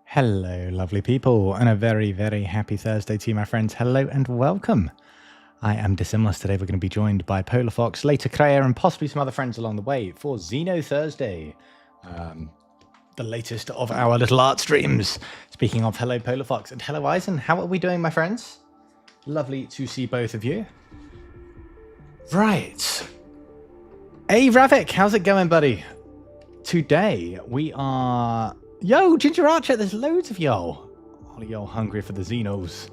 Hello, lovely people, and a very, very happy Thursday to you, my friends. Hello and welcome. I am Dissimulus. Today we're going to be joined by Polar Fox, later Kreia, and possibly some other friends along the way for Xeno Thursday, the latest of our little art streams. Speaking of, hello, Polar Fox, and hello, Eisen. How are we doing, my friends? Lovely to see both of you. Right. Hey, Ravik, how's it going, buddy? Today we are... Yo, Ginger Archer, there's loads of y'all. All of y'all hungry for the Xenos.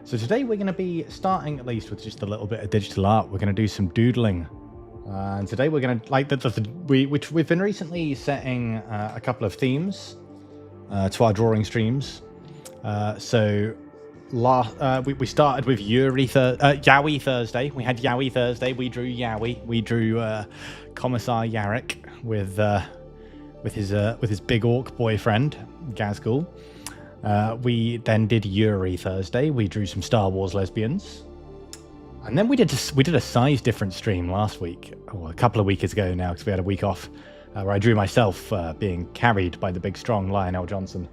So today we're going to be starting at least with just a little bit of digital art. We're going to do some doodling. And today we're going to, we've been recently setting a couple of themes to our drawing streams. We started with Yowie Thursday. We had Yowie Thursday. We drew Yowie. We drew Commissar Yarrick with his big orc boyfriend, Gazgul. We then did Yuri Thursday. We drew some Star Wars lesbians. And then we did a size different stream last week, or a couple of weeks ago now, because we had a week off, where I drew myself being carried by the big strong Lionel Johnson.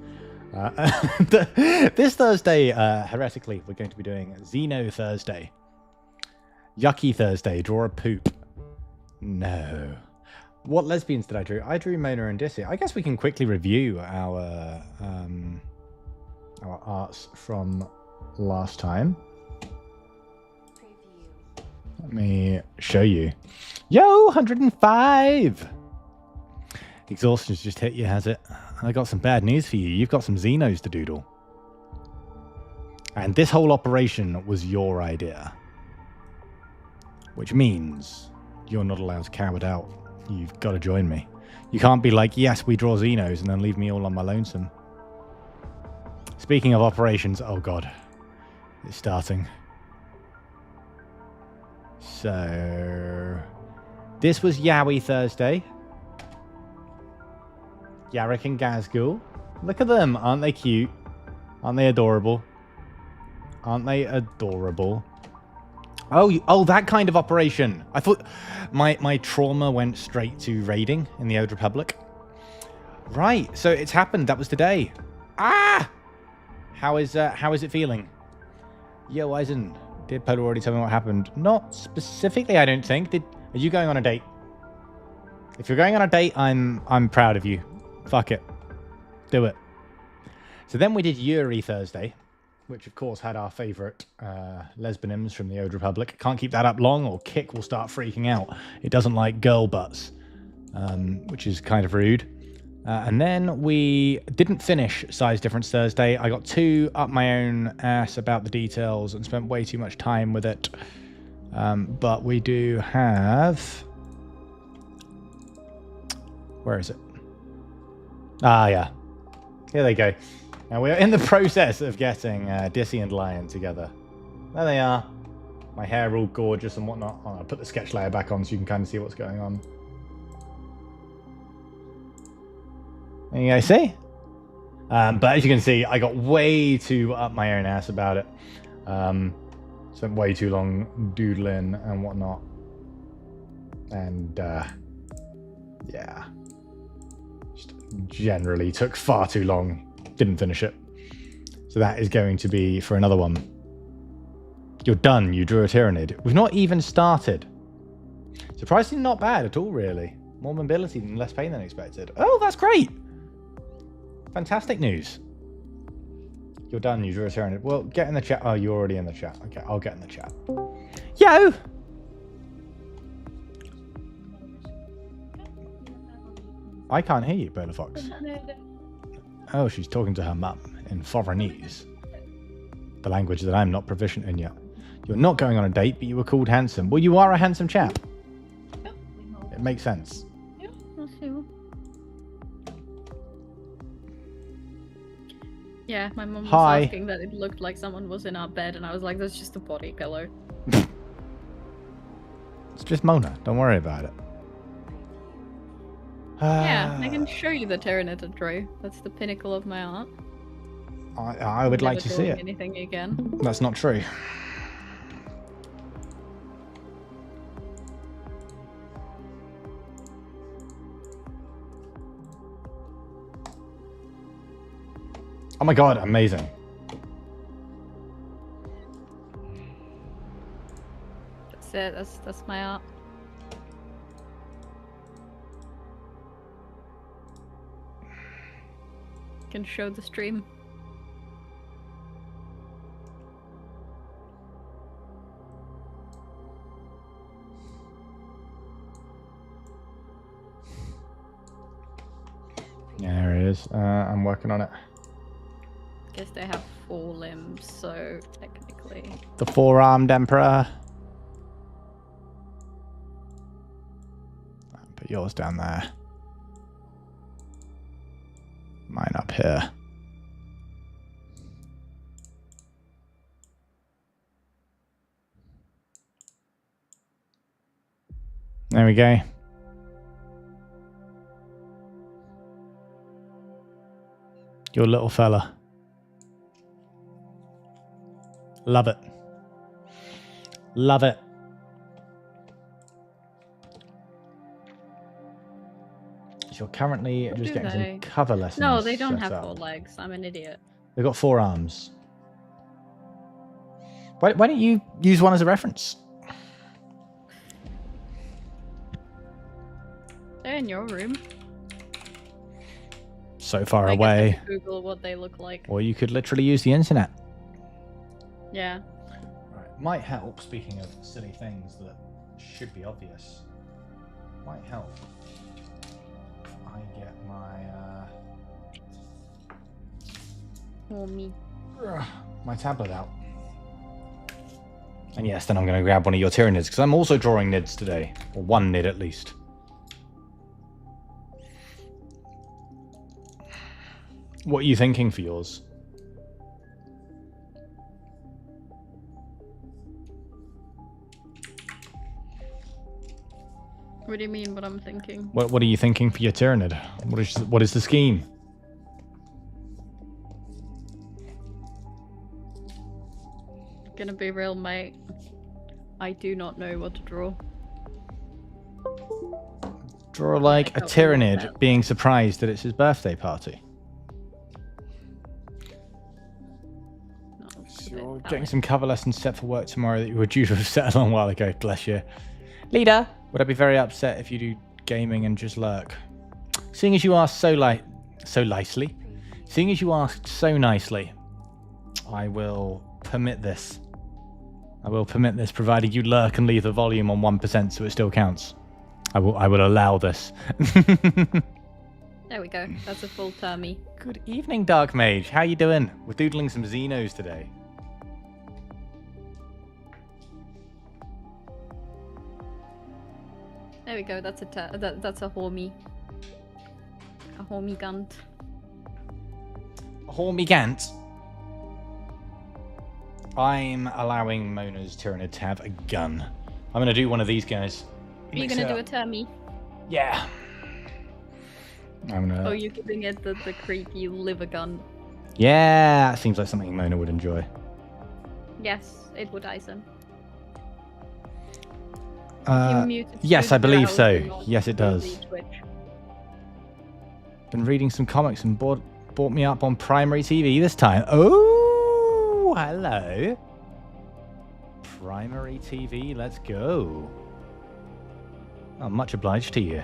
This Thursday, heretically, we're going to be doing Xeno Thursday. Yucky Thursday, draw a poop. No. What lesbians did I draw? I drew Mona and Dissy. I guess we can quickly review our arts from last time. Let me show you. Yo, 105! Exhaustion's just hit you, has it? I got some bad news for you. You've got some Xenos to doodle. And this whole operation was your idea. Which means you're not allowed to cow it out. You've got to join me. You can't be like, yes, we draw Xenos, and then leave me all on my lonesome. Speaking of operations, oh god. It's starting. So... this was Yowie Thursday. Yarrick and Gazgul. Look at them. Aren't they cute? Aren't they adorable? Aren't they adorable? Oh, that kind of operation. I thought my trauma went straight to raiding in the Old Republic. Right, so it's happened. That was today. Ah! How is it feeling? Yo, Eisen, did Polar already tell me what happened? Not specifically, I don't think. Are you going on a date? If you're going on a date, I'm proud of you. Fuck it. Do it. So then we did Yuri Thursday, which of course had our favourite lesbianims from the Old Republic. Can't keep that up long or Kik will start freaking out. It doesn't like girl butts, which is kind of rude. And then we didn't finish Size Difference Thursday. I got too up my own ass about the details and spent way too much time with it. But we do have... where is it? Ah, yeah. Here they go. Now we're in the process of getting Dissy and Lion together. There they are. My hair all gorgeous and whatnot. Oh, I'll put the sketch layer back on so you can kind of see what's going on. There you guys see? But as you can see, I got way too up my own ass about it. Spent way too long doodling and whatnot. And, yeah. Just generally took far too long. Didn't finish it. So that is going to be for another one. You're done. You drew a Tyrannid. We've not even started. Surprisingly not bad at all, really. More mobility and less pain than expected. Oh, that's great. Fantastic news. You're done. You drew a Tyrannid. Well, get in the chat. Oh, you're already in the chat. Okay, I'll get in the chat. Yo! I can't hear you, Polar Fox. Oh, she's talking to her mum in foreignese. The language that I'm not proficient in yet. You're not going on a date, but you were called handsome. Well, you are a handsome chap. It makes sense. Yeah, my mum was asking that it looked like someone was in our bed, and I was like, that's just a body pillow. It's just Mona. Don't worry about it. Yeah, I can show you the Tyrannid I drew. That's the pinnacle of my art. I would like to see it. Anything again? That's not true. Oh my god, amazing. That's it. That's my art. Can show the stream. Yeah, there it is. I'm working on it. Guess they have 4 limbs, so technically. The 4-armed emperor. Put yours down there. Mine up here. There we go. Your little fella. Love it. Love it. So you're currently just getting some cover lessons. No, they don't have 4 legs. I'm an idiot. They've got 4 arms. Why don't you use one as a reference? They're in your room. So far I away. guess I could Google what they look like. Or you could literally use the internet. Yeah. Right. Might help, speaking of silly things that should be obvious. Might help if I get my tablet out. And yes, then I'm going to grab one of your Tyranids, because I'm also drawing Nids today. Or one Nid at least. What are you thinking for yours? What do you mean what I'm thinking? What are you thinking for your Tyranid? What is the scheme? Gonna be real, mate. I do not know what to draw. Draw like a Tyranid being surprised that it's his birthday party. You're getting some cover lessons set for work tomorrow that you were due to have set a long while ago. Bless you. Leader, would I be very upset if you do gaming and just lurk? Seeing as you asked so nicely, I will permit this. I will permit this, provided you lurk and leave the volume on 1% so it still counts. I will allow this. There we go. That's a full termy. Good evening, Dark Mage. How you doing? We're doodling some Xenos today. There we go. That's a Hormy. A Hormy Gant. A Hormy Gant? I'm allowing Mona's Tyranid to have a gun. I'm going to do one of these guys. Are you going to do a termy? Yeah. I'm gonna... Oh, you're giving it the creepy liver gun. Yeah, that seems like something Mona would enjoy. Yes, it would, Eisen. Yes, I believe so. Yes, it does. Been reading some comics and bought me up on Primary TV this time. Oh, hello. Primary TV, let's go. Oh, much obliged to you.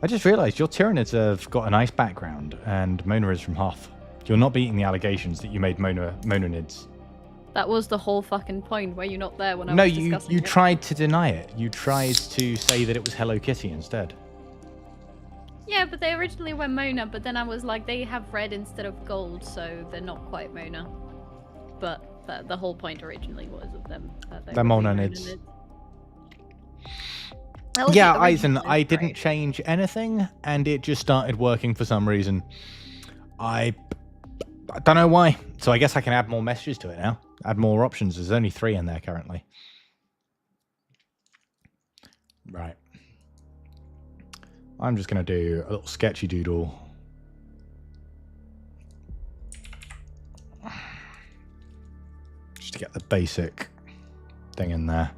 I just realised your Tyranids have got a nice background, and Mona is from Hoth. You're not beating the allegations that you made Monanids. That was the whole fucking point. Were you not there when I was discussing it? No, you tried to deny it. You tried to say that it was Hello Kitty instead. Yeah, but they originally were Mona, but then I was like, they have red instead of gold, so they're not quite Mona. But the whole point originally was of them. They're Monanids. Yeah, Eisen, I didn't change anything, and it just started working for some reason. I don't know why. So I guess I can add more messages to it now. Add more options. There's only 3 in there currently. Right. I'm just going to do a little sketchy doodle. Just to get the basic thing in there.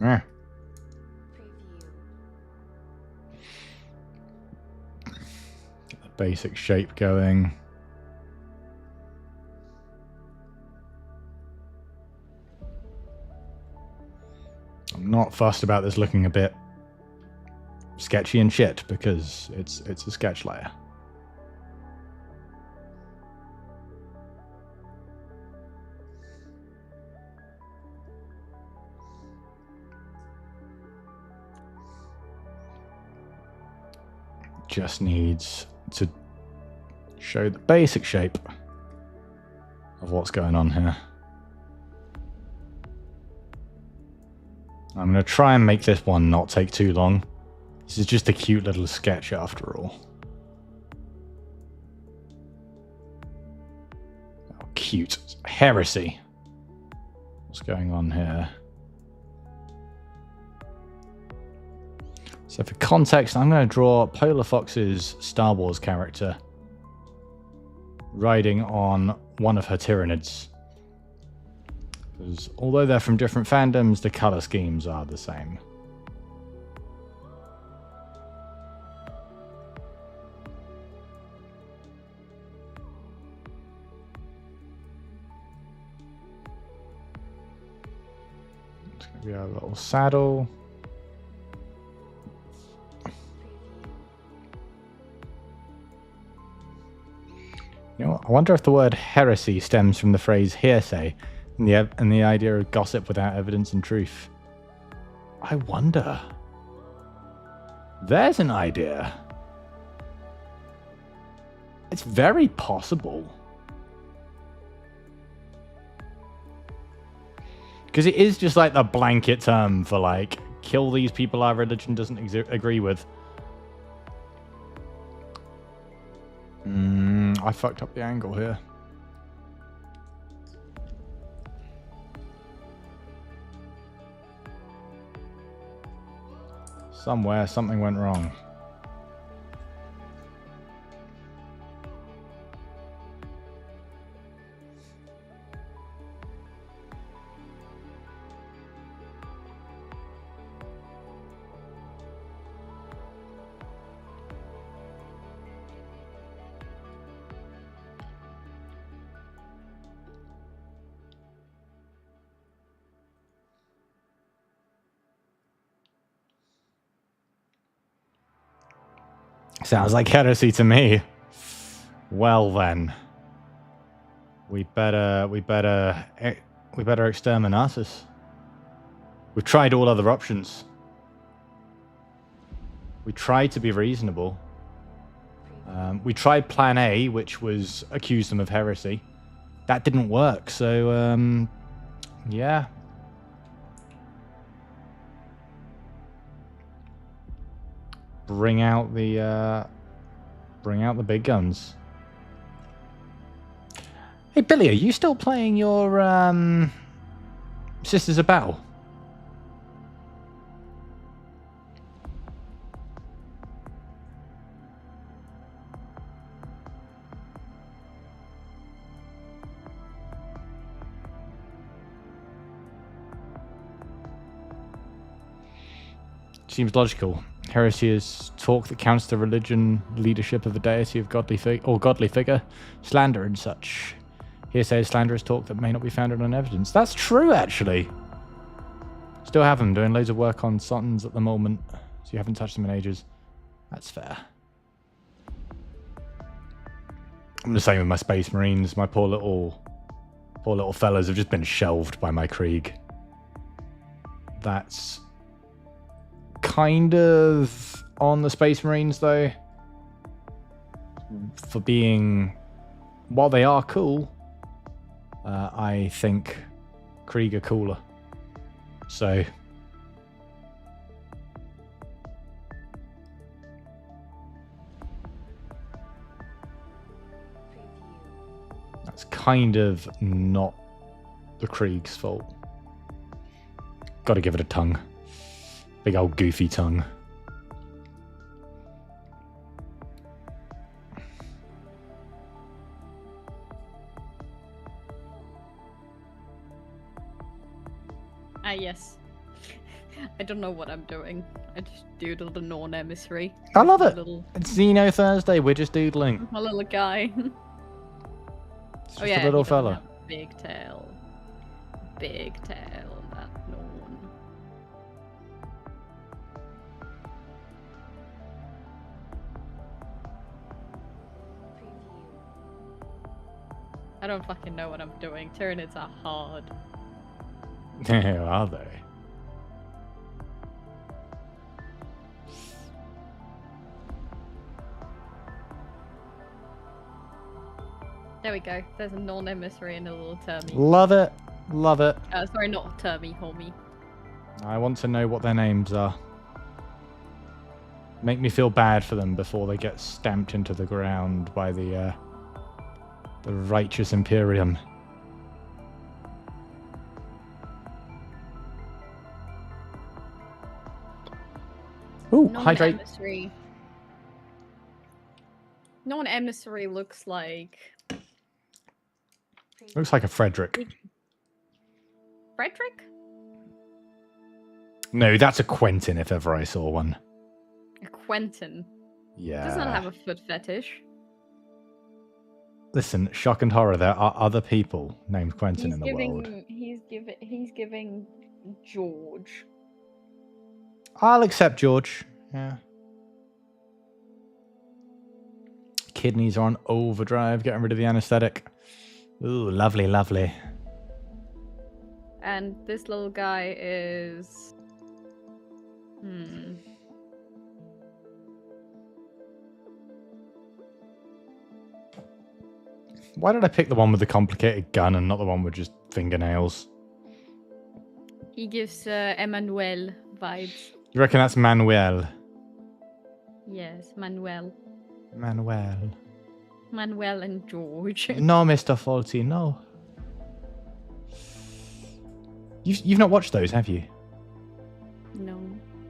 Eh. Get the basic shape going. I'm not fussed about this looking a bit sketchy and shit because it's a sketch layer. Just needs to show the basic shape of what's going on here. I'm going to try and make this one not take too long. This is just a cute little sketch after all. Oh, cute. It's heresy. What's going on here? So for context, I'm going to draw Polar Fox's Star Wars character riding on one of her Tyranids. Because although they're from different fandoms, the color schemes are the same. It's going to be our little saddle. You know, I wonder if the word heresy stems from the phrase hearsay and the idea of gossip without evidence and truth. I wonder. There's an idea. It's very possible. Because it is just like the blanket term for like, kill these people our religion doesn't agree with. I fucked up the angle here. Somewhere something went wrong. Sounds like heresy to me. Well then, we better exterminatus. We've tried all other options. We tried to be reasonable. We tried Plan A, which was accuse them of heresy. That didn't work. So yeah. Bring out the big guns. Hey Billy, are you still playing your Sisters of Battle? Seems logical. Heresy is talk that counts the religion, leadership of a deity of godly figure, slander and such. Hearsay is slanderous talk that may not be founded on evidence. That's true, actually. Still have them doing loads of work on Sottons at the moment, so you haven't touched them in ages. That's fair. I'm the same with my Space Marines. My poor little fellas have just been shelved by my Krieg. That's kind of on the Space Marines though, for being, while they are cool, I think Krieg are cooler. So that's kind of not the Krieg's fault. Got to give it a tongue. Big old goofy tongue. Yes. I don't know what I'm doing. I just doodled a non-emissary. I love My it. little, It's Xeno Thursday. We're just doodling. my little guy. It's Oh just yeah, a little he doesn't fella. have a big tail. Big tail, that non. I don't fucking know what I'm doing. Tyranids are hard. Are they? There we go. There's a non-emissary and a little termy. Love it. Love it. Sorry, not termy, homie. I want to know what their names are. Make me feel bad for them before they get stamped into the ground by the righteous Imperium. Ooh, hydrate. Non-emissary. Non-emissary looks like Looks like a Frederick. Frederick? No, that's a Quentin if ever I saw one. A Quentin. Yeah. Does not have a foot fetish. Listen, shock and horror, there are other people named Quentin in the world. He's giving George. I'll accept George. Yeah. Kidneys are on overdrive, getting rid of the anesthetic. Ooh, lovely, lovely. And this little guy is... Why did I pick the one with the complicated gun and not the one with just fingernails? He gives Emmanuel vibes. You reckon that's Manuel? Yes, Manuel. Manuel. Manuel and George. No, Mr. Faulty, no. You've not watched those, have you? No.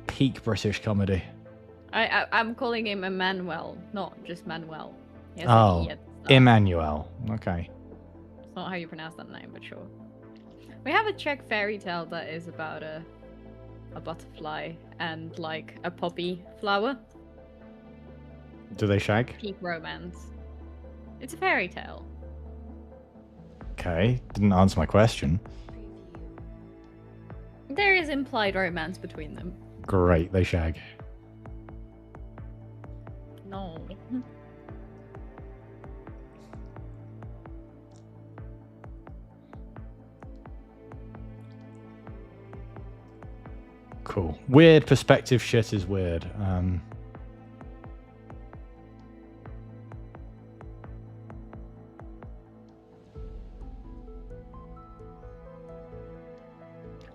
Peak British comedy. I'm calling him Emmanuel, not just Manuel. He has Oh, an E at the start. Emmanuel. Okay. It's not how you pronounce that name, but sure. We have a Czech fairy tale that is about a butterfly and like a poppy flower. Do they shag? Peak romance. It's a fairy tale. Okay, didn't answer my question. There is implied romance between them. Great, they shag. No. Cool. Weird perspective shit is weird.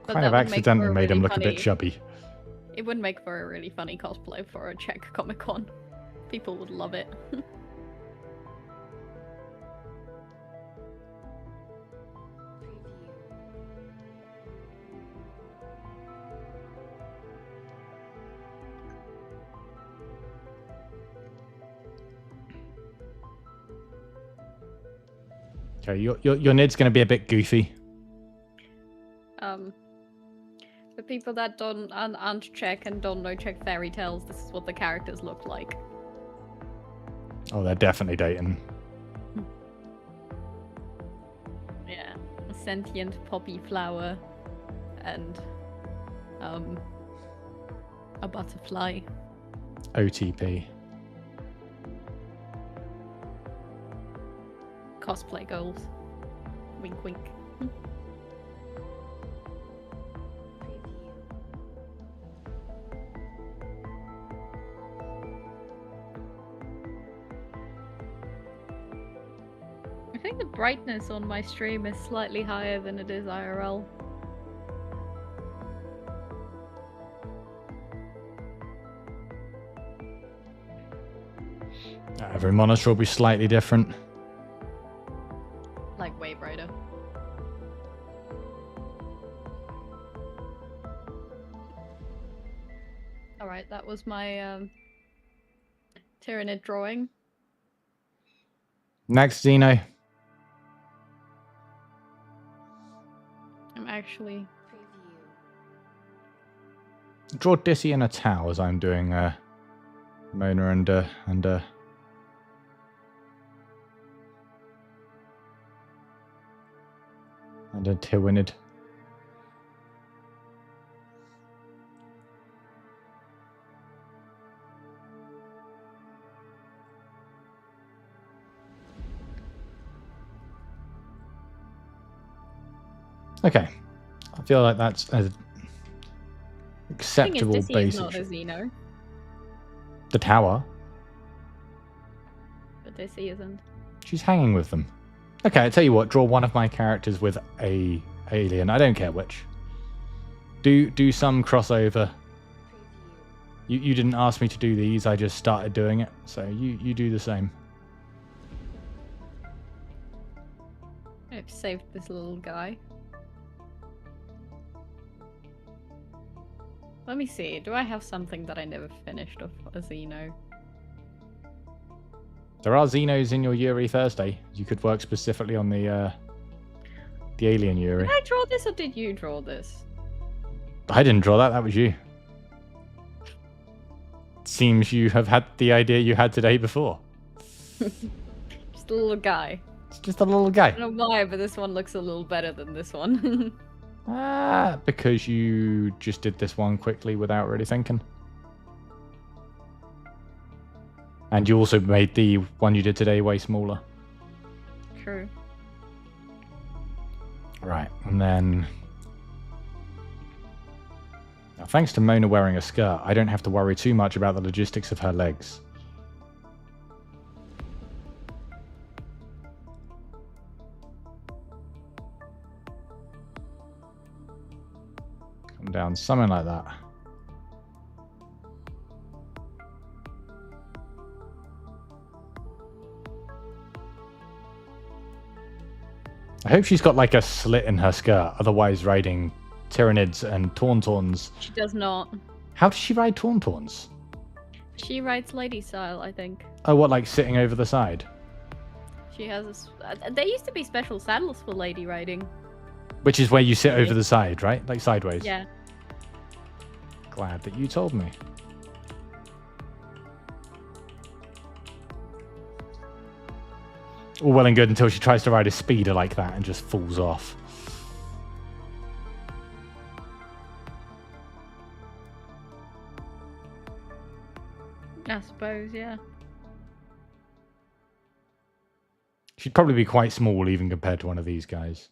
But Kind that of would make accidentally for a made him really look a bit funny- chubby. It would make for a really funny cosplay for a Czech Comic Con. People would love it. Okay, your Nid's going to be a bit goofy. For people that aren't Czech and don't know Czech fairy tales, this is what the characters look like. Oh, they're definitely dating. Yeah, a sentient poppy flower and a butterfly. OTP. Cosplay goals. Wink wink. I think the brightness on my stream is slightly higher than it is IRL. Every monitor will be slightly different. Like way brighter. Alright, that was my Tyranid drawing. Next, Xeno. I'm actually Draw Dissy in a towel as I'm doing Mona and a Tywynid. Okay, I feel like that's an acceptable Dissy is basic. not a Xeno, The tower. but Dissy isn't. She's hanging with them. Okay, I tell you what. Draw one of my characters with a alien. I don't care which. Do some crossover. You didn't ask me to do these. I just started doing it. So you do the same. I've saved this little guy. Let me see. Do I have something that I never finished of a Xeno? There are Xenos in your Yuri Thursday. You could work specifically on the alien Yuri. Did I draw this or did you draw this? I didn't draw that. That was you. Seems you have had the idea you had today before. Just a little guy. It's just a little guy. I don't know why, but this one looks a little better than this one. Because you just did this one quickly without really thinking. And you also made the one you did today way smaller. True. Right, and then... Now, thanks to Mona wearing a skirt, I don't have to worry too much about the logistics of her legs. Come down, something like that. I hope she's got like a slit in her skirt, otherwise riding Tyranids and Tauntauns. She does not. How does she ride Tauntauns? She rides lady style, I think. Oh, what, like sitting over the side? She has there used to be special saddles for lady riding. Which is where you sit over the side, right? Like sideways? Yeah. Glad that you told me. All well and good until she tries to ride a speeder like that and just falls off. I suppose, yeah. She'd probably be quite small even compared to one of these guys.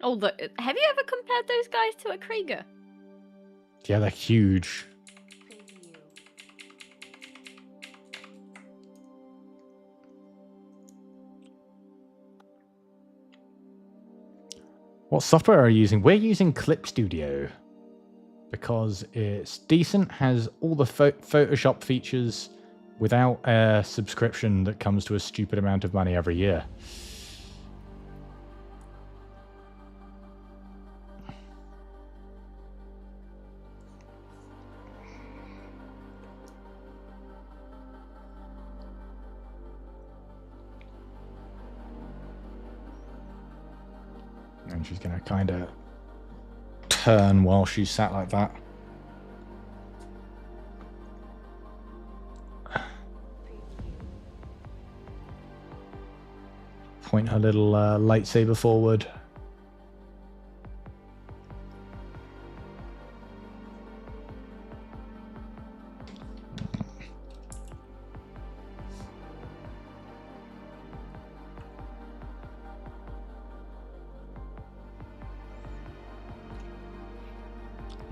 Oh, have you ever compared those guys to a Krieger? Yeah, they're huge. What software are you using? We're using Clip Studio because it's decent, has all the Photoshop features without a subscription that comes to a stupid amount of money every year. And she's going to kind of turn while she's sat like that. Point her little lightsaber forward.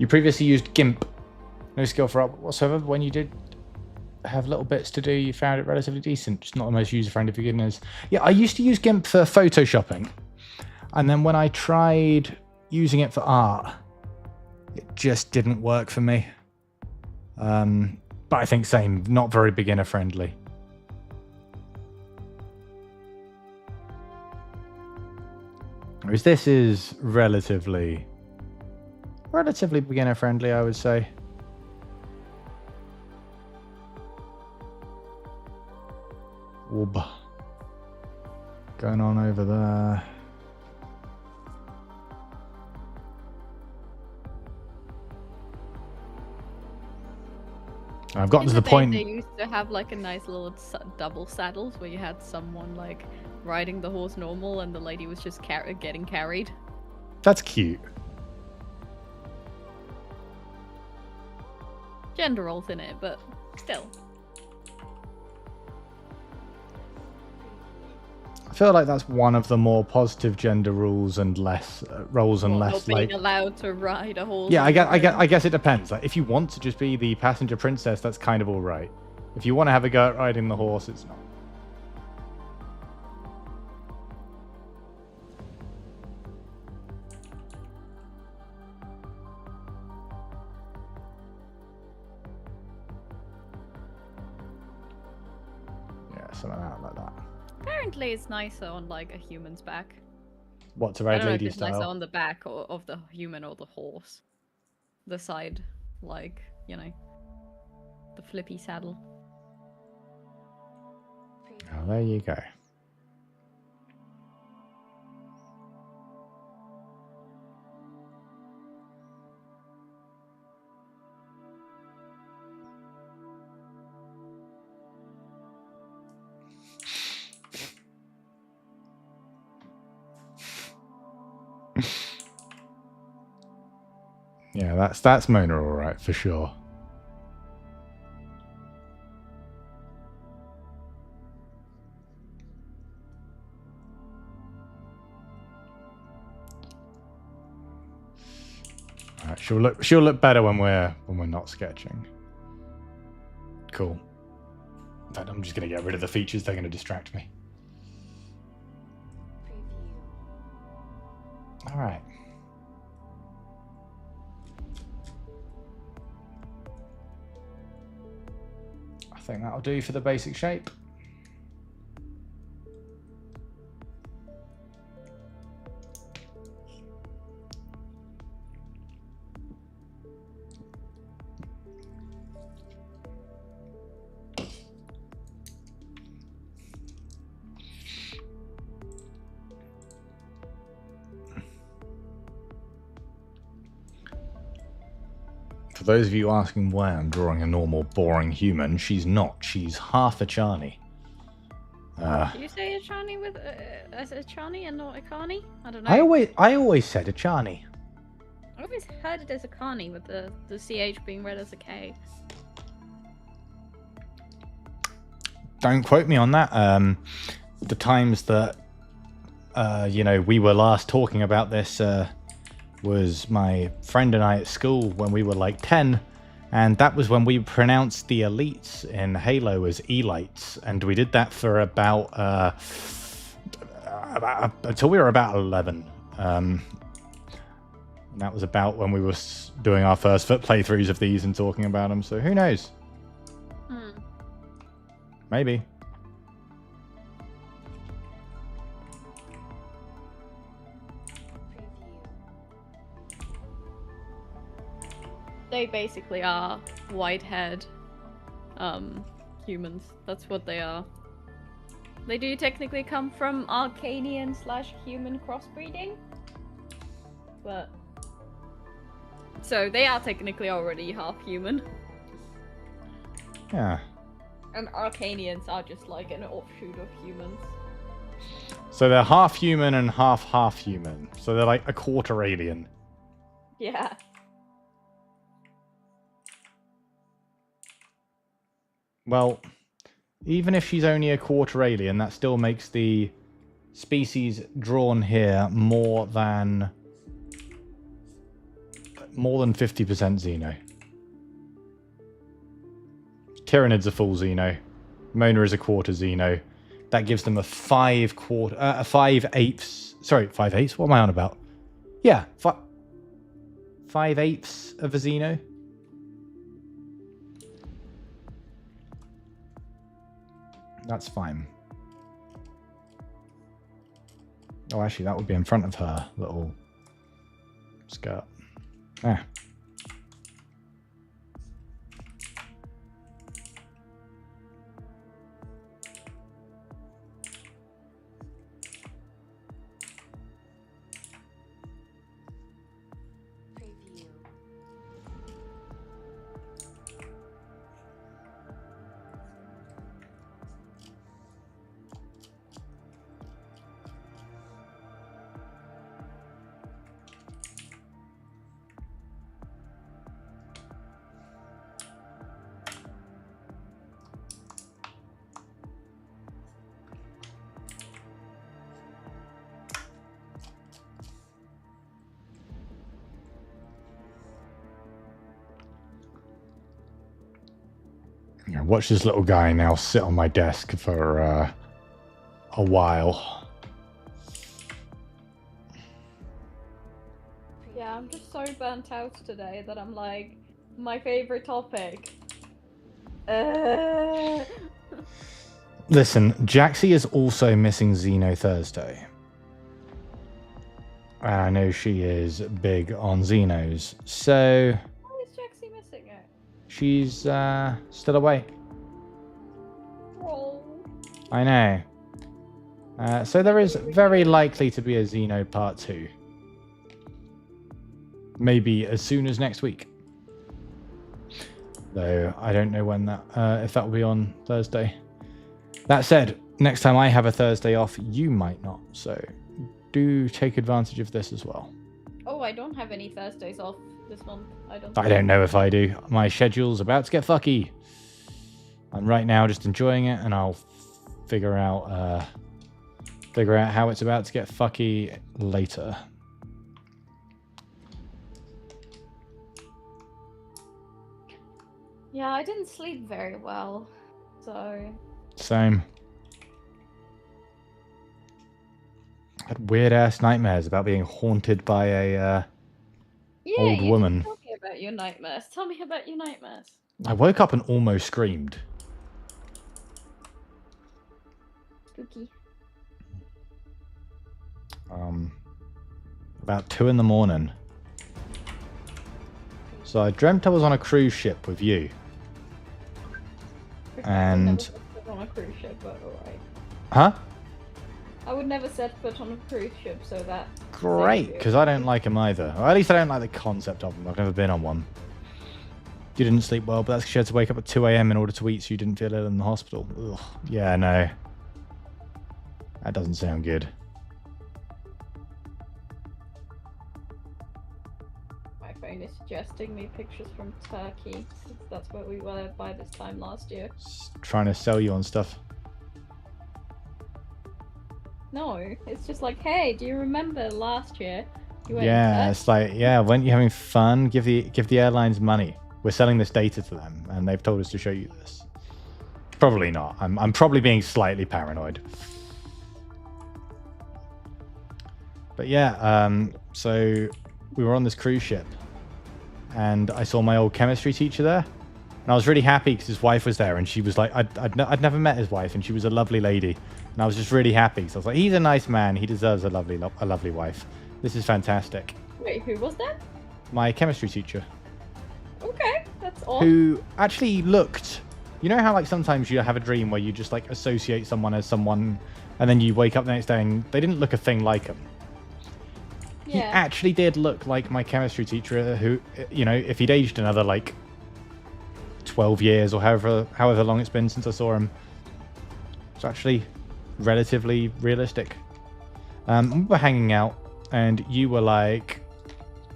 You previously used GIMP. No skill for up whatsoever. When you did have little bits to do, you found it relatively decent. Just not the most user-friendly beginners. Yeah, I used to use GIMP for photoshopping. And then when I tried using it for art, it just didn't work for me. But I think same, not very beginner-friendly. Whereas this is relatively beginner friendly, I would say. Whoop. Going on over there. I've gotten In to the day, point. they used to have like a nice little double saddles where you had someone like riding the horse normal and the lady was just getting carried. That's cute. Gender roles in it, but still. I feel like that's one of the more positive gender rules and less roles and Well, less not being like. allowed to ride a horse. Yeah, on your own. I guess it depends. Like, if you want to just be the passenger princess, that's kind of all right. If you want to have a go at riding the horse, it's not. Yeah, something out like that. Apparently, it's nicer on like a human's back. What, to I ride don't know if lady it's nicer style? on the back or of the human or the horse. The side, like, you know, the flippy saddle. Oh, there you go. Yeah, that's Mona all right for sure. All right, she'll look better when we're not sketching. Cool. In fact, I'm just gonna get rid of the features. They're gonna distract me. All right. I think that'll do for the basic shape. For those of you asking why I'm drawing a normal, boring human, she's not. She's half a Chani. Did you say a Chani with as a Chani and not a Carney? I don't know. I always said a Chani. I always heard it as a Carney with the CH being read as a K. Don't quote me on that. The times that we were last talking about this was my friend and I at school when we were like 10, and that was when we pronounced the elites in Halo as elites, and we did that for about until we were about 11. And that was about when we were doing our first playthroughs of these and talking about them, so who knows? Maybe. They basically are white-haired humans. That's what they are. They do technically come from Arcanian/human crossbreeding, but so they are technically already half human. Yeah. And Arcanians are just like an offshoot of humans. So they're half human and half human. So they're like a quarter alien. Yeah. Well, even if she's only a quarter alien, that still makes the species drawn here more than 50% Xeno. Tyranids are full Xeno. Mona is a quarter Xeno. That gives them a 5/8. Sorry, 5/8. What am I on about? Yeah, 5/8 of a Xeno. That's fine. Oh, actually, that would be in front of her little skirt. Yeah. Watch this little guy now sit on my desk for a while. Yeah, I'm just so burnt out today that I'm like, my favorite topic. Listen, Jaxie is also missing Xeno Thursday. And I know she is big on Xenos, so... Why is Jaxie missing it? She's still away. Oh. I know. So there is very likely to be a Xeno Part 2. Maybe as soon as next week. Though I don't know when that, if that will be on Thursday. That said, next time I have a Thursday off, you might not. So do take advantage of this as well. Oh, I don't have any Thursdays off this month. I don't know if I do. My schedule's about to get fucky. I'm right now just enjoying it, and I'll figure out how it's about to get fucky later. Yeah, I didn't sleep very well, so... Same. I had weird-ass nightmares about being haunted by a old woman. Tell me about your nightmares. Tell me about your nightmares. I woke up and almost screamed. Spooky. About 2 in the morning. So I dreamt I was on a cruise ship with you. And... I would never set foot on a cruise ship, but alright. Huh? I would never set foot on a cruise ship, so that... Great, because I don't like them either. Or at least I don't like the concept of them. I've never been on one. You didn't sleep well, but that's because you had to wake up at 2 a.m. in order to eat, so you didn't feel ill in the hospital. Ugh. Yeah, no. That doesn't sound good. My phone is suggesting me pictures from Turkey, since that's where we were by this time last year. Just trying to sell you on stuff. No, it's just like, hey, do you remember last year? You went Yeah, it's like, yeah, weren't you having fun? Give the airlines money. We're selling this data to them, and they've told us to show you this. Probably not. I'm probably being slightly paranoid. But yeah, so we were on this cruise ship, and I saw my old chemistry teacher there, and I was really happy because his wife was there, and she was like, I'd never met his wife, and she was a lovely lady, and I was just really happy. So I was like, he's a nice man. He deserves a lovely wife. This is fantastic. Wait, who was that? My chemistry teacher. Okay, that's odd. Who actually looked... You know how like sometimes you have a dream where you just like associate someone as someone, and then you wake up the next day and they didn't look a thing like him. Yeah. He actually did look like my chemistry teacher who, you know, if he'd aged another like 12 years or however long it's been since I saw him, it's actually relatively realistic. We were hanging out and you were like,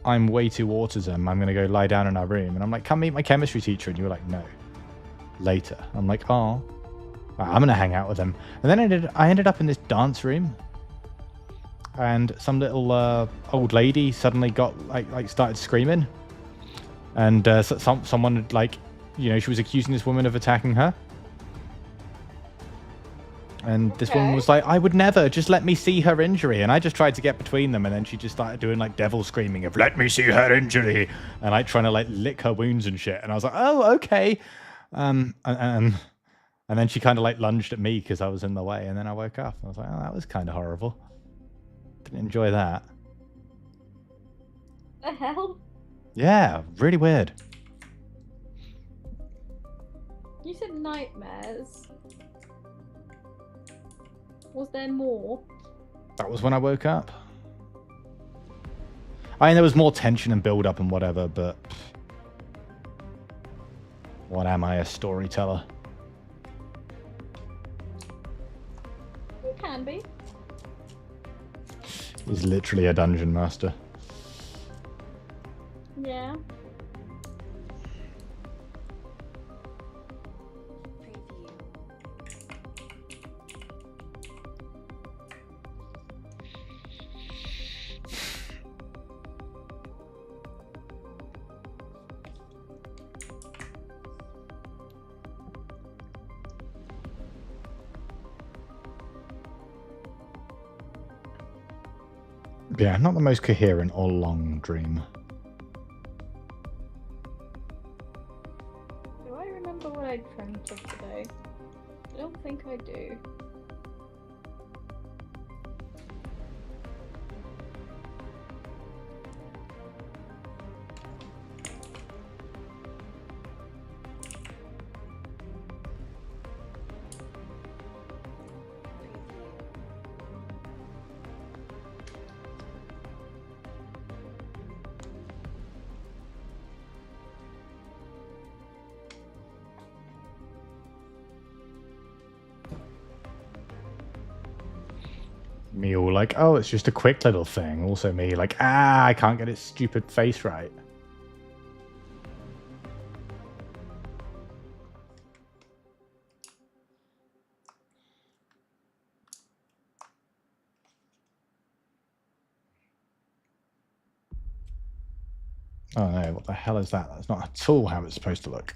I'm way too autism. I'm going to go lie down in our room. And I'm like, come meet my chemistry teacher. And you were like, no, later. I'm like, oh, I'm going to hang out with him. And then I ended up in this dance room. And some little old lady suddenly got like started screaming, and someone had, like, you know, she was accusing this woman of attacking her, and this woman was like, I would never, just let me see her injury. And I just tried to get between them, and then she just started doing like devil screaming of let me see her injury, and like trying to like lick her wounds and shit. And I was like, oh, okay. And then she kind of like lunged at me because I was in the way, and then I woke up and I was like, oh, that was kind of horrible. Didn't enjoy that. The hell? Yeah, really weird. You said nightmares. Was there more? That was when I woke up. I mean, there was more tension and build up and whatever, but what am I, a storyteller? You can be. He's literally a dungeon master. Yeah. Yeah, not the most coherent or long dream. Do I remember what I dreamt of today? I don't think I do. Me all like, oh, it's just a quick little thing. Also me like, I can't get its stupid face right. Oh no, what the hell is that? That's not at all how it's supposed to look.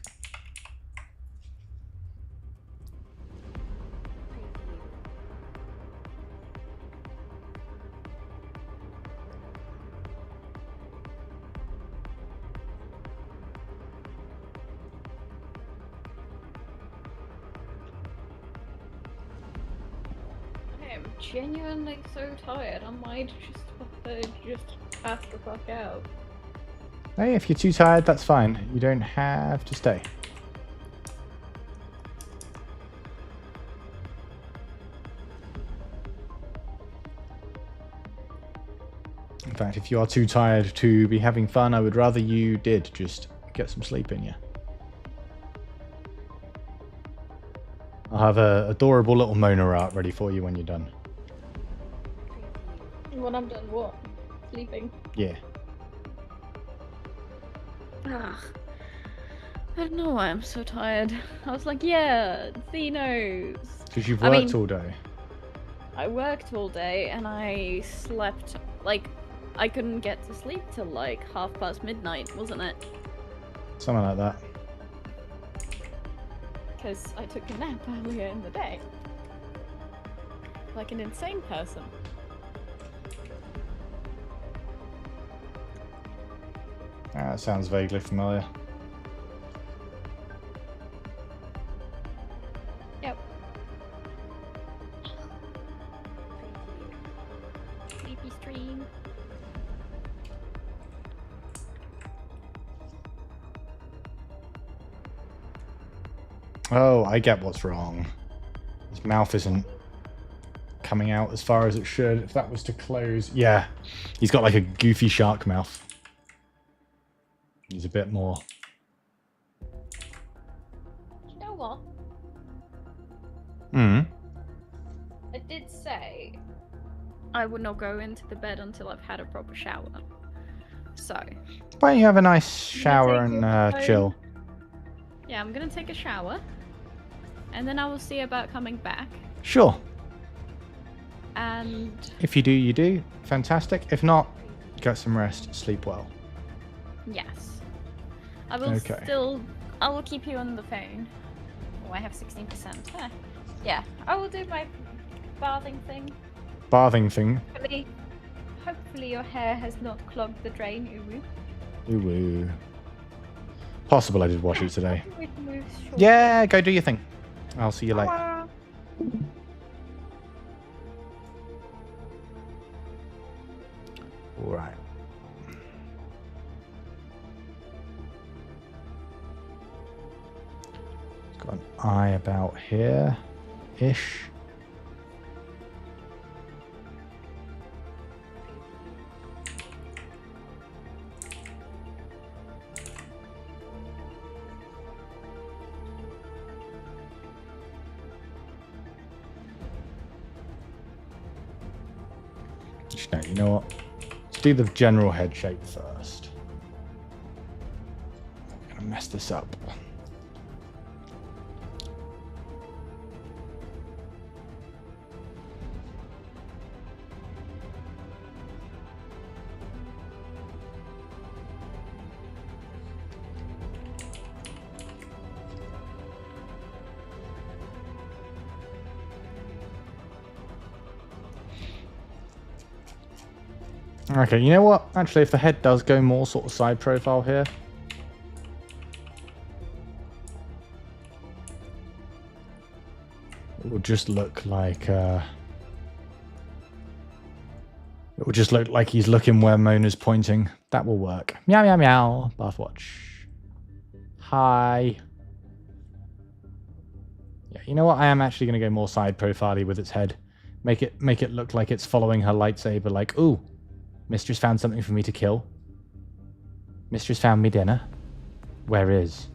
I am genuinely so tired. I might just pass the fuck out. Hey, if you're too tired, that's fine. You don't have to stay. In fact, if you are too tired to be having fun, I would rather you did just get some sleep in you. I'll have a adorable little Mona art ready for you when you're done. When I'm done, what? Sleeping. Yeah. Ah, I don't know why I'm so tired. I was like, yeah, Xenos. Because you've I worked mean- all day. I worked all day and I slept, like, I couldn't get to sleep till like midnight, wasn't it? Something like that. Because I took a nap earlier in the day. Like an insane person. That sounds vaguely familiar. Yep. Sleepy stream. Oh, I get what's wrong. His mouth isn't coming out as far as it should. If that was to close... Yeah, he's got like a goofy shark mouth. He's a bit more... You know what? Hmm. I did say I would not go into the bed until I've had a proper shower. So... Why don't you have a nice shower take and your phone. chill? Yeah, I'm gonna take a shower. And then I will see about coming back. Sure. And... If you do, you do. Fantastic. If not, get some rest. Sleep well. Yes. I will Okay. still... I will keep you on the phone. Oh, I have 16%. Huh. Yeah, I will do my bathing thing. Bathing thing. Hopefully your hair has not clogged the drain, uwu. Ooh, woo. Possible I did wash it today. We can move short. Yeah, go do your thing. I'll see you later. Ah. Alright. It's got an eye about here-ish. No, you know what? Let's do the general head shape first. I'm gonna mess this up. Okay, you know what? Actually, if the head does go more sort of side profile here. It will just look like... it will just look like he's looking where Mona's pointing. That will work. Meow, meow, meow. Bathwatch. Hi. Yeah, you know what? I am actually going to go more side profile-y with its head. Make it look like it's following her lightsaber. Like, ooh, Mistress found something for me to kill. Mistress found me dinner. Where is?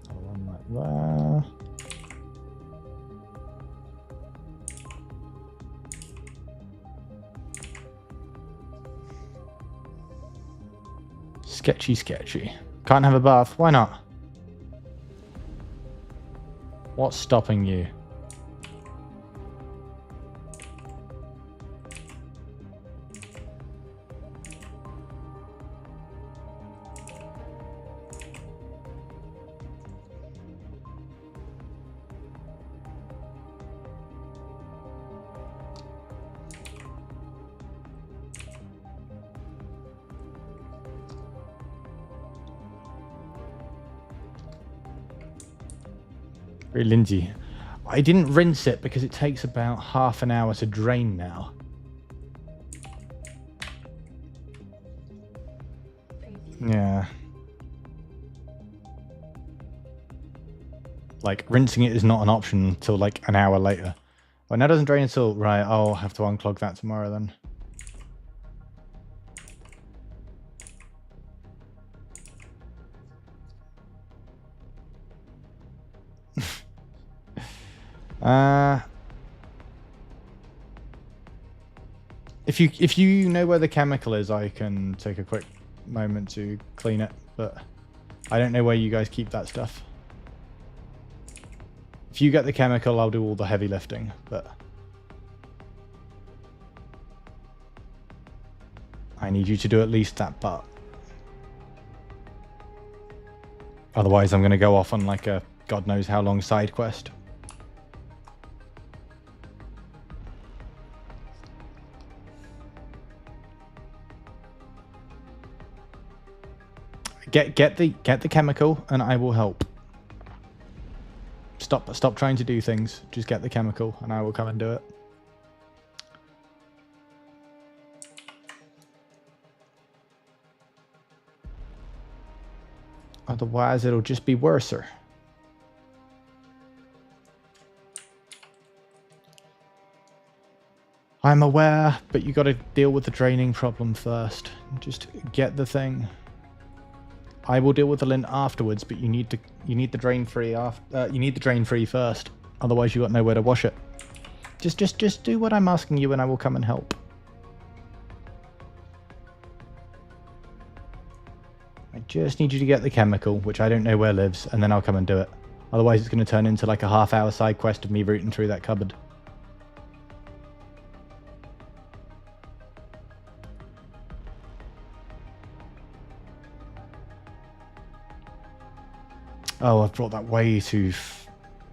One like that. Sketchy, sketchy. Can't have a bath. Why not? What's stopping you? Very Lindsay. I didn't rinse it because it takes about half an hour to drain now. Yeah. Like, rinsing it is not an option until like an hour later. Oh, now it doesn't drain until... Right, I'll have to unclog that tomorrow then. If you know where the chemical is, I can take a quick moment to clean it, but I don't know where you guys keep that stuff. If you get the chemical, I'll do all the heavy lifting, but I need you to do at least that part. Otherwise, I'm going to go off on like a God knows how long side quest. Get the chemical, and I will help. Stop trying to do things. Just get the chemical, and I will come and do it. Otherwise, it'll just be worser. I'm aware, but you got to deal with the draining problem first. Just get the thing. I will deal with the lint afterwards, but you need the drain free after. You need the drain free first. Otherwise, you got nowhere to wash it. Just do what I'm asking you, and I will come and help. I just need you to get the chemical, which I don't know where lives, and then I'll come and do it. Otherwise, it's going to turn into like a half-hour side quest of me rooting through that cupboard. Oh, I've brought that way too...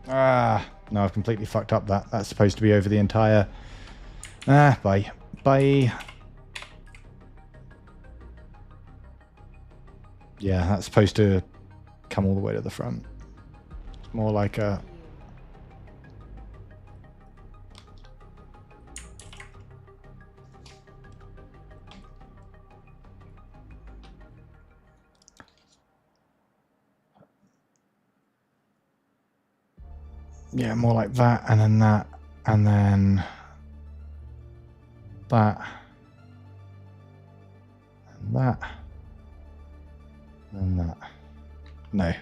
no, I've completely fucked up that. That's supposed to be over the entire... bye. Bye. Yeah, that's supposed to come all the way to the front. It's more like a... Yeah, more like that, and then that, and then that. That. And that. No.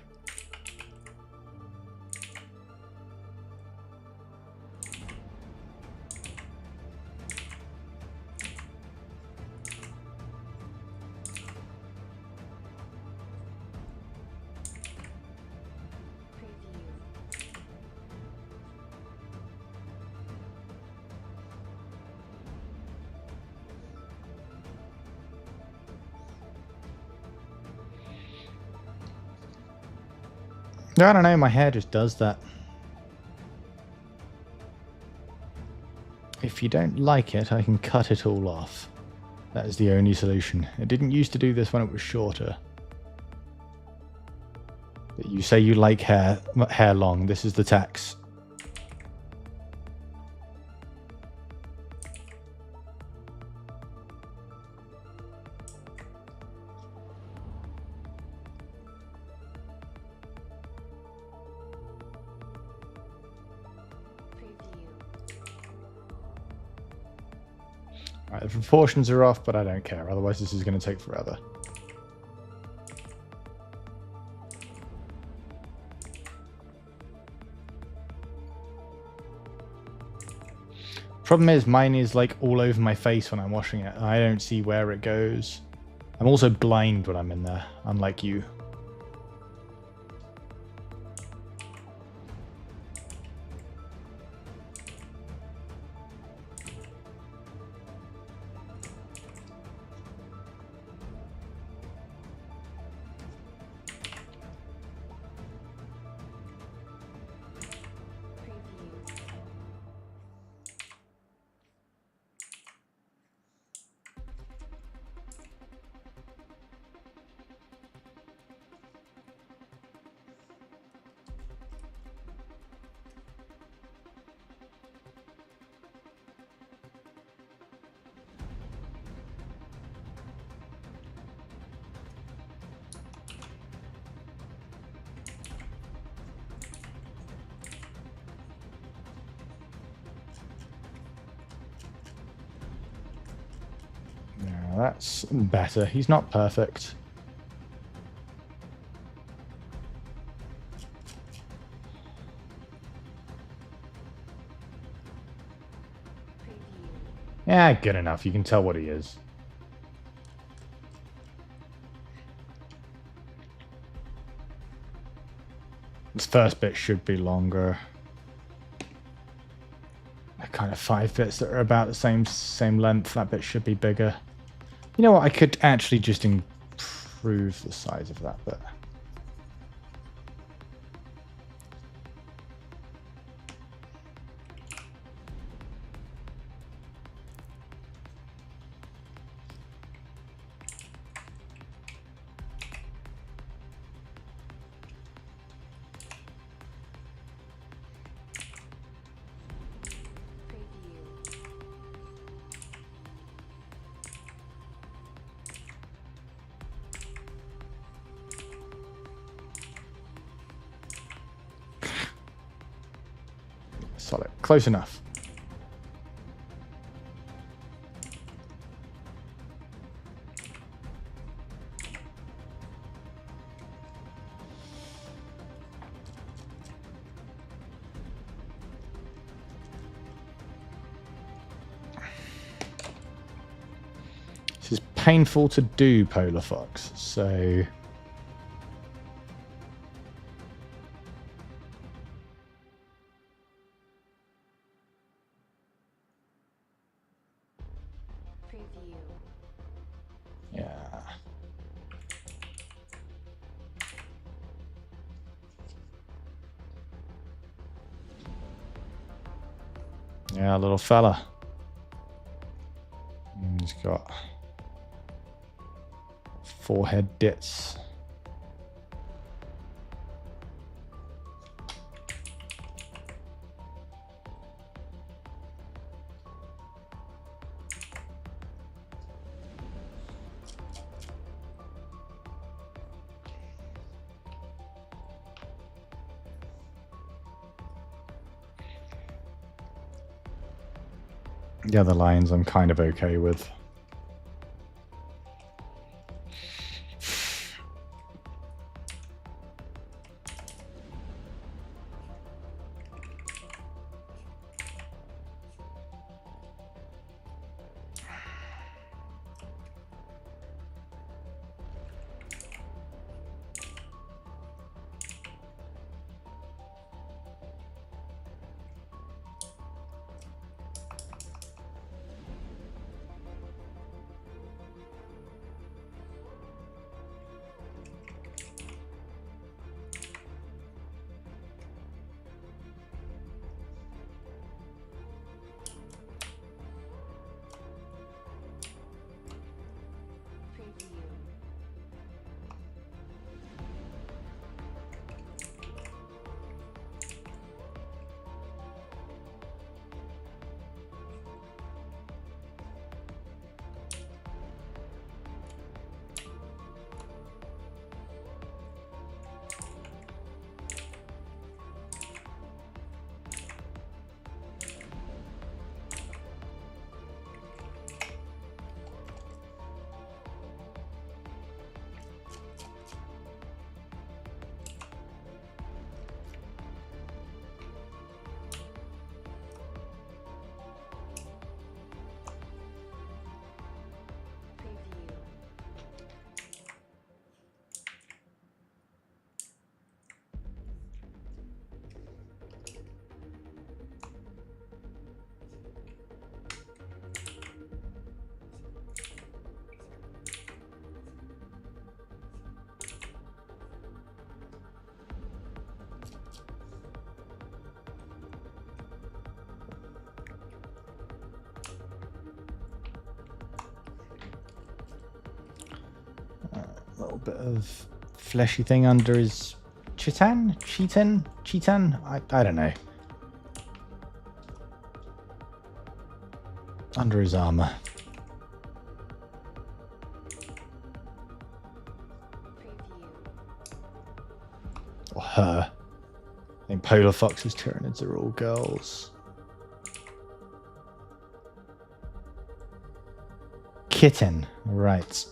I don't know, my hair just does that. If you don't like it, I can cut it all off. That is the only solution. It didn't used to do this when it was shorter. But you say you like hair long. This is the tax. Right, the proportions are off, but I don't care. Otherwise, this is going to take forever. Problem is, mine is like all over my face when I'm washing it. I don't see where it goes. I'm also blind when I'm in there, unlike you. That's better. He's not perfect. Yeah, good enough. You can tell what he is. This first bit should be longer. The kind of 5 bits that are about the same length, that bit should be bigger. You know what, I could actually just improve the size of that bit. Solid. Close enough. This is painful to do, Polar Fox, so... Yeah, little fella. He's got forehead dits. The other lines I'm kind of okay with. little bit of fleshy thing under his cheetan? I don't know. Under his armor. Or her. I think Polar Fox's Tyranids are all girls. Kitten, right.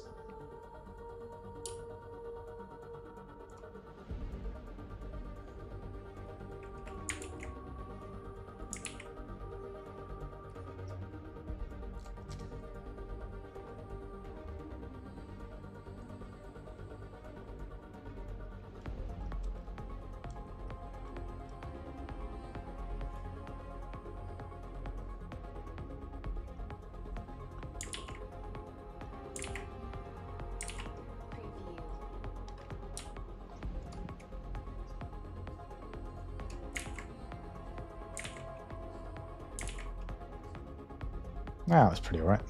Wow, that's pretty alright.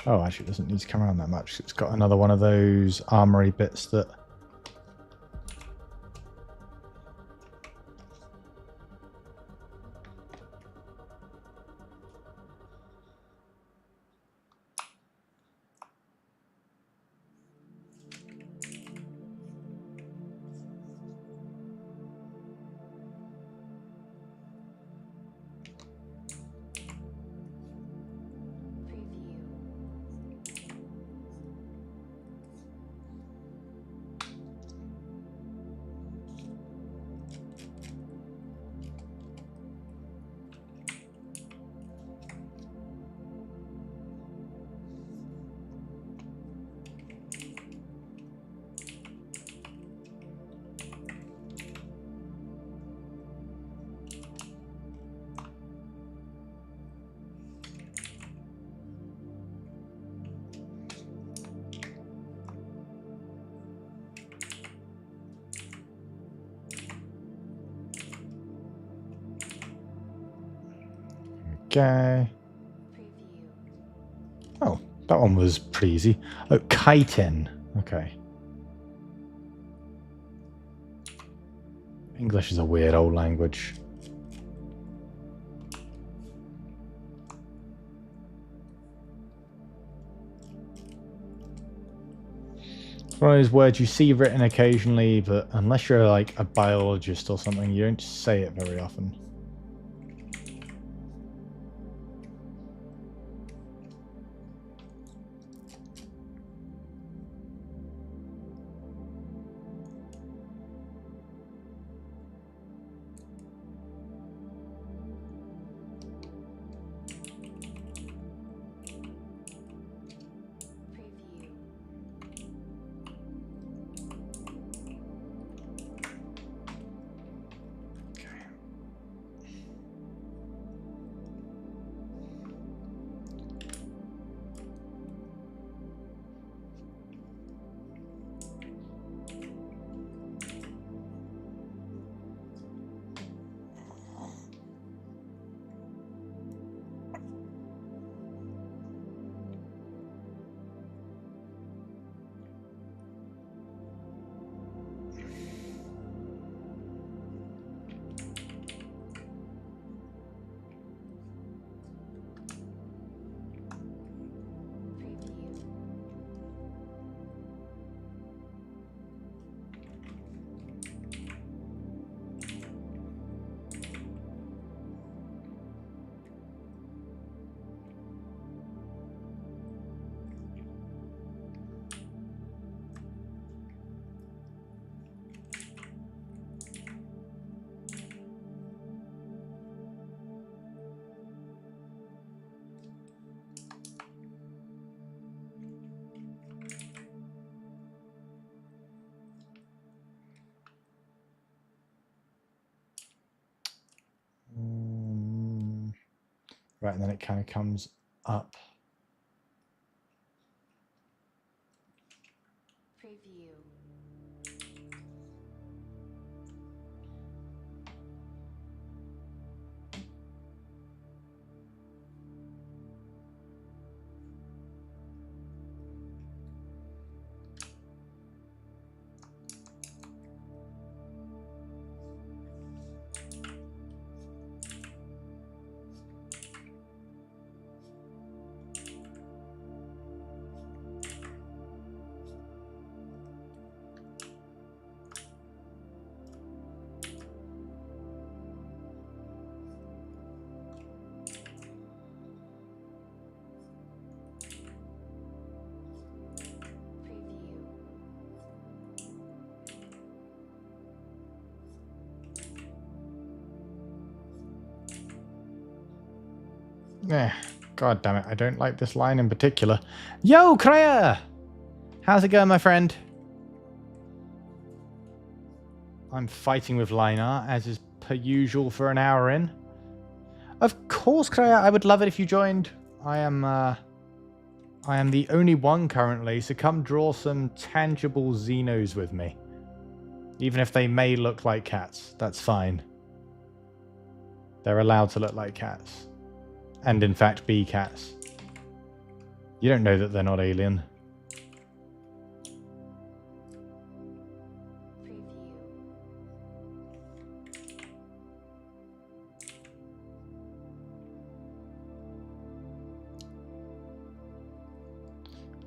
Oh, actually, it doesn't need to come around that much. It's got another one of those armory bits that... Okay. Oh, that one was pretty easy. Oh, chitin. Okay. English is a weird old language. It's one of those words you see written occasionally, but unless you're like a biologist or something, you don't say it very often. Right, and then it kind of comes up. Preview. God damn it, I don't like this line in particular. Yo, Kreia! How's it going, my friend? I'm fighting with Linar, as is per usual for an hour in. Of course, Kreia, I would love it if you joined. I am the only one currently, so come draw some tangible Xenos with me. Even if they may look like cats, that's fine. They're allowed to look like cats. And in fact be cats. You don't know that they're not alien.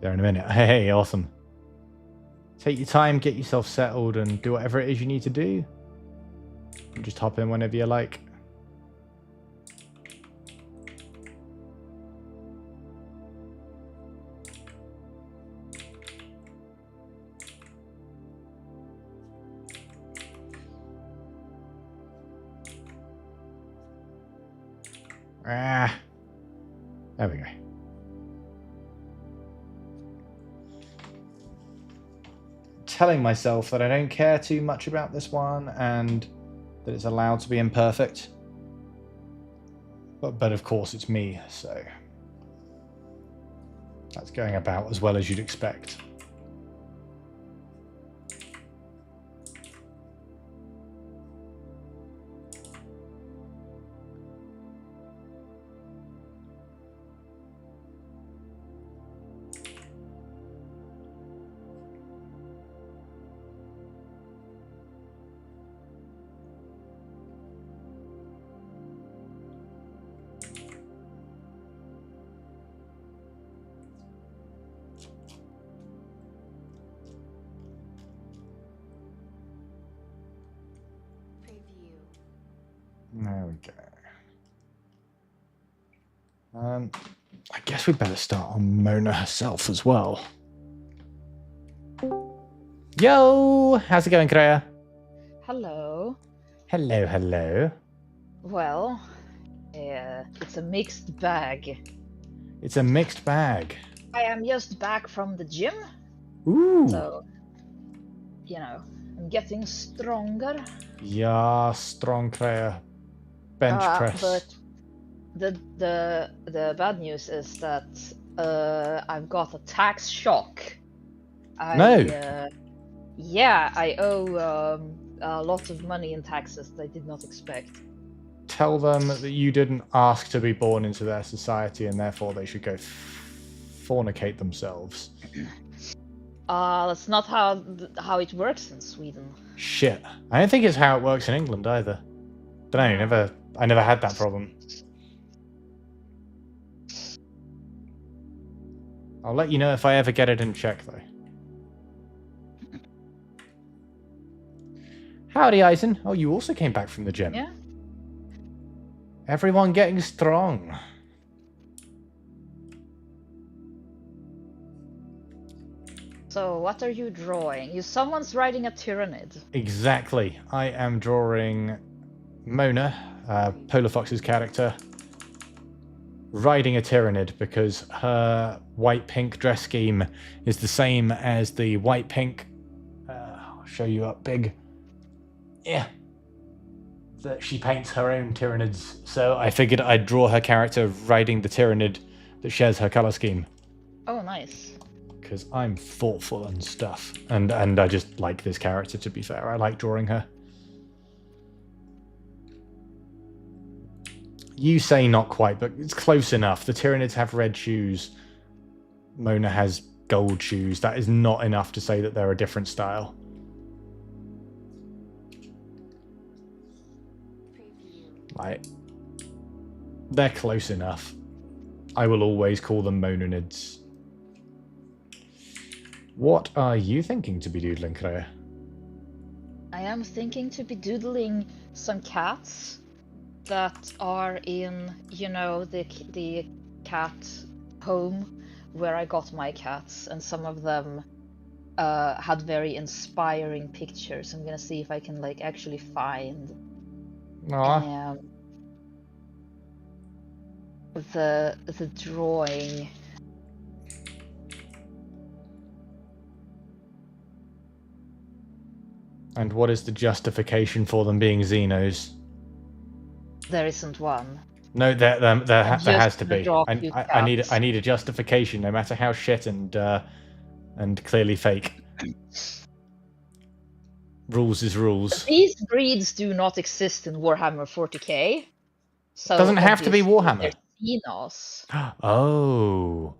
There in a minute. Hey, awesome. Take your time, get yourself settled, and do whatever it is you need to do. And just hop in whenever you like. There we go. Telling myself that I don't care too much about this one and that it's allowed to be imperfect. But of course it's me, so that's going about as well as you'd expect. There we go. I guess we'd better start on Mona herself as well. Yo! How's it going, Kreia? Hello. Hello, hello. Well, it's a mixed bag. It's a mixed bag. I am just back from the gym, Ooh. so, you know, I'm getting stronger. Yeah, strong Kreia. Bench press. But the bad news is that I've got a tax shock. Yeah, I owe a lot of money in taxes that I did not expect. Tell them that you didn't ask to be born into their society and therefore they should go fornicate themselves. That's not how it works in Sweden. Shit. I don't think it's how it works in England either. Don't know, I never had that problem. I'll let you know if I ever get it in check, though. Howdy, Eisen. Oh, you also came back from the gym. Yeah. Everyone getting strong. So, what are you drawing? Someone's riding a Tyrannid. Exactly. I am drawing Mona, Polar Fox's character, riding a Tyrannid because her white-pink dress scheme is the same as the white-pink... I'll show you up big. Yeah. That she paints her own Tyrannids. So I figured I'd draw her character riding the Tyrannid that shares her color scheme. Oh, nice. Because I'm thoughtful and stuff. And I just like this character, to be fair. I like drawing her. You say not quite, but it's close enough. The Tyrannids have red shoes. Mona has gold shoes. That is not enough to say that they're a different style. Like, they're close enough. I will always call them Monanids. What are you thinking to be doodling, Kreia? I am thinking to be doodling some cats that are in, you know, the cat home where I got my cats, and some of them had very inspiring pictures. I'm gonna see if I can like actually find. the drawing. And what is the justification for them being Xenos? There isn't one. No, there has to gonna be. draw cute I need cats. I need a justification, no matter how shit and clearly fake. Rules is rules. These breeds do not exist in Warhammer 40k. So Doesn't have to be obviously Warhammer. they're Xenos, Oh.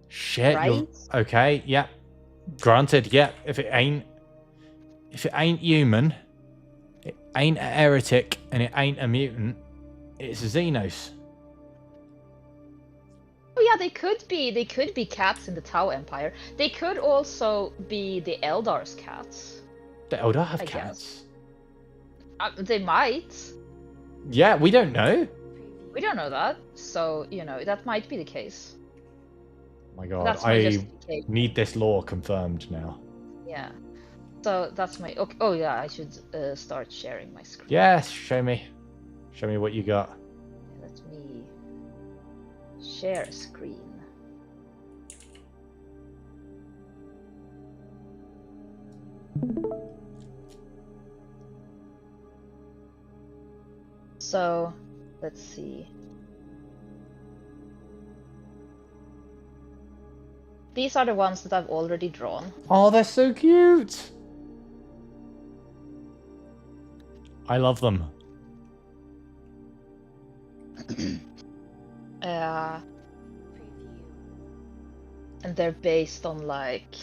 Shit, right? you're okay, yeah. Granted, yeah. If it ain't human, it ain't a heretic, and it ain't a mutant, it's a Xenos. Oh yeah, they could be. They could be cats in the Tau Empire. They could also be the Eldar's cats. The Eldar have I cats. They might. Yeah, we don't know. We don't know that. So that might be the case. Oh my god, That's my I justification. need this lore confirmed now. Yeah. So that's my. Okay. Oh yeah, I should start sharing my screen. Yes, show me. Show me what you got. Let me share a screen. So, let's see. These are the ones that I've already drawn. Oh, they're so cute. I love them. And they're based on like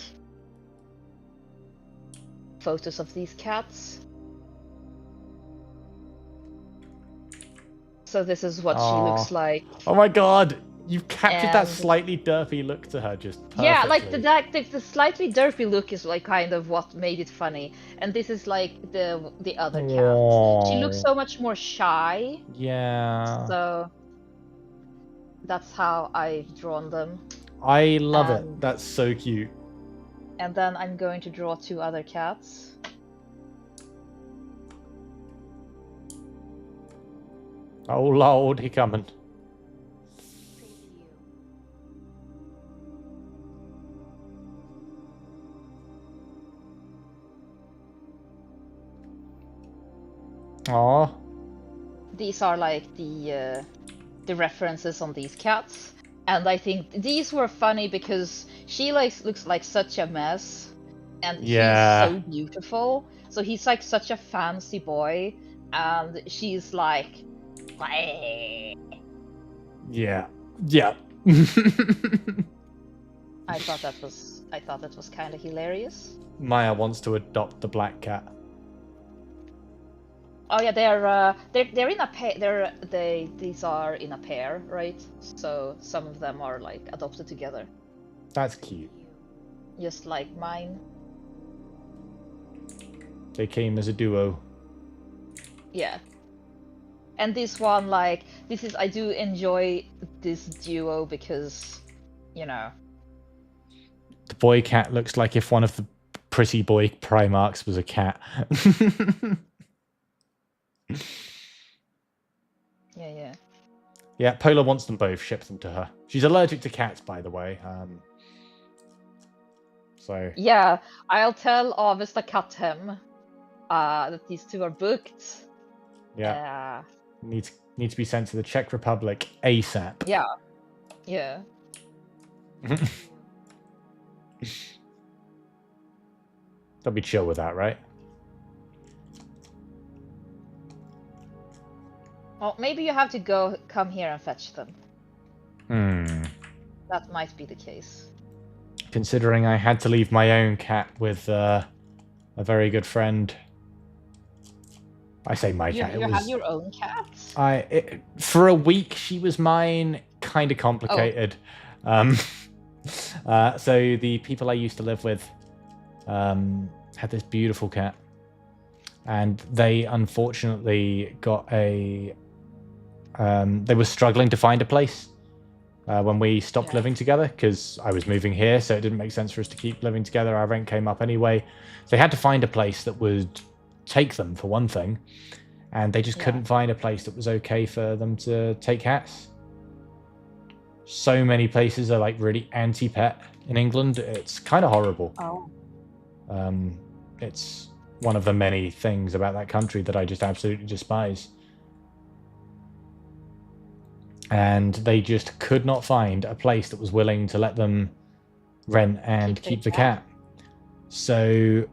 photos of these cats. So this is what she looks like. Oh my god, you've captured that And- slightly derpy look to her just perfectly. Yeah, like the slightly derpy look is like kind of what made it funny, and this is like the other cat. She looks so much more shy. Yeah. So that's how I've drawn them. I love it. That's so cute. And then I'm going to draw 2 other cats. Oh lord, he coming. Aw. These are like the references on these cats, and I think these were funny because she looks like such a mess, and Yeah. he's so beautiful. So he's like such a fancy boy, and she's like, Yeah. Yeah. I thought that was kind of hilarious. Maya wants to adopt the black cat. Oh yeah, they're in a pair. These are in a pair, right? So some of them are like adopted together, That's cute. just like mine. They came as a duo. Yeah. And this one, like, I do enjoy this duo because, The boy cat looks like if one of the pretty boy Primarchs was a cat. yeah. Yeah, Polar wants them both. Ship them to her. She's allergic to cats, by the way. So Yeah, I'll tell Avesta Kathem that these 2 are booked. yeah, need to be sent to the Czech Republic ASAP. Yeah. They'll be chill with that, right? Well, maybe you have to come here and fetch them. That might be the case. Considering I had to leave my own cat with a very good friend. I say my cat. You have your own cats? For a week, she was mine. Kind of complicated. So the people I used to live with had this beautiful cat, and they unfortunately got a. They were struggling to find a place when we stopped living together because I was moving here, so it didn't make sense for us to keep living together. Our rent came up anyway. They had to find a place that would take them, for one thing, and they just couldn't find a place that was okay for them to take cats. So many places are like really anti-pet in England. It's kind of horrible. Oh. It's one of the many things about that country that I just absolutely despise. And they just could not find a place that was willing to let them rent and keep the cat. So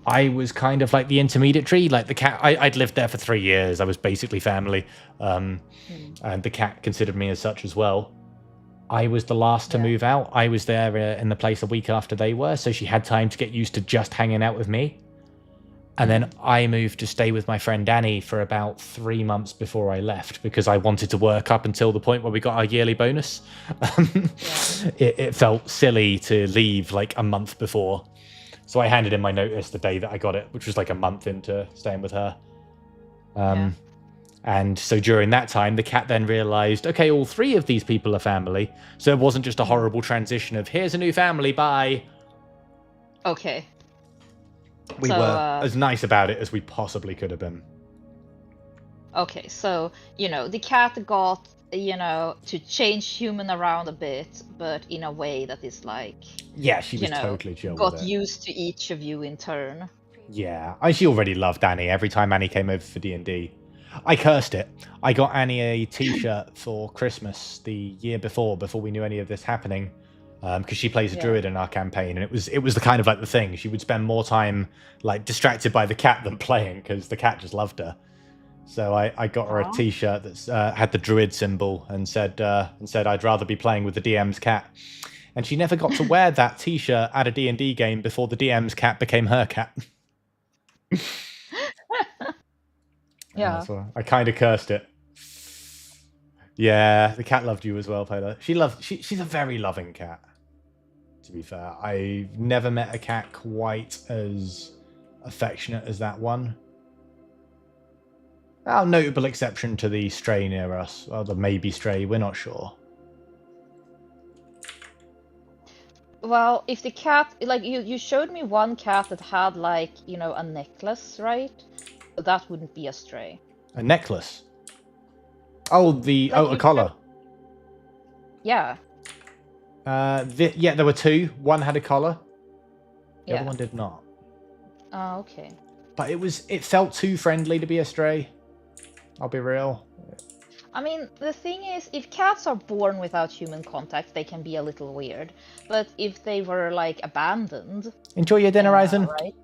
I was kind of like the intermediary, like the cat. I'd lived there for 3 years. I was basically family. And the cat considered me as such as well. I was the last to move out. I was there in the place a week after they were, so she had time to get used to just hanging out with me. And then I moved to stay with my friend Danny for about 3 months before I left because I wanted to work up until the point where we got our yearly bonus. It felt silly to leave like a month before. So I handed in my notice the day that I got it, which was like a month into staying with her. And so during that time, the cat then realized, okay, all 3 of these people are family. So it wasn't just a horrible transition of, here's a new family, bye. Okay. We were as nice about it as we possibly could have been. Okay, so, the cat got, to change human around a bit, but in a way that is like... Yeah, she was totally chill with it. Got used to each of you in turn. Yeah, she already loved Annie. Every time Annie came over for D&D, I cursed it. I got Annie a t-shirt for Christmas the year before we knew any of this happening. Because she plays a druid in our campaign, and it was the kind of like the thing. She would spend more time like distracted by the cat than playing because the cat just loved her. So I got her a t-shirt that's had the druid symbol and said I'd rather be playing with the DM's cat. And she never got to wear that t-shirt at a D&D game before the DM's cat became her cat. Yeah. So I kind of cursed it. Yeah, the cat loved you as well, Paula. She's a very loving cat. To be fair, I've never met a cat quite as affectionate as that one. A notable exception to the stray near us. Well, the maybe stray, we're not sure. Well, if the cat, like you showed me one cat that had like, a necklace, right? That wouldn't be a stray. A necklace? Oh, a collar. Yeah. Yeah, there were 2. One had a collar. The other one did not. Oh, okay. But it felt too friendly to be a stray. I'll be real. I mean, the thing is, if cats are born without human contact, they can be a little weird. But if they were, like, abandoned... Enjoy your dinner, Eisen. Right?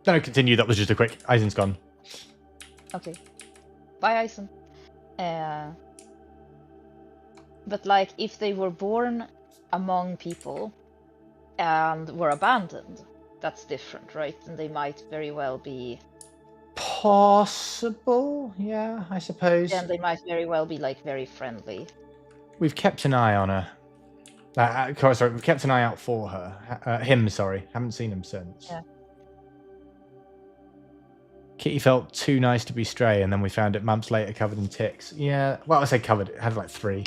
No, continue. That was just a quick... Eisen's gone. Okay. Bye, Eisen. But, like, if they were born among people and were abandoned, that's different, right? And they might very well be... Possible, yeah, I suppose. And they might very well be, like, very friendly. We've kept an eye on her. Sorry, we've kept an eye out for her. Him, sorry. Haven't seen him since. Yeah. Kitty felt too nice to be stray, and then we found it months later covered in ticks. Yeah, well, I say covered. It had like 3.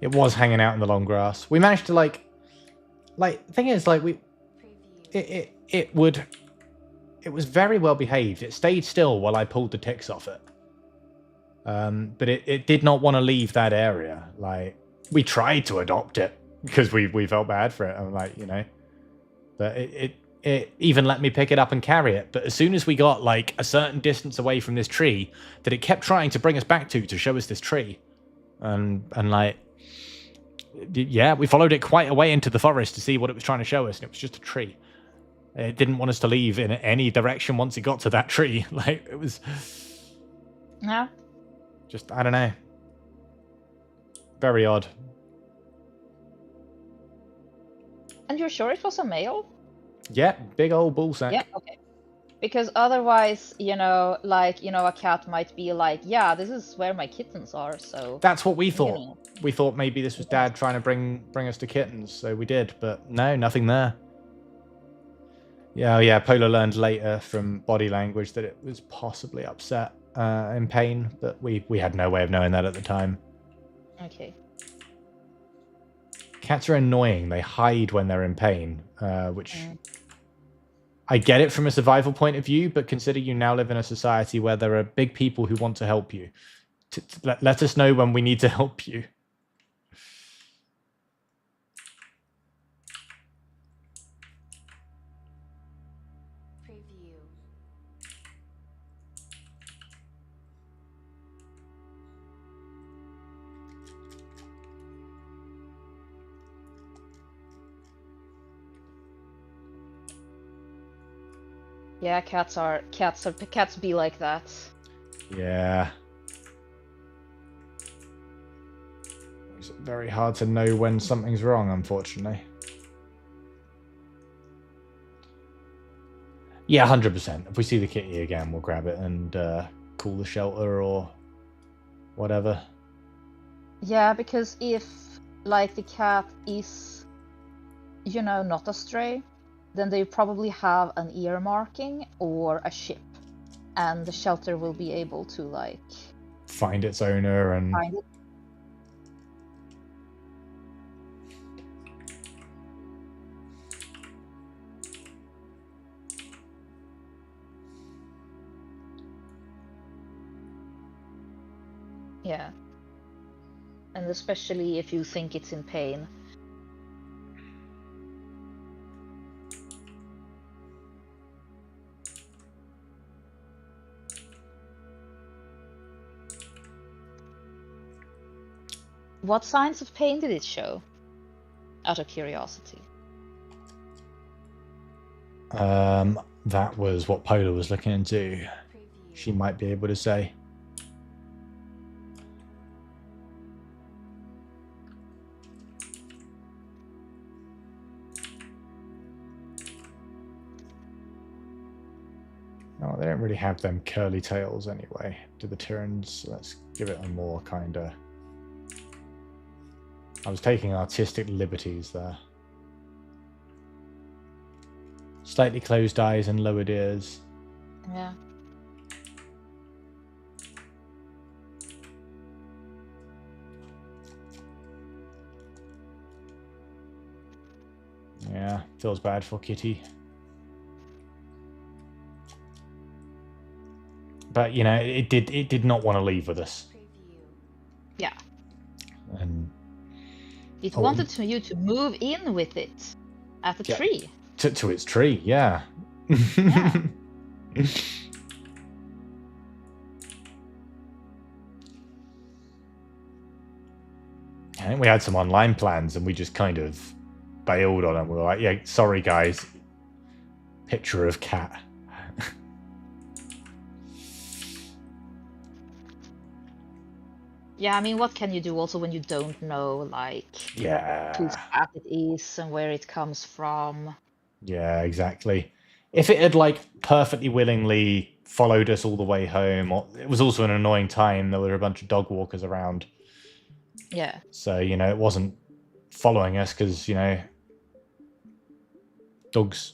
It was hanging out in the long grass. We managed to the thing is, it was very well behaved. It stayed still while I pulled the ticks off it. But it did not want to leave that area. Like, we tried to adopt it because we felt bad for it. I'm like, but it even let me pick it up and carry it. But as soon as we got like a certain distance away from this tree, that it kept trying to bring us back to show us this tree, and like, yeah, we followed it quite a way into the forest to see what it was trying to show us, and it was just a tree. It didn't want us to leave in any direction once it got to that tree. Like, it was... Yeah. Just, I don't know. Very odd. And you're sure it was a male? Yeah, big old bullsack. Yeah, okay. Because otherwise, a cat might be like, yeah, this is where my kittens are, so... That's what we thought. We thought maybe this was Dad trying to bring us to kittens, so we did, but no, nothing there. Yeah, Polo learned later from body language that it was possibly upset, in pain, but we had no way of knowing that at the time. Okay. Cats are annoying. They hide when they're in pain, which I get it from a survival point of view, but consider you now live in a society where there are big people who want to help you. Let us know when we need to help you. Preview. Yeah, cats be like that. Yeah. It's very hard to know when something's wrong, unfortunately. Yeah, 100%. If we see the kitty again, we'll grab it and call the shelter or whatever. Yeah, because if, like, the cat is, you know, not a stray, then they probably have an ear marking or a chip, and the shelter will be able to, like, Find its owner and... find it. Yeah. And especially if you think it's in pain. What signs of pain did it show? Out of curiosity. That was what Pola was looking into. Preview. She might be able to say. Oh, they don't really have them curly tails anyway, do the Tyrans? Let's give it a more kind of... I was taking artistic liberties there. Slightly closed eyes and lowered ears. Yeah. Yeah, feels bad for Kitty. But you know, it did not want to leave with us. Preview. Yeah. And It Oh, wanted you to move in with it at the Yeah. tree. to its tree, yeah. Yeah. I think we had some online plans and we just kind of bailed on them. We were like, yeah, sorry guys. Picture of cat. Yeah, I mean, what can you do also when you don't know, like, Yeah. whose cat it is and where it comes from? Yeah, exactly. If it had like perfectly willingly followed us all the way home, or it was also an annoying time. There were a bunch of dog walkers around, Yeah. so you know it wasn't following us because you know dogs.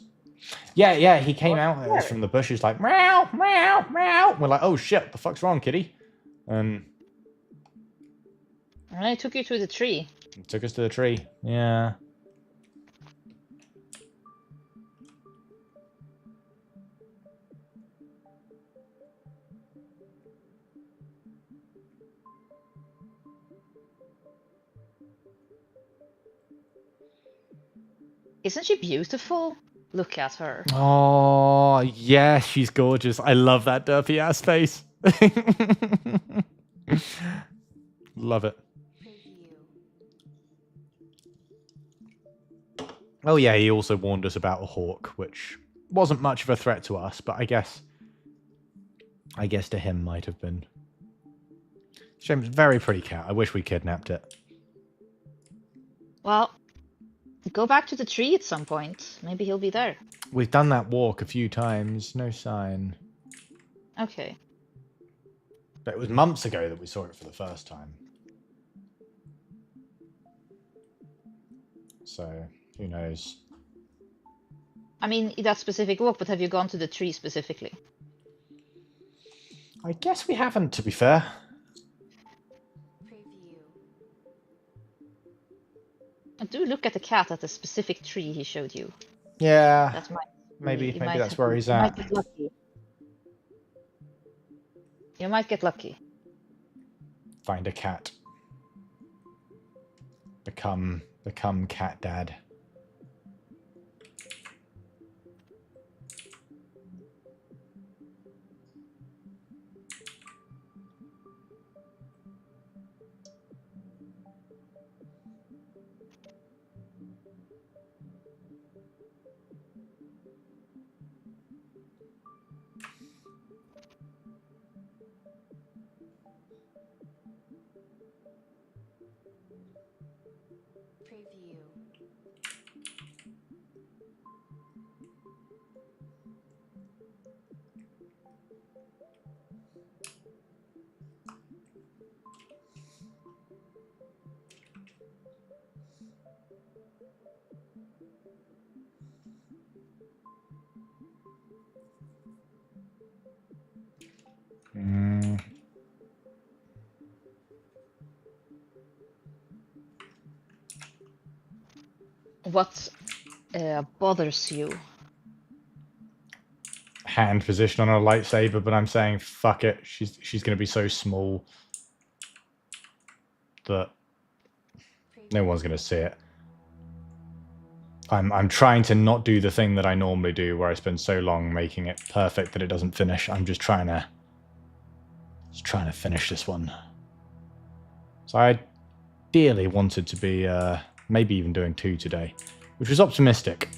Yeah. He came out at us from the bushes like meow, meow, meow. We're like, oh shit, what the fuck's wrong, kitty? And And I took you to the tree. it took us to the tree. Yeah. Isn't she beautiful? Look at her. Oh, yeah, she's gorgeous. I love that derpy ass face. Love it. Preview. Oh yeah, he also warned us about a hawk, which wasn't much of a threat to us, but I guess to him might have been. Shame, very pretty cat. I wish we kidnapped it. Well, go back to the tree at some point. Maybe he'll be there. We've done that walk a few times. No sign. Okay. But it was months ago that we saw it for the first time. So, who knows? I mean, that specific walk, but have you gone to the tree specifically? I guess we haven't, to be fair. Preview. And do look at the cat at the specific tree he showed you. Yeah. That's my... Maybe You maybe might that's have- where he's you might at. get lucky. You might get lucky. Find a cat. Become cat dad. Preview. Mm. What bothers you? Hand position on a lightsaber, but I'm saying fuck it. She's gonna be so small that no one's gonna see it. I'm trying to not do the thing that I normally do, where I spend so long making it perfect that it doesn't finish. I'm just trying to finish this one. So I ideally wanted to be maybe even doing 2 today, which was optimistic.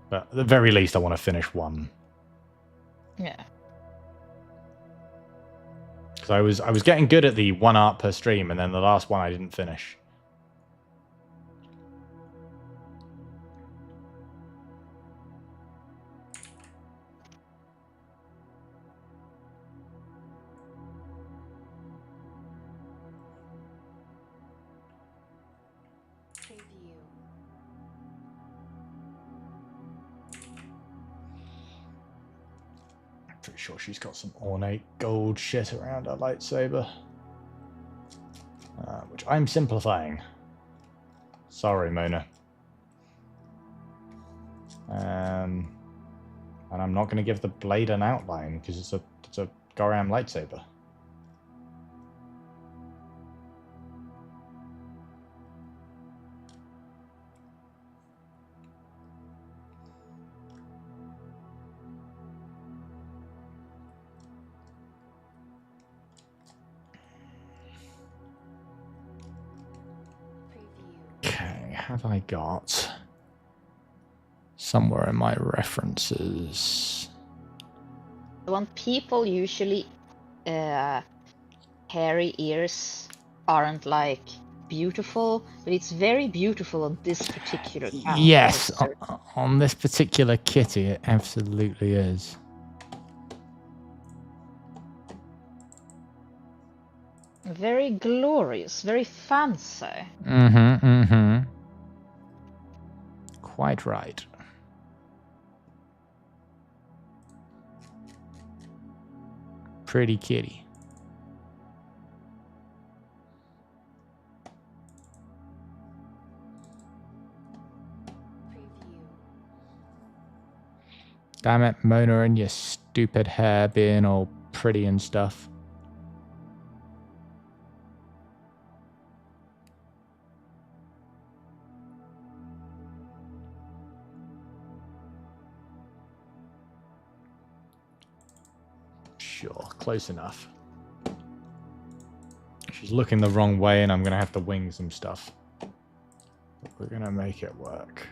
But at the very least, I want to finish 1. Yeah. Because I was getting good at the 1 art per stream, and then the last one I didn't finish. Preview. I'm pretty sure she's got some ornate gold shit around her lightsaber. Which I'm simplifying. Sorry, Mona. And I'm not going to give the blade an outline because it's a Goram lightsaber. Preview. Okay, have I got somewhere in my references? When people usually hairy ears aren't like beautiful, but it's very beautiful on this particular cat. Yes, monster. on this particular kitty, it absolutely is. Very glorious, very fancy. Quite right. Pretty kitty. Preview. Damn it, Mona and your stupid hair being all pretty and stuff. Sure, close enough. She's looking the wrong way and I'm going to have to wing some stuff. But we're going to make it work.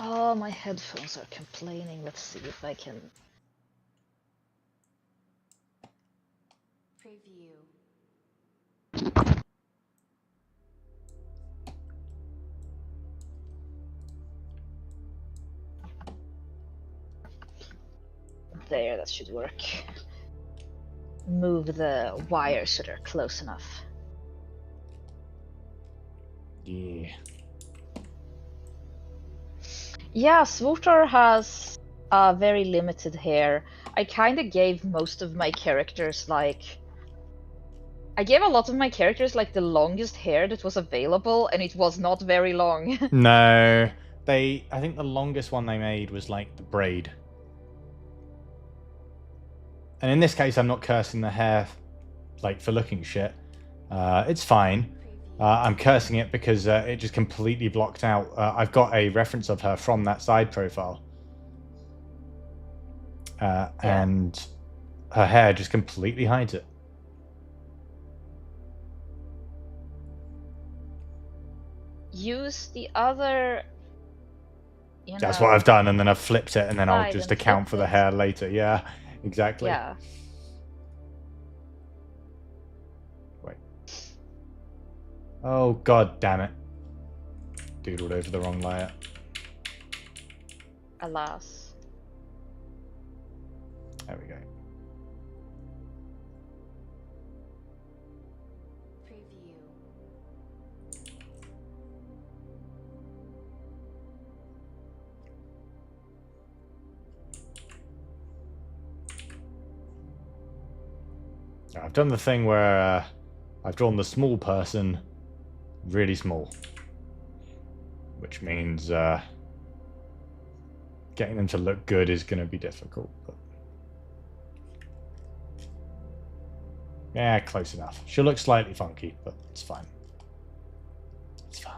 Oh, my headphones are complaining. Let's see if I can. Preview. There, that should work. Move the wires so they're close enough. Yeah. Yeah, Svotor has very limited hair. I kind of gave most of my characters like I gave a lot of my characters like the longest hair that was available, and it was not very long. No, I think the longest one they made was like the braid. And in this case, I'm not cursing the hair, like, for looking shit. It's fine. I'm cursing it because it just completely blocked out. I've got a reference of her from that side profile. And her hair just completely hides it. Use the other. That's what I've done, and then I've flipped it, and then I'll side just and account flipped for the it. hair later. Yeah, exactly. Yeah. Wait. Oh, god damn it. Doodled over the wrong layer. Alas. There we go. Preview. I've done the thing where I've drawn the small person really small. Which means getting them to look good is going to be difficult. But... yeah, close enough. She'll look slightly funky, but it's fine. It's fine.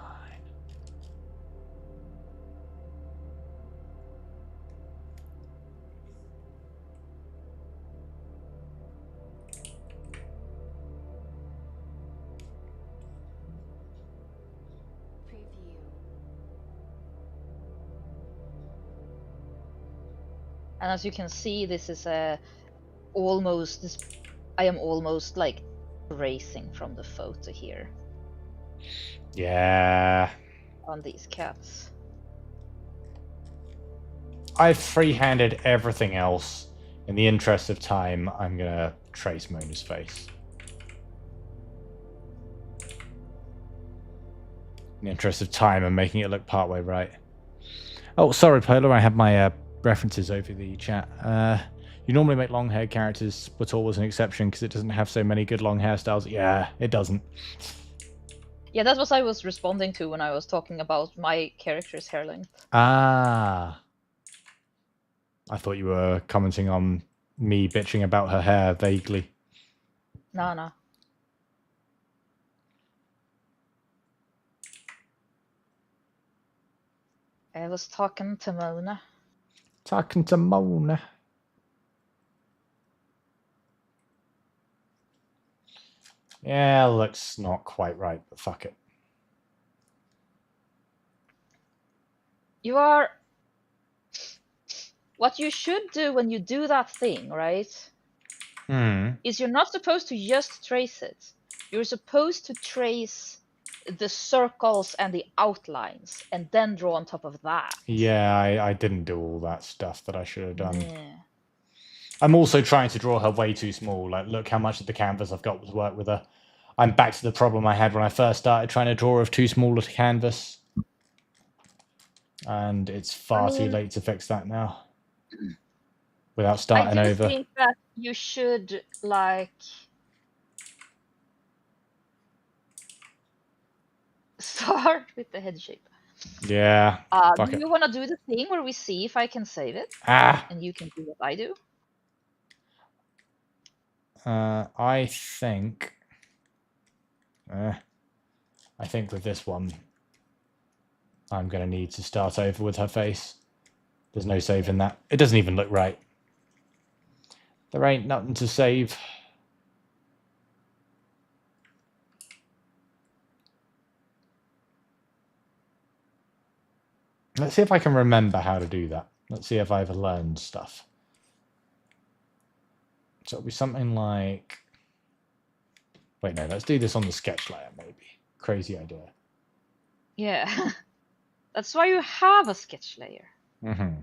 Preview. And as you can see, this is almost this. I am almost like racing from the photo here Yeah. on these cats. I've free-handed everything else. In the interest of time, I'm going to trace Mona's face. In the interest of time, I'm making it look partway right. Oh, sorry, Polar, I have my references over the chat. You normally make long-haired characters, but always an exception because it doesn't have so many good long hairstyles. Yeah, it doesn't. Yeah, that's what I was responding to when I was talking about my character's hair length. Ah. I thought you were commenting on me bitching about her hair vaguely. No. I was talking to Mona. Talking to Mona. Yeah, looks not quite right, but fuck it. You are. What you should do when you do that thing, right? Is you're not supposed to just trace it. You're supposed to trace the circles and the outlines and then draw on top of that. Yeah, I didn't do all that stuff that I should have done. Yeah. I'm also trying to draw her way too small. Like, look how much of the canvas I've got to work with her. I'm back to the problem I had when I first started trying to draw of too small a canvas. And it's far too late to fix that now. Without starting over. I think that you should, like... start with the head shape. Yeah. Do you want to do the thing where we see if I can save it? And you can do what I do? I think with this one, I'm going to need to start over with her face. There's no saving that. It doesn't even look right. There ain't nothing to save. Let's see if I can remember how to do that. Let's see if I've learned stuff. So it'll be something like... wait, no, let's do this on the sketch layer, maybe. Crazy idea. Yeah. That's why you have a sketch layer. Mm-hmm.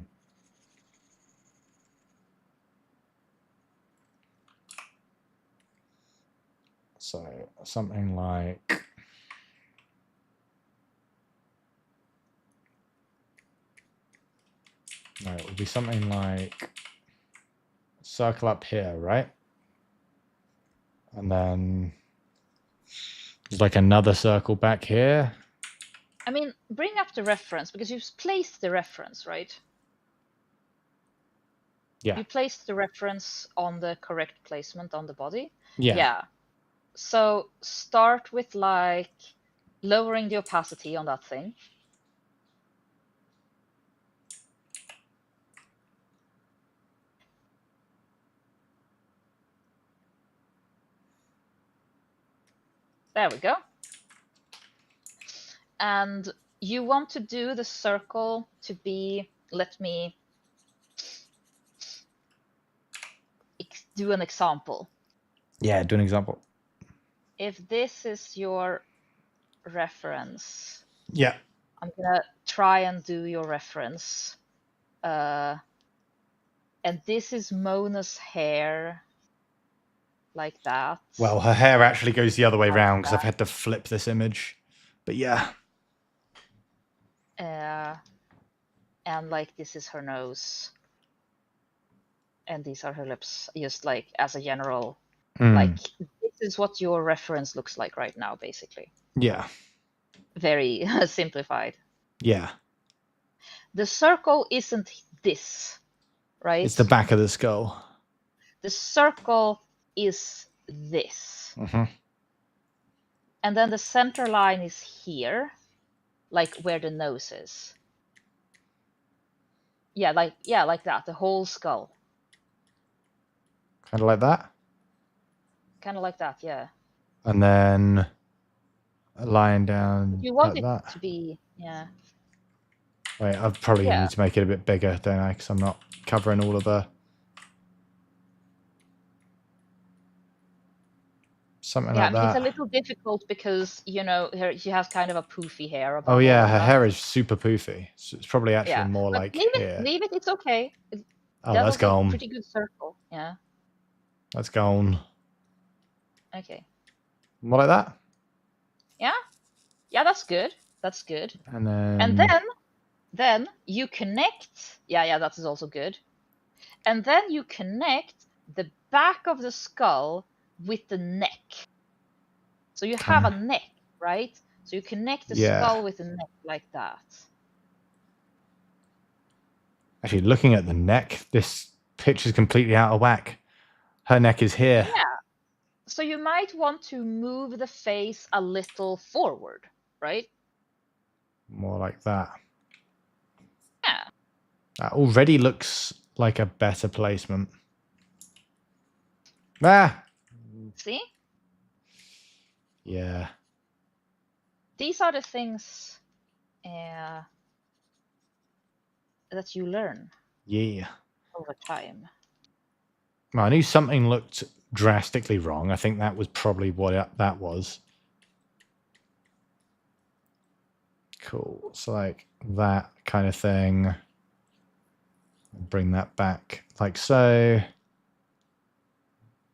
So something like... no, it would be something like... circle up here, right? And then There's like another circle back here. I mean, bring up the reference because you've placed the reference, right? Yeah. You placed the reference on the correct placement on the body. Yeah. So start with like lowering the opacity on that thing. There we go. And you want to do the circle to be, let me do an example. Yeah, do an example. If this is your reference, Yeah. I'm gonna try and do your reference. And this is Mona's hair, like that. Well, her hair actually goes the other way Like around because I've that. had to flip this image. But yeah. And like this is her nose. And these are her lips, just like as a general, like this is what your reference looks like right now, basically. Yeah. Very simplified. Yeah. The circle isn't this, right? It's the back of the skull. The circle is this. Mm-hmm. And then the center line is here, like where the nose is. Yeah, like that, the whole skull. Kind of like that. Kind of like that, yeah. And then a line down You want like it that. to be, yeah. Wait, I probably Yeah. need to make it a bit bigger, don't I? Because I'm not covering all of the... Something Yeah, like that. it's a little difficult because, you know, she has kind of a poofy hair above Oh yeah, all of her that. hair is super poofy. So it's probably actually Yeah, more but like leave here. leave it, it's okay. Oh, That that's was gone. a pretty good circle, yeah. That's gone. Okay. More like that? Yeah, that's good. That's good. And then... And then you connect. Yeah, that is also good. And then you connect the back of the skull with the neck. So you have a neck, right? So you connect the skull with the neck like that. Actually, looking at the neck, this picture's completely out of whack. Her neck is here. Yeah. So you might want to move the face a little forward, right? More like that. Yeah. That already looks like a better placement. Ah! See? Yeah. These are the things that you learn. Yeah. Over time. Well, I knew something looked drastically wrong. I think that was probably what that was. Cool. So like that kind of thing. Bring that back like so.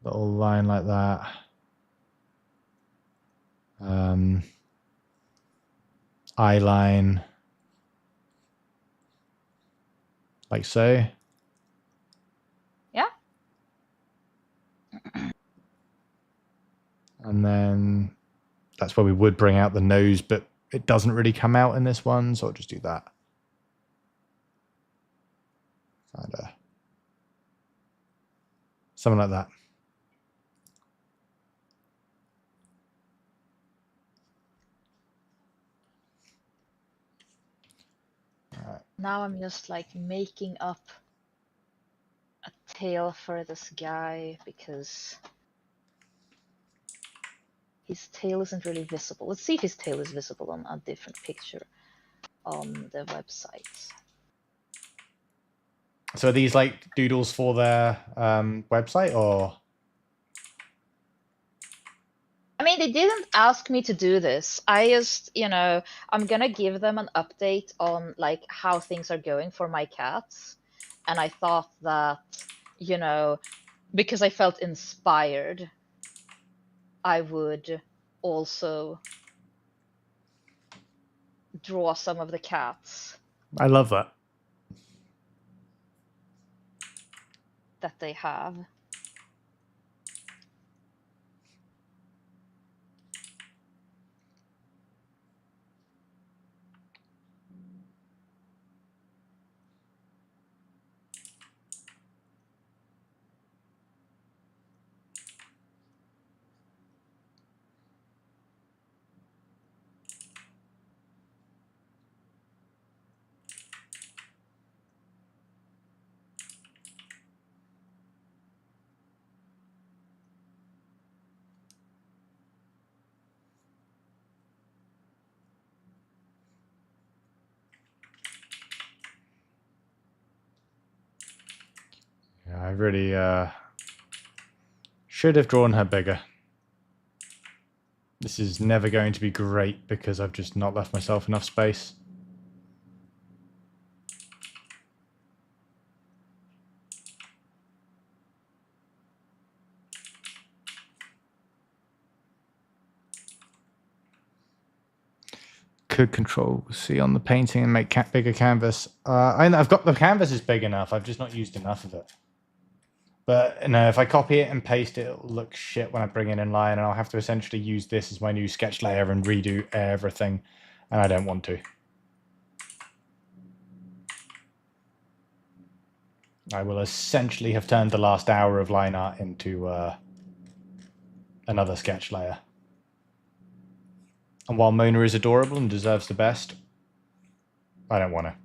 Little line like that. Eye line. Like so. Yeah. And then that's where we would bring out the nose, but it doesn't really come out in this one, so I'll just do that. Kinda. Something like that. Now I'm just like making up a tail for this guy because his tail isn't really visible. Let's see if his tail is visible on a different picture on the website. So are these like doodles for their website or? I mean, they didn't ask me to do this. I just, you know, I'm gonna give them an update on like how things are going for my cats. And I thought that, you know, because I felt inspired, I would also draw some of the cats I love that. that they have. really should have drawn her bigger. This is never going to be great because I've just not left myself enough space. Could control C on the painting and make bigger canvas. I've got the canvas is big enough. I've just not used enough of it. But if I copy it and paste it, it'll look shit when I bring it in line, and I'll have to essentially use this as my new sketch layer and redo everything, and I don't want to. I will essentially have turned the last hour of line art into another sketch layer. And while Mona is adorable and deserves the best, I don't want to.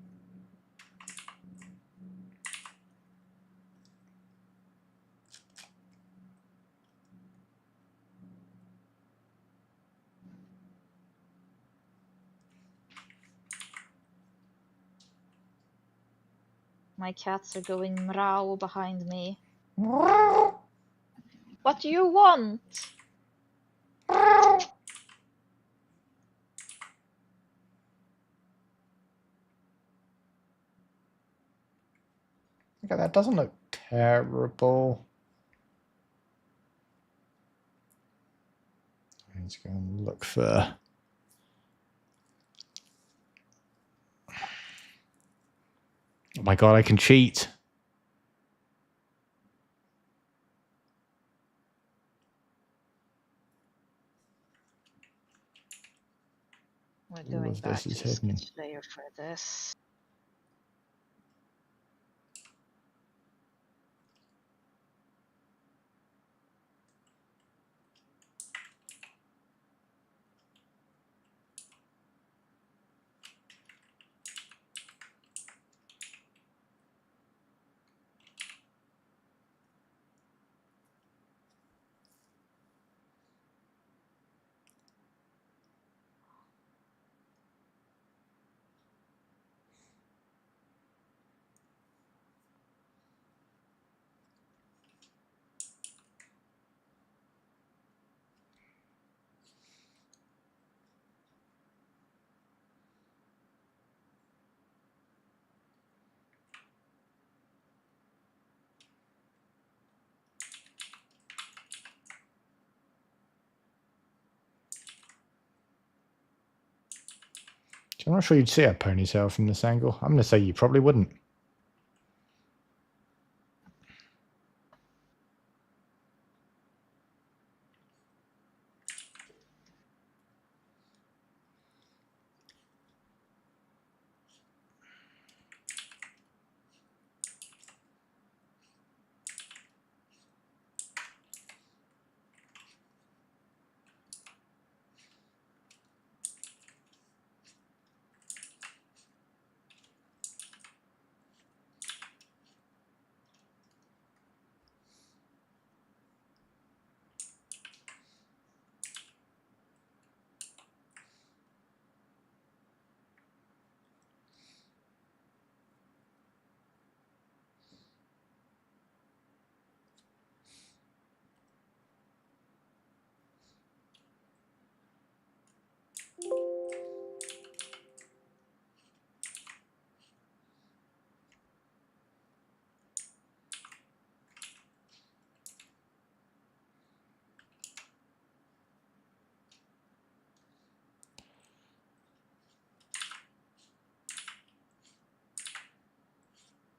My cats are going meow behind me. What do you want? Okay, that doesn't look terrible. Let's go and look for... Oh my god, I can cheat. We're All going of back this is to the hidden. sketch layer for this. I'm not sure you'd see a ponytail from this angle. I'm going to say you probably wouldn't.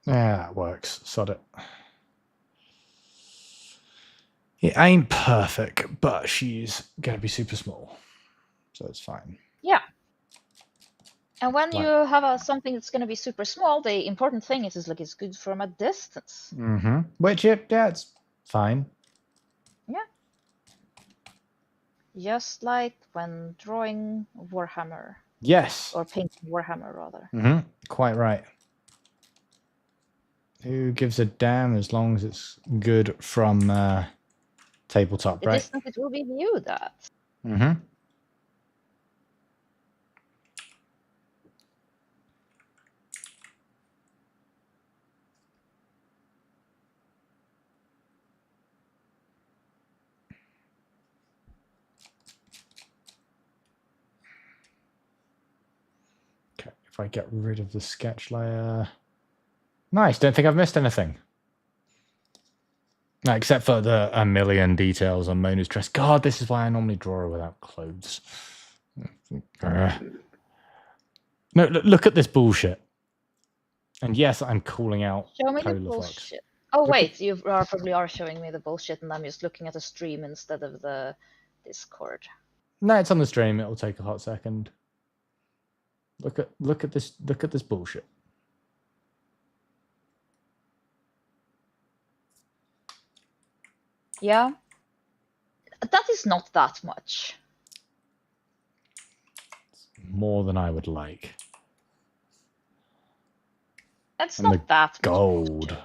Yeah, that works. Sod it. It ain't perfect, but she's going to be super small. So it's fine. Yeah. And when Like- you have something that's going to be super small, the important thing is like it's good from a distance. Mm-hmm. Which, yeah, it's fine. Yeah. Just like when drawing Warhammer. Yes. Or painting Warhammer, rather. Mm-hmm. Quite right. Who gives a damn as long as it's good from tabletop, The right? distance it will be viewed at. Mm-hmm. if I get rid of the sketch layer. Nice. Don't think I've missed anything. No, except for the a million details on Mona's dress. God, this is why I normally draw her without clothes. No, look at this bullshit. And yes, I'm calling out Show me the Polar Fox. bullshit. Oh Look wait, you probably are showing me the bullshit, and I'm just looking at the stream instead of the Discord. No, it's on the stream. It'll take a hot second. Look at this bullshit. Yeah, that is not that much. More than I would like. That's And not that much. Gold.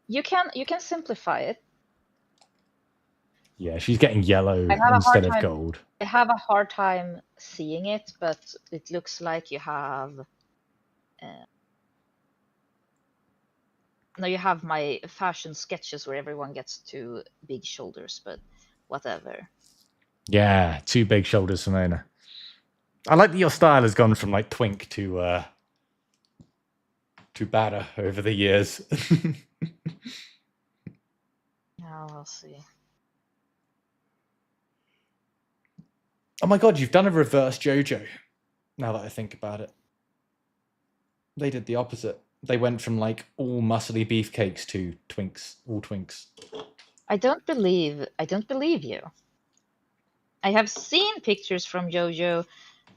You can simplify it. Yeah, she's getting yellow I have a instead hard of time- gold. I have a hard time seeing it, but it looks like you have. No, you have my fashion sketches where everyone gets two big shoulders, but whatever. Yeah, 2 big shoulders for Mona. I like that your style has gone from like twink to batter over the years. Now we'll see. Oh my god, you've done a reverse JoJo. Now that I think about it. They did the opposite. They went from like all muscly beefcakes to twinks, all twinks. I don't believe you. I have seen pictures from JoJo,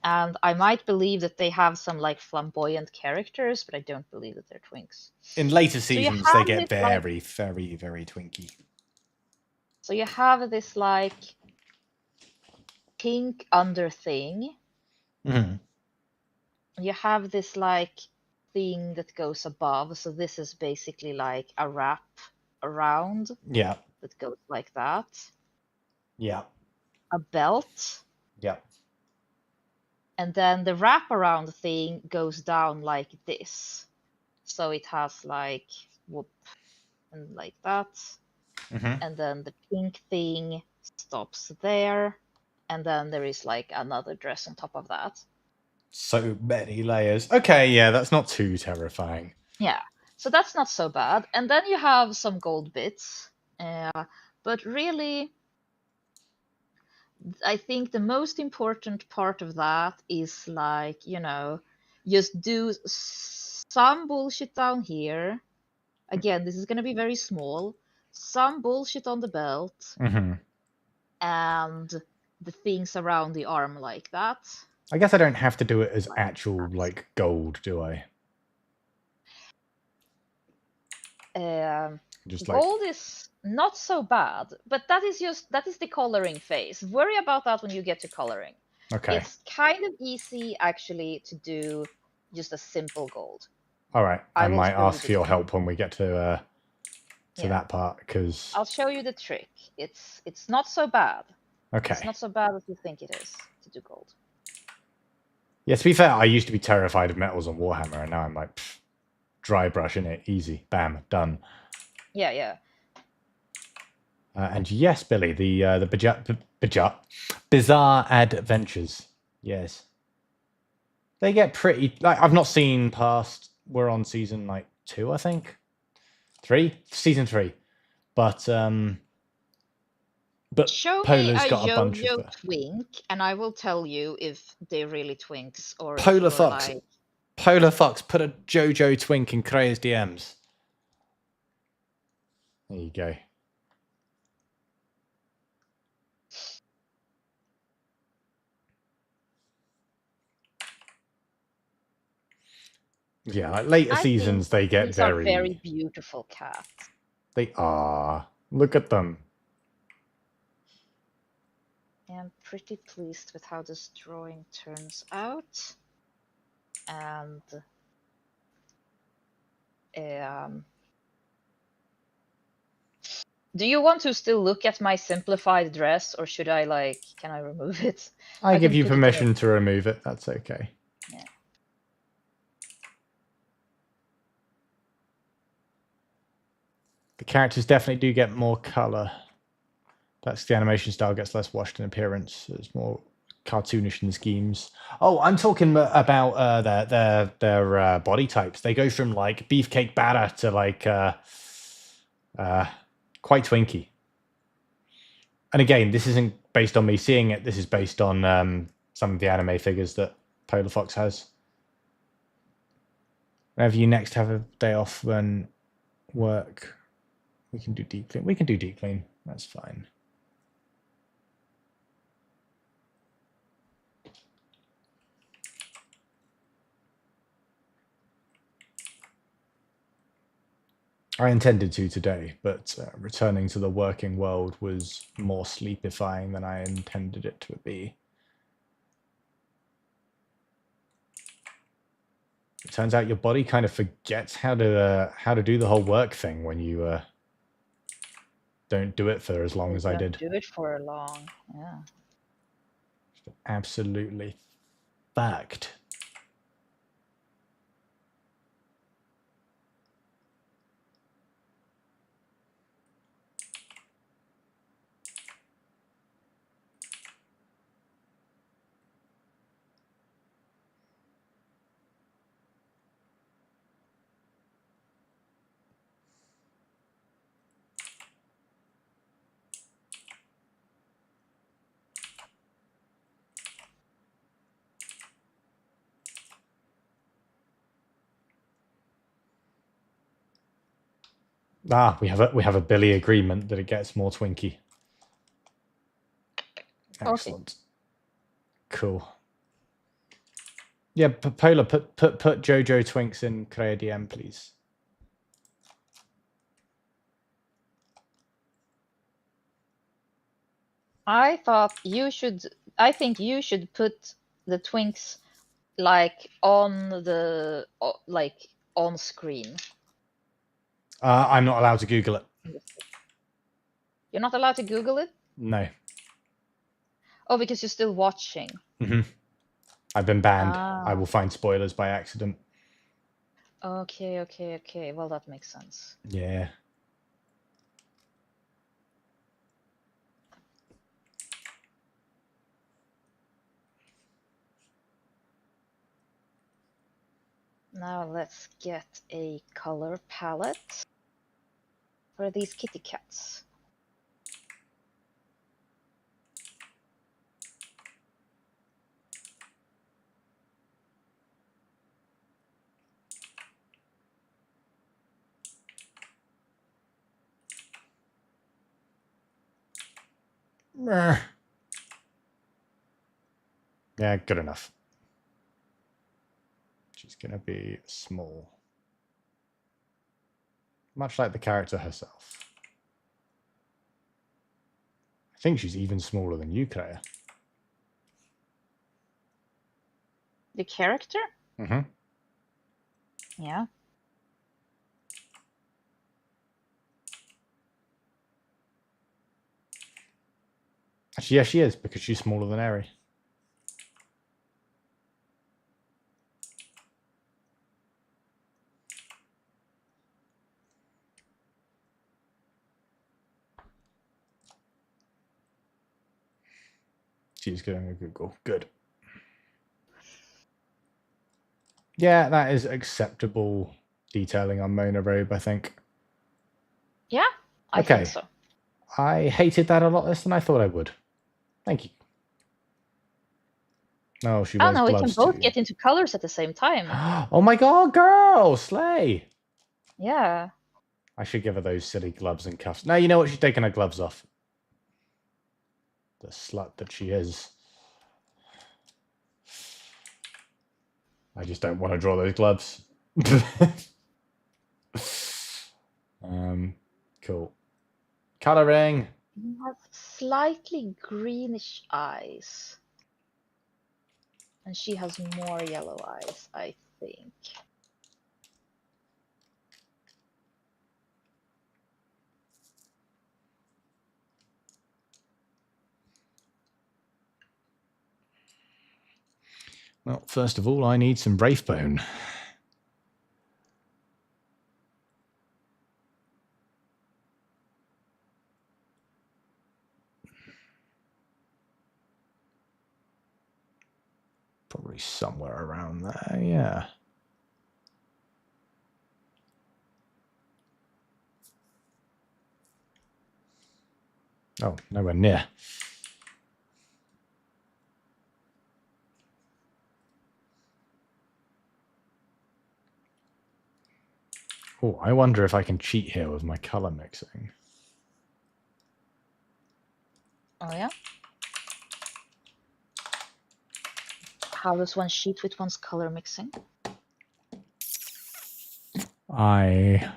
and I might believe that they have some like flamboyant characters, but I don't believe that they're twinks. In later you seasons, they have get this, like- very, very, very twinky. So you have this like pink under thing. Mm-hmm. You have this like thing that goes above. So this is basically like a wrap around Yeah, that goes like that. yeah, A belt. yeah. And then the wraparound thing goes down like this. So it has like whoop and like that. Mm-hmm. And then the pink thing stops there. And then there is like another dress on top of that. So many layers. Okay, yeah, that's not too terrifying. Yeah, so that's not so bad. And then you have some gold bits. But really, I think the most important part of that is like, just do some bullshit down here. Again, this is going to be very small. Some bullshit on the belt. Mm-hmm. And the things around the arm like that. I guess I don't have to do it as actual like gold, do I? Just like Gold is not so bad, but that is the coloring phase. Worry about that when you get to coloring. okay. It's kind of easy actually to do just a simple gold. All right. I I will might show you ask the for your trick. help when we get to Yeah. that part because I'll show you the trick. It's not so bad. okay. It's not so bad as you think it is to do gold. Yeah, to be fair, I used to be terrified of metals on Warhammer, and now I'm like, pff, dry brush in it, easy, bam, done. Yeah. And yes, Billy, the Bizarre Adventures. Yes, they get pretty. Like I've not seen past. We're on season like 2, I think, 3, season 3, but Show Polar's me a got a bunch of yo-yo twink, and I will tell you if they're really twinks or if Polar you're Fox. like- Polar Fox, put a JoJo twink in Krea's DMs. There you go. Yeah, like later I seasons think they get these are very beautiful cats. They are. Look at them. I'm pretty pleased with how this drawing turns out. And do you want to still look at my simplified dress, or should I can I remove it? I give can you put it in permission to remove it. That's okay. Yeah. The characters definitely do get more color. That's the animation style gets less washed in appearance. It's more cartoonish in schemes. Oh, I'm talking about their body types. They go from like beefcake batter to like quite twinky. And again, this isn't based on me seeing it. This is based on some of the anime figures that Polar Fox has. Whenever you next have a day off when work, we can do deep clean. We can do deep clean. That's fine. I intended to today, but returning to the working world was more sleepifying than I intended it to be. It turns out your body kind of forgets how to do the whole work thing when you don't do it for as long as I did. Do it for long, yeah. Absolutely fact. Ah, we have a Billy agreement that it gets more twinky. Excellent. Okay. Cool. Yeah, Polar, put Jojo Twinks in Crea DM, please. I think you should put the Twinks like on the on screen. I'm not allowed to Google it. You're not allowed to Google it? No. Oh, because you're still watching. Mm-hmm. I've been banned. I will find spoilers by accident. Okay. Well, that makes sense. Yeah. Now let's get a color palette for these kitty cats. Yeah, good enough. She's going to be small. Much like the character herself. I think she's even smaller than you, Crea. The character? Mm-hmm. Yeah. Actually, yeah, she is, because she's smaller than Eri. She's going to Google. Good. Yeah, that is acceptable detailing on Mona Robe, I think. Yeah, I think so. I hated that a lot less than I thought I would. Thank you. Oh, she wears we gloves can both too. get into colors at the same time. Oh my god, girl! Slay! Yeah. I should give her those silly gloves and cuffs. No, you know what? She's taking her gloves off. The slut that she is. I just don't want to draw those gloves. Cool. Coloring. You have slightly greenish eyes. And she has more yellow eyes, I think. Well, first of all, I need some Wraithbone. Probably somewhere around there, yeah. Oh, nowhere near. Oh, I wonder if I can cheat here with my color mixing. Oh yeah. How does one cheat with one's color mixing? I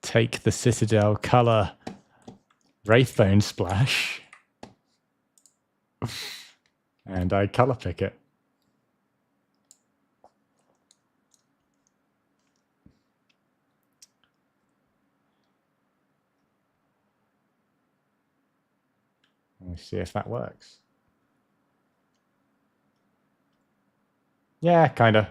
take the Citadel color Wraithbone splash and I color pick it. Let's see if that works. Yeah, kind of.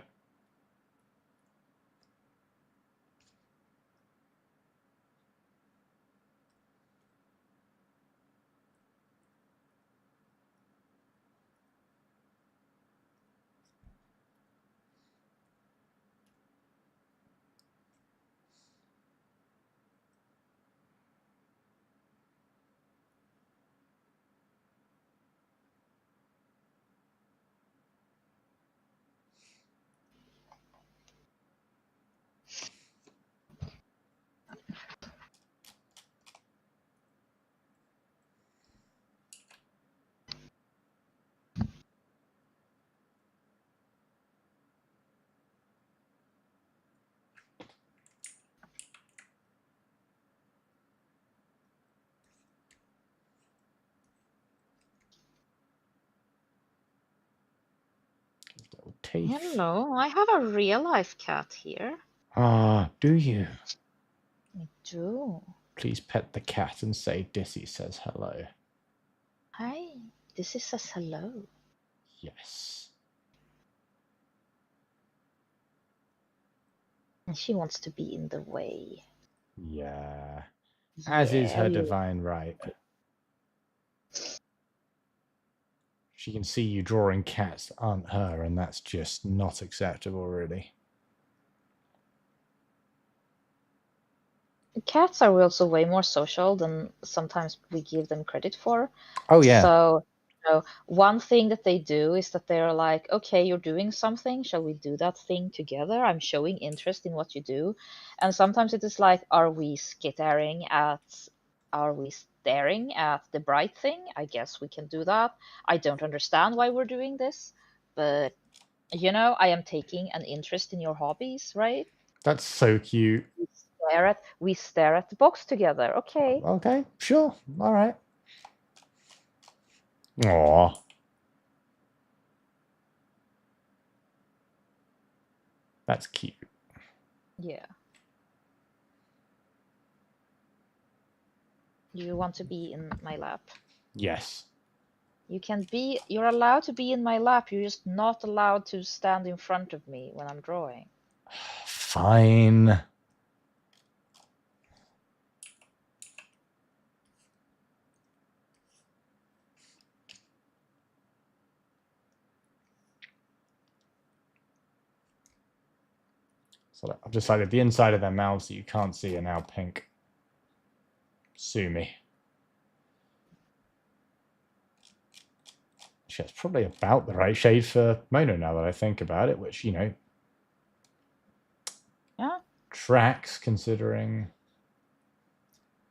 Little teeth. Hello, I have a real life cat here. Ah, do you? I do. Please pet the cat and say Dissy says hello. Hi, this says hello. Yes. And she wants to be in the way. Yeah. As is Yeah, her we- divine right. She can see you drawing cats that aren't her, and that's just not acceptable, really. Cats are also way more social than sometimes we give them credit for. Oh, yeah. So, one thing that they do is that they're like, okay, you're doing something. Shall we do that thing together? I'm showing interest in what you do. And sometimes it is like, are we staring at the bright thing? I guess we can do that. I don't understand why we're doing this, but I am taking an interest in your hobbies, right? That's so cute. We stare at the box together. Okay. Okay, sure. All right. Aw. That's cute. Yeah. You want to be in my lap? Yes. You're allowed to be in my lap. You're just not allowed to stand in front of me when I'm drawing. Fine. So I've decided the inside of their mouths that you can't see are now pink. Sue me. That's probably about the right shade for Mono now that I think about it, which, Yeah. tracks considering.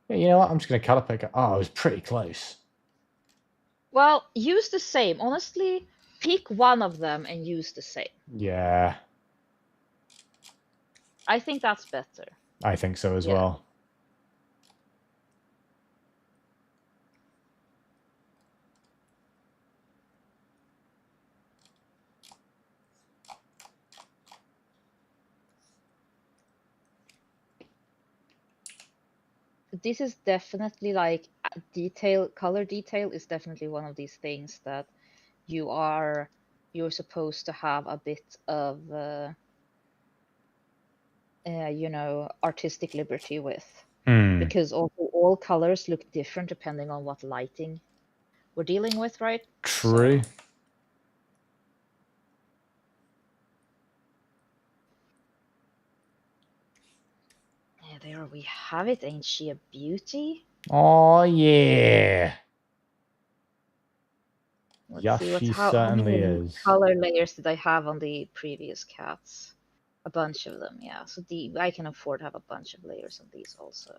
Yeah, you know what? I'm just going to color pick it. Oh, I was pretty close. Well, use the same. Honestly, pick one of them and use the same. Yeah, I think that's better. I think so as Yeah. well. This is definitely like color detail is definitely one of these things that you're supposed to have a bit of artistic liberty with, because all colors look different depending on what lighting we're dealing with, right? True. So, yeah, there we have it. Ain't she a beauty? Oh yeah. Let's Yes, see she how certainly many is. color layers did I have on the previous cats? A bunch of them, yeah. So I can afford to have a bunch of layers on these also.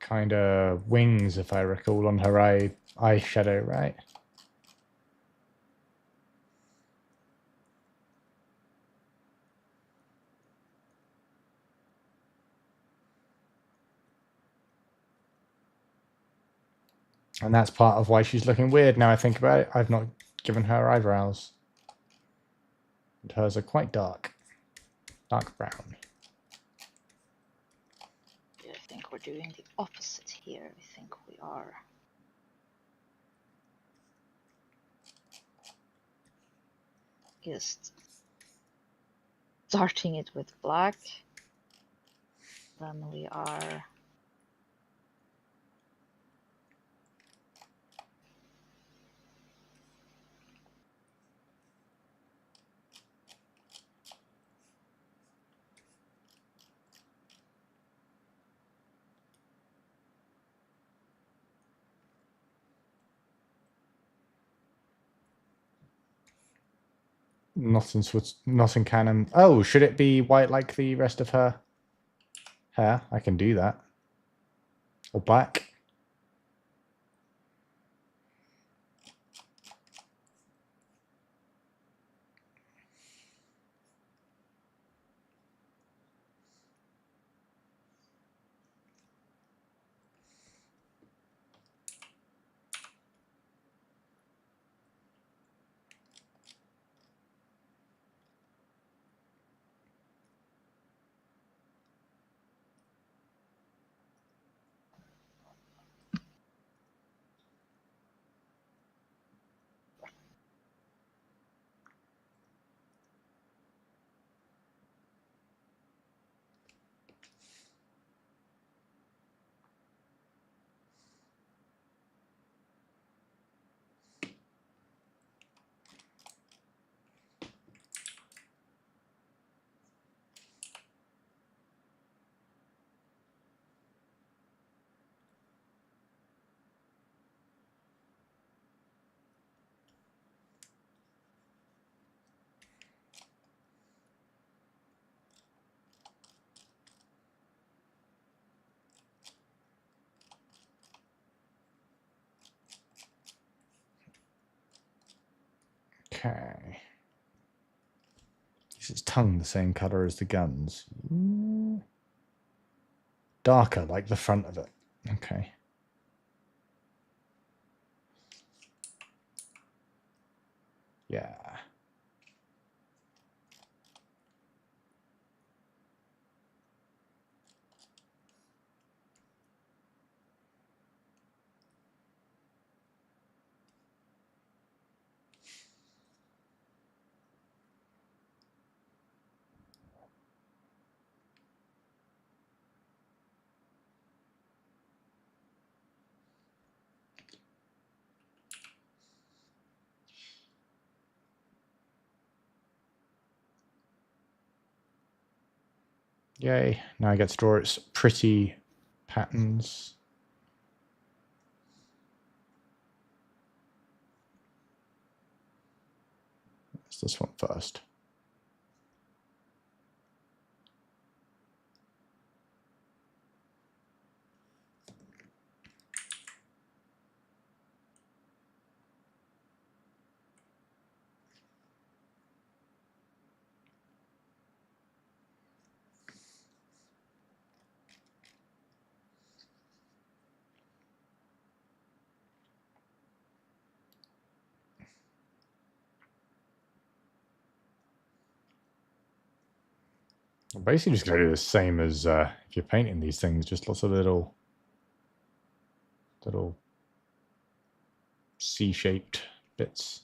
Kind of wings, if I recall, on her eyeshadow, right? And that's part of why she's looking weird now I think about it. I've not given her eyebrows. And hers are quite dark. Dark brown. I think we're doing the opposite here. I think we are. Just starting it with black. Then we are Not in canon. Oh, should it be white like the rest of her hair? I can do that. Or black. Okay. Is its tongue the same color as the guns? Darker, like the front of it. Okay. Yeah. Yay. Now I get to draw its pretty patterns. Let's this one first. I'm basically just going to do the same as if you're painting these things, just lots of little C-shaped bits.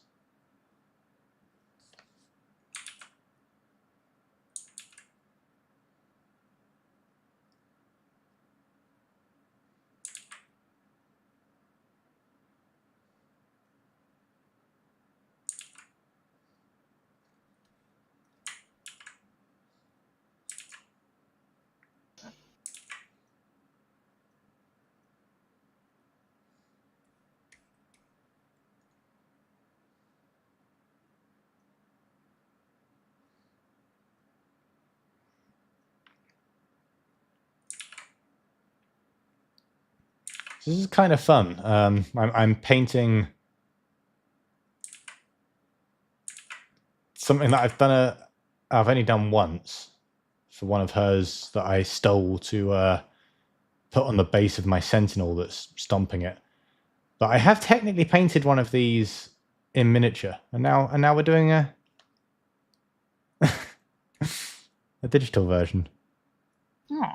This is kind of fun. I'm painting something that I've only done once for one of hers that I stole to put on the base of my sentinel that's stomping it. But I have technically painted one of these in miniature, and now we're doing a a digital version. Oh.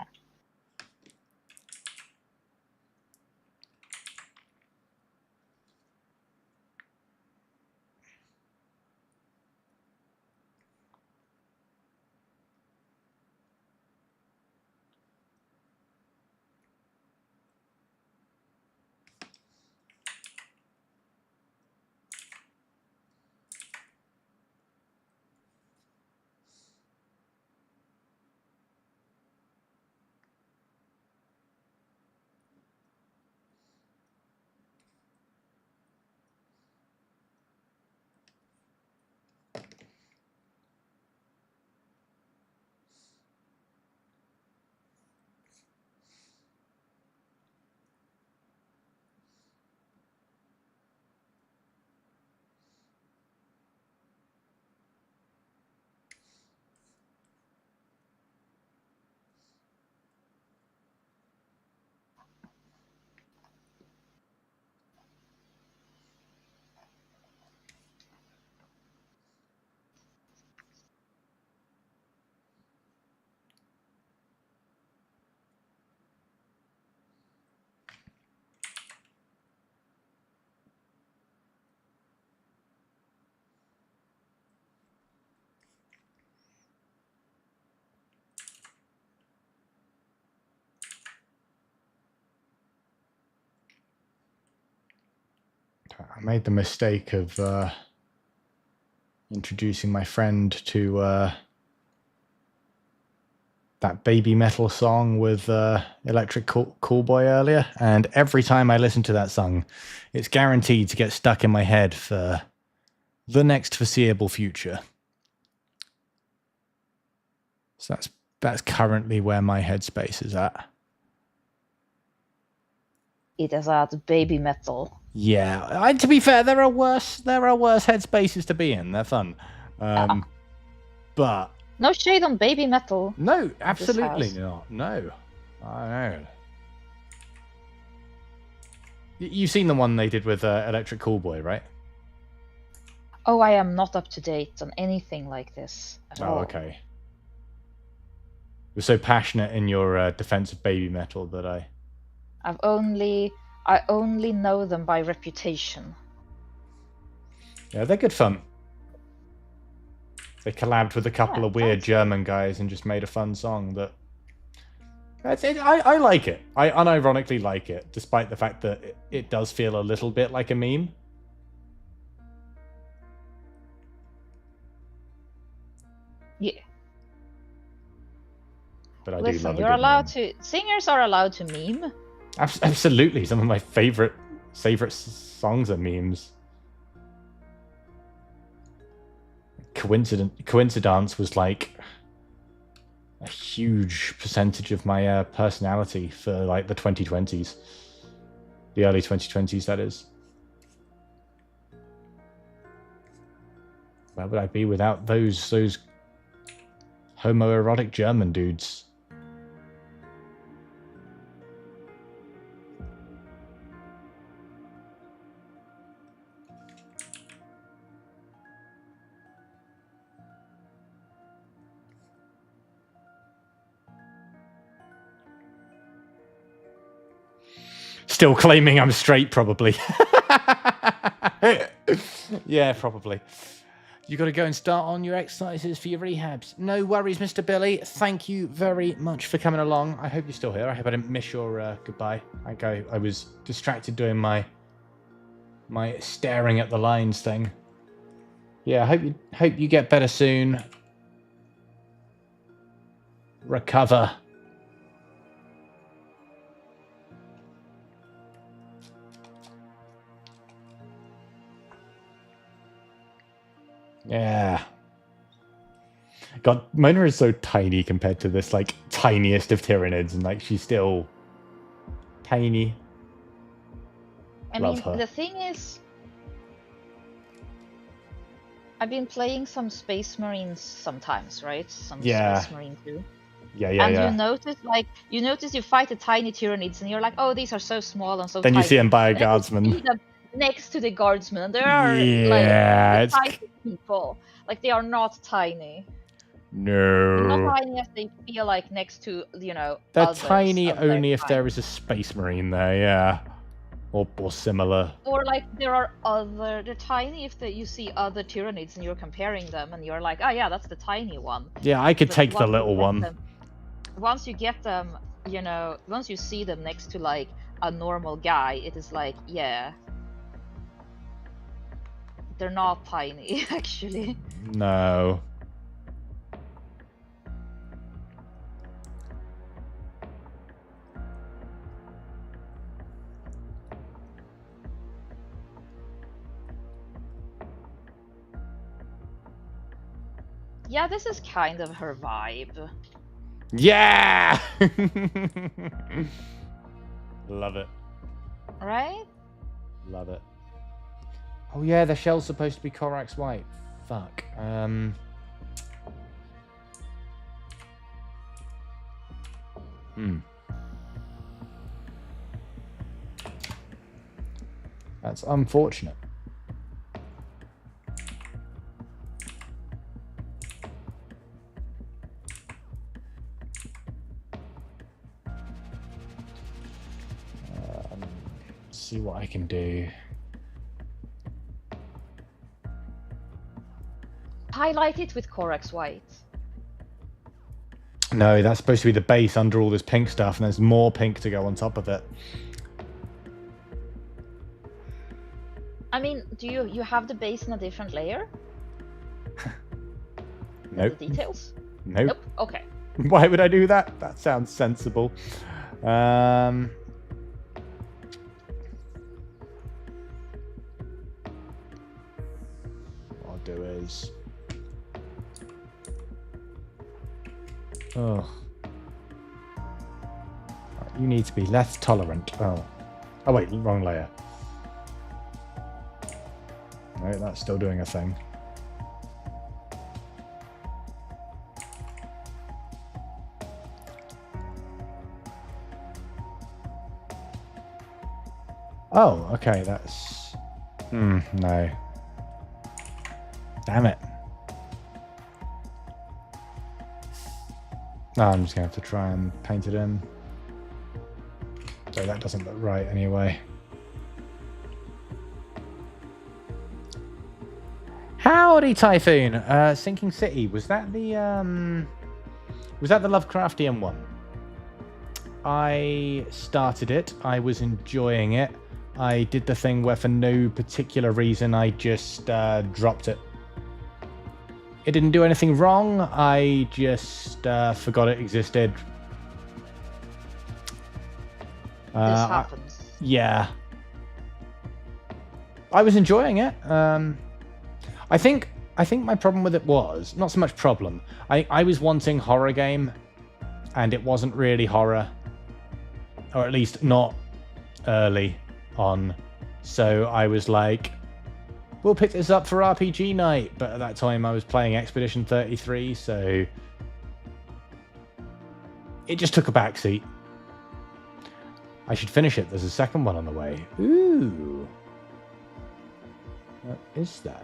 I made the mistake of introducing my friend to that baby metal song with Electric Callboy earlier, and every time I listen to that song, it's guaranteed to get stuck in my head for the next foreseeable future. So that's currently where my headspace is at. It is at baby metal. Yeah, to be fair, there are worse headspaces to be in. They're fun, but No shade on baby metal. no, absolutely house. not. No, I know. You've seen the one they did with Electric Callboy, right? Oh, I am not up to date on anything like this at all. Oh, okay. You're so passionate in your defense of baby metal that I only know them by reputation. Yeah, they're good fun. They collabed with a couple of weird German guys and just made a fun song that... I like it. I unironically like it, despite the fact that it does feel a little bit like a meme. Yeah. But I do Listen, love a you're good allowed meme. to. Singers are allowed to meme. Absolutely, some of my favorite songs are memes. Coincidence was like a huge percentage of my personality for like the 2020s, the early 2020s, that is. Where would I be without those homoerotic German dudes? Still claiming I'm straight, probably. Yeah, probably. You got to go and start on your exercises for your rehabs. No worries, Mr. Billy. Thank you very much for coming along. I hope you're still here. I hope I didn't miss your goodbye. I was distracted doing my staring at the lines thing. Yeah, I hope you get better soon. Recover. Yeah. God, Mona is so tiny compared to this, like, tiniest of Tyranids, and, like, she's still tiny. I Love mean, her. the thing is, I've been playing some Space Marines sometimes, right? Some Yeah. Space Marine 2. Yeah. You notice you fight the tiny Tyranids, and you're like, oh, these are so small and so Then tiny. you see them by a And then you guardsman. see them next to the guardsmen. There are Yeah, like it's... the tiny people. Like they are not tiny. No. They're not tiny as they feel like next to They're others tiny of their only if kind. there is a Space Marine there, yeah. Or similar. Or like they're tiny if you see other Tyranids and you're comparing them and you're like, oh yeah, that's the tiny one. Yeah, I could But take the once you little get one. them- once you get them, once you see them next to like a normal guy, it is like, yeah. They're not tiny, actually. No. Yeah, this is kind of her vibe. Yeah! Love it. Right? Love it. Oh yeah, the shell's supposed to be Korax white. Fuck. That's unfortunate. See what I can do. Highlight it with Korax white. No, that's supposed to be the base under all this pink stuff, and there's more pink to go on top of it. I mean, do you have the base in a different layer? Nope. The details? Nope. Okay. Why would I do that? That sounds sensible. What I'll do is... Oh. Right, you need to be less tolerant. Oh. Oh wait, wrong layer. No, that's still doing a thing. Oh, okay, that's... no. Damn it. No, I'm just going to have to try and paint it in. So that doesn't look right anyway. Howdy, Typhoon! Sinking City, was that the Lovecraftian one? I started it, I was enjoying it. I did the thing where for no particular reason I just dropped it. It didn't do anything wrong, I just forgot it existed, this I- happens. yeah. I was enjoying it. I think my problem with it was not so much problem. I was wanting horror game, and it wasn't really horror, or at least not early on. So I was like, we'll pick this up for RPG night. But at that time, I was playing Expedition 33, so it just took a backseat. I should finish it. There's a second one on the way. Ooh. What is there?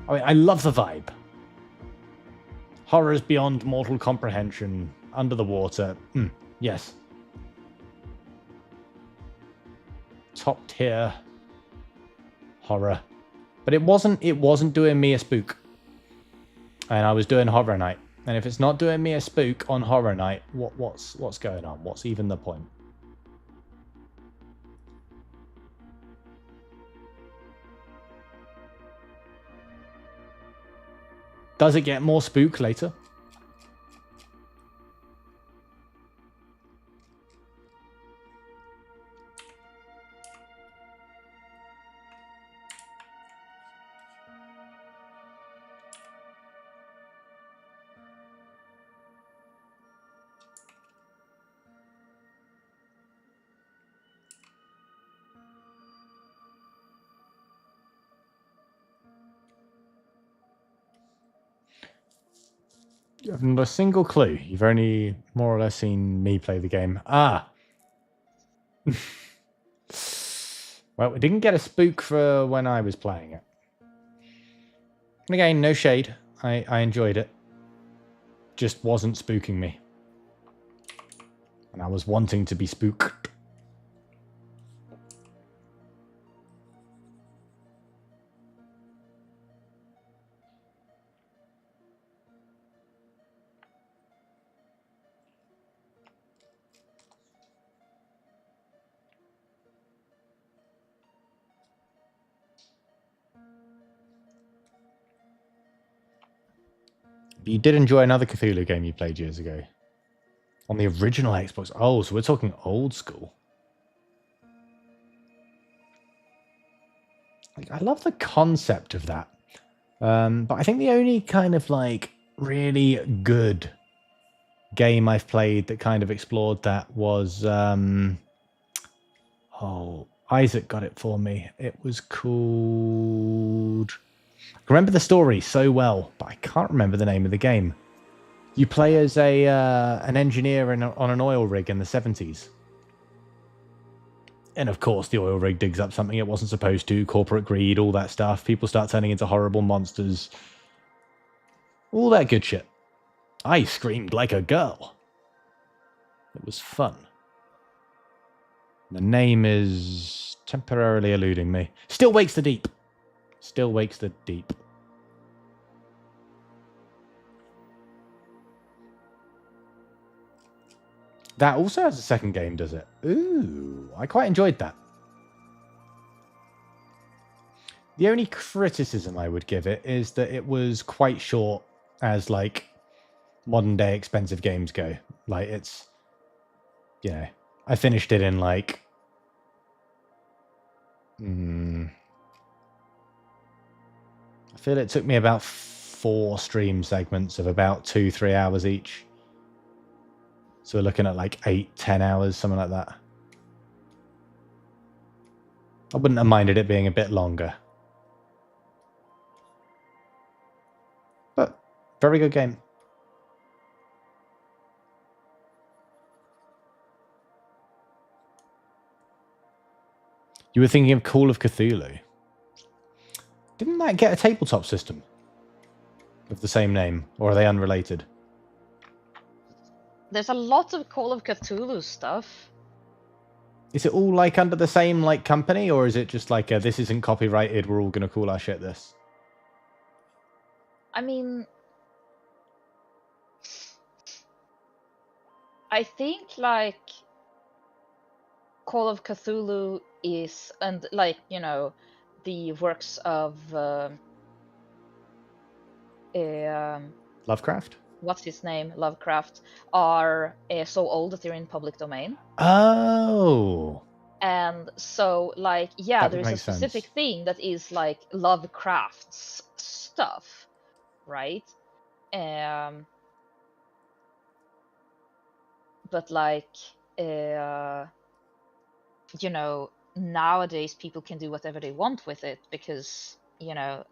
I mean, I love the vibe. Horrors beyond mortal comprehension, under the water. Yes. Top tier horror. But it wasn't doing me a spook. And I was doing Horror Night. And if it's not doing me a spook on Horror Night, what's going on? What's even the point? Does it get more spook later? You have not a single clue. You've only more or less seen me play the game. Ah. Well, we didn't get a spook for when I was playing it. And again, no shade. I enjoyed it. Just wasn't spooking me. And I was wanting to be spooked. But you did enjoy another Cthulhu game you played years ago. On the original Xbox. Oh, so we're talking old school. Like, I love the concept of that. But I think the only kind of like really good game I've played that kind of explored that was Isaac got it for me. It was called, I remember the story so well, but I can't remember the name of the game. You play as an engineer on an oil rig in the 70s. And of course, the oil rig digs up something it wasn't supposed to, corporate greed, all that stuff. People start turning into horrible monsters. All that good shit. I screamed like a girl. It was fun. The name is temporarily eluding me. Still Wakes the Deep. Still Wakes the Deep. That also has a second game, does it? Ooh, I quite enjoyed that. The only criticism I would give it is that it was quite short as, like, modern day expensive games go. Like, it's, you know, I finished it in, like, I feel it took me about 4 stream segments of about 2-3 hours each. So we're looking at like 8-10 hours, something like that. I wouldn't have minded it being a bit longer. But, very good game. You were thinking of Call of Cthulhu. Didn't that get a tabletop system of the same name? Or are they unrelated? There's a lot of Call of Cthulhu stuff. Is it all like under the same like company, or is it just like this isn't copyrighted, we're all going to call our shit this? I mean, I think like Call of Cthulhu is, and like, you know, the Lovecraft? what's his name, Lovecraft, are so old that they're in public domain. Oh. And so, like, yeah, That would there's a make specific sense. thing that is like Lovecraft's stuff, right? But like, you know, nowadays people can do whatever they want with it because, you know,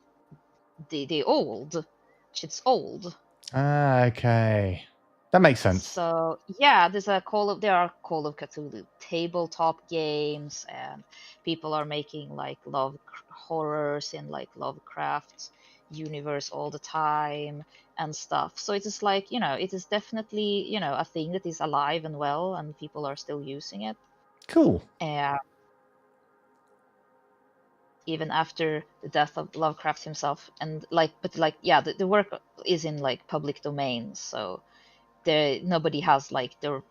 they old. Shit's old. Ah, okay. That makes sense. So yeah, there are Call of Cthulhu tabletop games, and people are making like horrors in like Lovecraft universe all the time and stuff. So it is like, you know, it is definitely, you know, a thing that is alive and well, and people are still using it. Cool. Even after the death of Lovecraft himself, and like, but like, yeah, the work is in like public domain, so nobody has like their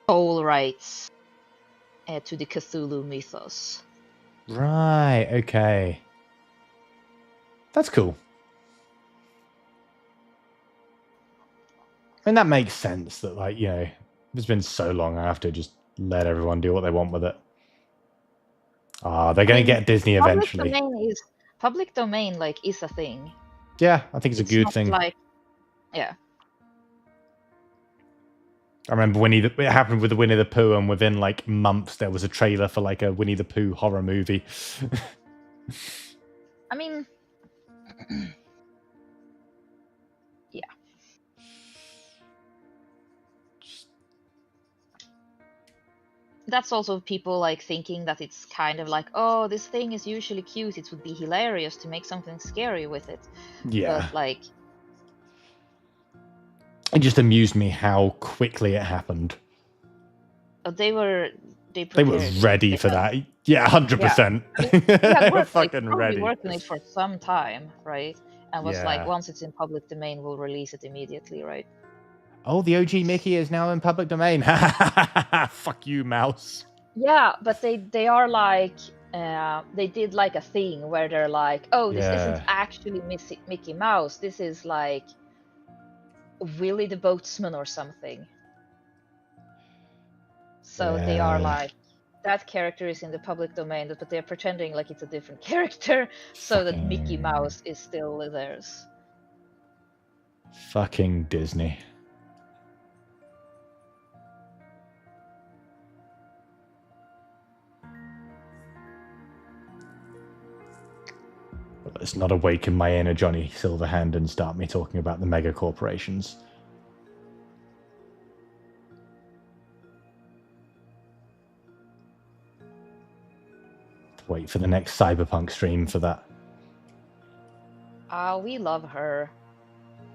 sole rights to the Cthulhu mythos. Right, okay. That's cool. I mean, that makes sense that, like, you know, it's been so long, I have to just let everyone do what they want with it. Ah, they're going to get Disney eventually. Public domain, like, is a thing. Yeah, I think it's a good not thing. Like, yeah. I remember it happened with the Winnie the Pooh, and within like months there was a trailer for like a Winnie the Pooh horror movie. I mean, yeah. That's also people like thinking that it's kind of like, oh, this thing is usually cute. It would be hilarious to make something scary with it. Yeah. But like, it just amused me how quickly it happened. they were ready for that. Yeah, 100%. They were fucking ready. Worked on it for some time, right? And was like, once it's in public domain, we'll release it immediately, right? Oh, the OG Mickey is now in public domain. Fuck you, mouse. Yeah, but they are like, they did like a thing where they're like, oh, this isn't actually Mickey Mouse. This is like Willie the Boatsman or something. So they are like, that character is in the public domain, but they're pretending like it's a different character so that Mickey Mouse is still theirs. Fucking Disney. Let's not awaken my inner Johnny Silverhand and start me talking about the mega corporations. Wait for the next Cyberpunk stream for that. We love her.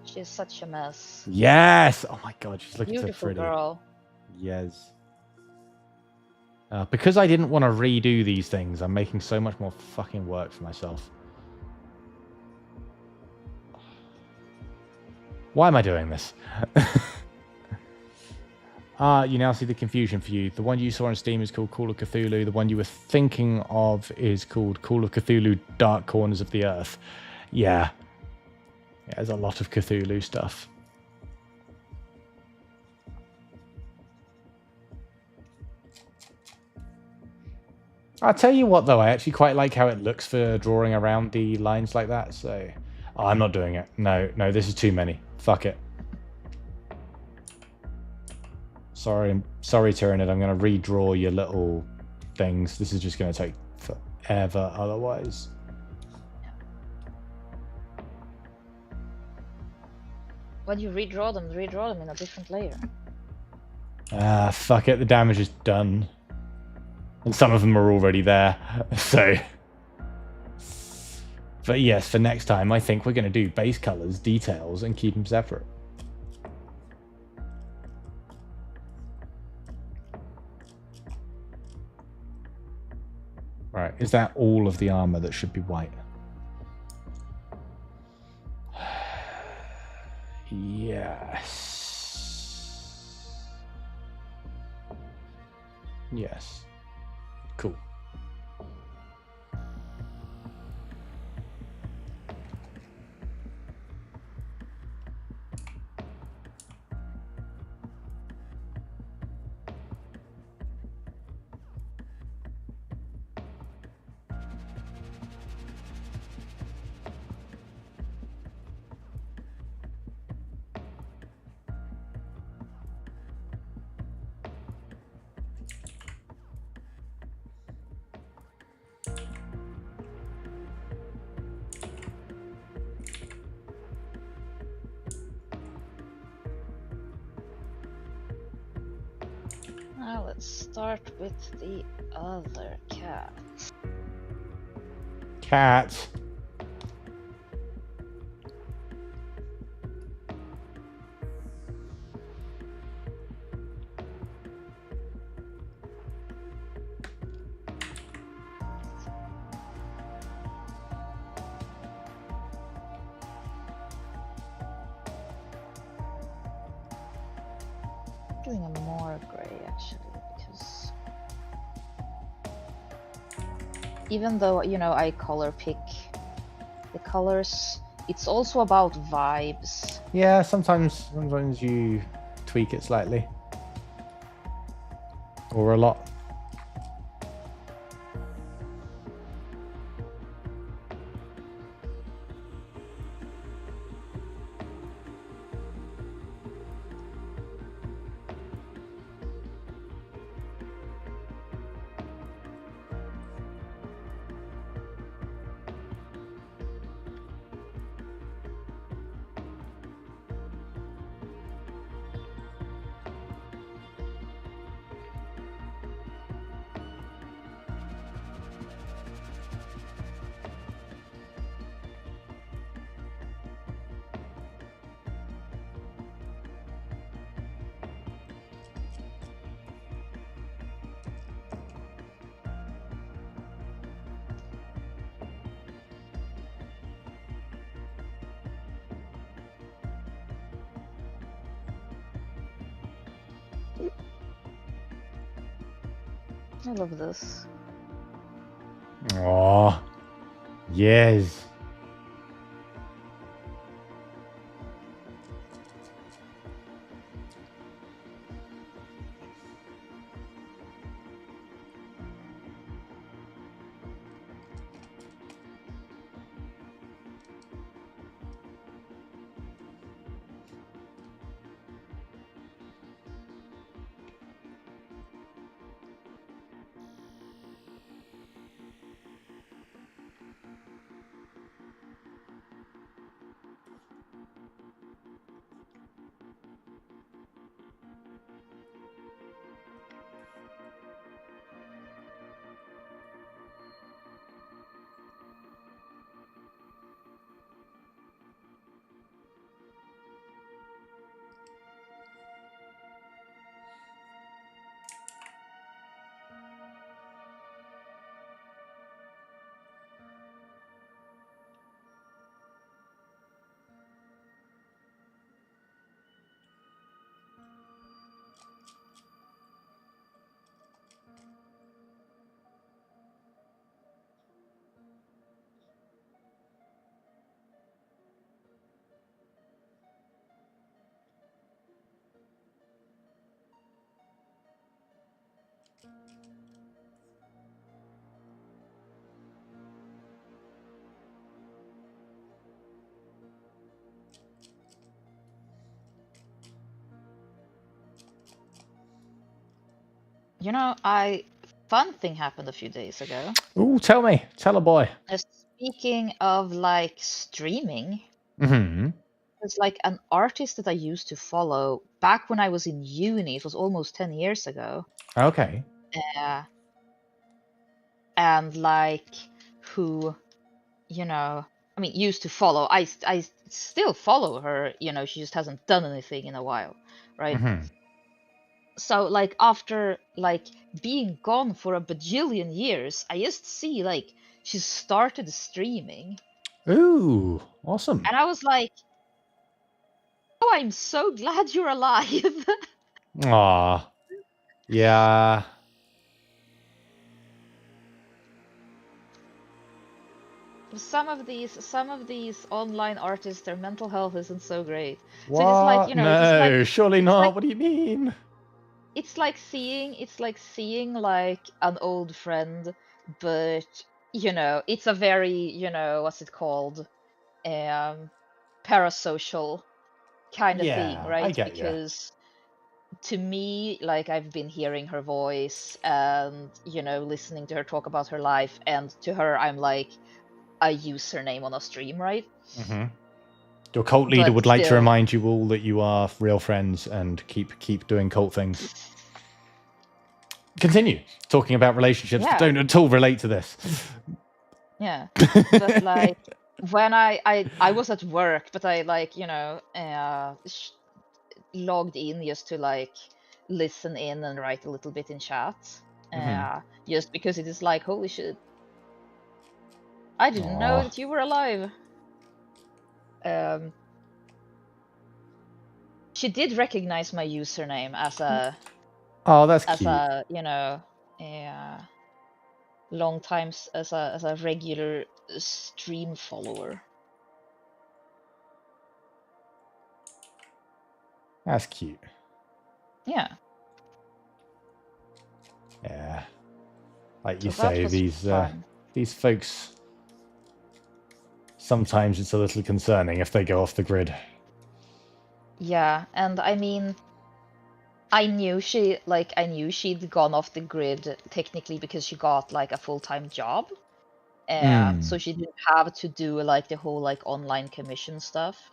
She's such a mess. Yes! Oh my god, she's looking Beautiful so pretty. Girl. Yes. Because I didn't want to redo these things, I'm making so much more fucking work for myself. Why am I doing this? You now see the confusion for you. The one you saw on Steam is called Call of Cthulhu. The one you were thinking of is called Call of Cthulhu Dark Corners of the Earth. Yeah. There's a lot of Cthulhu stuff. I'll tell you what, though, I actually quite like how it looks for drawing around the lines like that, so... Oh, I'm not doing it. No, this is too many. Fuck it. Sorry, Tyranid, I'm going to redraw your little things. This is just going to take forever otherwise. When you redraw them in a different layer. Fuck it, the damage is done. And some of them are already there, so... But yes, for next time, I think we're going to do base colors, details, and keep them separate. Right, is that all of the armor that should be white? Yes. Yes. Cool. Now let's start with the other cat. Cat. Doing a more gray actually, because even though, you know, I color pick the colors, it's also about vibes. Yeah, sometimes you tweak it slightly. Or a lot. I love this. Oh, yes. You know, fun thing happened a few days ago. Ooh, tell me. Tell a boy. Speaking of like streaming, Mm-hmm. there's like an artist that I used to follow back when I was in uni. It was almost 10 years ago. Okay. And like who, you know, I mean, used to follow. I still follow her, you know, she just hasn't done anything in a while, right? Mm-hmm. So like after like being gone for a bajillion years, I just see like she started streaming, Ooh, awesome. and I was like, oh, I'm so glad you're alive. Aw. Yeah. Some of these online artists, their mental health isn't so great. So just like, What? you know, just like No, surely it's not. like What do you mean? it's like seeing like an old friend, but you know, it's a very, you know, what's it called? Parasocial kind of thing, Yeah, I right? get you. Because to me, like I've been hearing her voice and, you know, listening to her talk about her life, and to her I'm like a username on a stream, right? Mm-hmm. Your cult leader But would like to still, remind you all that you are real friends and keep doing cult things. continue talking about relationships that don't at all relate to this. Yeah, but like when I was at work, but I like logged in just to like listen in and write a little bit in chat, just because it is like holy shit, I didn't know Aw. that you were alive. She did recognize my username as a Oh, that's cute. long time as a regular stream follower. That's cute. Yeah. Yeah. Like So you that say, was fun. these folks, sometimes it's a little concerning if they go off the grid. Yeah, and I mean, I knew she'd gone off the grid technically because she got like a full-time job. So she didn't have to do like the whole like online commission stuff.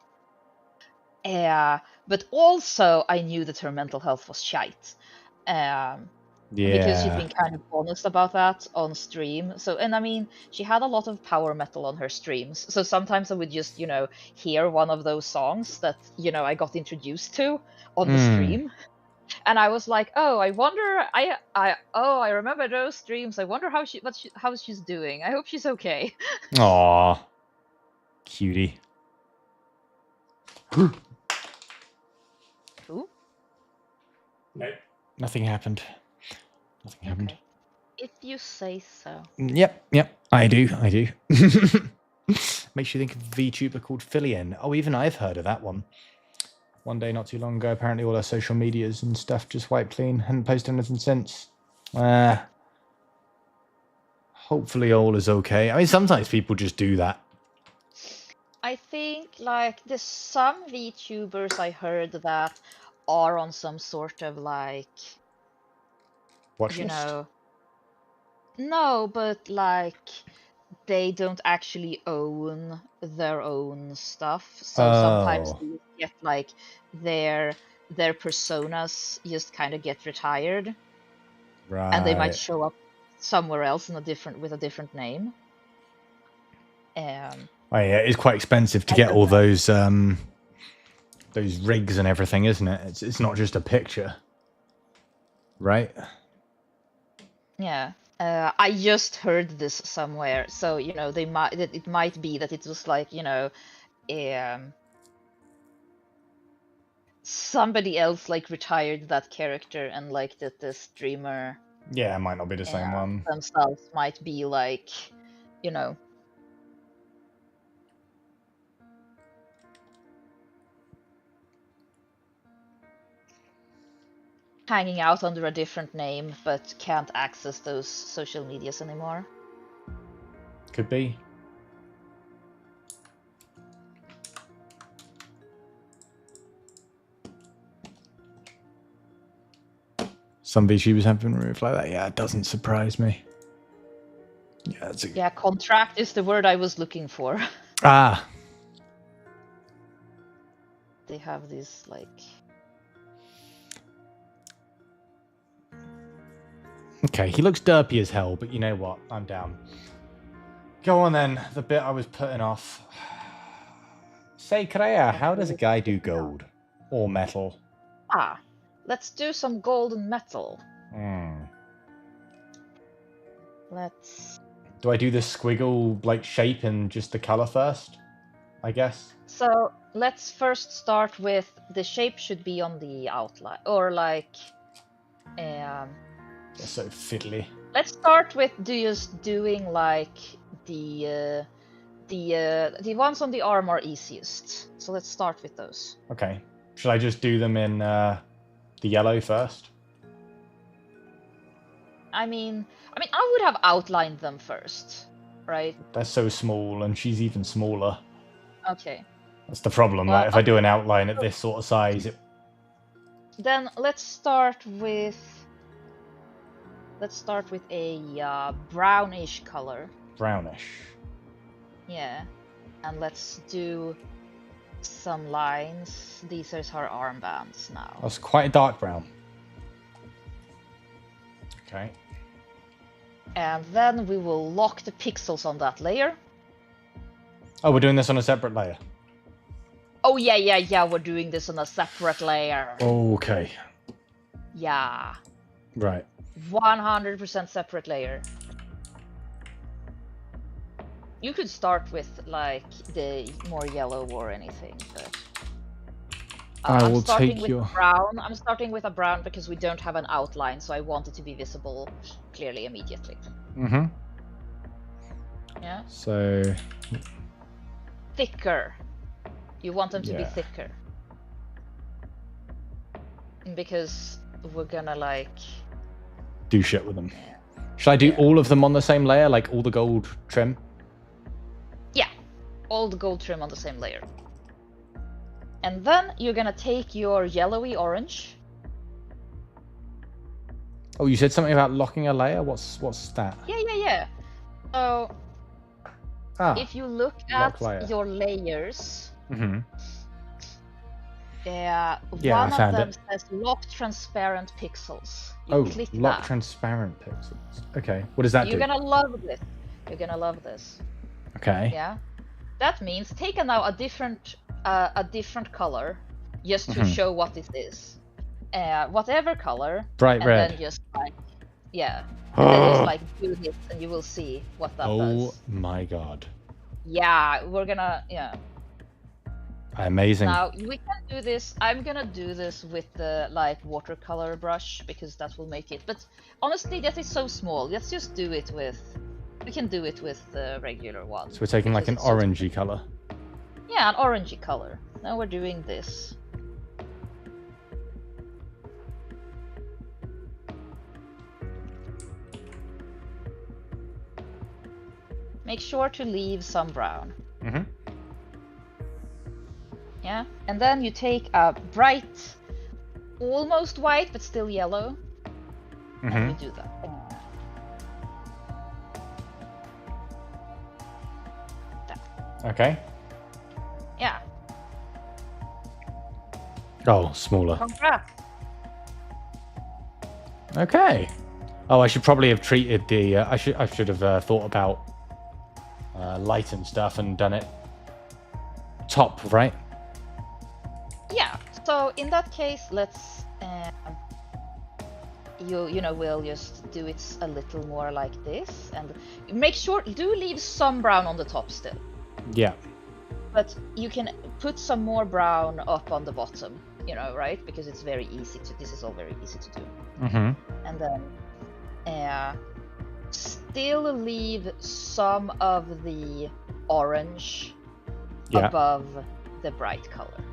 But also I knew that her mental health was shite. Because she'd been kind of honest about that on stream. So, and I mean, she had a lot of power metal on her streams. So sometimes I would just, hear one of those songs that, I got introduced to on the stream. And I was like, oh, I wonder, I remember those streams. I wonder how she's doing. I hope she's okay. Aw. Cutie. Ooh. Nope. Nothing happened. Nothing happened. Okay. If you say so. Yep. I do. Makes you think of a VTuber called Fillion. Oh, even I've heard of that one. One day not too long ago, apparently all her social medias and stuff just wiped clean. Hadn't posted anything since. Hopefully all is okay. I mean, sometimes people just do that. I think like there's some VTubers I heard that are on some sort of like Watch list? No, but like they don't actually own their own stuff. So sometimes they get like their personas just kind of get retired. Right. And they might show up somewhere else with a different name. Oh yeah, it's quite expensive to get all those rigs and everything, isn't it? It's not just a picture, right? Yeah. I just heard this somewhere, so it might be that it was like somebody else like retired that character, and like that the streamer it might not be the same one themselves might be like hanging out under a different name but can't access those social medias anymore. Could be. Some VTubers have been removed like that. Yeah, it doesn't surprise me. Yeah, Contract is the word I was looking for. Ah. They have these like. Okay, he looks derpy as hell, but you know what? I'm down. Go on then. The bit I was putting off. Say, Kreia, how does a guy do gold or metal? Let's do some gold and metal. Let's. Do I do the squiggle like shape and just the color first? I guess. So let's first start with the shape should be on the outline, or like. They're so fiddly. Let's start with doing like the ones on the arm are easiest. So let's start with those. Okay. Should I just do them in the yellow first? I mean, I would have outlined them first, right? They're so small, and she's even smaller. Okay. That's the problem. Like, if I do an outline at this sort of size, Then let's start with a brownish color. Brownish. Yeah. And let's do some lines. These are her armbands now. That's quite a dark brown. Okay. And then we will lock the pixels on that layer. Oh, we're doing this on a separate layer. Oh yeah, we're doing this on a separate layer. Okay. Yeah. Right. 100% separate layer. You could start with like the more yellow or anything, but I will I'm starting take with your... brown. I'm starting with a brown because we don't have an outline, so I want it to be visible clearly immediately. Mm-hmm. Yeah. So... Thicker. You want them to be Yeah. thicker. Because we're gonna like... do shit with them. Should I do all of them on the same layer, like all the gold trim? Yeah, all the gold trim on the same layer. And then you're gonna take your yellowy orange. Oh, you said something about locking a layer? What's that? Yeah. So if you look lock at layer. your layers, Mm-hmm. one I of found them it. says lock transparent pixels. You Oh, click lock that. transparent pixels. Okay, what does that You're do? gonna love this. You're gonna love this. Okay. Yeah. That means take now a different color just to Mhm. show what this is. Whatever color. Bright and red. Then just like, yeah. And then just like do this and you will see what that Oh does. my god. Yeah, we're gonna, yeah. Amazing. Now we can do this. I'm gonna do this with the like watercolor brush because that will make it. But honestly, that is so small. Let's just do it with. We can do it with the regular one. So we're taking like an because it's so orangey color. Yeah, an orangey color. Now we're doing this. Make sure to leave some brown. Mm-hmm. Yeah, and then you take a bright, almost white but still yellow, and Mm-hmm. you do that. Okay. Yeah. Oh, smaller. Congrats. Okay. Oh, I should probably have treated the. I should have thought about light and stuff and done it top, right? Yeah. So in that case, let's we'll just do it a little more like this, and make sure do leave some brown on the top still. Yeah. But you can put some more brown up on the bottom, right? Because it's very easy to. This is all very easy to do. Mm-hmm. And then still leave some of the orange Yeah. above the bright color.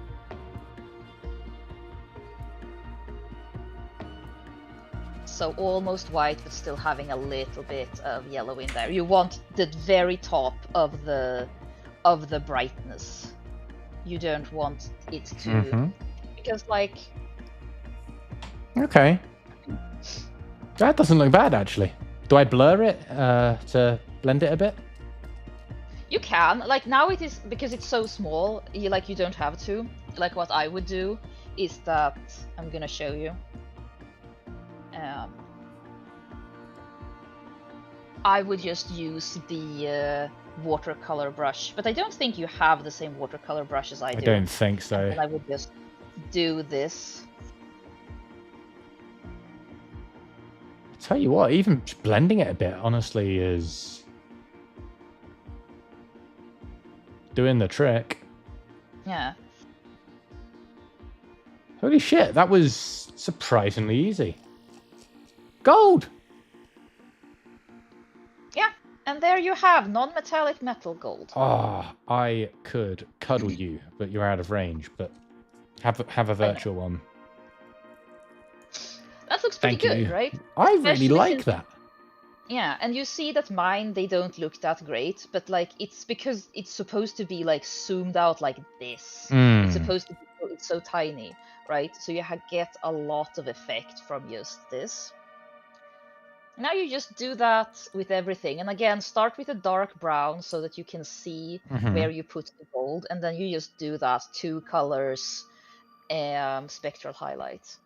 So almost white, but still having a little bit of yellow in there. You want the very top of the brightness. You don't want it to Mm-hmm. because like Okay. That doesn't look bad actually. Do I blur it to blend it a bit? you can like now it is because it's so small. You don't have to. Like what I would do is that I'm gonna show you. I would just use the watercolor brush, but I don't think you have the same watercolor brush as I do. I don't think so. And I would just do this. Tell you what, even just blending it a bit, honestly, is doing the trick. Yeah. Holy shit, that was surprisingly easy. Gold! Yeah. And there you have non-metallic metal gold. Ah, I could cuddle you, but you're out of range. But have a virtual one. That looks pretty Thank good, you. right? I Especially really like since- that. Yeah, and you see that mine, they don't look that great, but like it's because it's supposed to be like zoomed out like this. It's supposed to be it's so tiny, right? So you get a lot of effect from just this. Now you just do that with everything, and again start with a dark brown so that you can see Mhm. where you put the gold, and then you just do that 2 colors spectral highlight.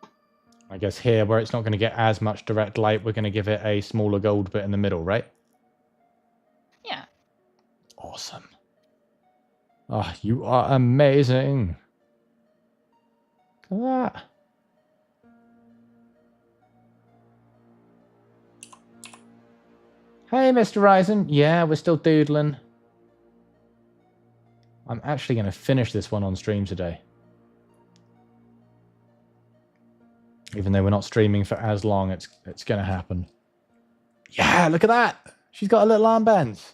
I guess here, where it's not going to get as much direct light, we're going to give it a smaller gold bit in the middle, right? Yeah. Awesome. Oh, you are amazing. Look at that. Hey, Mr. Ryzen. Yeah, we're still doodling. I'm actually going to finish this one on stream today. Even though we're not streaming for as long, it's going to happen. Yeah, look at that. She's got a little armbands.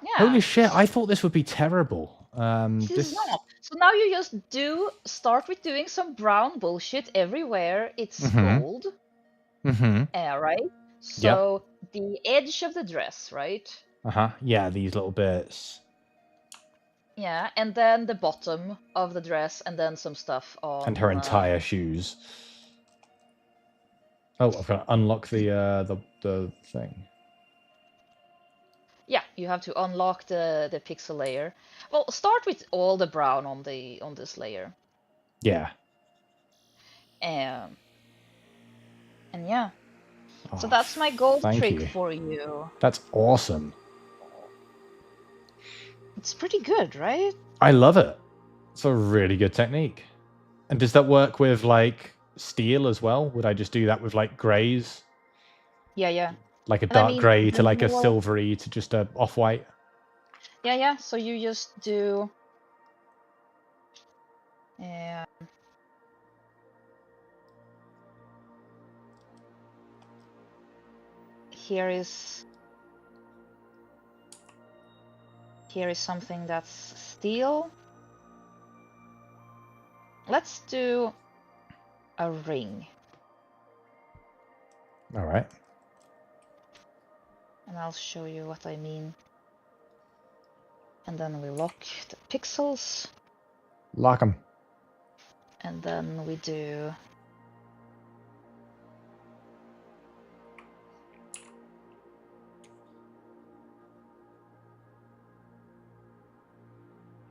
Yeah. Holy shit, I thought this would be terrible. This is not. So now you just start with doing some brown bullshit everywhere. It's gold. Mm-hmm. Right? So the edge of the dress, right? Uh-huh. Yeah, these little bits. Yeah, and then the bottom of the dress, and then some stuff on. And her entire shoes. Oh, I've got to unlock the thing. Yeah, you have to unlock the pixel layer. Well, start with all the brown on this layer. Yeah. And yeah. Oh, So that's my gold trick you. for you. That's awesome. It's pretty good, right? I love it. It's a really good technique. And does that work with like steel as well? Would I just do that with like greys? Yeah. Like a And dark grey to like a more... silvery to just a off-white? Yeah. So you just do... Here is something that's steel. Let's do a ring. All right. And I'll show you what I mean. And then we lock the pixels. Lock them. And then we do...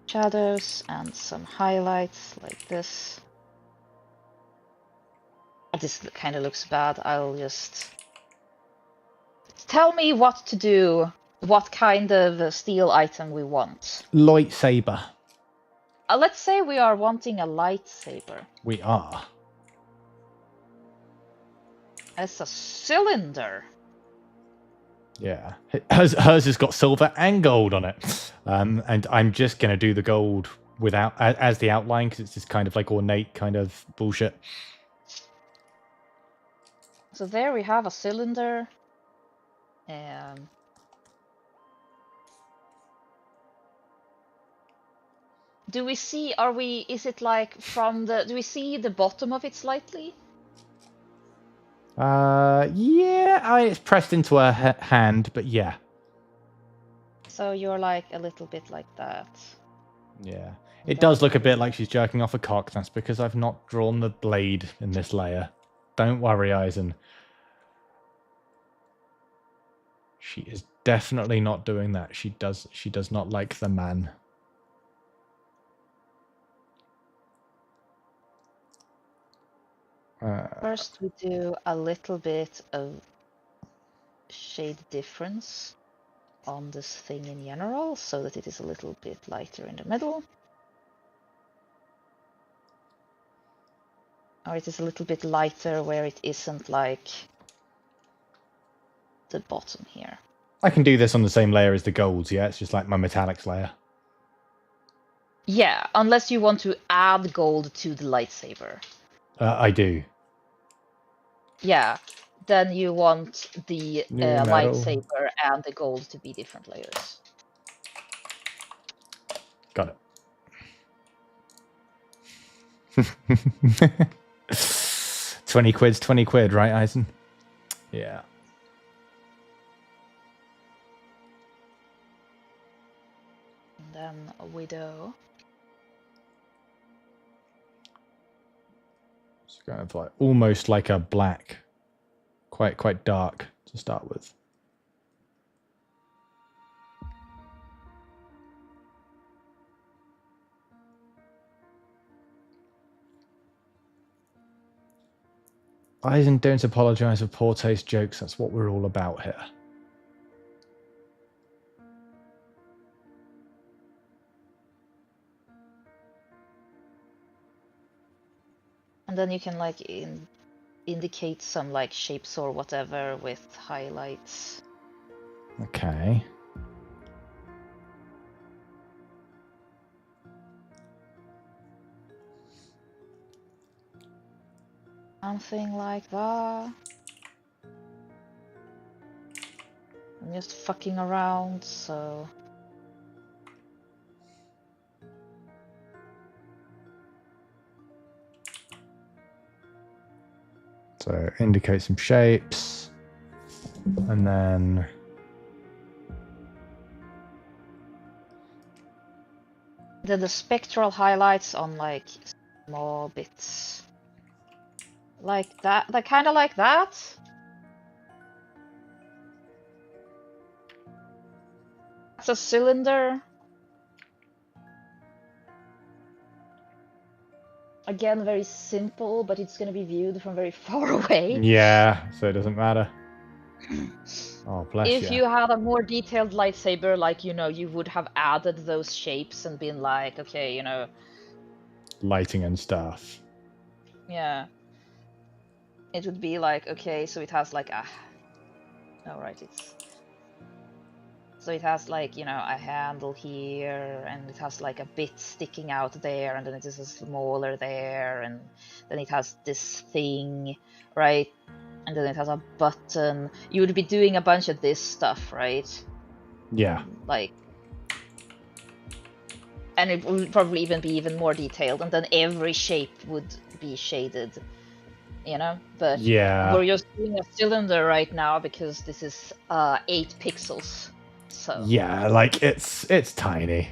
shadows and some highlights like this. This kind of looks bad. I'll just... Tell me what to do. What kind of steel item we want. Lightsaber. Let's say we are wanting a lightsaber. We are. It's a cylinder. Yeah. Hers has got silver and gold on it. And I'm just going to do the gold without as the outline because it's just kind of like ornate kind of bullshit. So there we have a cylinder. Do we see, is it like from do we see the bottom of it slightly? Yeah, it's pressed into her hand, but yeah. So you're like a little bit like that. Yeah. It does look a bit like she's jerking off a cock. That's because I've not drawn the blade in this layer. Don't worry, Eisen. She is definitely not doing that. She does not like the man. First we do a little bit of shade difference on this thing in general, so that it is a little bit lighter in the middle. Or it is a little bit lighter where it isn't like the bottom here. I can do this on the same layer as the golds, yeah? It's just like my metallics layer. Yeah, unless you want to add gold to the lightsaber. I do. Yeah, then you want the lightsaber and the gold to be different layers. Got it. 20 quid's 20 quid, right, Eisen? Yeah. And then a widow. It's kind of like almost like a black, quite dark to start with. Eisen, don't apologise for poor taste jokes. That's what we're all about here. And then you can like indicate some like shapes or whatever with highlights. Okay. Something like that. I'm just fucking around, so... So indicate some shapes. And then... Then the spectral highlights on like small bits. Like that, like kind of like that. It's a cylinder. Again, very simple, but it's gonna be viewed from very far away. Yeah, so it doesn't matter. Oh, bless you. If you had a more detailed lightsaber, like, you know, you would have added those shapes and been like, okay, you know... Lighting and stuff. Yeah. It would be like, okay, so it has like a... Oh, right, it's... So it has like, you know, a handle here, and it has like a bit sticking out there, and then it is a smaller there, and then it has this thing, right? And then it has a button. You would be doing a bunch of this stuff, right? Yeah. Like... And it would probably even be even more detailed, and then every shape would be shaded, you know? But Yeah. we're just doing a cylinder right now because this is 8 pixels. So Yeah, like it's tiny.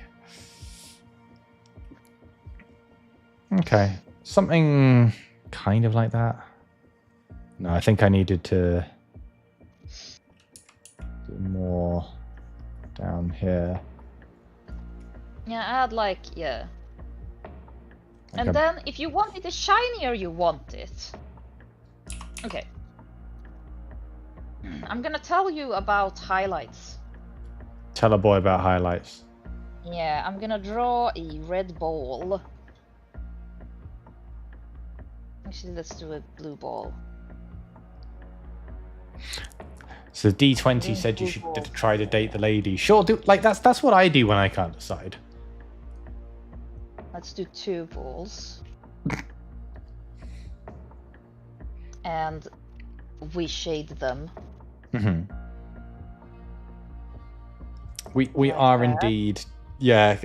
Okay. Something kind of like that. No, I think I needed to do more down here. yeah, add like, yeah. Like And then if you want it the shinier you want it. Okay. I'm gonna tell you about highlights. Tell a boy about highlights. Yeah, I'm gonna draw a red ball. Actually, let's do a blue ball. So D20 said you should try to date the lady. Sure, do like that's what I do when I can't decide. Let's do 2 balls. And we shade them. Mm-hmm. We Like are that. indeed, yeah.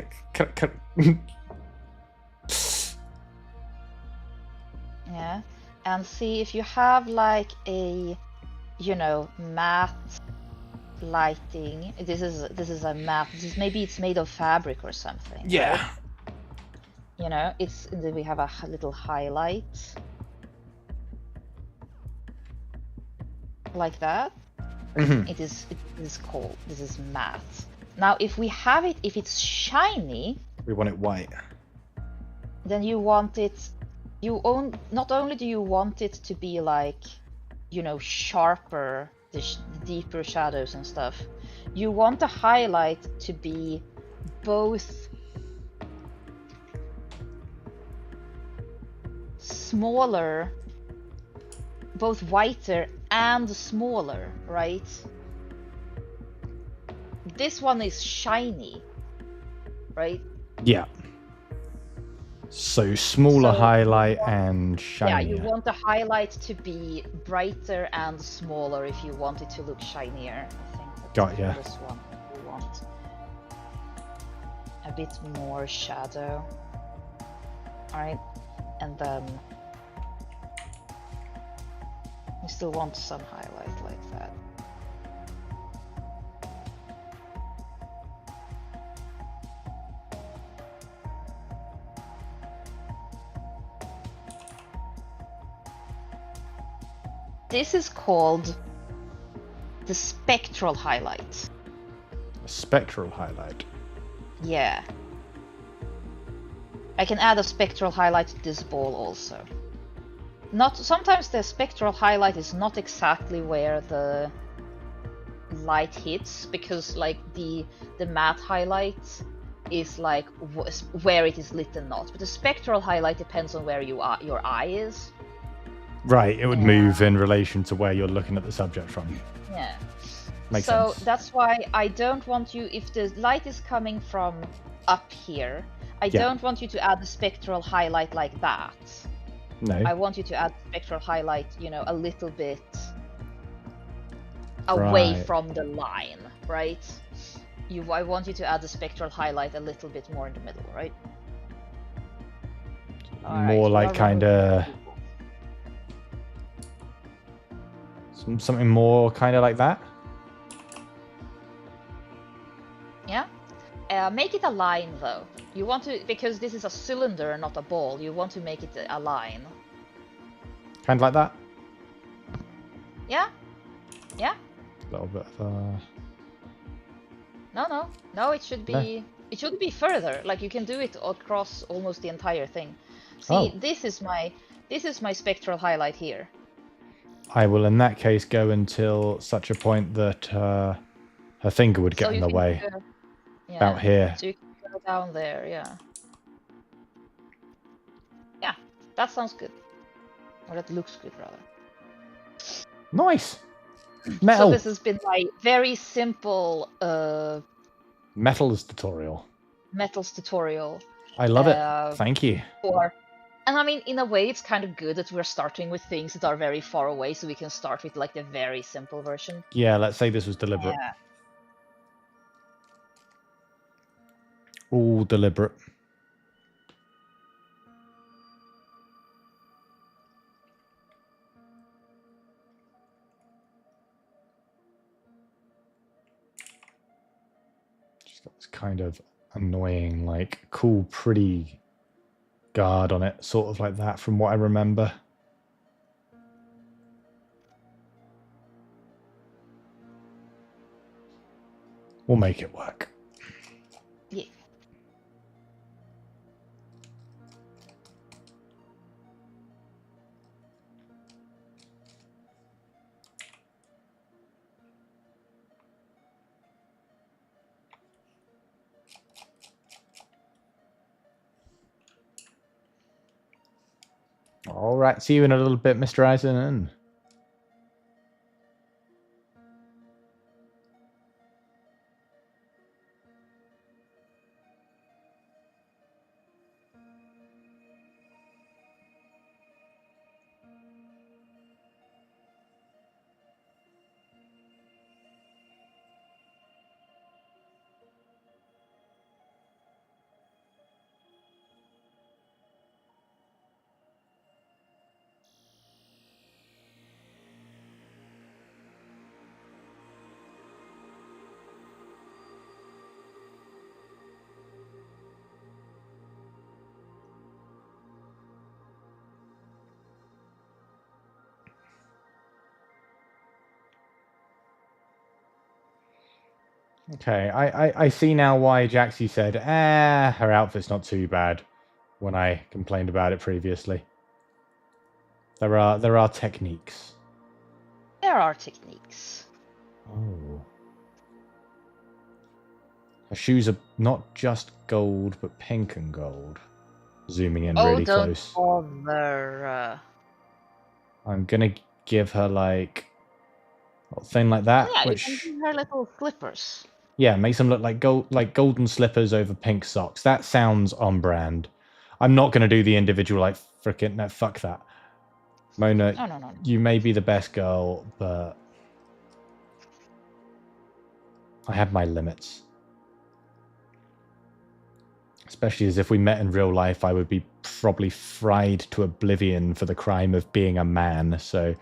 Yeah, and see if you have like a, you know, matte lighting. This is a matte. Maybe it's made of fabric or something. Yeah. Right? You know, it's and then we have a little highlight like that. Mhm. It is called. This is matte. Now, if we have it, if it's shiny, We want it white. then you want it. Not only do you want it to be like, you know, sharper, the deeper shadows and stuff. You want the highlight to be both smaller, both whiter and smaller, right? This one is shiny, right? Yeah. So smaller So highlight and shinier. Yeah, you want the highlight to be brighter and smaller if you want it to look shinier. I think that's Got ya. this one. You want a bit more shadow. Alright, and then you still want some highlight like that. This is called the spectral highlight. A spectral highlight. Yeah. I can add a spectral highlight to this ball also. not sometimes the spectral highlight is not exactly where the light hits, because like the matte highlight is like where it is lit and not, but the spectral highlight depends on where you are, your eye is. Right, it would move in relation to where you're looking at the subject from. Yeah. Makes so sense. that's why I don't want you, if the light is coming from up here, I Yeah. don't want you to add the spectral highlight like that. No. I want you to add spectral highlight, you know, a little bit away Right. from the line, right? I want you to add the spectral highlight a little bit more in the middle, right? More like kind of something more kind of like that. Yeah. Make it a line though. You want to, because this is a cylinder, not a ball. You want to make it a line. Kind of like that. Yeah. Yeah. A little bit of a... No. It should be. No. It shouldn't be further. Like you can do it across almost the entire thing. See, Oh. this is my spectral highlight here. I will, in that case, go until such a point that her finger would get in the way. Yeah. About here. So you can go down there. Yeah. Yeah, that sounds good. Or that looks good, rather. Nice. Metal. So this has been my very simple Metals tutorial. metals tutorial. I love it. Thank you. And I mean, in a way, it's kind of good that we're starting with things that are very far away, so we can start with like the very simple version. Yeah, let's say this was deliberate. Yeah. All deliberate. Just got this kind of annoying, like, cool, pretty guard on it, sort of like that from what I remember. We'll make it work. Yeah. All right, see you in a little bit, Mr. Eisen. Okay, I see now why Jaxie said, her outfit's not too bad when I complained about it previously. There are techniques. There are techniques. Oh. Her shoes are not just gold, but pink and gold. Zooming in really close. Don't bother. I'm gonna give her like a thing like that. Yeah, which, you can give her little slippers. yeah, makes them look like golden slippers over pink socks. That sounds on brand. I'm not gonna do the individual like frickin' no, fuck that. Mona, No. you may be the best girl, but I have my limits. Especially as if we met in real life, I would be probably fried to oblivion for the crime of being a man, so...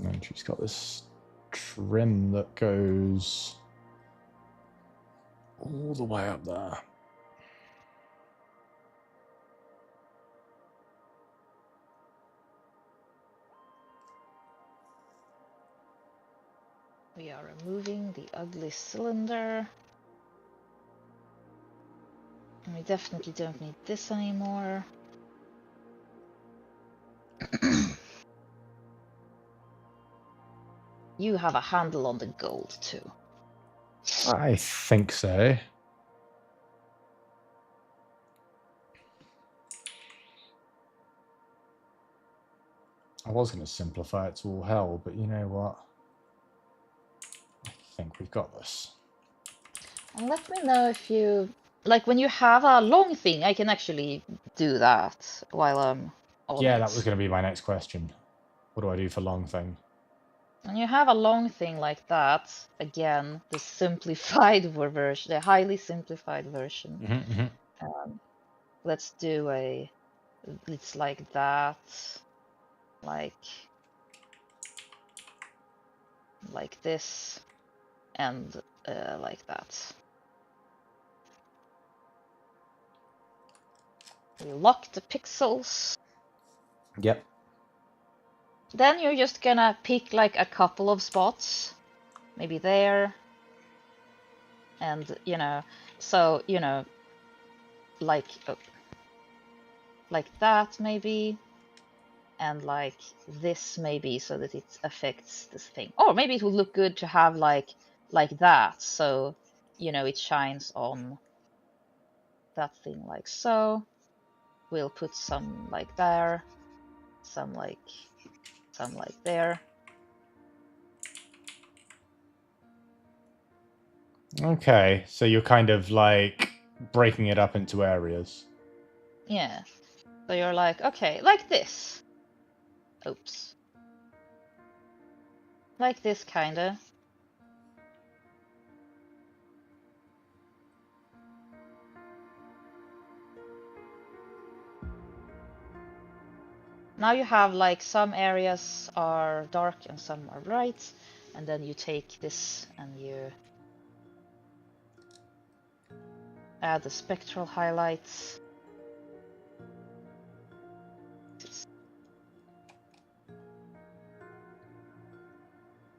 And she's got this trim that goes All the way up there. We are removing the ugly cylinder. And we definitely don't need this anymore. You have a handle on the gold too. I think so. I was going to simplify it to all hell, but you know what? I think we've got this. And let me know if you like when you have a long thing. I can actually do that while I'm on Yeah, it. that was going to be my next question. What do I do for long thing? When you have a long thing like that, again, the simplified version, the highly simplified version. Let's do a. It's like that, like this, and like that. We lock the pixels. Yep. Then you're just gonna pick like a couple of spots, maybe there, and so like that maybe, and like this maybe, so that it affects this thing. Or maybe it would look good to have like that, so it shines on that thing like so. We'll put some like there, some like there. Okay, so you're kind of like breaking it up into areas. Yeah. So you're like, okay, like this. Oops. Like this, kinda. Now you have like some areas are dark and some are bright, and then you take this and you add the spectral highlights.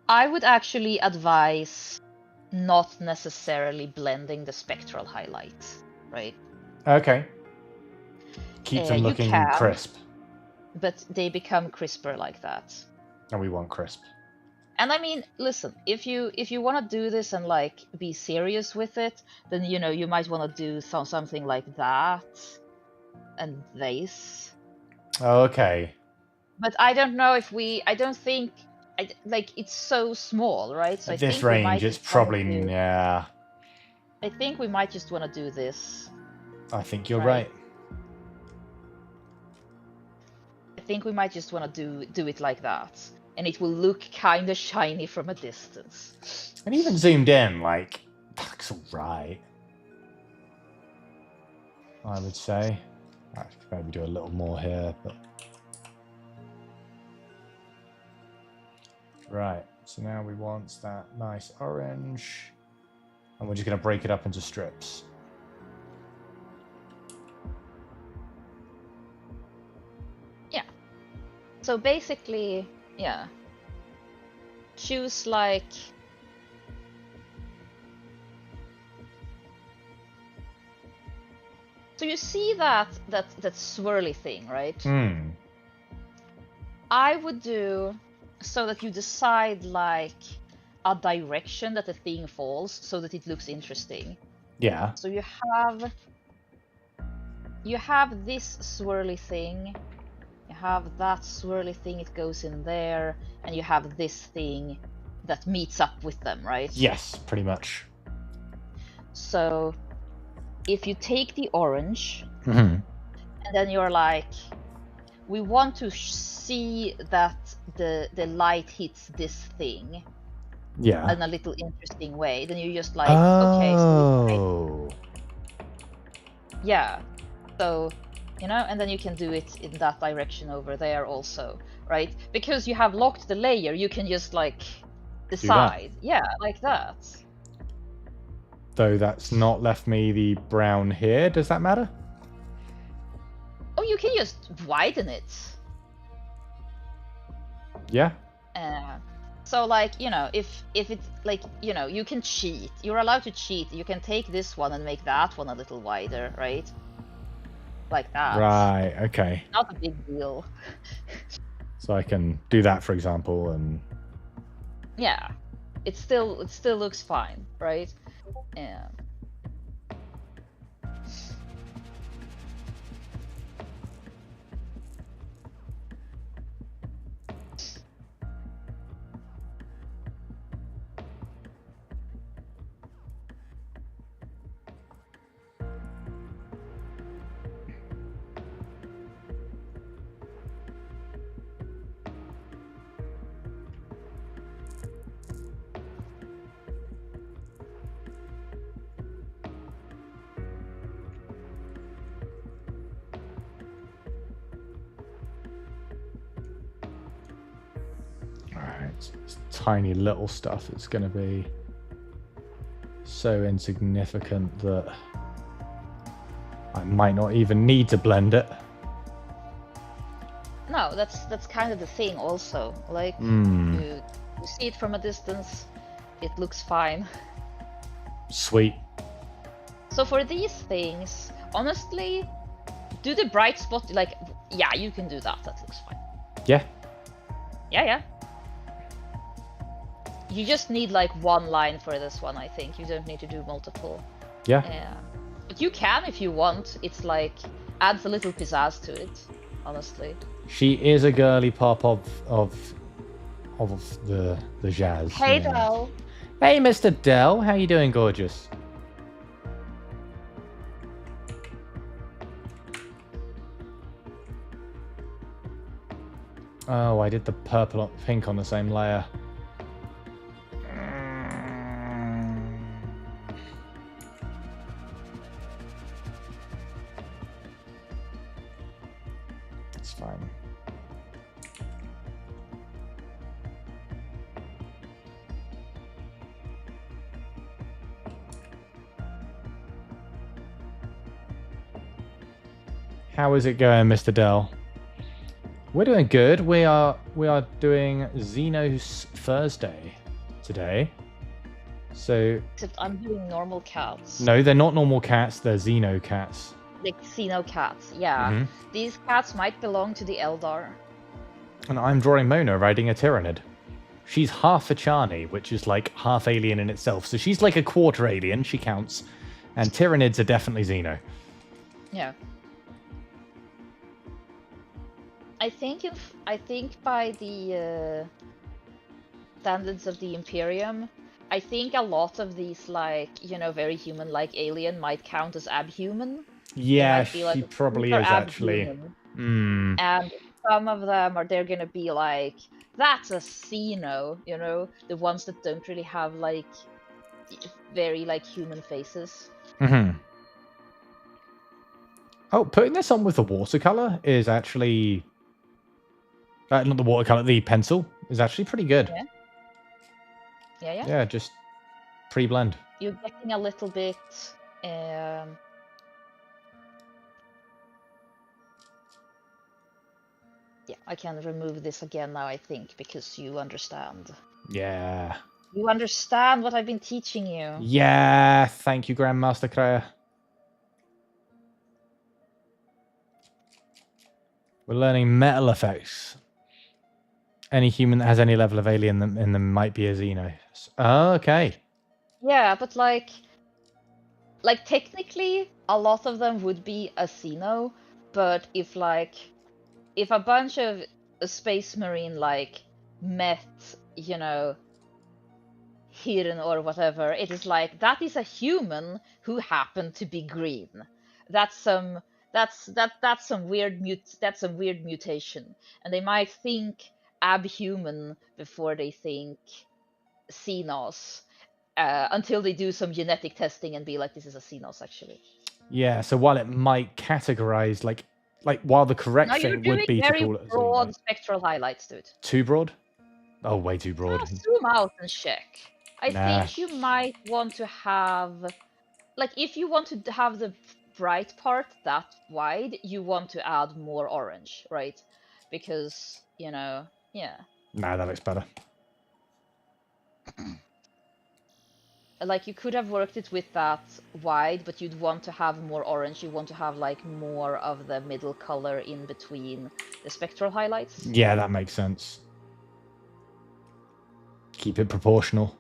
I would actually advise not necessarily blending the spectral highlights, right? Okay. Keep them You looking can. crisp. But they become crisper like that. And we want crisp. And I mean, listen, if you want to do this and like be serious with it, then you might want to do something like that and this. Okay. But I don't know if I don't think like it's so small, right? So At I this think we might range, it's just wanna probably yeah. I think we might just want to do this. I think you're Right. right. I think we might just want to do it like that, and it will look kind of shiny from a distance. And even zoomed in, like, that looks alright. I would say. I could maybe do a little more here, but. Right, so now we want that nice orange. And we're just going to break it up into strips. Yeah. So basically, yeah. Choose like so you see that swirly thing, right? Hmm. I would do so that you decide like a direction that the thing falls so that it looks interesting. Yeah. So you have this swirly thing, you have that swirly thing, it goes in there, and you have this thing that meets up with them, right? Yes, pretty much. So if you take the orange, Mm-hmm. and then you're like, we want to see that the light hits this thing Yeah. in a little interesting way, then you just like, okay, so yeah, so and then you can do it in that direction over there also, right? Because you have locked the layer, you can just like decide, yeah, like that. though that's not left me the brown here. Does that matter? Oh, you can just widen it. Yeah. So like, you know, if it's like, you know, you can cheat. You're allowed to cheat. You can take this one and make that one a little wider, right? Like that. Right, okay. Not a big deal. So I can do that, for example, and... Yeah. It still looks fine, right? Yeah. Alright, it's tiny little stuff that's going to be so insignificant that I might not even need to blend it. No, that's kind of the thing also. Like, Hmm. you see it from a distance, it looks fine. Sweet. So for these things, honestly, do the bright spot, like, yeah, you can do that, that looks fine. Yeah. Yeah. You just need like one line for this one, I think. You don't need to do multiple. Yeah. But you can if you want. It's like, adds a little pizzazz to it, honestly. She is a girly pop of the jazz. Hey, yeah. Del. Hey, Mr. Dell. How you doing, gorgeous? Oh, I did the purple and pink on the same layer. It's fine. How is it going, Mr. Dell? We're doing good. We are doing Xenos Thursday today. So Except I'm doing normal cats. no, they're not normal cats. They're Xeno cats. Like Xeno cats, yeah. Mhm. These cats might belong to the Eldar. And I'm drawing Mona riding a Tyrannid. She's half a Chani, which is like half alien in itself. So she's like a quarter alien. She counts. And Tyrannids are definitely Xeno. Yeah. I think by the standards of the Imperium, I think a lot of these, like, you know, very human-like alien might count as abhuman. Yeah, might be, like, she a probably super is actually. abhuman. Mm. And some of them they're gonna be like, that's a Xeno, you know, the ones that don't really have like very like human faces. Hmm. Oh, putting this on with the watercolor is actually not the watercolor, the pencil is actually pretty good. Yeah. Yeah, just pre-blend. You're getting a little bit. Yeah, I can remove this again now, I think, because you understand. Yeah. You understand what I've been teaching you. Yeah, thank you, Grandmaster Kreia. We're learning metal effects. Any human that has any level of alien in them might be a Xeno. Oh, okay. Yeah, but like technically, a lot of them would be a Xeno, but if a bunch of Space Marine like met, you know, Hiren or whatever, it is like that is a human who happened to be green. That's some weird mutation, and they might think abhuman before they think Xenos, until they do some genetic testing and be like, this is a Xenos actually. Yeah, so while it might categorize like while the correct Now you're thing would doing be to very call it a broad Xeno. spectral highlights to it. Too broad? Oh, way too broad. Zoom out and check. I Nah. think you might want to have like if you want to have the bright part that wide, you want to add more orange, right? Because, you know, yeah. Nah, that looks better. Like you could have worked it with that wide, but you'd want to have more orange. You want to have like more of the middle color in between the spectral highlights. Yeah, that makes sense. Keep it proportional.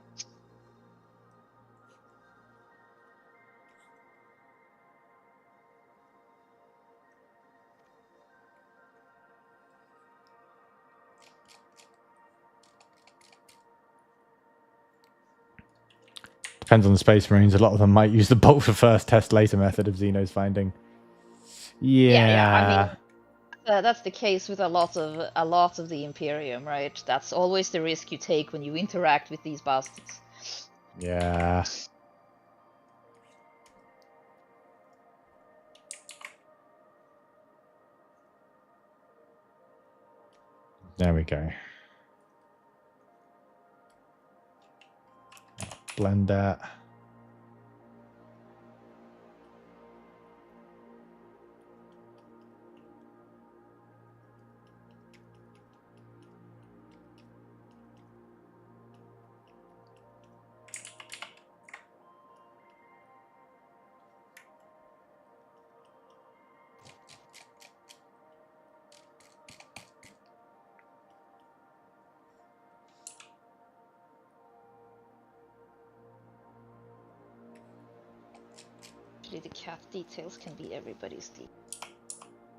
Depends on the Space Marines. A lot of them might use the bolt for first, test later method of Xeno's finding. Yeah. I mean, that's the case with a lot of the Imperium, right? That's always the risk you take when you interact with these bastards. Yeah. There we go. Blend that. Actually, the cat details can be everybody's detail.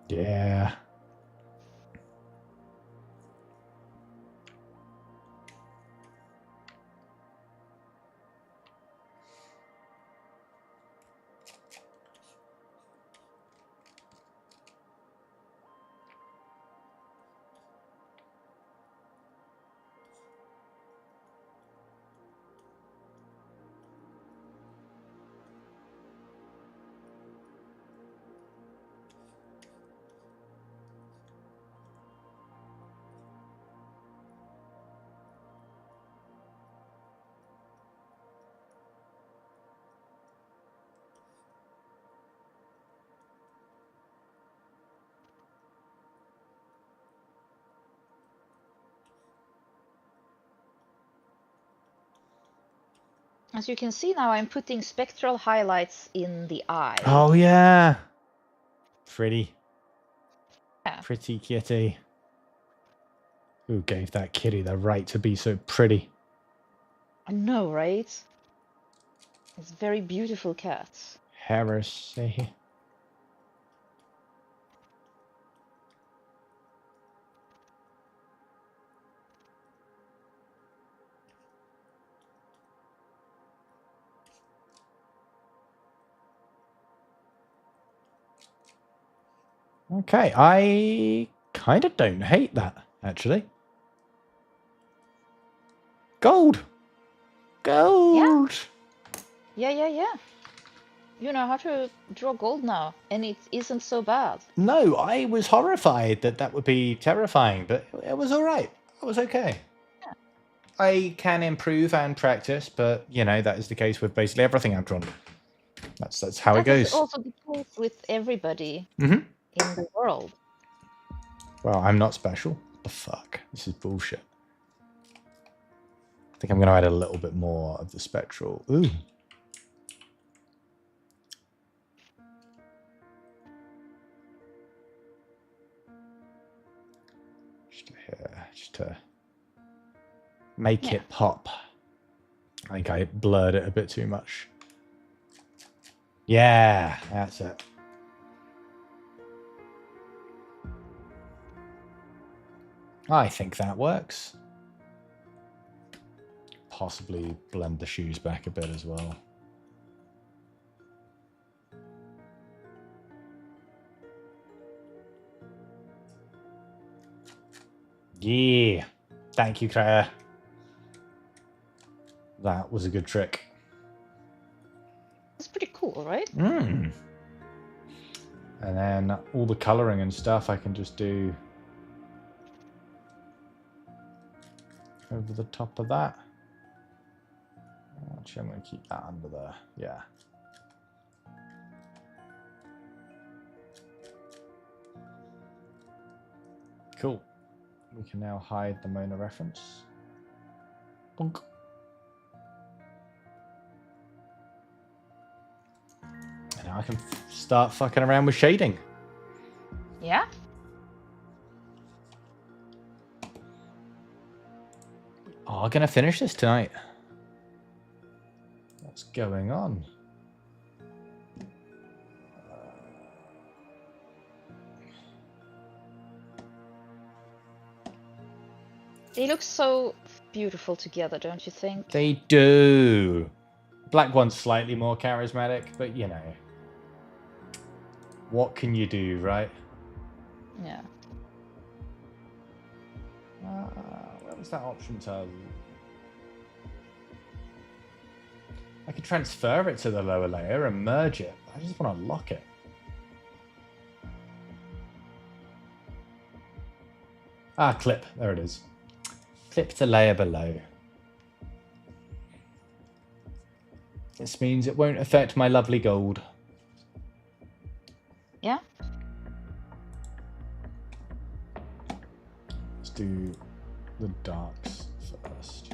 Yeah. As you can see now, I'm putting spectral highlights in the eye. Oh, yeah. Pretty. Yeah. Pretty kitty. Who gave that kitty the right to be so pretty? I know, right? It's very beautiful cats. Heresy. Okay, I kind of don't hate that, actually. Gold! Gold! Yeah. You know how to draw gold now, and it isn't so bad. No, I was horrified that that would be terrifying, but it was all right. It was okay. Yeah. I can improve and practice, but, you know, that is the case with basically everything I've drawn. That's how it That is goes. also the case with everybody Mm-hmm. in the world. Well, I'm not special. What the fuck? This is bullshit. I think I'm going to add a little bit more of the spectral. Ooh. Just to make it pop. I think I blurred it a bit too much. Yeah, that's it. I think that works. Possibly blend the shoes back a bit as well. Yeah. Thank you, Claire. That was a good trick. It's pretty cool, right? And then all the colouring and stuff I can just do over the top of that. Actually, I'm going to keep that under there. Yeah. Cool. We can now hide the Mona reference. Bonk. And now I can start fucking around with shading. Yeah. Oh, I'm gonna finish this tonight. What's going on? They look so beautiful together, don't you think? They do. Black one's slightly more charismatic, but you know. What can you do, right? Yeah. Where was that option to... I could transfer it to the lower layer and merge it. I just want to lock it. Ah, clip. There it is. Clip to layer below. This means it won't affect my lovely gold. Yeah. Let's do the darks first.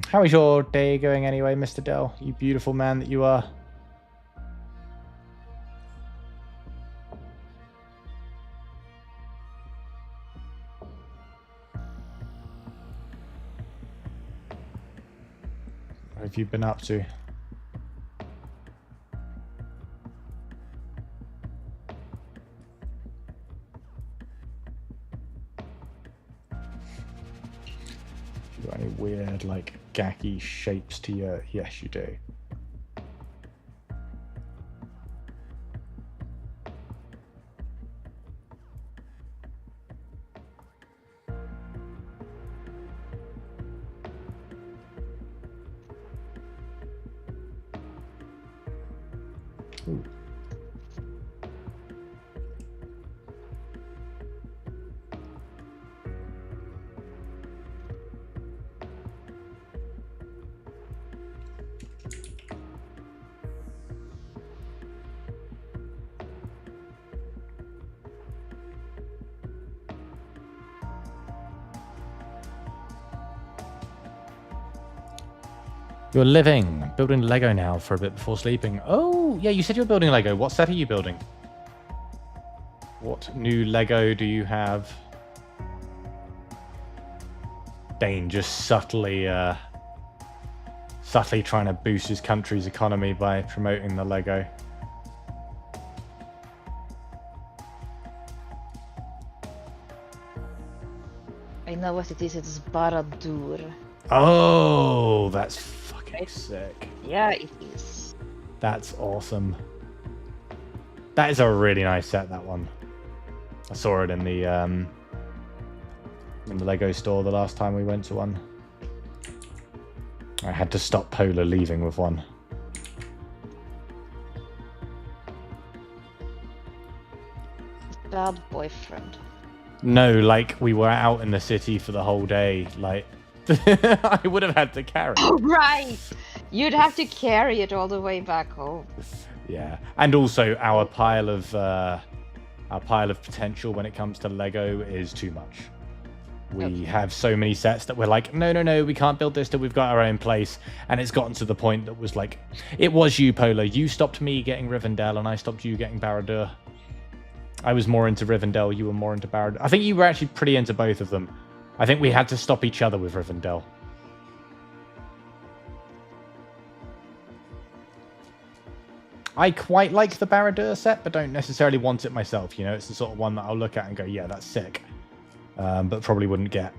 How is your day going anyway, Mr. Dell? You beautiful man that you are. What have you been up to? You got any weird, like, gacky shapes to your... Yes, you do. Ooh. You're living, building Lego now for a bit before sleeping. Oh, yeah, you said you were building Lego. What set are you building? What new Lego do you have? Dane just subtly trying to boost his country's economy by promoting the Lego. I know what it is. It's Baradur. Oh, that's fucking sick. Yeah, it is. That's awesome. That is a really nice set, that one. I saw it in the Lego store the last time we went to one. I had to stop Polar leaving with one. Bad boyfriend. No, like we were out in the city for the whole day. Like I would have had to carry it. Oh, right! You'd have to carry it all the way back home. Yeah, and also our pile of potential when it comes to Lego is too much. We have so many sets that we're like, no, we can't build this till we've got our own place. And it's gotten to the point that was like, it was you, Polar. You stopped me getting Rivendell, and I stopped you getting Baradur. I was more into Rivendell, you were more into Baradur. I think you were actually pretty into both of them. I think we had to stop each other with Rivendell. I quite like the Baradur set, but don't necessarily want it myself. You know, it's the sort of one that I'll look at and go, yeah, that's sick. But probably wouldn't get.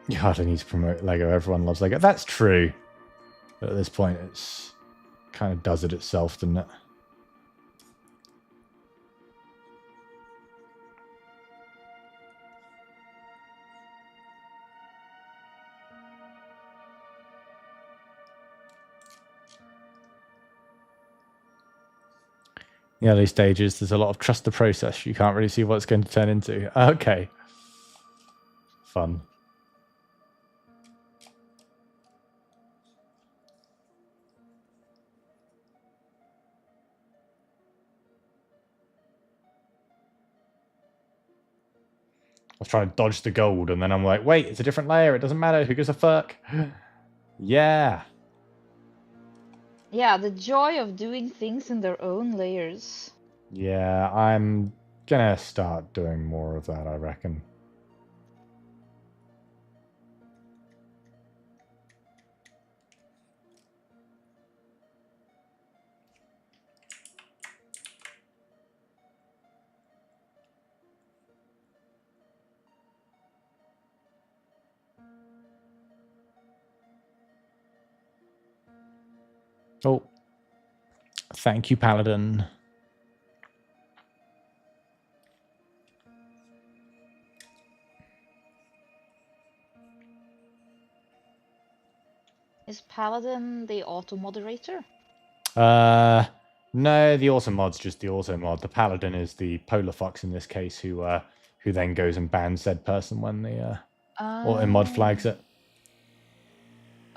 You hardly need to promote Lego. Everyone loves Lego. That's true. But at this point, it's kind of does it itself, doesn't it? The early stages, there's a lot of trust the process. You can't really see what it's going to turn into. Okay. Fun. I was trying to dodge the gold, and then I'm like, wait, it's a different layer. It doesn't matter. Who gives a fuck? Yeah. Yeah, the joy of doing things in their own layers. Yeah, I'm gonna start doing more of that, I reckon. Oh. Thank you, Paladin. Is Paladin the auto moderator? No, the auto mod's just the auto mod. The Paladin is the polar fox in this case, who then goes and bans said person when the auto mod flags it.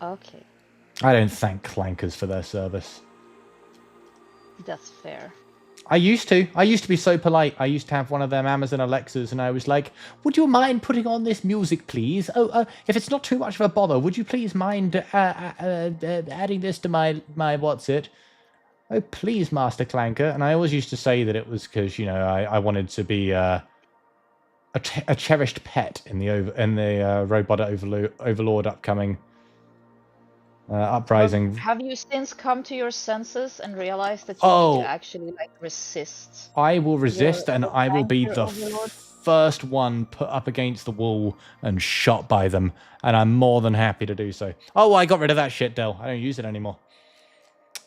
Okay, I don't thank clankers for their service. that's fair. I used to be so polite. I used to have one of them Amazon Alexas, and I was like, "Would you mind putting on this music, please? Oh, if it's not too much of a bother, would you please mind adding this to my what's it? Oh, please, Master Clanker." And I always used to say that it was because I wanted to be a cherished pet in the robot overlord upcoming uprising. Have you since come to your senses and realized that you need to actually like resist? I will resist, and I will be the overlord? first one put up against the wall and shot by them, and I'm more than happy to do so. Oh, I got rid of that shit, Del. I don't use it anymore.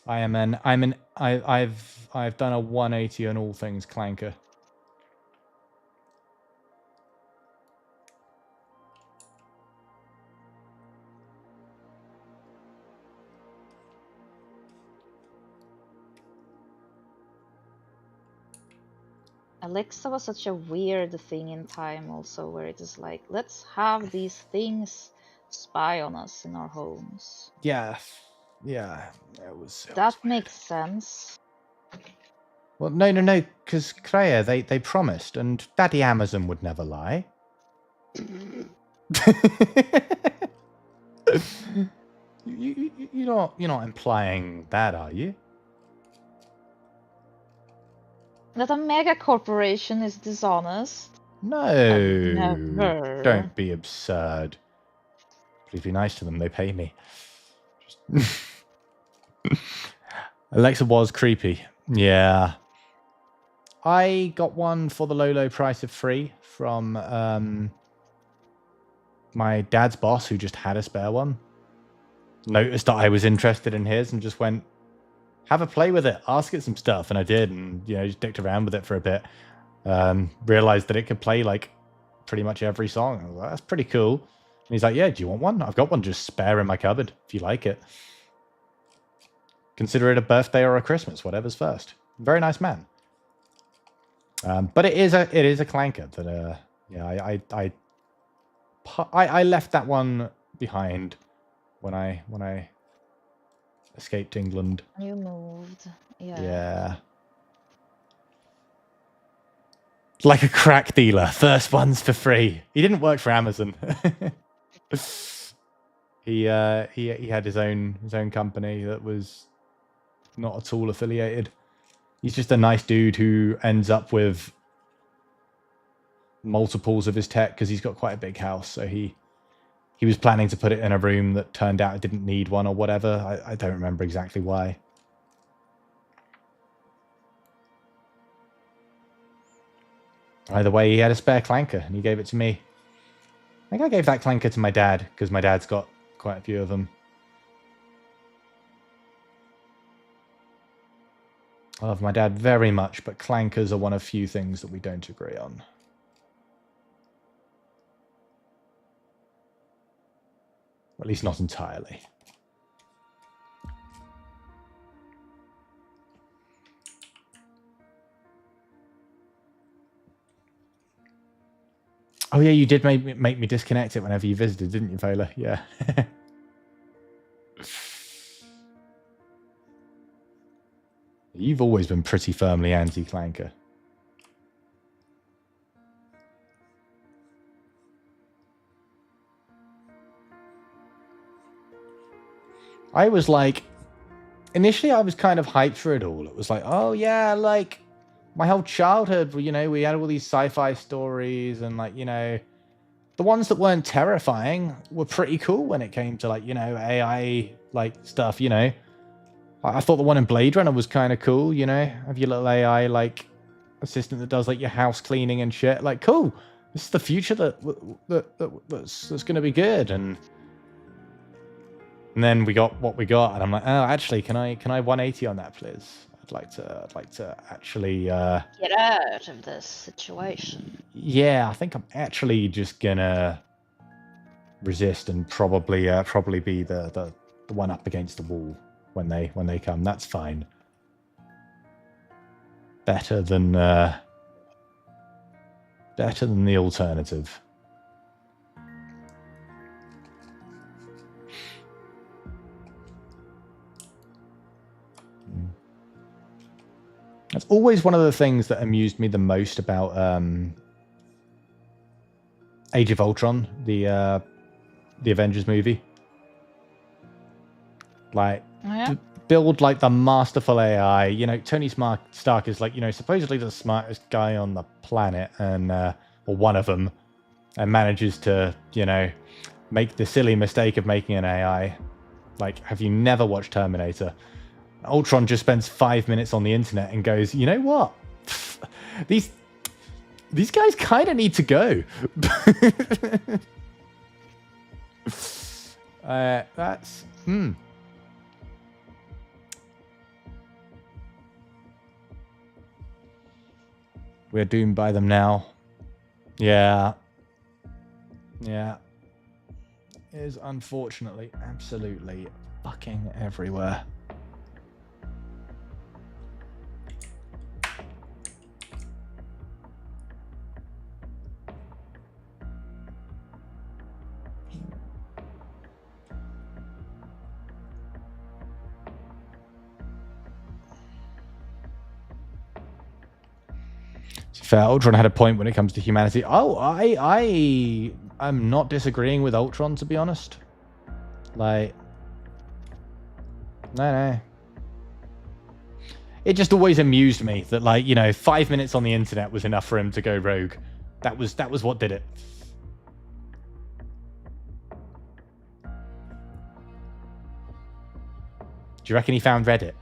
I've done a 180 on all things Clanker. Alexa was such a weird thing in time also, where it is like, let's have these things spy on us in our homes. Yeah, it was. That makes sense. Well, no, because Kreia, they promised, and Daddy Amazon would never lie. You're not implying that, are you? That a mega corporation is dishonest? No. Never. Don't be absurd. Please be nice to them. They pay me. Alexa was creepy. Yeah. I got one for the low price of free from my dad's boss, who just had a spare one. Noticed that I was interested in his and just went, have a play with it, ask it some stuff. And I did, and just dicked around with it for a bit. Realized that it could play like pretty much every song. I was like, that's pretty cool. And he's like, yeah, do you want one? I've got one just spare in my cupboard if you like it. Consider it a birthday or a Christmas, whatever's first. Very nice man. But it is a clanker that I left that one behind when I escaped England. You moved. Yeah. Like a crack dealer. First one's for free. He didn't work for Amazon. He had his own company that was not at all affiliated. He's just a nice dude who ends up with multiples of his tech because he's got quite a big house. So he was planning to put it in a room that turned out it didn't need one or whatever. I don't remember exactly why. Either way, he had a spare clanker and he gave it to me. think I gave that clanker to my dad, because my dad's got quite a few of them. I love my dad very much, but clankers are one of few things that we don't agree on. At least not entirely. Oh yeah, you did make me disconnect it whenever you visited, didn't you, Vela? Yeah. You've always been pretty firmly anti-clanker. I was like, initially I was kind of hyped for it all. It was like, oh yeah, like my whole childhood, you know, we had all these sci-fi stories and like, you know, the ones that weren't terrifying were pretty cool when it came to like, you know, AI like stuff, you know. I thought the one in Blade Runner was kind of cool, you know. Have your little AI like assistant that does like your house cleaning and shit. Like, cool. This is the future that's going to be good. And then we got what we got, and I'm like, oh, actually, can I 180 on that, please? I'd like to actually Get out of this situation. Yeah, I think I'm actually just gonna resist and probably be the one up against the wall when they come. That's fine. Better than the alternative. That's always one of the things that amused me the most about Age of Ultron, the Avengers movie. Like, build like the masterful AI. You know, Tony Stark is like, you know, supposedly the smartest guy on the planet, and or one of them, and manages to, you know, make the silly mistake of making an AI. Like, have you never watched Terminator? Ultron just spends 5 minutes on the internet and goes, you know what? These guys kind of need to go. That's We're doomed by them now. Yeah. Yeah. It is unfortunately absolutely fucking everywhere. Fair, Ultron had a point when it comes to humanity. Oh, I'm not disagreeing with Ultron, to be honest. Like, no. It just always amused me that, like, you know, 5 minutes on the internet was enough for him to go rogue. That was what did it. Do you reckon he found Reddit?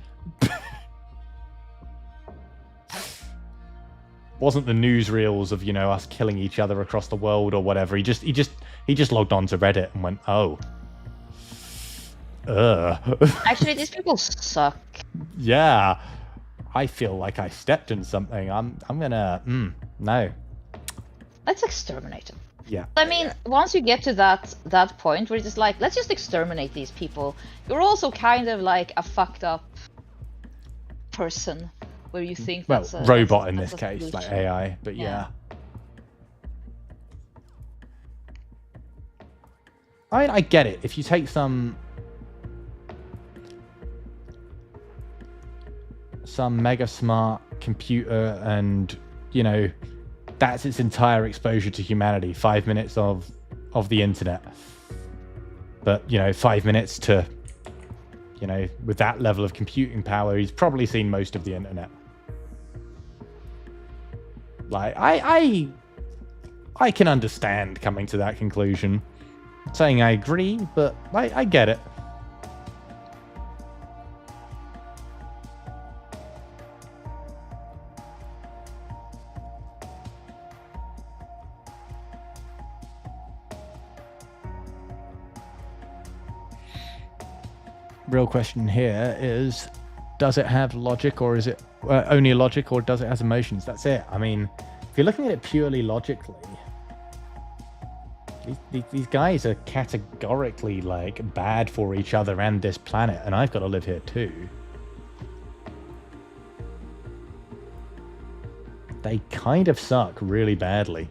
Wasn't the newsreels of, you know, us killing each other across the world or whatever. He just logged on to Reddit and went, oh. Actually, these people suck. Yeah. I feel like I stepped in something. I'm gonna no. Let's exterminate them. Yeah. I mean, once you get to that point where it's just like, let's just exterminate these people, you're also kind of like a fucked up person. Where you think that's a robot in this case, like AI, but yeah. I get it. If you take some mega smart computer and, you know, that's its entire exposure to humanity, 5 minutes of the internet. But, you know, 5 minutes to, you know, with that level of computing power, he's probably seen most of the internet. Like, I can understand coming to that conclusion. I'm saying I agree, but I get it. real question here is, does it have logic, or is it only logic, or does it have emotions? That's it. I mean, if you're looking at it purely logically, these guys are categorically like bad for each other and this planet, and I've got to live here too. They kind of suck really badly.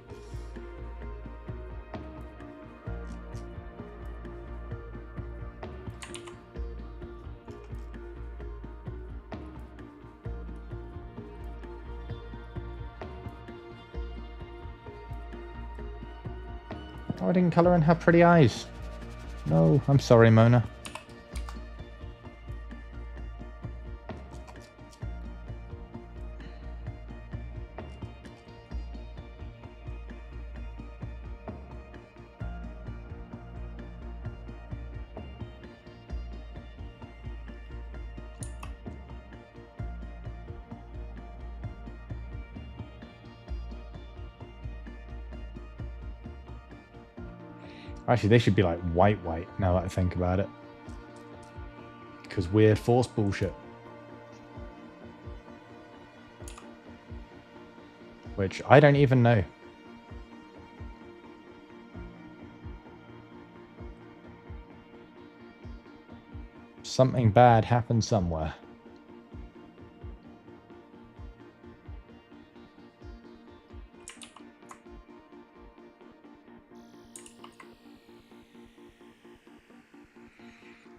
Oh, I didn't colour in her pretty eyes. No, I'm sorry, Mona. Actually, they should be like white, now that I think about it. Because weird force bullshit. Which I don't even know. Something bad happened somewhere.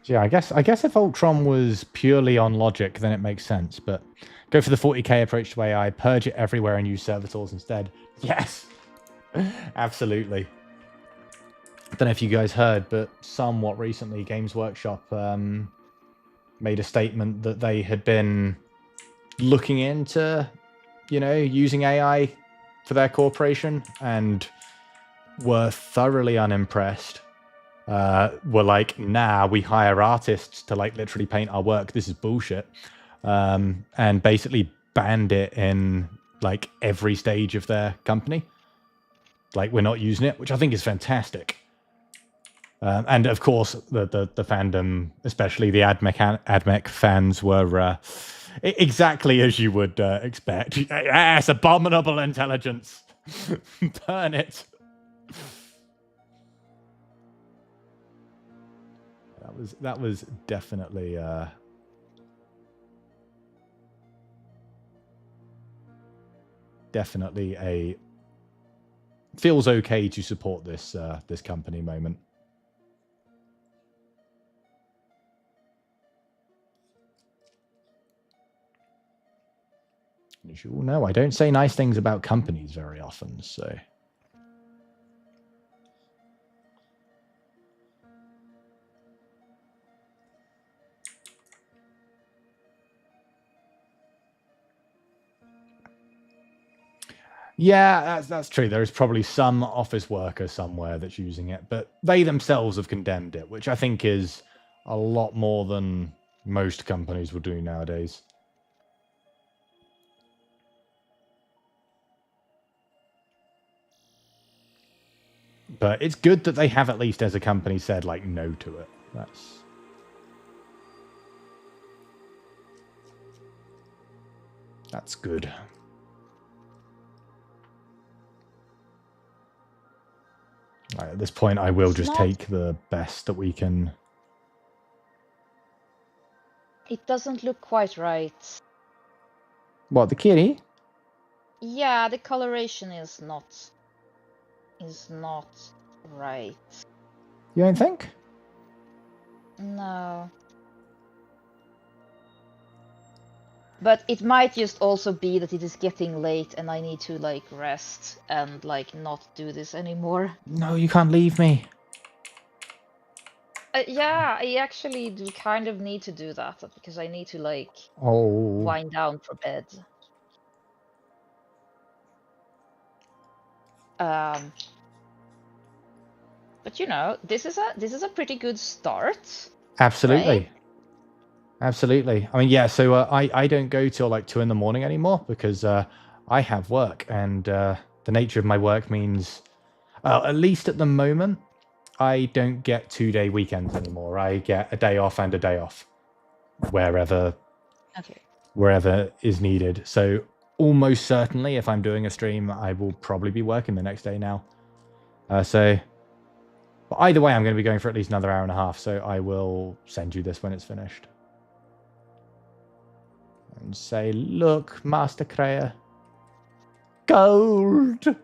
Yeah, I guess if Ultron was purely on logic, then it makes sense. But go for the 40k approach to AI, purge it everywhere, and use servitors instead. Yes, absolutely. I don't know if you guys heard, but somewhat recently, Games Workshop made a statement that they had been looking into, using AI for their corporation, and were thoroughly unimpressed. Were like, nah, we hire artists to like literally paint our work. This is bullshit. And basically banned it in like every stage of their company. Like, we're not using it, which I think is fantastic. And of course, the fandom, especially the AdMech fans, were exactly as you would expect. Yes, abominable intelligence. Burn it. That was definitely definitely a feels okay to support this this company moment. As you all know, I don't say nice things about companies very often, so. Yeah, that's true. There is probably some office worker somewhere that's using it, but they themselves have condemned it, which I think is a lot more than most companies will do nowadays. But it's good that they have at least, as a company, said like no to it. That's good. Right, at this point, I will just take the best that we can. It doesn't look quite right. What, the kitty? Yeah, the coloration is not right. You don't think? No. But it might just also be that it is getting late and I need to like rest and like not do this anymore. No, you can't leave me. Yeah, I actually do kind of need to do that because I need to like wind down for bed. But you know, this is a pretty good start. Absolutely. Right? Absolutely. I mean, yeah, so I don't go till like 2 a.m. anymore because I have work, and the nature of my work means, at least at the moment, I don't get 2-day weekends anymore. I get a day off and a day off. wherever Okay. is needed. So almost certainly, if I'm doing a stream, I will probably be working the next day now. But either way, I'm going to be going for at least another hour and a half. So I will send you this when it's finished. And say, look, Master Kreia. Gold!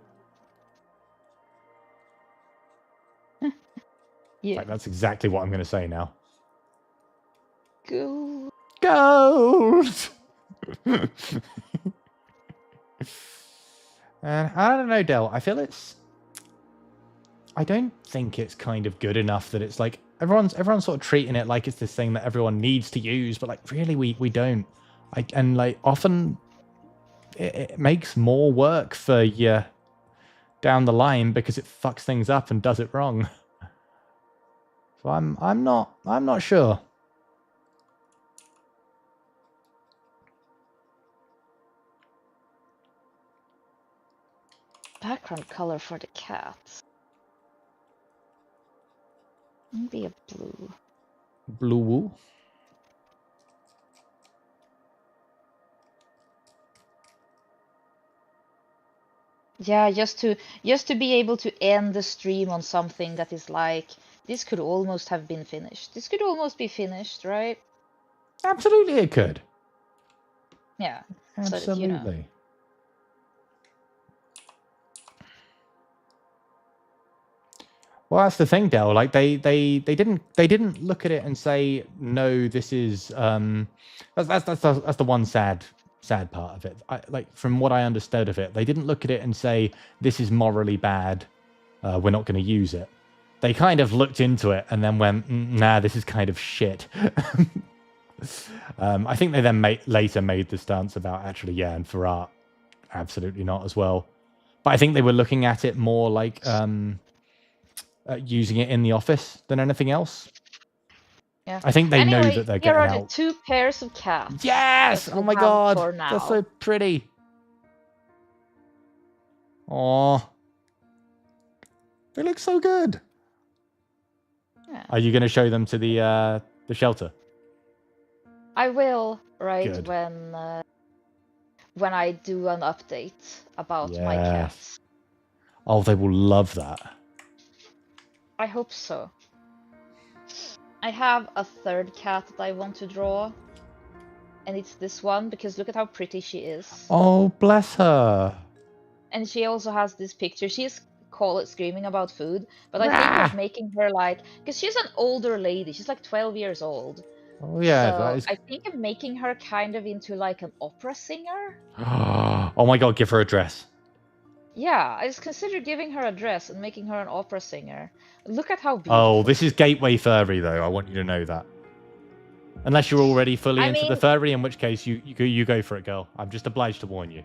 Yeah. Like, that's exactly what I'm going to say now. Go. Gold! And I don't know, Del. I feel I don't think it's kind of good enough that it's like everyone's sort of treating it like it's this thing that everyone needs to use, but like really we don't. And like often it makes more work for you down the line because it fucks things up and does it wrong. So I'm not sure. Background color for the cat. Maybe a blue. Blue woo. Yeah, just to be able to end the stream on something that is like this could almost have been finished. This could almost be finished, right? Absolutely, it could. Yeah. Absolutely. So that, you know. Well, that's the thing, Del. Like they didn't look at it and say, no, this is that's the one sad part of it. Like from what I understood of it, they didn't look at it and say, this is morally bad. We're not going to use it. They kind of looked into it and then went, nah, this is kind of shit. I think they then later made the stance about actually, yeah, and for art, absolutely not as well. But I think they were looking at it more like using it in the office than anything else. Yeah. I think they know Anyway, that they're here getting are the out. 2 pairs of cats. Yes! that Oh we my have god! for now. That's so pretty. Aw. They look so good. Yeah. Are you going to show them to the shelter? I will, right, Good. when I do an update about my Yes. cats. Oh, they will love that. I hope so. I have a 3rd cat that I want to draw. And it's this one, because look at how pretty she is. Oh, bless her. And she also has this picture. She's screaming about food, but I think Ah! of making her like... Because she's an older lady. She's like 12 years old. Oh, yeah, so that is... I think of making her kind of into like an opera singer. Oh my god, give her a dress. Yeah, I just considered giving her a dress and making her an opera singer. Look at how beautiful. Oh, this is gateway furry, though. I want you to know that. Unless you're already fully into the furry, in which case you go for it, girl. I'm just obliged to warn you.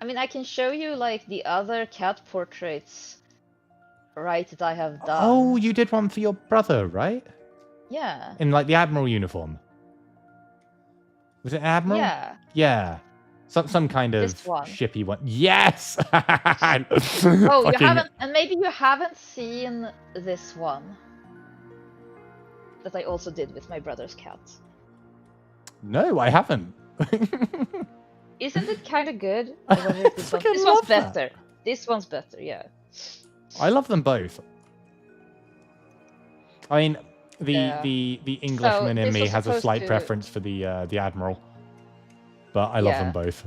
I mean, I can show you like the other cat portraits, right, that I have done. Oh, you did one for your brother, right? Yeah. In like the Admiral uniform. Was it Admiral? Yeah. Yeah. Some kind of This one. shippy one. Yes! Oh, you haven't, and maybe you haven't seen this one that I also did with my brother's cat. No, I haven't. Isn't it kind of good? I Or was it this one? fucking This one's love that. better. This one's better, yeah. I love them both. I mean, Yeah. the Englishman in this me was has a supposed slight to- preference for the Admiral, but I love them both.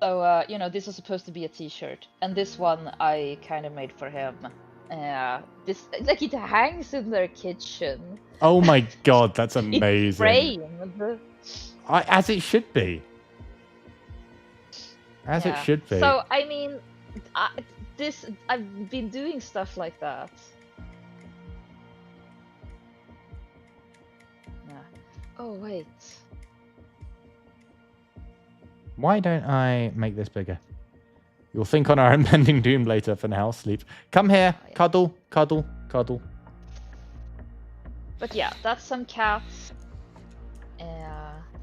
So, you know, this was supposed to be a t-shirt, and this one I kind of made for him. This, like, it hangs in their kitchen. Oh my god, that's It's amazing. framed. As it should be. As it Yeah. should be. So, I mean, I've been doing stuff like that. Yeah. Oh, wait. Why don't I make this bigger? You'll think on our impending doom later. For now, sleep. Come here. Oh, yeah. Cuddle, cuddle, cuddle. But yeah, that's some cats.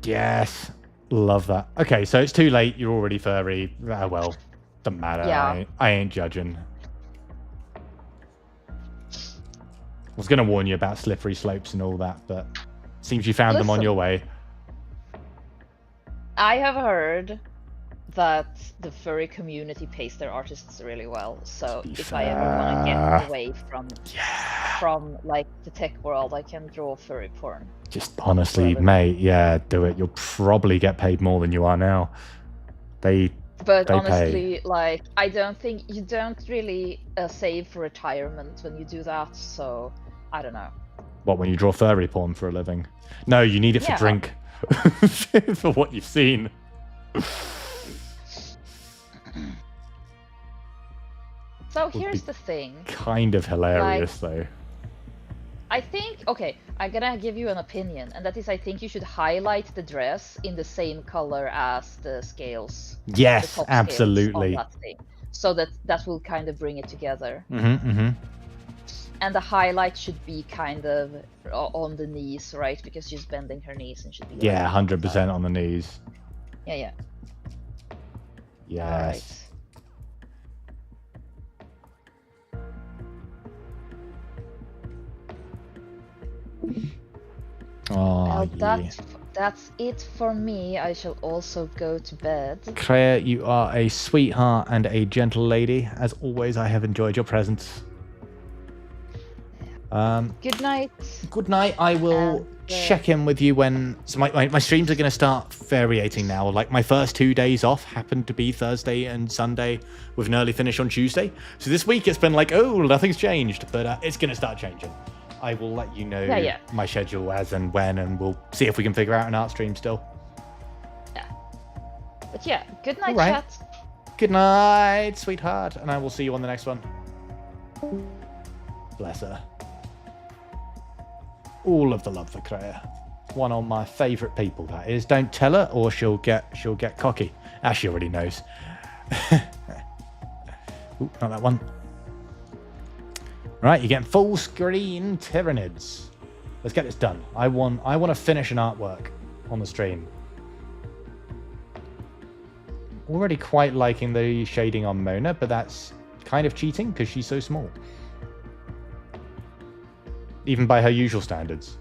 Yes. Love that. Okay, so it's too late. You're already furry. Ah, well. Doesn't matter. Yeah. I ain't judging. I was going to warn you about slippery slopes and all that, but seems you found them on Listen. your way. I have heard that the furry community pays their artists really well. So be if I ever want to fair. get away from like the tech world, I can draw furry porn. Just honestly, Forever. mate, yeah, do it. You'll probably get paid more than you are now. They But pay. honestly, like I don't think you don't really save for retirement when you do that. So I don't know. What, when you draw furry porn for a living? No, you need it for Yeah. drink. For what you've seen. So Would here's be the thing. Kind of hilarious, though. I think, okay, I'm gonna give you an opinion, and that is I think you should highlight the dress in the same color as the scales. Yes, the top absolutely. Scales on that thing. So that will kind of bring it together. Mm-hmm. And the highlight should be kind of on the knees, right? Because she's bending her knees and should be. Yeah, like 100% on the knees. Yeah. Yes. Oh, Well, yeah. that's it for me. I shall also go to bed. Claire, you are a sweetheart and a gentle lady. As always, I have enjoyed your presence. Good night. Good night. I will check in with you when... So my streams are going to start variating now. Like, my first 2 days off happened to be Thursday and Sunday with an early finish on Tuesday. So this week it's been like, oh, nothing's changed. But it's going to start changing. I will let you know my schedule as and when, and we'll see if we can figure out an art stream still. Yeah. But yeah, good night, right. chat. Good night, sweetheart. And I will see you on the next one. Bless her. All of the love for Kreia. One of my favourite people, that is. Don't tell her or she'll get cocky. She already knows. Ooh, not that one. Right, you're getting full screen Tyranids. Let's get this done. I want to finish an artwork on the stream. Already quite liking the shading on Mona, but that's kind of cheating because she's so small. Even by her usual standards.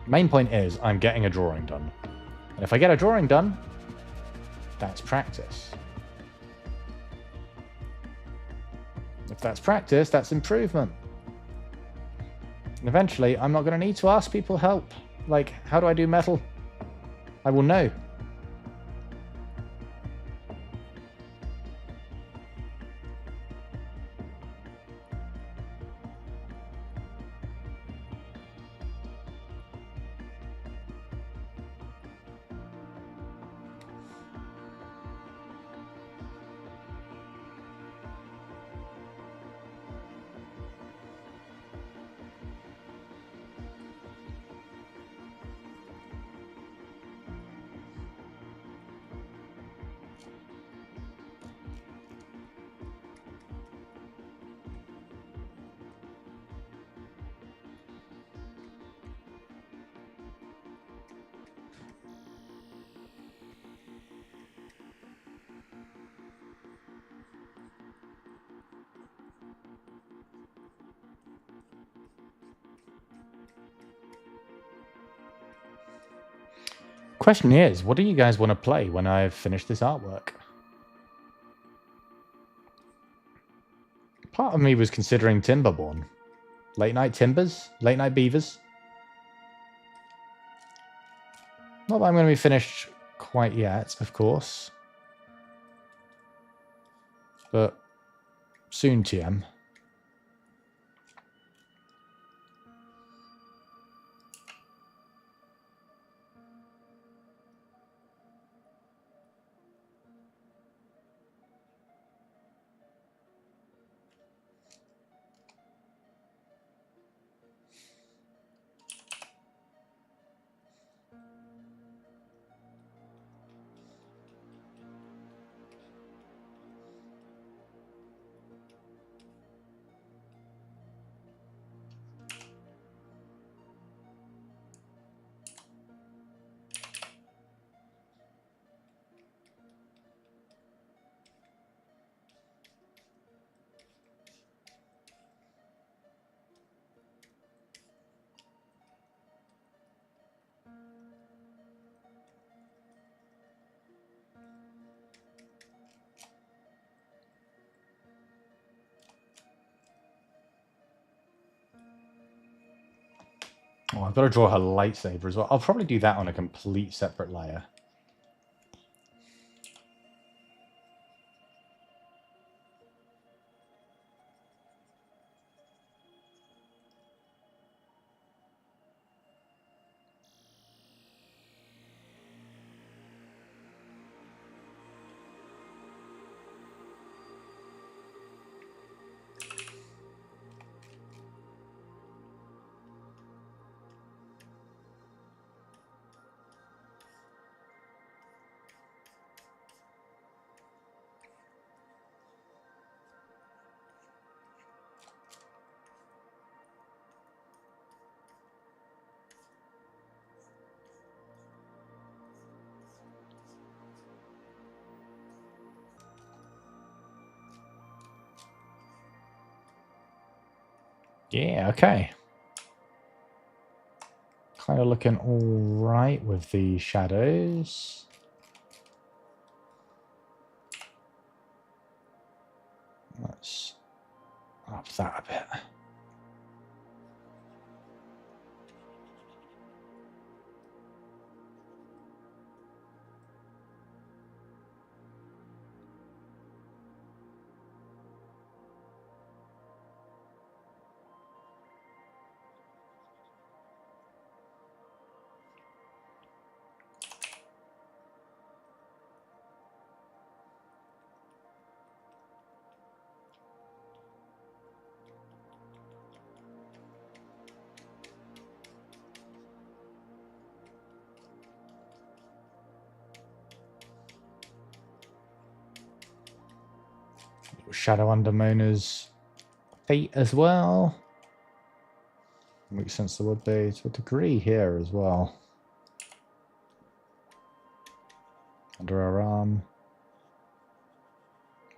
Main point is I'm getting a drawing done. And if I get a drawing done, that's practice. If that's practice, that's improvement. And eventually, I'm not going to need to ask people help. Like, how do I do metal? I will know. Question is, what do you guys want to play when I've finished this artwork? Part of me was considering Timberborn. Late night timbers? Late night beavers? Not that I'm going to be finished quite yet, of course. But soon, TM. Oh, I've got to draw her lightsaber as well. I'll probably do that on a complete separate layer. Yeah, okay. Kind of looking all right with the shadows. Let's up that a bit. Shadow under Mona's feet as well. Makes sense there would be to a degree here as well. Under her arm.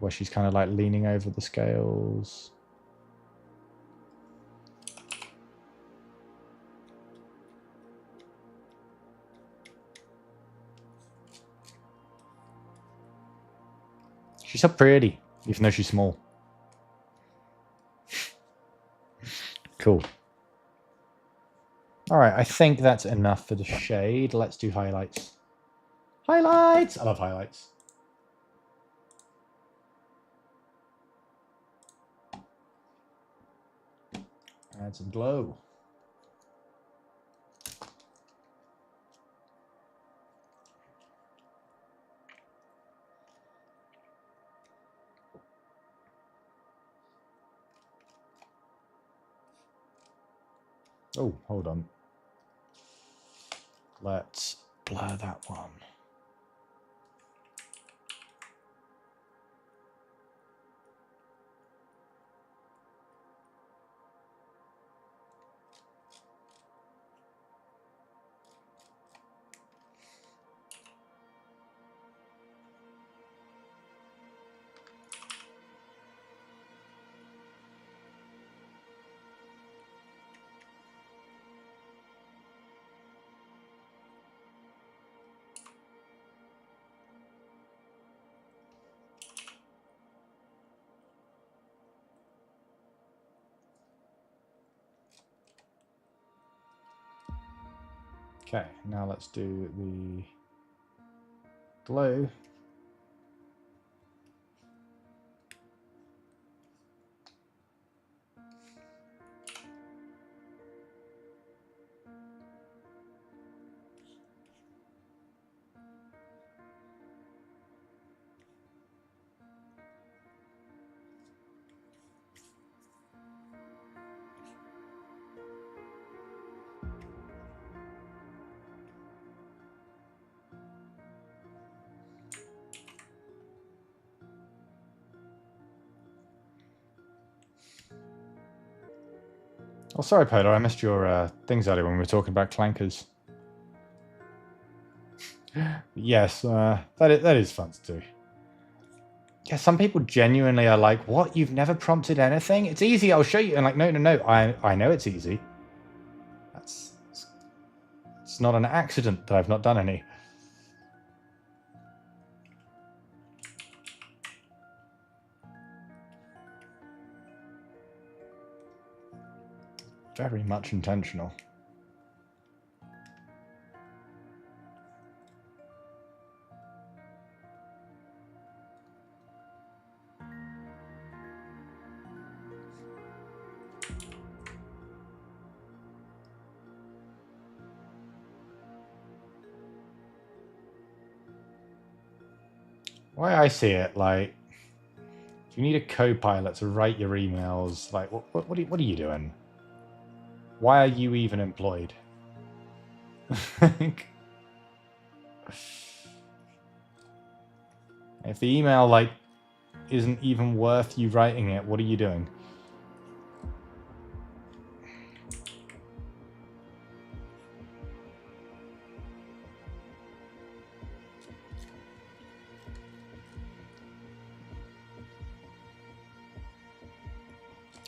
Where she's kind of like leaning over the scales. She's so pretty, even though she's small. Cool. All right, I think that's enough for the shade. Let's do highlights. Highlights! I love highlights. Add some glow. Oh, hold on. Let's blur that one. Okay, now let's do the glow. Oh, sorry, Polar, I missed your things earlier when we were talking about clankers. Yes, that is fun to do. Yeah, some people genuinely are like, what? You've never prompted anything? It's easy, I'll show you. And like, no, I know it's easy. It's not an accident that I've not done any. Very much intentional. way I see it, like, if you need a co-pilot to write your emails, like, what are you doing? Why are you even employed? If the email, like, isn't even worth you writing it, what are you doing?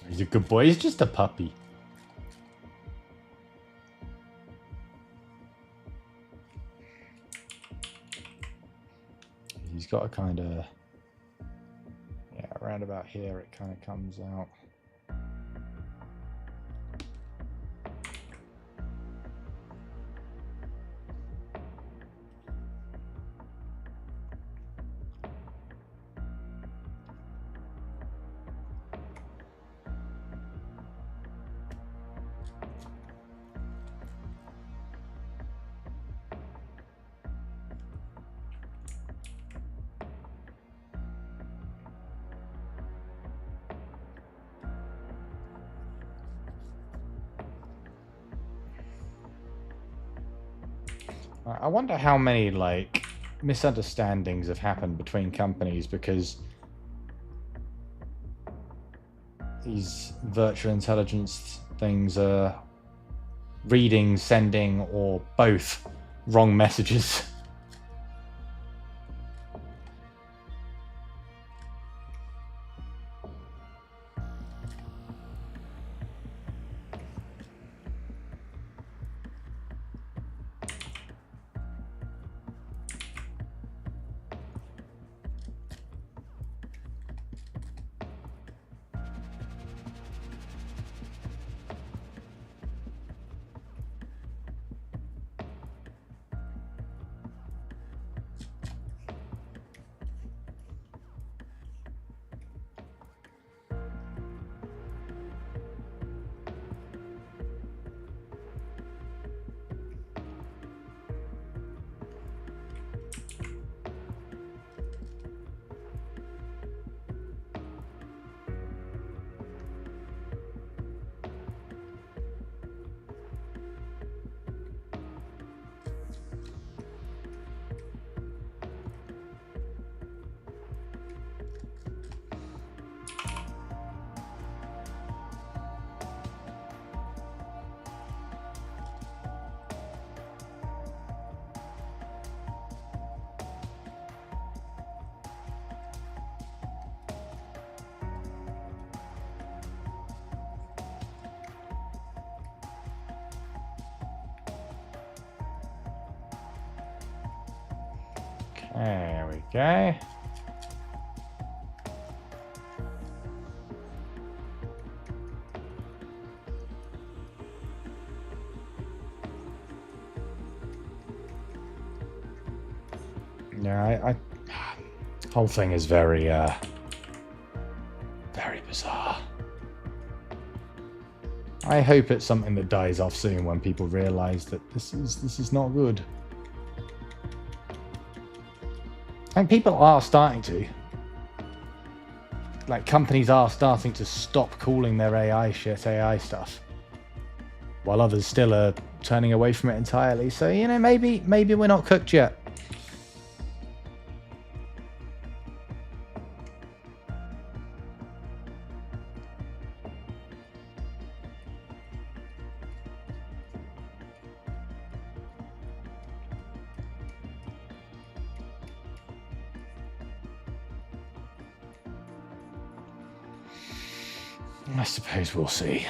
He's a good boy. He's just a puppy. He's got a kind of... Yeah, around about here it kind of comes out. I wonder how many, like, misunderstandings have happened between companies because these virtual intelligence things are reading, sending, or both wrong messages. There we go. Yeah, whole thing is very, very bizarre. I hope it's something that dies off soon when people realize that this is not good. And people are starting to. Like, companies are starting to stop calling their AI shit AI stuff, while others still are turning away from it entirely. So, you know, maybe we're not cooked yet. I suppose we'll see.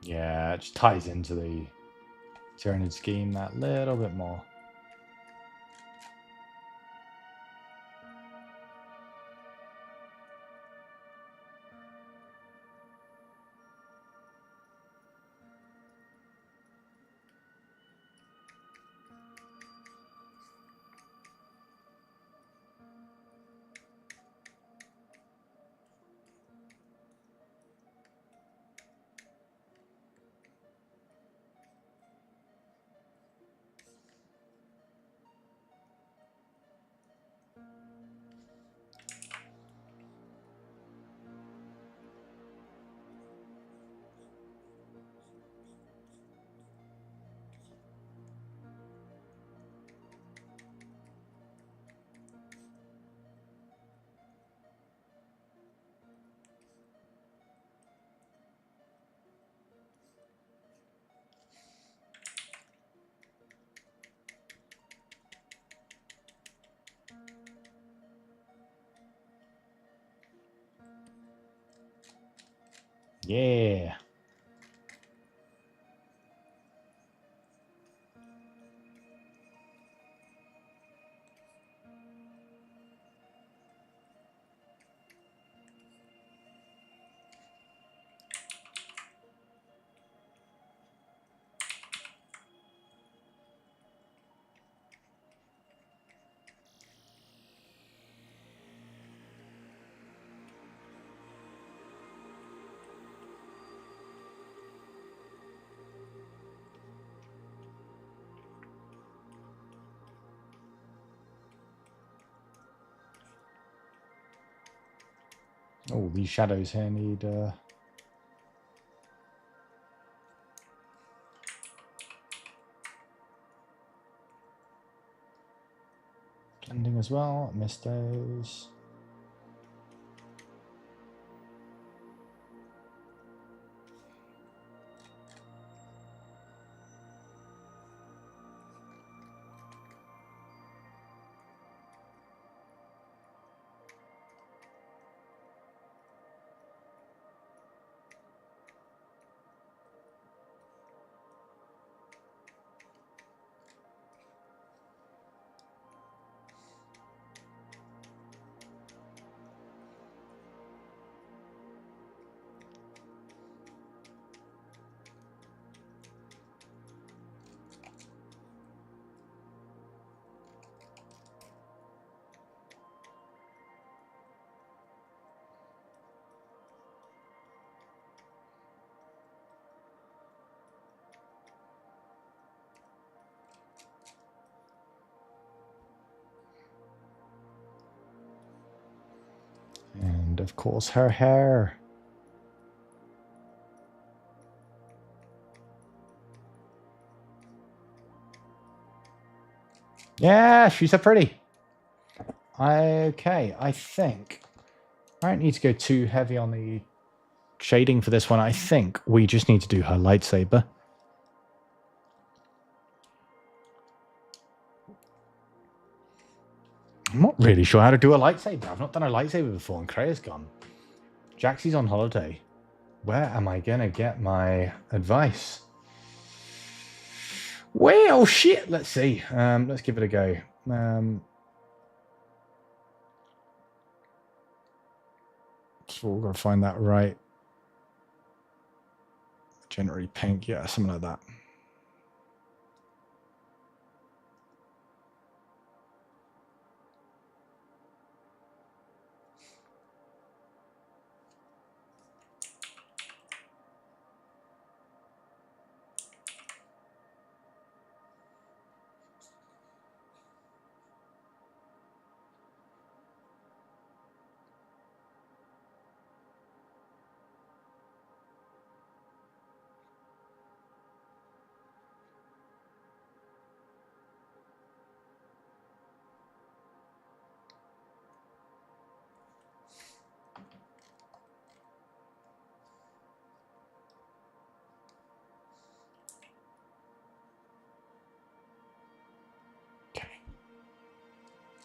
Yeah, it just ties into the Tyranid scheme that little bit more. Yeah. Oh, these shadows here need blending as well. Missed those. And of course her hair. Yeah, she's so pretty. Okay, I think I don't need to go too heavy on the shading for this one. I think we just need to do her lightsaber. I'm not really sure how to do a lightsaber. I've not done a lightsaber before, and Krea's gone. Jaxie's on holiday. Where am I going to get my advice? Well, shit. Let's see. Let's give it a go. So we're going to find that right. Generally pink. Yeah, something like that.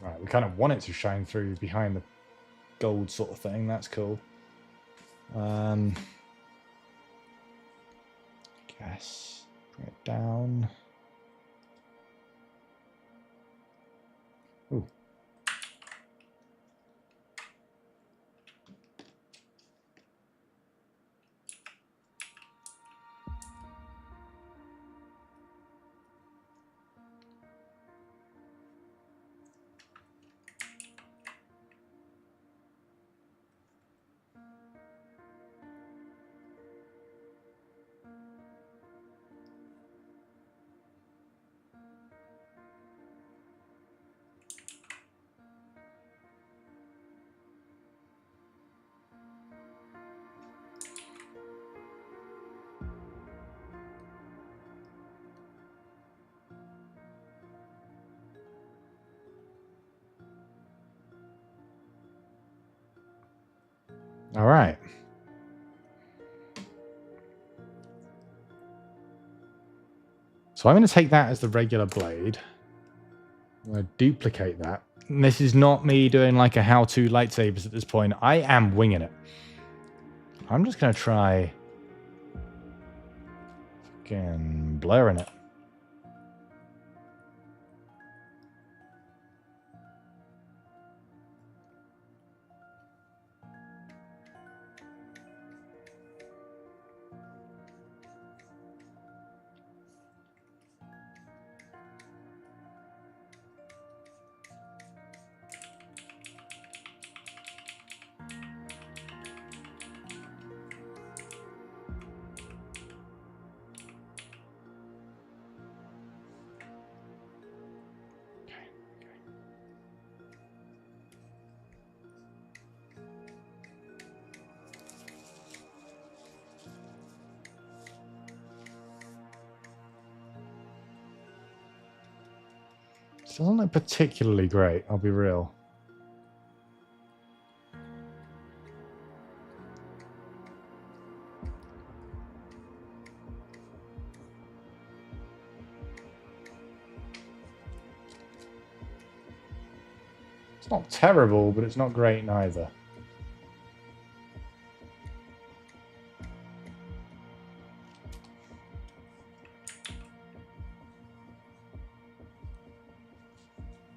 Right, we kind of want it to shine through behind the gold sort of thing. That's cool. Yes. Bring it down. Ooh. All right. So I'm going to take that as the regular blade. I'm going to duplicate that. And this is not me doing like a how-to lightsabers at this point. I am winging it. I'm just going to try fucking blurring it. It doesn't look particularly great, I'll be real. It's not terrible, but it's not great neither.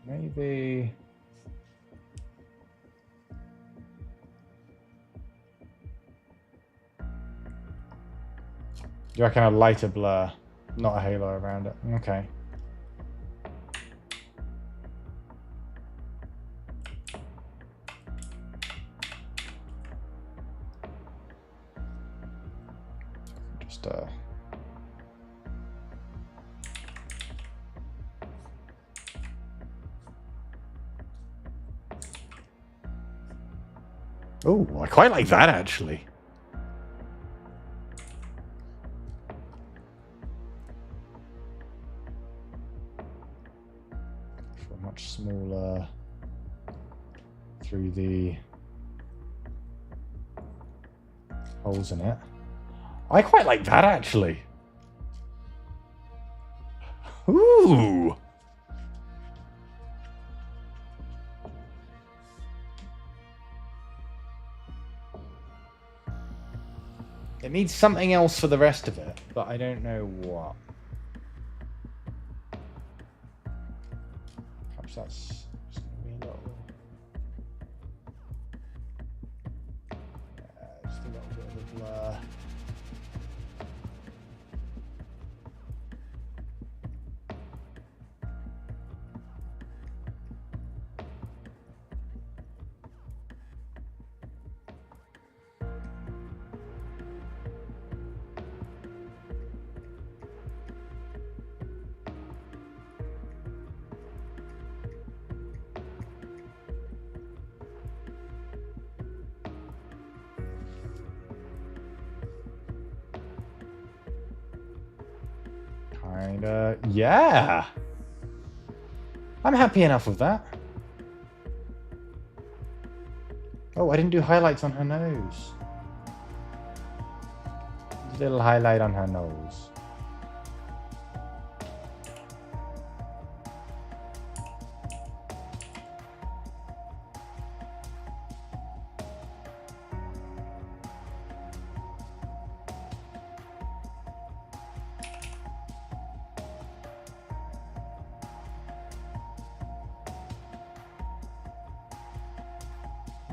Maybe... Do you reckon a lighter blur, not a halo around it? Okay. Just Oh, I quite like that actually. For much smaller through the holes in it. I quite like that actually. Ooh. It needs something else for the rest of it, but I don't know what. Perhaps that's just gonna be a little... Yeah, just a little bit of a blur. Kinda, yeah. I'm happy enough with that. Oh, I didn't do highlights on her nose. Just a little highlight on her nose.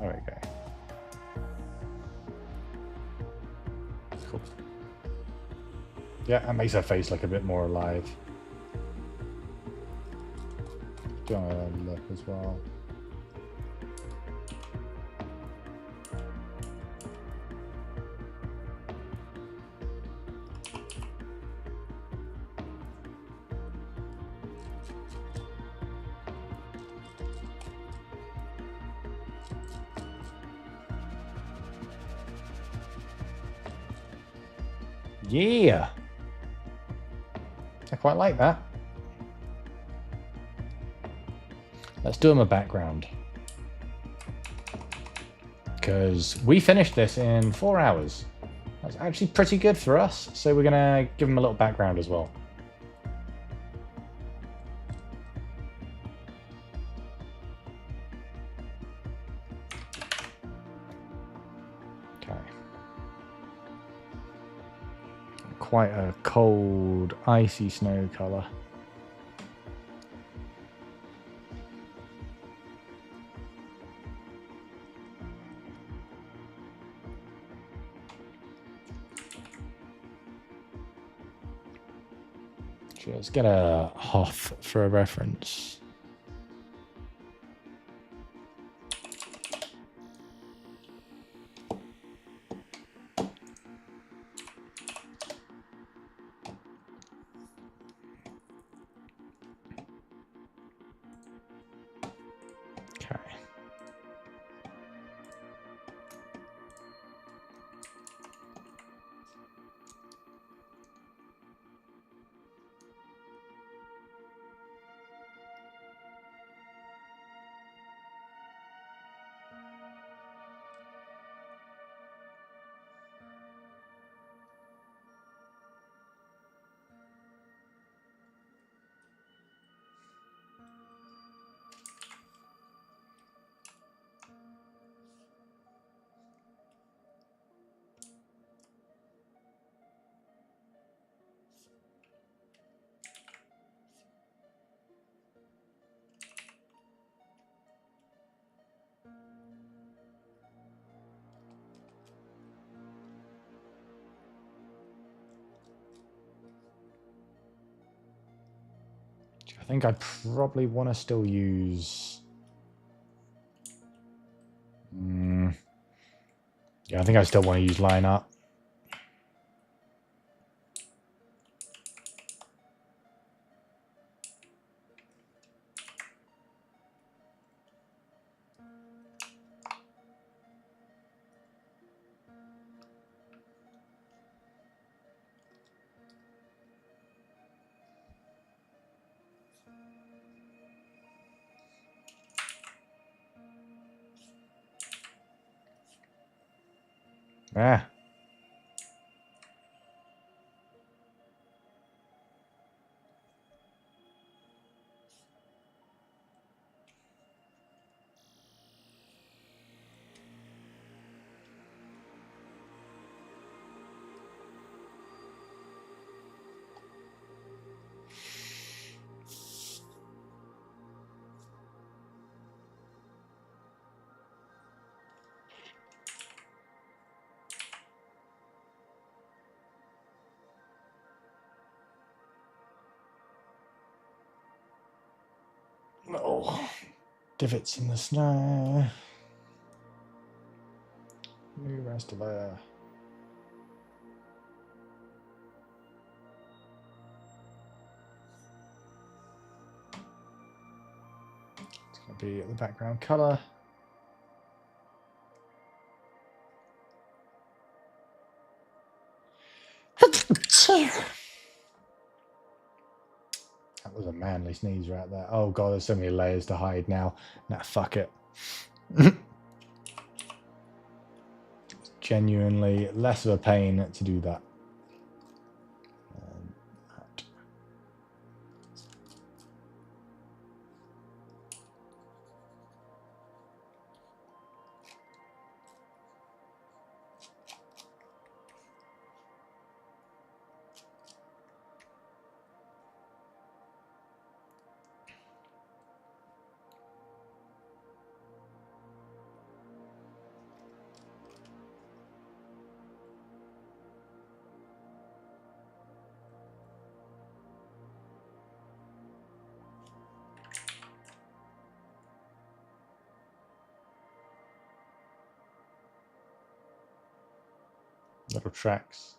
There we go. Cool. Yeah, that makes her face look a bit more alive. Do a look as well. Yeah, I quite like that. Let's do him a background. Because we finished this in 4 hours. That's actually pretty good for us. So we're going to give him a little background as well. Okay. Quite a cold, icy snow colour. Let's get a Hoth for a reference. Okay. I think I probably want to still use... Yeah, I think I still want to use line up. Ah. Little divots in the snow. New rest of air. It's going to be the background color. That was a manly sneeze right there. Oh god, there's so many layers to hide now. Nah, fuck it. It's genuinely less of a pain to do that. That. Little tracks.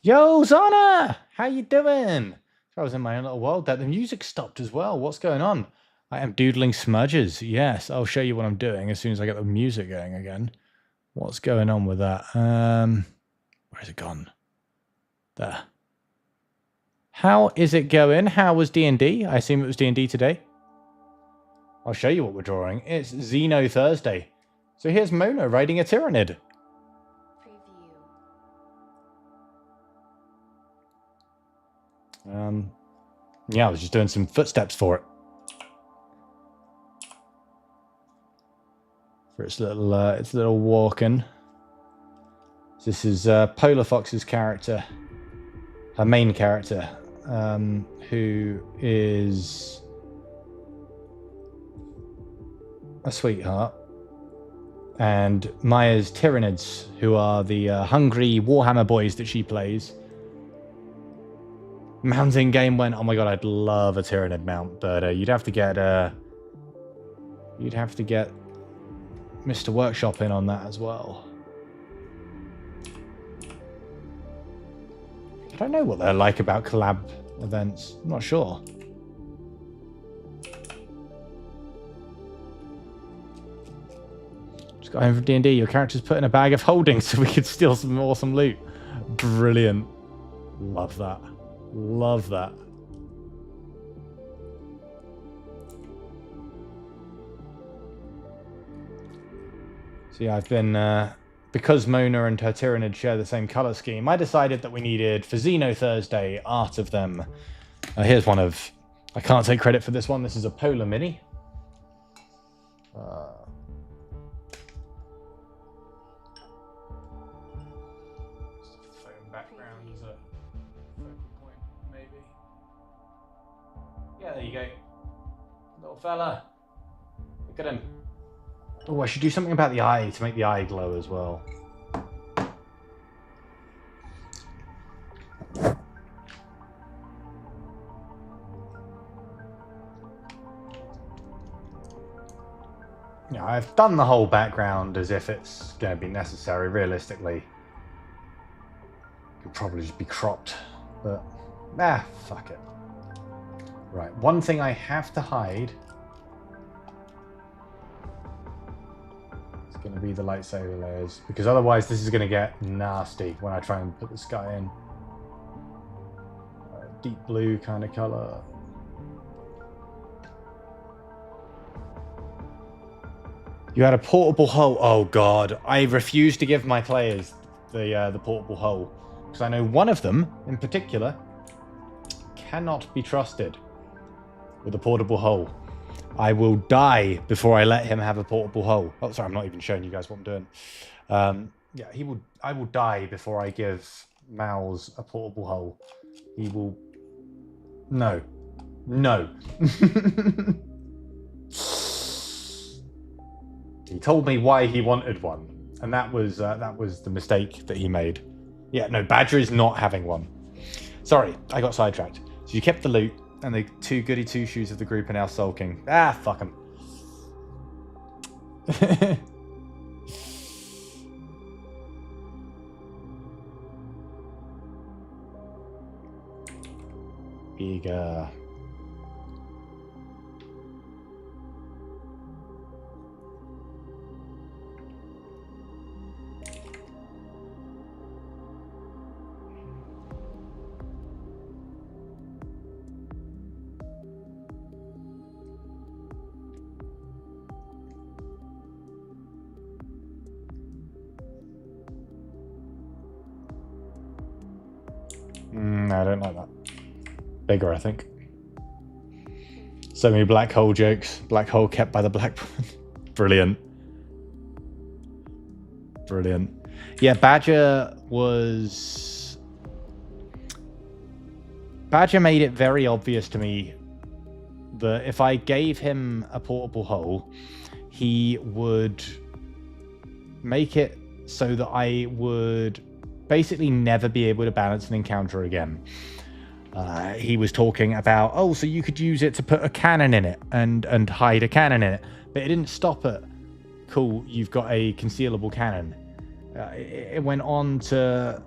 Yo, Zana! How you doing? I was in my own little world there. The music stopped as well. What's going on? I am doodling smudges. Yes, I'll show you what I'm doing as soon as I get the music going again. What's going on with that? Where's it gone? There. How is it going? How was D&D? I assume it was D&D today. I'll show you what we're drawing. It's Xeno Thursday. So here's Mona riding a Tyrannid. Preview. Yeah, I was just doing some footsteps for it. For its little walking. This is Polar Fox's character, her main character, who is a sweetheart, and Maya's Tyranids, who are the hungry Warhammer boys that she plays. Mounting game went, oh my god, I'd love a Tyranid mount, but you'd have to get Mr. Workshop in on that as well. I don't know what they're like about collab events. I'm not sure. Just got home from D&D. Your character's put in a bag of holding so we could steal some awesome loot. Brilliant. Love that. Love that. So yeah, I've been, because Mona and her Tyrannid share the same colour scheme, I decided that we needed, for Xeno Thursday, art of them. Here's one of, I can't take credit for this one, this is a Polar Mini. Foam background is a focal point, maybe. Yeah, there you go. Little fella. Look at him. Oh, I should do something about the eye to make the eye glow as well. Yeah, I've done the whole background as if it's going to be necessary. Realistically, could probably just be cropped, but fuck it. Right, one thing I have to hide is going to be the lightsaber layers, because otherwise this is going to get nasty when I try and put this guy in. Deep blue kind of color. You had a portable hull. Oh god, I refuse to give my players the portable hull, because I know one of them in particular cannot be trusted with a portable hull. I will die before I let him have a portable hull. Oh, sorry, I'm not even showing you guys what I'm doing. Yeah, I will die before I give Mouse a portable hull. He will. No. He told me why he wanted one, and that was the mistake that he made. Yeah, no, Badger is not having one. Sorry, I got sidetracked. So you kept the loot, and the 2 goody 2-shoes of the group are now sulking. Ah, fuck them. Beaver. No, I don't like that. Bigger, I think. So many black hole jokes. Black hole kept by the black. Brilliant. Brilliant. Yeah, Badger made it very obvious to me that if I gave him a portable hole, he would make it so that I would basically never be able to balance an encounter again. He was talking about, oh, so you could use it to put a cannon in it and hide a cannon in it. But it didn't stop at, cool, you've got a concealable cannon. It went on to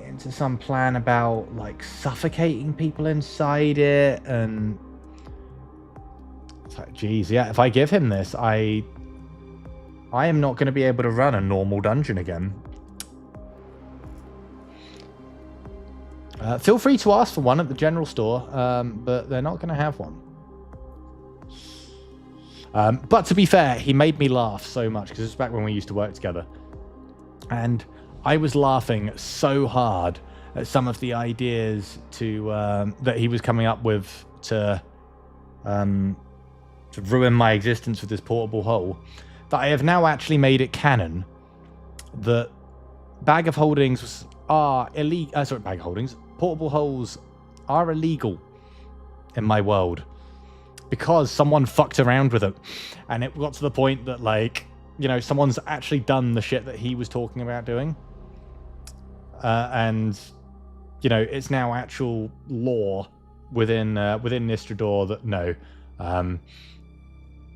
into some plan about like suffocating people inside it, and it's like, geez, yeah, if I give him this, I am not going to be able to run a normal dungeon again. Feel free to ask for one at the general store, but they're not going to have one. But to be fair, he made me laugh so much, because it's back when we used to work together. And I was laughing so hard at some of the ideas that he was coming up with to ruin my existence with this portable hole, that I have now actually made it canon that bag of holdings are illegal. Bag of holdings. Portable holes are illegal in my world because someone fucked around with it, and it got to the point that, like, you know, someone's actually done the shit that he was talking about doing, and you know, it's now actual law within Nistrador that no,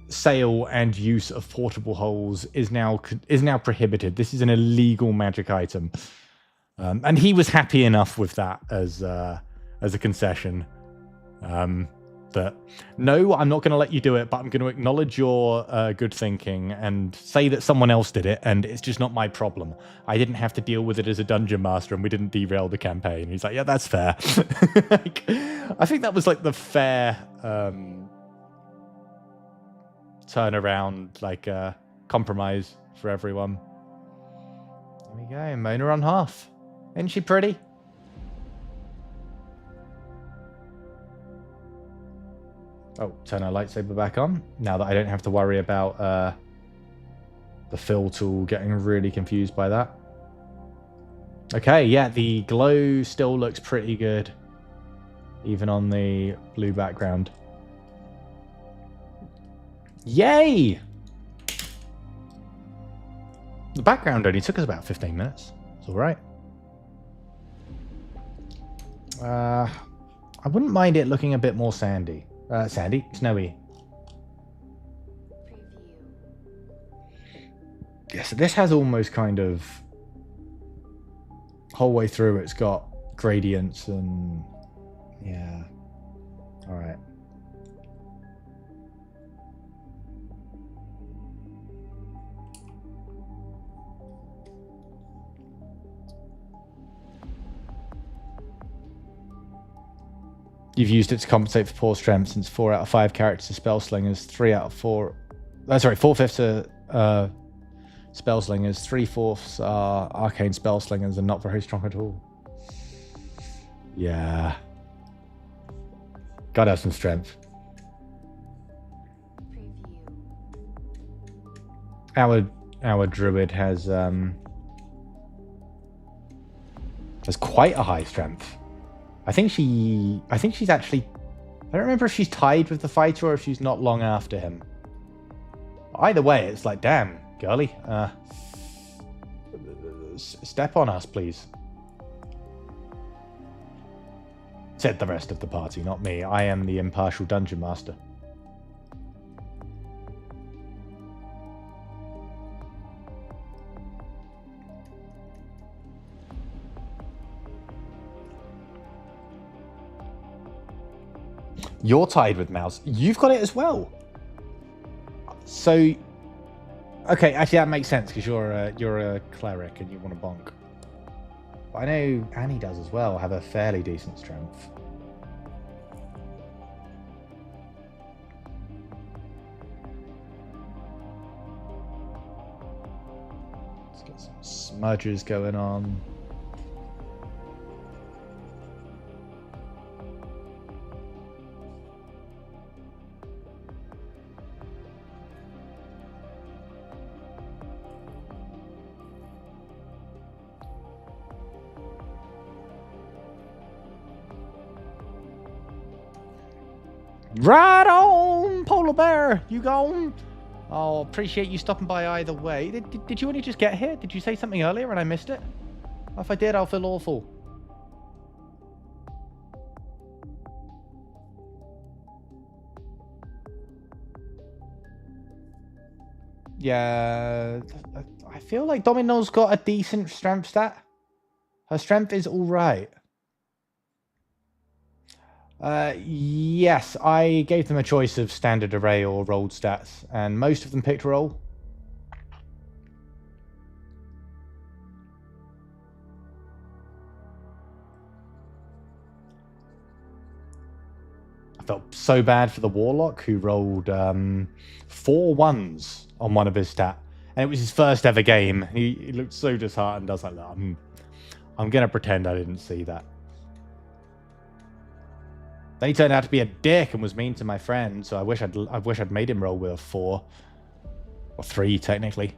sale and use of portable holes is now prohibited. This is an illegal magic item. And he was happy enough with that as a concession. That no, I'm not going to let you do it, but I'm going to acknowledge your good thinking and say that someone else did it, and it's just not my problem. I didn't have to deal with it as a dungeon master, and we didn't derail the campaign. And he's like, yeah, that's fair. Like, I think that was like the fair turnaround, like compromise for everyone. There we go, Mona on half. Isn't she pretty? Oh, turn our lightsaber back on. Now that I don't have to worry about the fill tool getting really confused by that. Okay, yeah, the glow still looks pretty good, even on the blue background. Yay! The background only took us about 15 minutes. It's all right. I wouldn't mind it looking a bit more snowy. Preview. Yeah, so this has almost kind of whole way through it's got gradients and yeah. All right. You've used it to compensate for poor strength, since 4 out of 5 characters are spell slingers, 3 out of 4... 4/5 are spell slingers, 3/4 are arcane spell slingers and not very strong at all. Yeah. Gotta have some strength. Preview. Our druid has quite a high strength. I think she's actually... I don't remember if she's tied with the fighter or if she's not long after him. Either way, it's like, damn, girly. Step on us, please. Said the rest of the party, not me. I am the impartial dungeon master. You're tied with mouse. You've got it as well. So, okay, actually that makes sense because you're a cleric and you want to bonk. But I know Annie does as well. Have a fairly decent strength. Let's get some smudges going on. Right on, Polar Bear. You gone? Oh, appreciate you stopping by either way. Did you only just get here? Did you say something earlier and I missed it? If I did, I'll feel awful. Yeah, I feel like Domino's got a decent strength stat. Her strength is all right. Yes, I gave them a choice of standard array or rolled stats, and most of them picked roll. I felt so bad for the warlock who rolled 4 1s on one of his stat, and it was his first ever game. He looked so disheartened. I was like, I'm gonna pretend I didn't see that. Then he turned out to be a dick and was mean to my friend, so I wish I'd made him roll with a 4. Or 3, technically.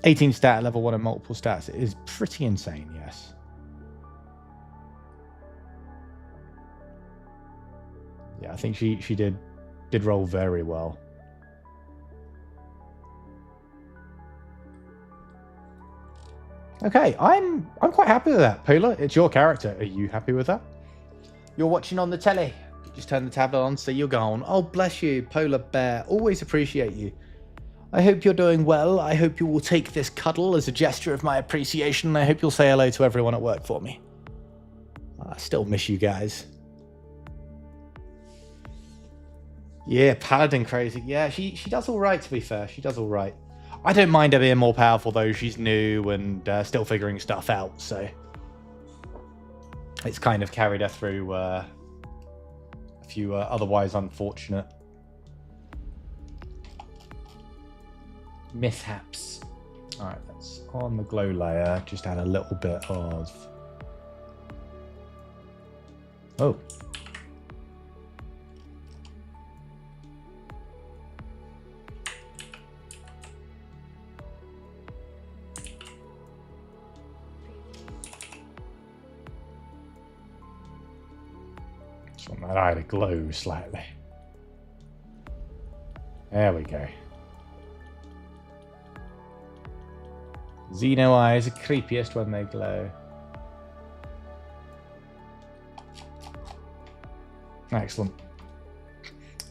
18 stat, level 1 and multiple stats. It is pretty insane, yes. Yeah, I think she did roll very well. Okay, I'm quite happy with that. Polar, it's your character. Are you happy with that? You're watching on the telly. You just turn the tablet on, so you're gone. Oh, bless you, Polar Bear. Always appreciate you. I hope you're doing well. I hope you will take this cuddle as a gesture of my appreciation. I hope you'll say hello to everyone at work for me. I still miss you guys. Yeah, Paladin crazy. Yeah, she does all right, to be fair. She does all right. I don't mind her being more powerful, though. She's new and still figuring stuff out, so... It's kind of carried her through a few otherwise unfortunate mishaps. Alright, that's on the glow layer. Just add a little bit of... Oh. Just want that eye to glow slightly. There we go. Xeno eyes are creepiest when they glow. Excellent.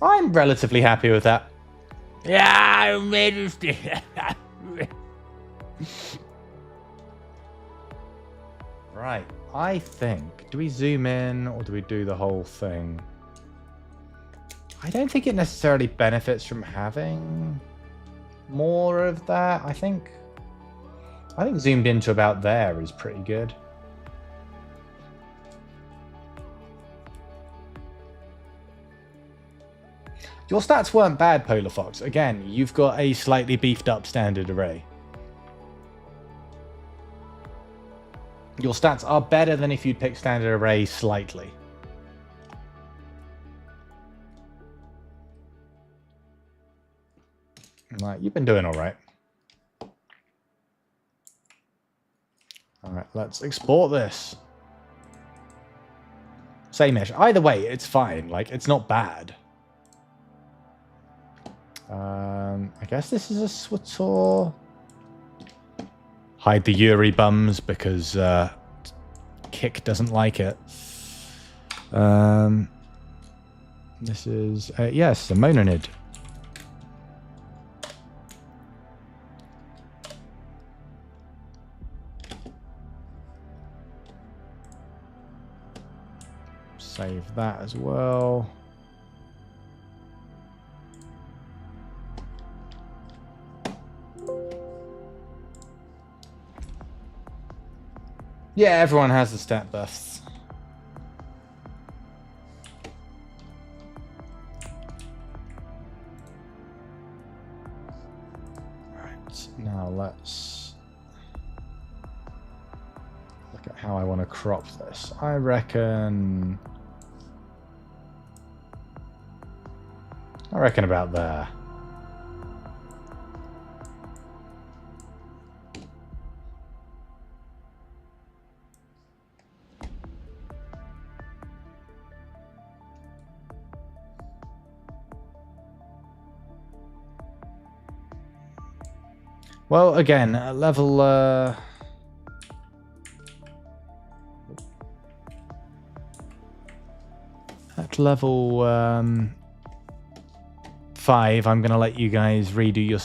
I'm relatively happy with that. Yeah, Majesty. Right, I think, do we zoom in or do we do the whole thing? I don't think it necessarily benefits from having more of that. I think zoomed into about there is pretty good. Your stats weren't bad, Polar Fox. Again, you've got a slightly beefed up standard array. Your stats are better than if you'd picked standard array slightly. Right, you've been doing all right. All right, let's export this. Same-ish. Either way, it's fine. Like, it's not bad. I guess this is a Swator. Hide the Yuri bums because Kick doesn't like it. This is, yes, a Mononid. Save that as well. Yeah, everyone has the stat buffs. Right, now let's look at how I want to crop this. I reckon about there. Well, again, at level at level 5, I'm gonna let you guys redo your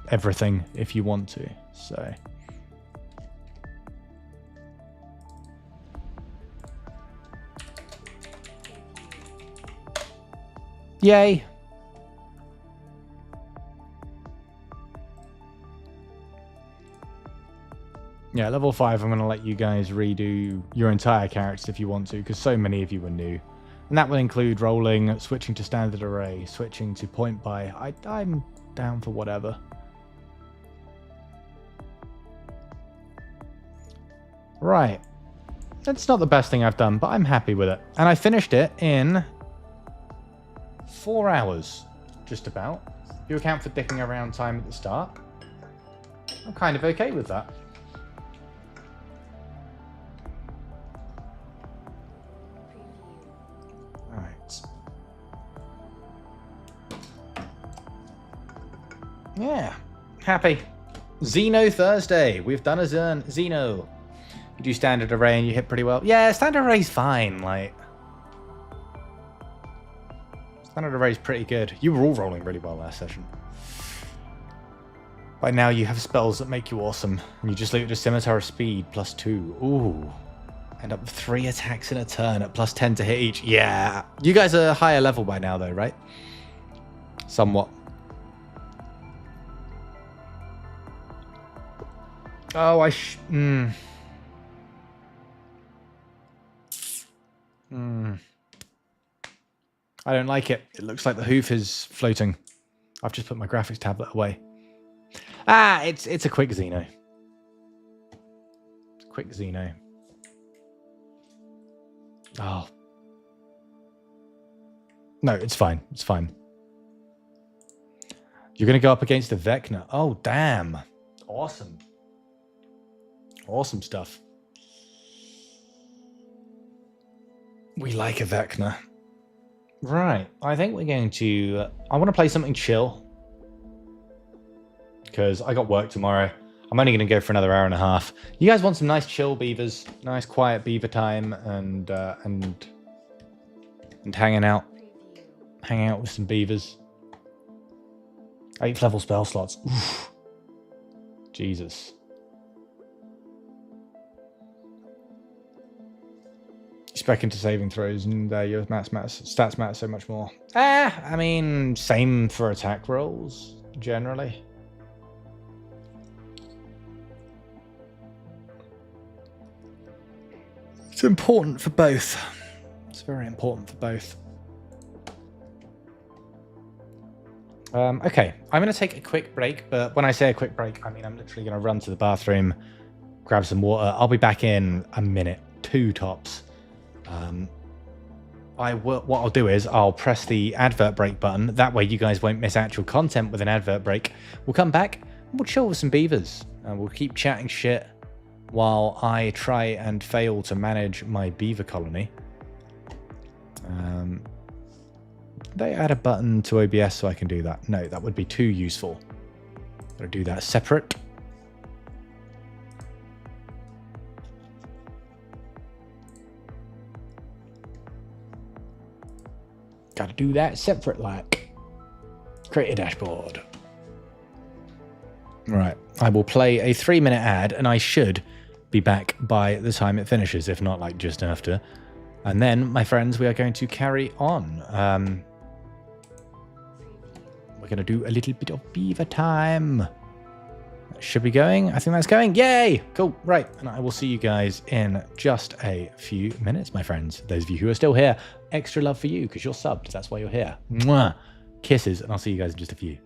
everything if you want to. So, yay! Yeah, level 5, I'm going to let you guys redo your entire characters if you want to, because so many of you are new. And that will include rolling, switching to standard array, switching to point buy. I'm down for whatever. Right. That's not the best thing I've done, but I'm happy with it. And I finished it in 4 hours, just about. If you account for dicking around time at the start, I'm kind of okay with that. Yeah, happy. Xeno Thursday. We've done a Xeno. You do standard array and you hit pretty well. Yeah, standard array's fine. Like, standard array's pretty good. You were all rolling really well last session. By now you have spells that make you awesome. And you just loot a Scimitar of Speed +2. Ooh. End up with 3 attacks in a turn at +10 to hit each. Yeah. You guys are higher level by now though, right? Somewhat. Oh, I don't like it. It looks like the hoof is floating. I've just put my graphics tablet away. Ah, it's a quick Xeno. It's a quick Xeno. Oh. No, it's fine. It's fine. You're going to go up against a Vecna. Oh, damn. Awesome. Awesome stuff. We like a Vecna. Right. I think we're going to... I want to play something chill. Because I got work tomorrow. I'm only going to go for another hour and a half. You guys want some nice chill beavers? Nice quiet beaver time and hanging out. Hanging out with some beavers. 8th level spell slots. Oof. Jesus. Spec into saving throws and your stats matter so much more. I mean, same for attack rolls, generally. It's important for both. It's very important for both. Okay, I'm going to take a quick break, but when I say a quick break, I mean I'm literally going to run to the bathroom, grab some water. I'll be back in a minute, 2 tops. What I'll do is I'll press the advert break button. That way you guys won't miss actual content with an advert break. We'll come back and we'll chill with some beavers. And we'll keep chatting shit while I try and fail to manage my beaver colony. they add a button to OBS so I can do that? No, that would be too useful. Gotta do that separate. Gotta do that separate, like. Create a dashboard. Right, I will play a 3-minute ad, and I should be back by the time it finishes, if not like just after. And then, my friends, we are going to carry on. We're going to do a little bit of Beaver time. That should be going. I think that's going. Yay! Cool. Right. And I will see you guys in just a few minutes, my friends. Those of you who are still here, extra love for you because you're subbed. That's why you're here. Mwah! Kisses, and I'll see you guys in just a few.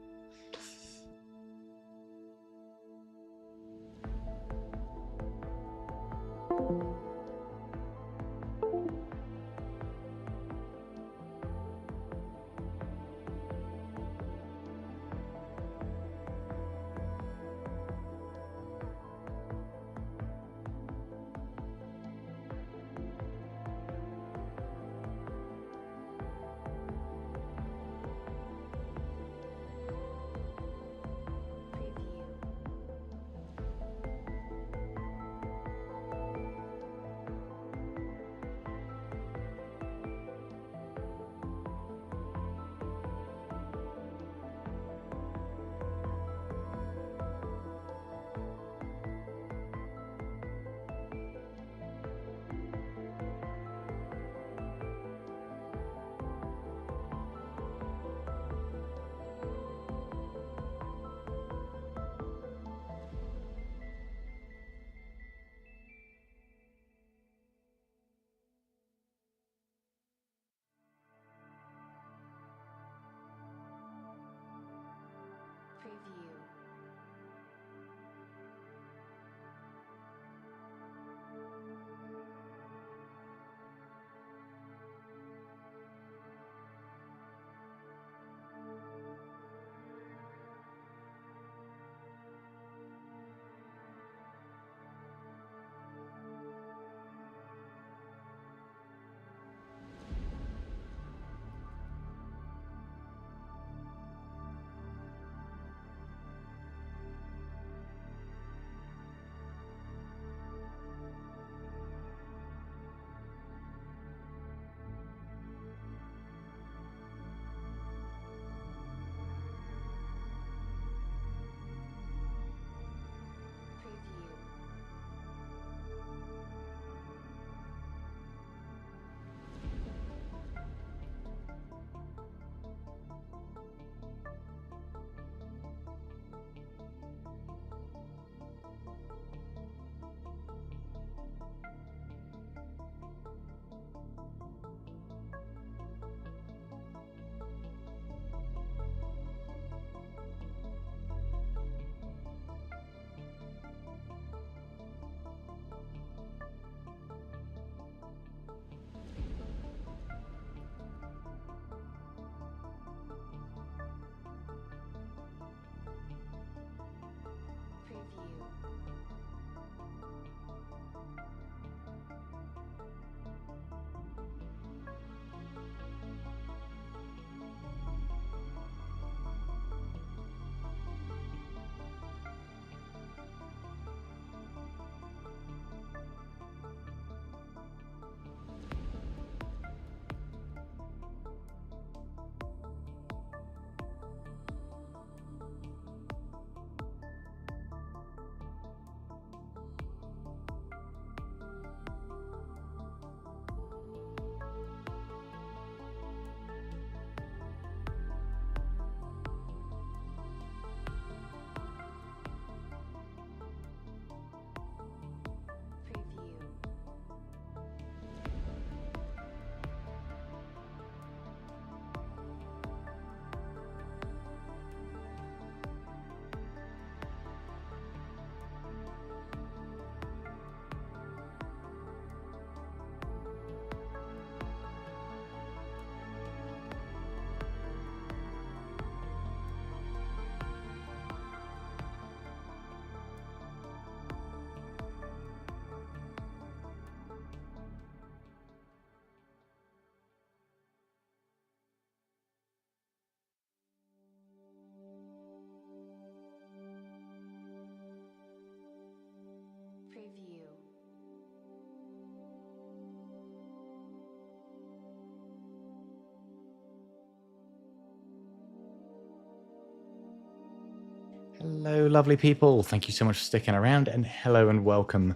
Hello, lovely people. Thank you so much for sticking around, and hello and welcome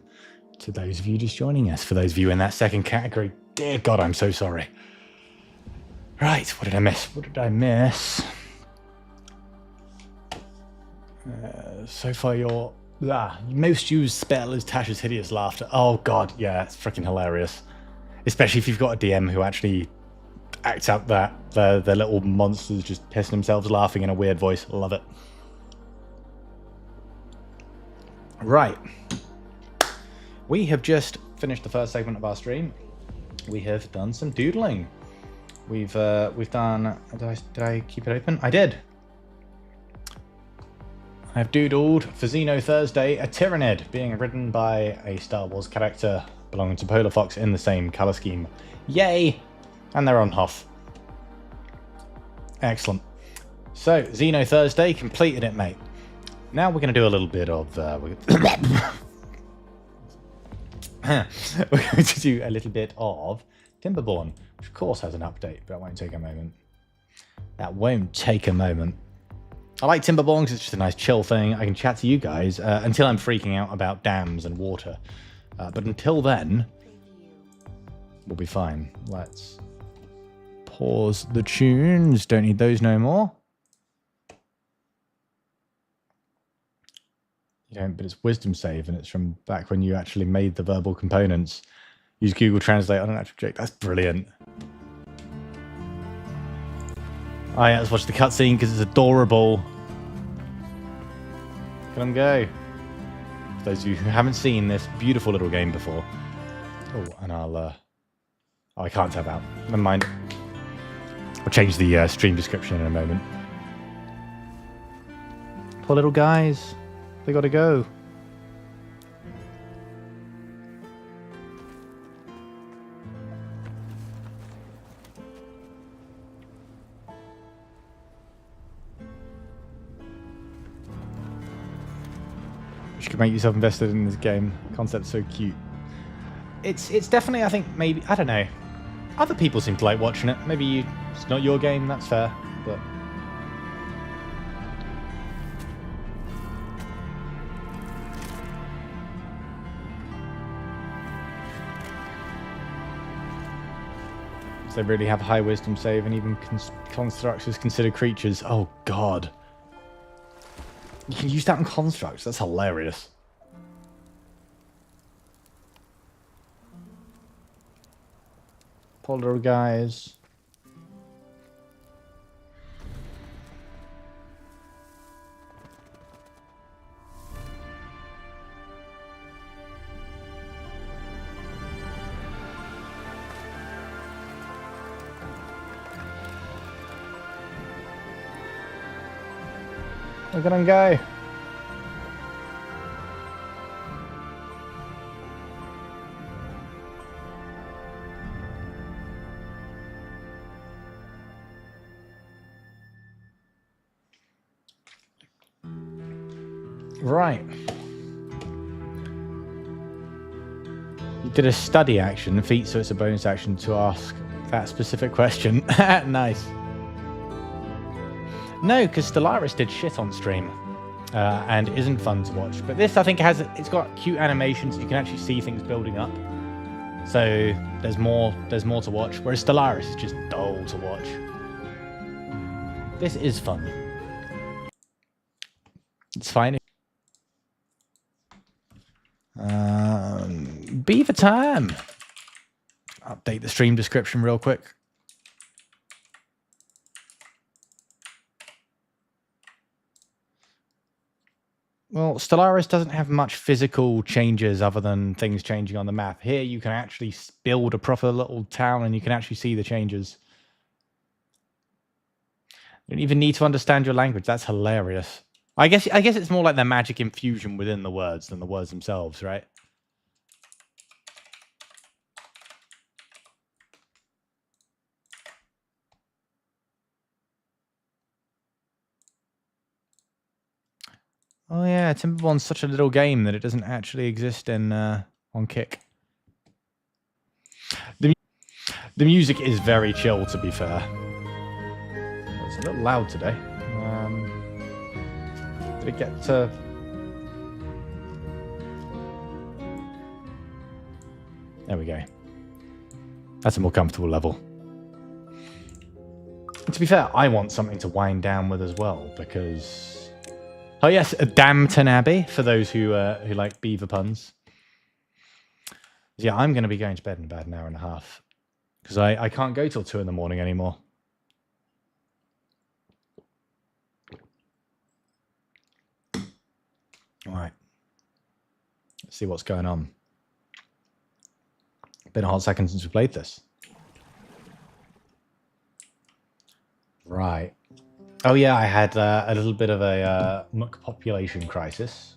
to those of you just joining us. For those of you in that second category, dear God, I'm so sorry. Right, what did I miss? What did I miss? So far, your most used spell is Tasha's Hideous Laughter. Oh God, yeah, it's freaking hilarious. Especially if you've got a DM who actually acts out that the little monsters just pissing themselves laughing in a weird voice. Love it. Right. We have just finished the first segment of our stream. We have done some doodling. We've done. Did I keep it open? I did. I've doodled for Xeno Thursday a Tyrannid being ridden by a Star Wars character belonging to Polar Fox in the same colour scheme. Yay! And they're on Hoth. Excellent. So, Xeno Thursday, completed it, mate. Now we're going to do a little bit of... we're going to do a little bit of Timberborn, which of course has an update, but that won't take a moment. That won't take a moment. I like Timberborn because it's just a nice chill thing. I can chat to you guys until I'm freaking out about dams and water. But until then, we'll be fine. Let's pause the tunes. Don't need those no more. You don't, but it's wisdom save, and it's from back when you actually made the verbal components. Use Google Translate on an actual object. That's brilliant. Oh yeah, let's watch the cutscene because it's adorable. Let them go. For those of you who haven't seen this beautiful little game before. Oh, and I'll... Oh, I can't tab out. Never mind. I'll change the stream description in a moment. Poor little guys. They gotta go. You could make yourself invested in this game. Concept's so cute. It's definitely, I think, maybe, I don't know. Other people seem to like watching it. Maybe it's not your game, that's fair, but... They really have high wisdom save, and even constructs as considered creatures. Oh God. You can use that on constructs. That's hilarious. Poor little guys. Look at him go. Right. You did a study action feat, so it's a bonus action to ask that specific question. Nice. No, because Stellaris did shit on stream and isn't fun to watch. But this, I think, it's got cute animations. You can actually see things building up. So there's more to watch. Whereas Stellaris is just dull to watch. This is fun. It's fine. Beaver time. Update the stream description real quick. Well, Stellaris doesn't have much physical changes other than things changing on the map. Here you can actually build a proper little town and you can actually see the changes. You don't even need to understand your language. That's hilarious. I guess it's more like the magic infusion within the words than the words themselves, right? Oh yeah, Timberborn's such a little game that it doesn't actually exist in on Kick. The music is very chill, to be fair. It's a little loud today. Did it get to... There we go. That's a more comfortable level. And to be fair, I want something to wind down with as well, because... Oh yes, a Dampton Abbey, for those who like beaver puns. Yeah, I'm going to be going to bed in about an hour and a half. Because I can't go till 2 in the morning anymore. Alright. Let's see what's going on. Been a hot second since we played this. Right. Oh yeah, I had a little bit of a muck population crisis.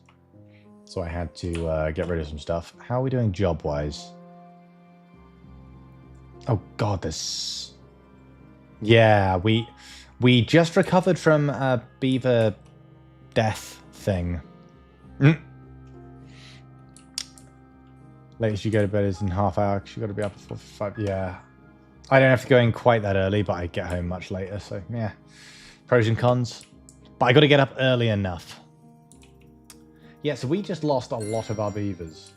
So I had to get rid of some stuff. How are we doing job-wise? Oh god, this... Yeah, we just recovered from a beaver death thing. Latest you go to bed is in half hour because you got to be up at 4:45. Yeah. I don't have to go in quite that early, but I get home much later, so yeah. Pros and cons. But I got to get up early enough. Yeah, so we just lost a lot of our beavers.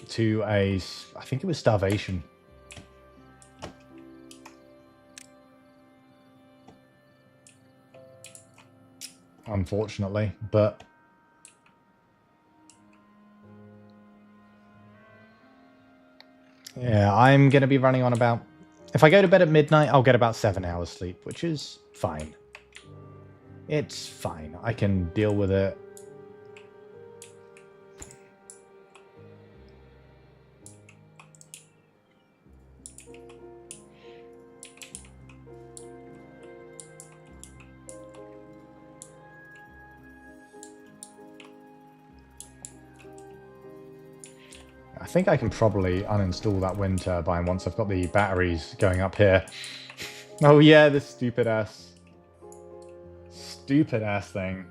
To a... I think it was starvation. Unfortunately, but... Yeah, I'm going to be running on about... If I go to bed at midnight, I'll get about 7 hours sleep, which is fine. It's fine. I can deal with it. I think I can probably uninstall that wind turbine once I've got the batteries going up here. Oh yeah, this stupid ass thing.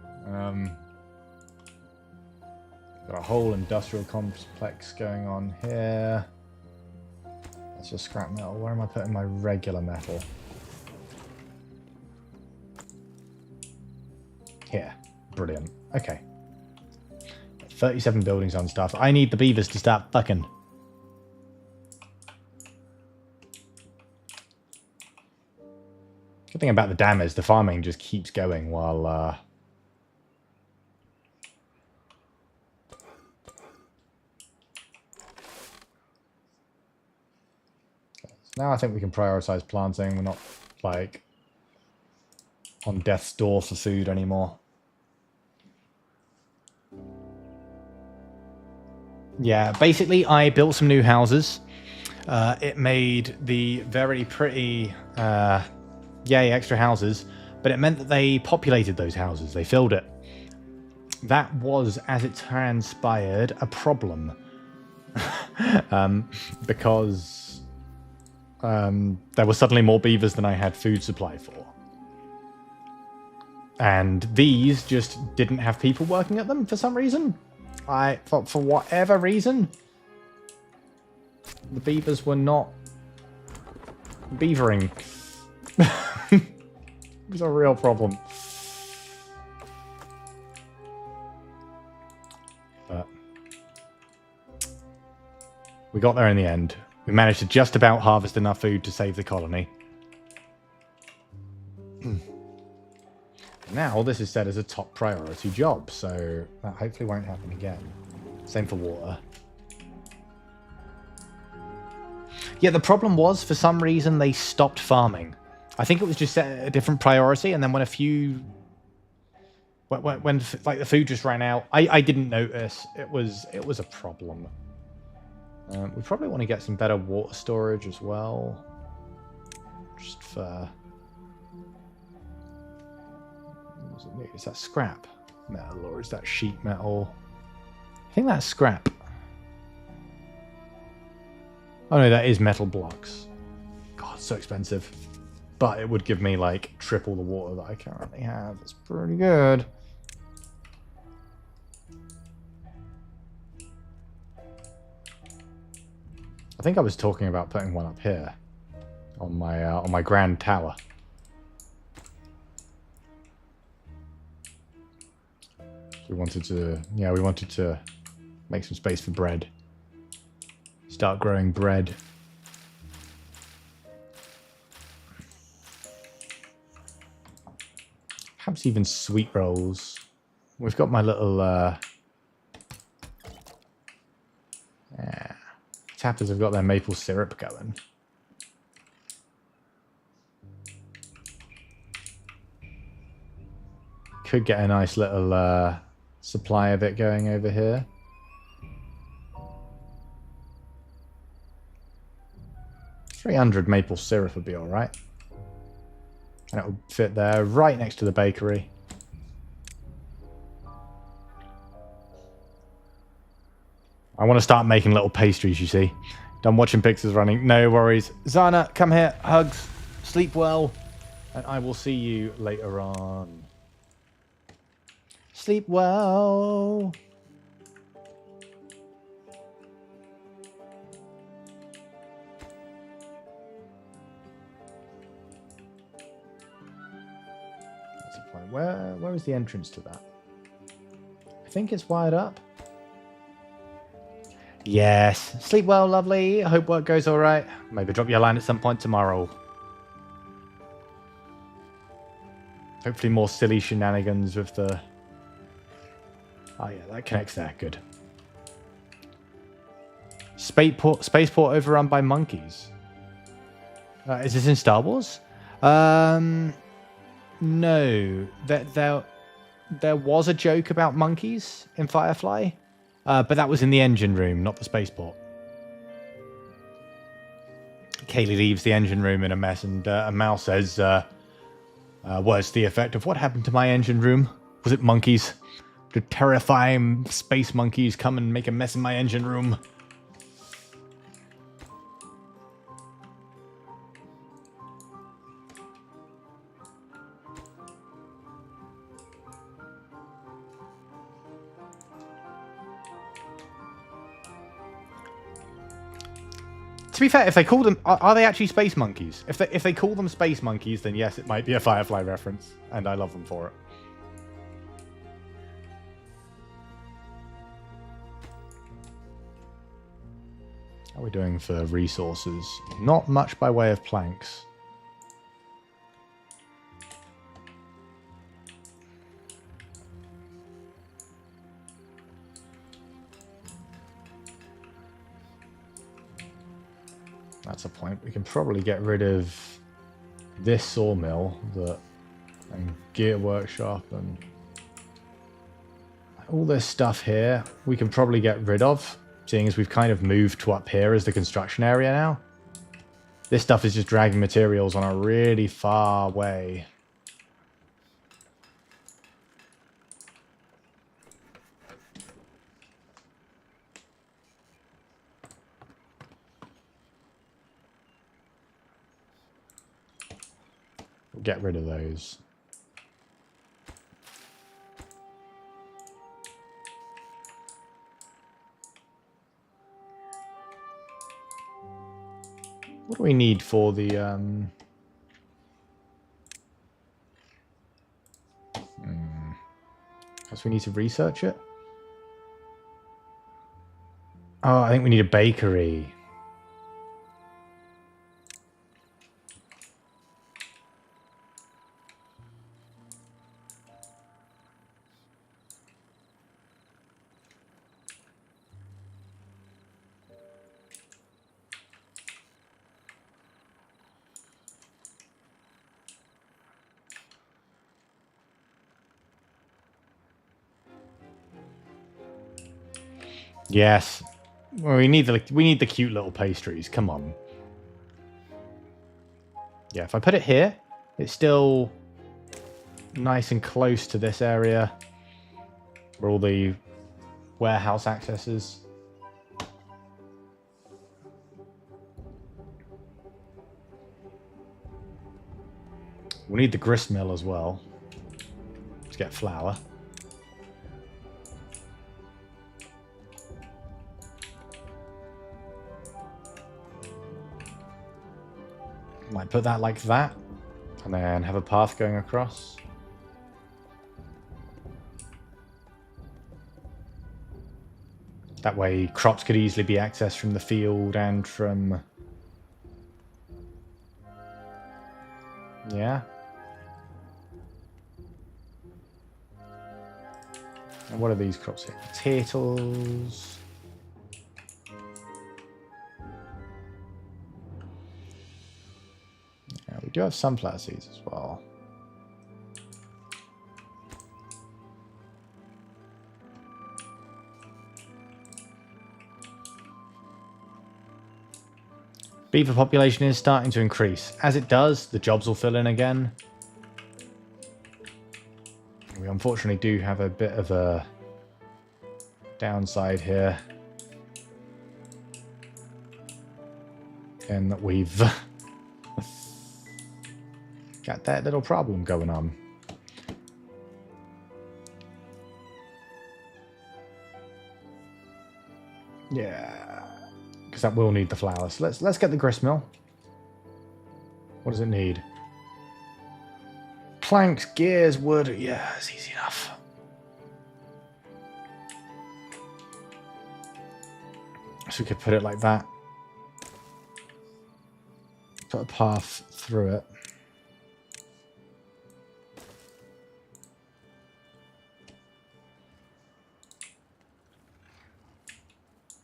Got a whole industrial complex going on here. That's just scrap metal. Where am I putting my regular metal? Here. Brilliant. Okay. 37 buildings on stuff. I need the beavers to start fucking. Good thing about the dam is the farming just keeps going while... Now I think we can prioritize planting. We're not, like, on death's door for food anymore. Yeah, basically I built some new houses. It made the very pretty, yay, extra houses, but it meant that they populated those houses. They filled it. That was, as it transpired, a problem. Because there were suddenly more beavers than I had food supply for. And these just didn't have people working at them for some reason. For whatever reason, the beavers were not beavering. It was a real problem. But we got there in the end. We managed to just about harvest enough food to save the colony. Now this is set as a top priority job, so that hopefully won't happen again. Same for water. Yeah, the problem was, for some reason, they stopped farming. I think it was just set at a different priority, and then when a few... When like, the food just ran out, I didn't notice. It was a problem. We probably want to get some better water storage as well. Just for... Is that scrap metal or is that sheet metal? I think that's scrap. Oh no, that is metal blocks. God, it's so expensive. But it would give me like triple the water that I currently have. It's pretty good. I think I was talking about putting one up here on my grand tower. We wanted to, yeah, we wanted to make some space for bread. Start growing bread. Perhaps even sweet rolls. We've got my little yeah. Tappers have got their maple syrup going. Could get a nice little supply of it going over here. $300 maple syrup would be alright. And it will fit there, right next to the bakery. I want to start making little pastries, you see. Done watching Pixels running. No worries. Zana, come here. Hugs. Sleep well. And I will see you later on. Sleep well. That's a point. Where is the entrance to that? I think it's wired up. Yes. Sleep well, lovely. I hope work goes all right. Maybe drop you a line at some point tomorrow. Hopefully more silly shenanigans with the... Oh, yeah, that connects there. Good. Spaceport overrun by monkeys. Is this in Star Wars? No. There was a joke about monkeys in Firefly. But that was in the engine room, not the spaceport. Kaylee leaves the engine room in a mess, and Mal says, words to the effect of, what happened to my engine room? Was it monkeys? Did terrifying space monkeys come and make a mess in my engine room? To be fair, if they call them, are they actually space monkeys? If they call them space monkeys, then yes, it might be a Firefly reference, and I love them for it. How are we doing for resources? Not much by way of planks. That's a point. We can probably get rid of this sawmill and gear workshop and all this stuff here. We can probably get rid of, seeing as we've kind of moved to up here as the construction area now. This stuff is just dragging materials on a really far way. Get rid of those. What do we need for the Guess we need to research it. Oh, I think we need a bakery. Yes. Well, we need the cute little pastries. Come on. Yeah, if I put it here, it's still nice and close to this area where all the warehouse access is. We need the grist mill as well to get flour. Might put that like that, and then have a path going across. That way crops could easily be accessed from the field and from... Yeah. And what are these crops here? Potatoes. Yeah, we do have sunflower seeds as well. Beaver population is starting to increase. As it does, the jobs will fill in again. We unfortunately do have a bit of a downside here. In that we've got that little problem going on. Yeah, because that will need the flour. So let's get the grist mill. What does it need? Planks, gears, wood. Yeah, it's easy enough. So we could put it like that. Put a path through it.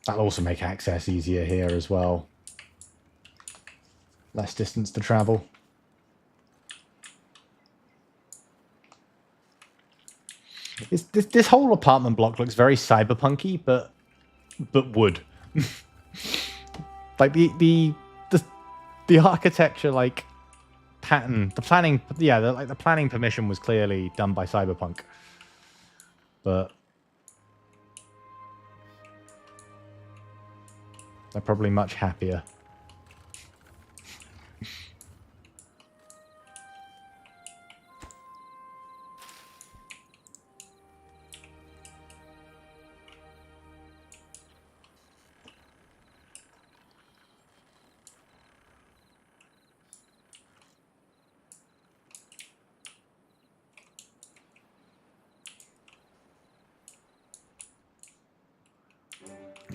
That'll also make access easier here as well. Less distance to travel. This whole apartment block looks very cyberpunky, but wood. Like the architecture, like pattern, the planning, yeah, the planning permission was clearly done by Cyberpunk, but they're probably much happier.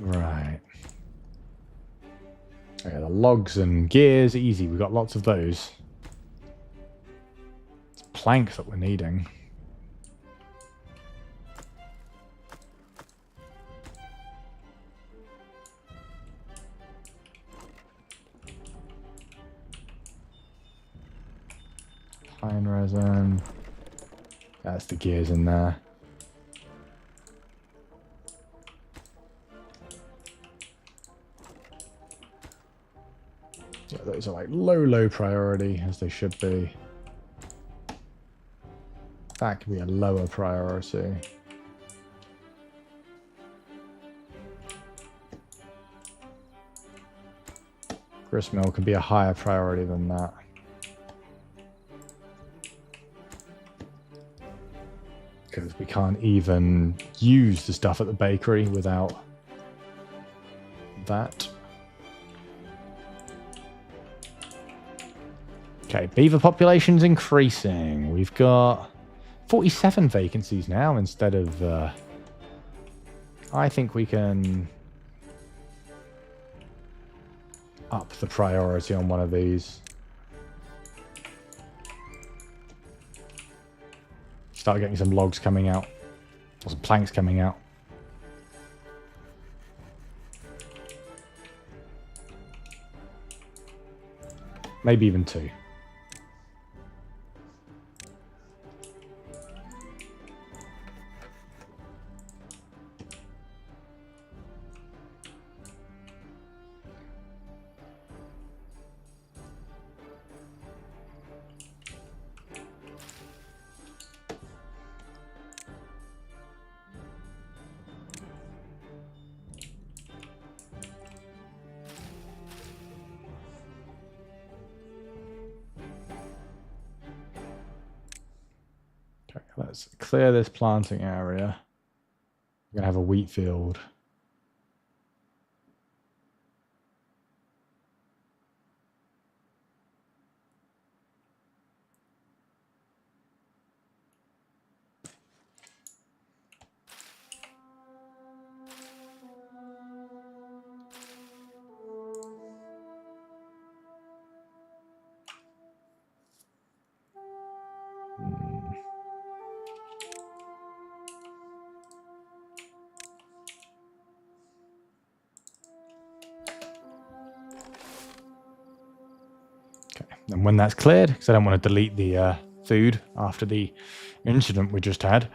Right. Okay, the logs and gears, easy. We've got lots of those. It's planks that we're needing. Pine resin. That's the gears in there. Yeah, those are like low priority, as they should be. That could be a lower priority. Grist mill can be a higher priority than that. Because we can't even use the stuff at the bakery without that. Okay, beaver population's increasing. We've got 47 vacancies now instead of... I think we can up the priority on one of these. Start getting some logs coming out. Or some planks coming out. Maybe even 2. Okay, let's clear this planting area. We're going to have a wheat field. And when that's cleared, because I don't want to delete the food after the incident we just had.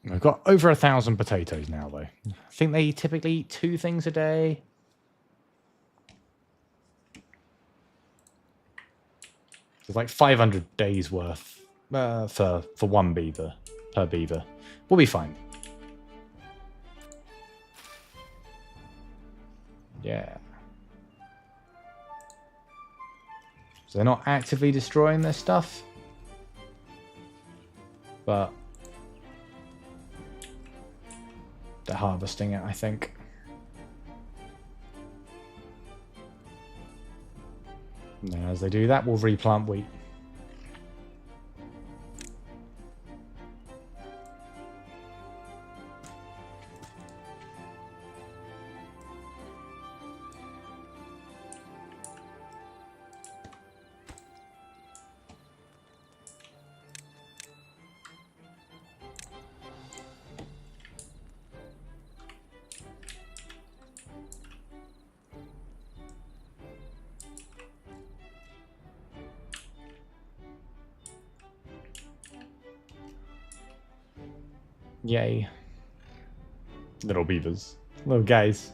We've got over 1,000 potatoes now, though. I think they typically eat 2 things a day. It's like 500 days worth for one beaver, per beaver. We'll be fine. Yeah. So they're not actively destroying their stuff. But they're harvesting it, I think. And then as they do that, we'll replant wheat. Yay. Little beavers. Little guys.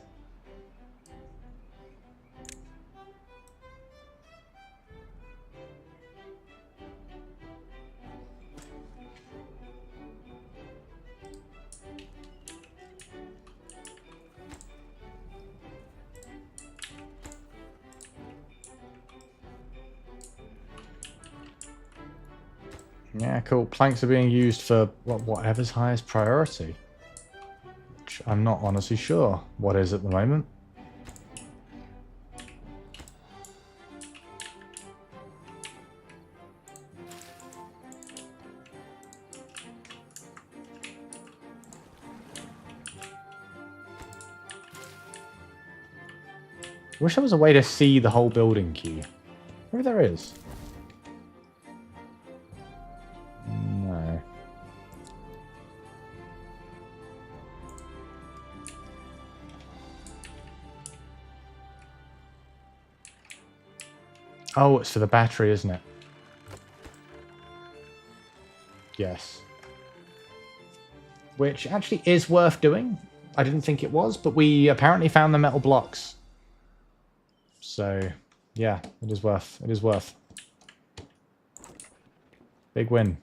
Yeah, cool. Planks are being used for whatever's highest priority. Which I'm not honestly sure what is at the moment. I wish there was a way to see the whole building queue. Maybe there is. No. Oh, it's for the battery, isn't it? Yes. Which actually is worth doing. I didn't think it was, but we apparently found the metal blocks. So, yeah, it is worth. It is worth. Big win.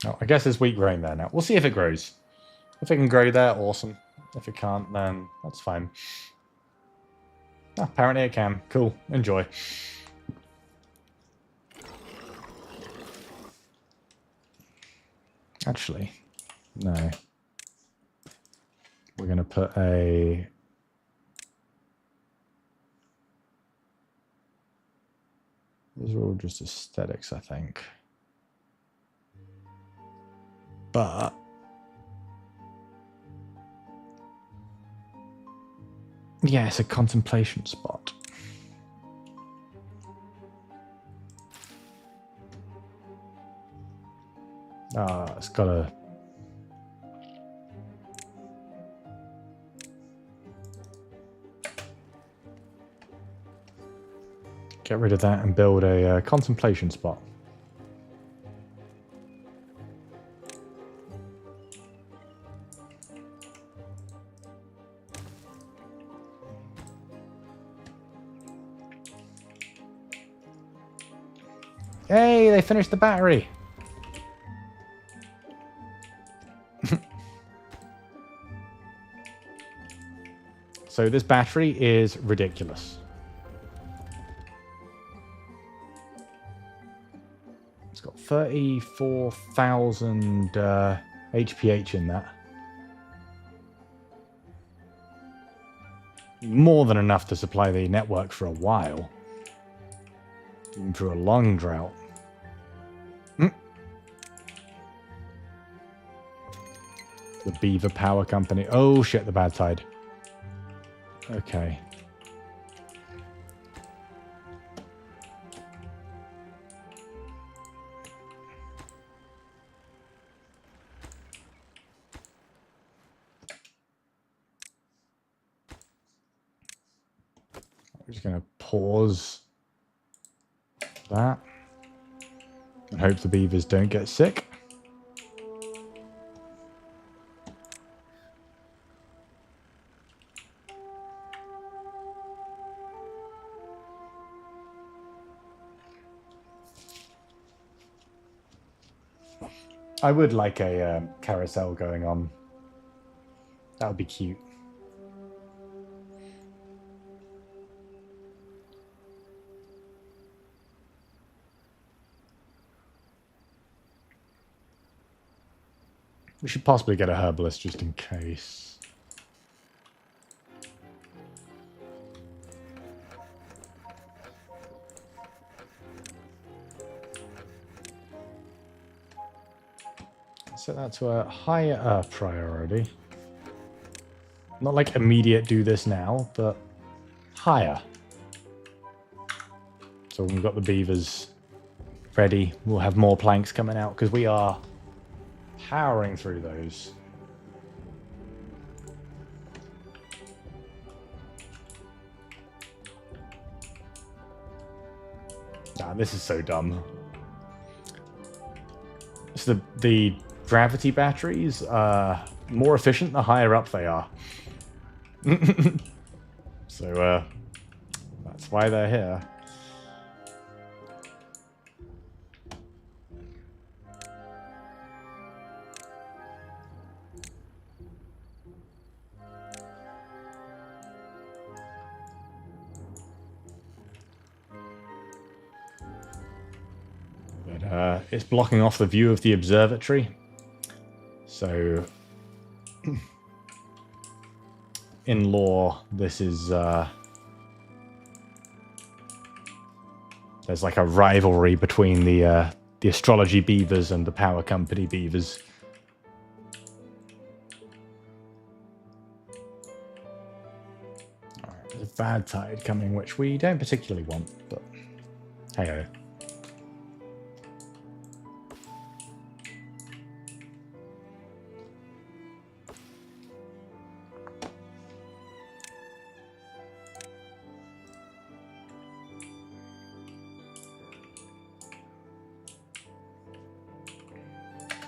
Oh, I guess there's wheat growing there now. We'll see if it grows. If it can grow there, awesome. If it can't, then that's fine. Oh, apparently it can. Cool. Enjoy. Actually, no. We're going to put a... These are all just aesthetics, I think. But yeah, it's a contemplation spot. It's got a... Get rid of that and build a contemplation spot. Hey, they finished the battery. So this battery is ridiculous. It's got 34,000 HPH in that. More than enough to supply the network for a while. Even through a long drought. The Beaver Power Company. Oh shit, the bad tide. Okay. I'm just going to pause that and hope the beavers don't get sick. I would like a carousel going on. That would be cute. We should possibly get a herbalist just in case. Set that to a higher priority. Not like immediate do this now, but higher. So when we've got the beavers ready, we'll have more planks coming out because we are powering through those. Ah, this is so dumb. So the gravity batteries are more efficient the higher up they are. So that's why they're here. But it's blocking off the view of the observatory. So in lore, this is there's like a rivalry between the astrology beavers and the power company beavers. Alright, there's a bad tide coming, which we don't particularly want, but hey-oh.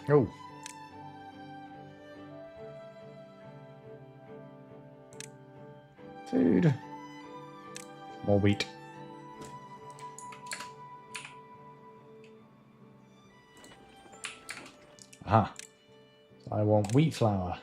Oh. Food. More wheat. Aha. So I want wheat flour.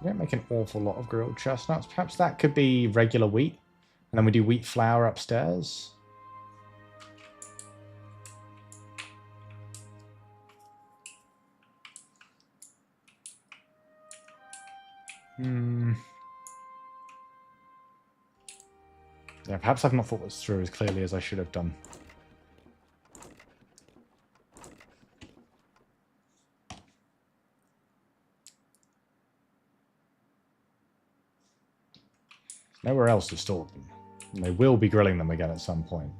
We don't make an awful lot of grilled chestnuts. Perhaps that could be regular wheat. And then we do wheat flour upstairs. Yeah, perhaps I've not thought this through as clearly as I should have done. Nowhere else to store them. And they will be grilling them again at some point.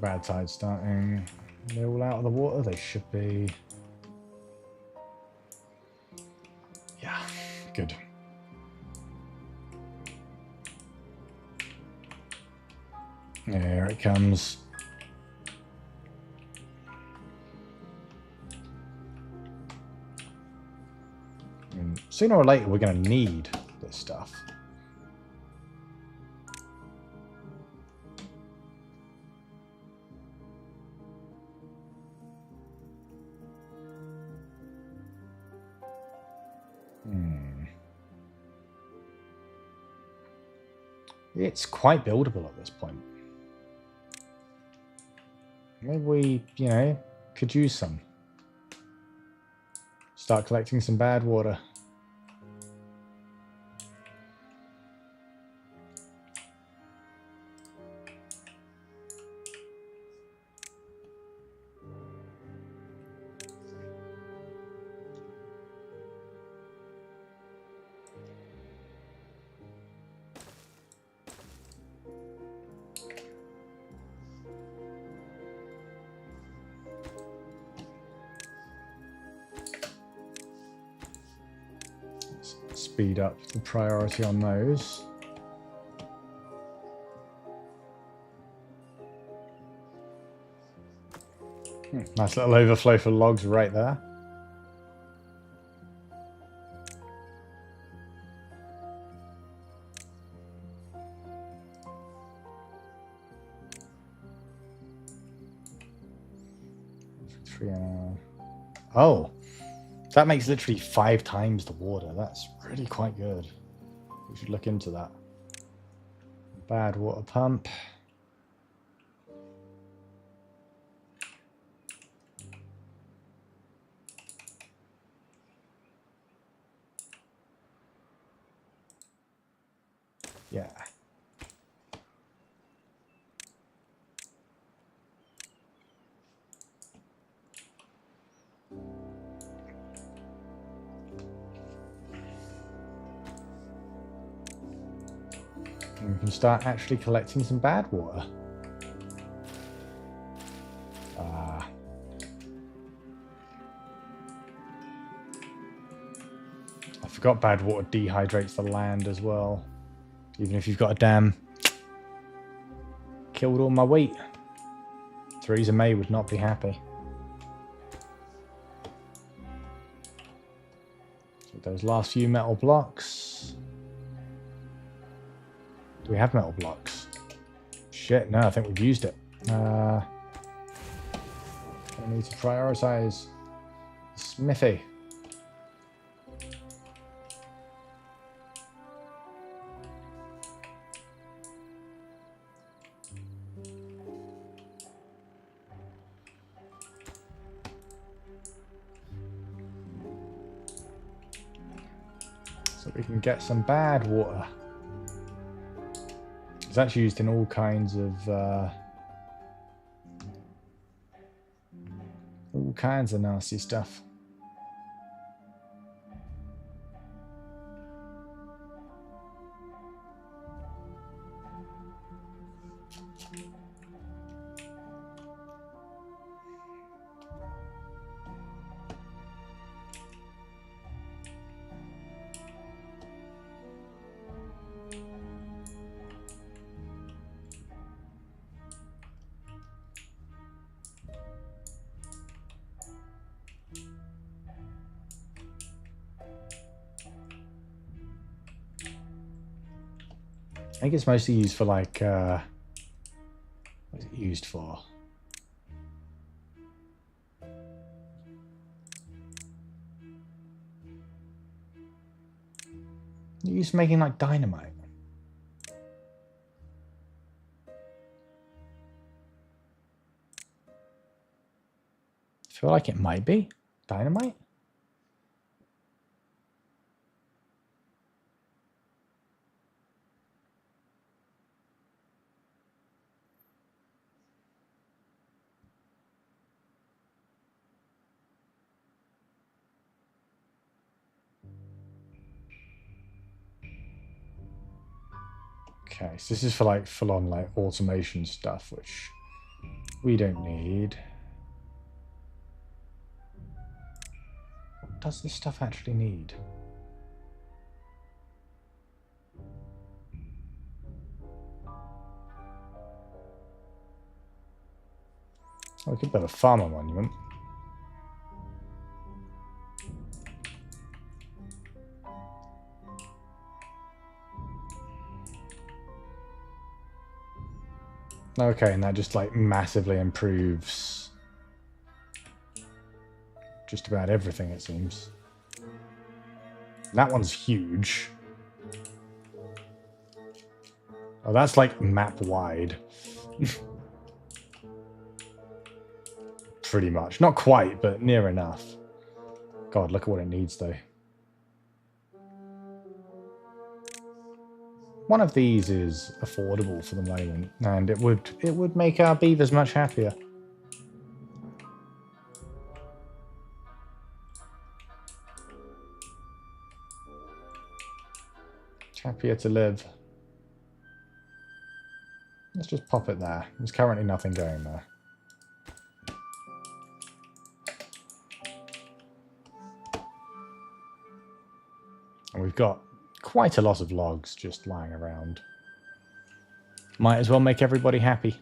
Bad tide starting. They're all out of the water. They should be. Yeah, good. Here it comes. And sooner or later, we're going to need this stuff. It's quite buildable at this point. Maybe we, you know, could use some. Start collecting some bad water. Speed up the priority on those. Nice little overflow for logs right there. Oh, that makes literally 5 times the water. That's really quite good. We should look into that. Bad water pump. Yeah. And we can start actually collecting some bad water. I forgot bad water dehydrates the land as well. Even if you've got a dam. Killed all my wheat. Theresa May would not be happy. So those last few metal blocks. Do we have metal blocks? Shit, no, I think we've used it. I need to prioritize Smithy. So we can get some bad water. It's actually used in all kinds of nasty stuff. I think it's mostly used for like, what is it used for? Used for making like dynamite. I feel like it might be dynamite. Okay, so this is for like full-on like automation stuff, which we don't need. What does this stuff actually need? Oh, we could build a farmer monument. Okay, and that just like massively improves just about everything, it seems. That one's huge. Oh, that's like map wide. Pretty much. Not quite, but near enough. God, look at what it needs, though. One of these is affordable for the moment, and it would make our beavers much happier. Happier to live. Let's just pop it there. There's currently nothing going there. And we've got quite a lot of logs just lying around. Might as well make everybody happy.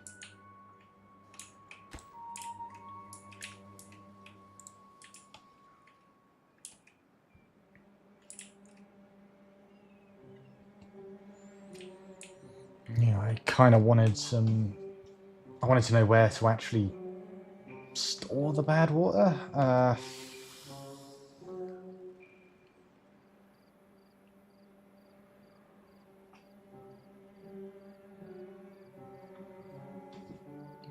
Yeah, I kind of wanted some... I wanted to know where to actually store the bad water.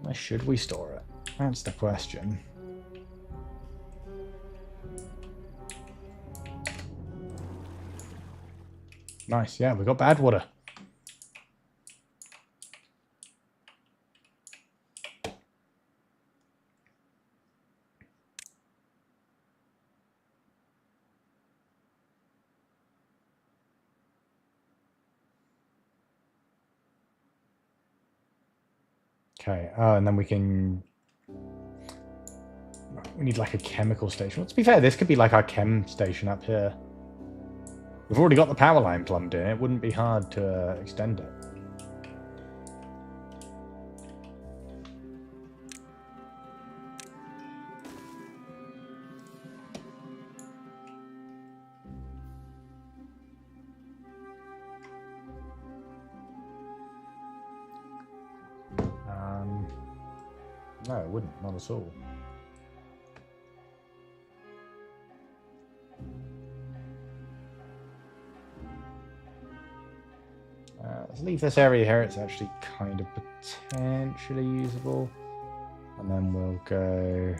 Where should we store it? That's the question. Nice, yeah, we got bad water. Okay, and then we can... We need like a chemical station. Well, to be fair, this could be like our chem station up here. We've already got the power line plumbed in. It wouldn't be hard to extend it. No, it wouldn't. Not at all. Let's leave this area here. It's actually kind of potentially usable. And then we'll go...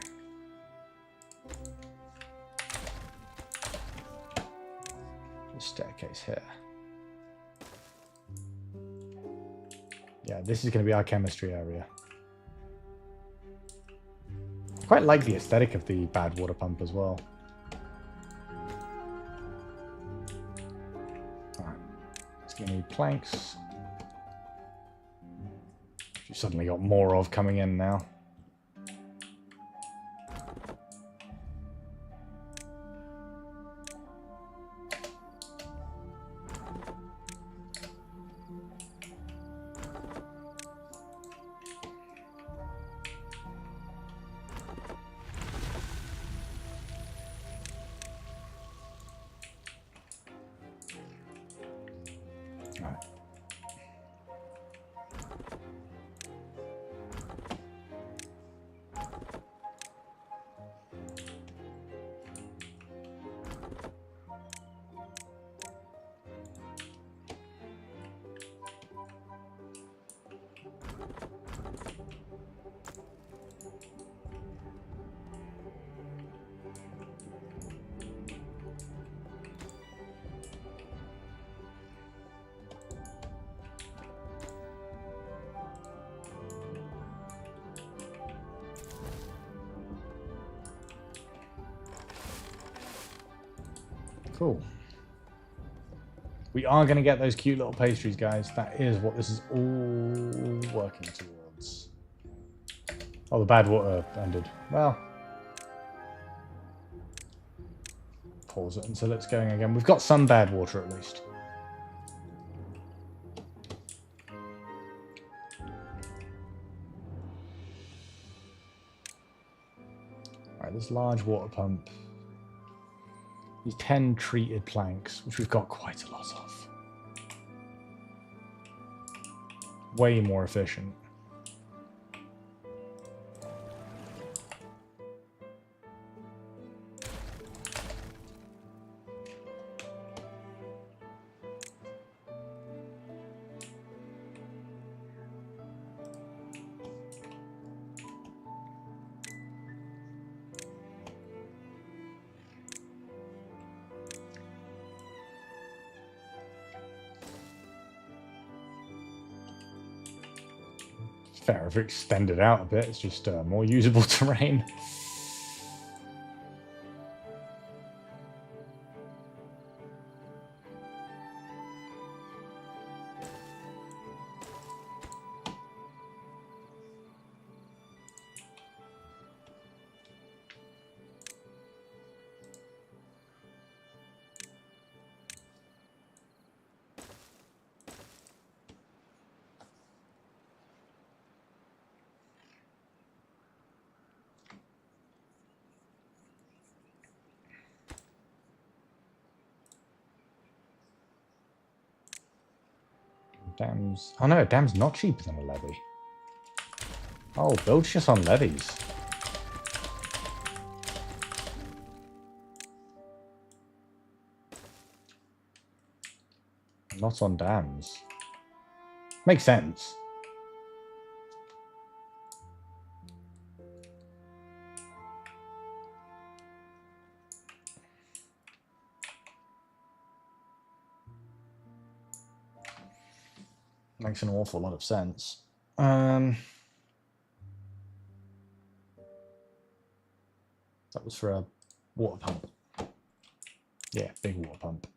the staircase here. Yeah, this is going to be our chemistry area. I quite like the aesthetic of the bad water pump as well. Alright, it's going to need planks. We've suddenly got more of coming in now. Cool. We are going to get those cute little pastries, guys. That is what this is all working towards. Oh, the bad water ended. Well, pause it until it's going again. We've got some bad water at least. Right, this large water pump. These 10 treated planks, which we've got quite a lot of. Way more efficient. Fair, if we extend it out a bit, it's just more usable terrain. Dams. Oh no, a dam's not cheaper than a levy. Oh, build just on levies. Not on dams. Makes sense. Makes an awful lot of sense. That was for a water pump. Yeah, big water pump.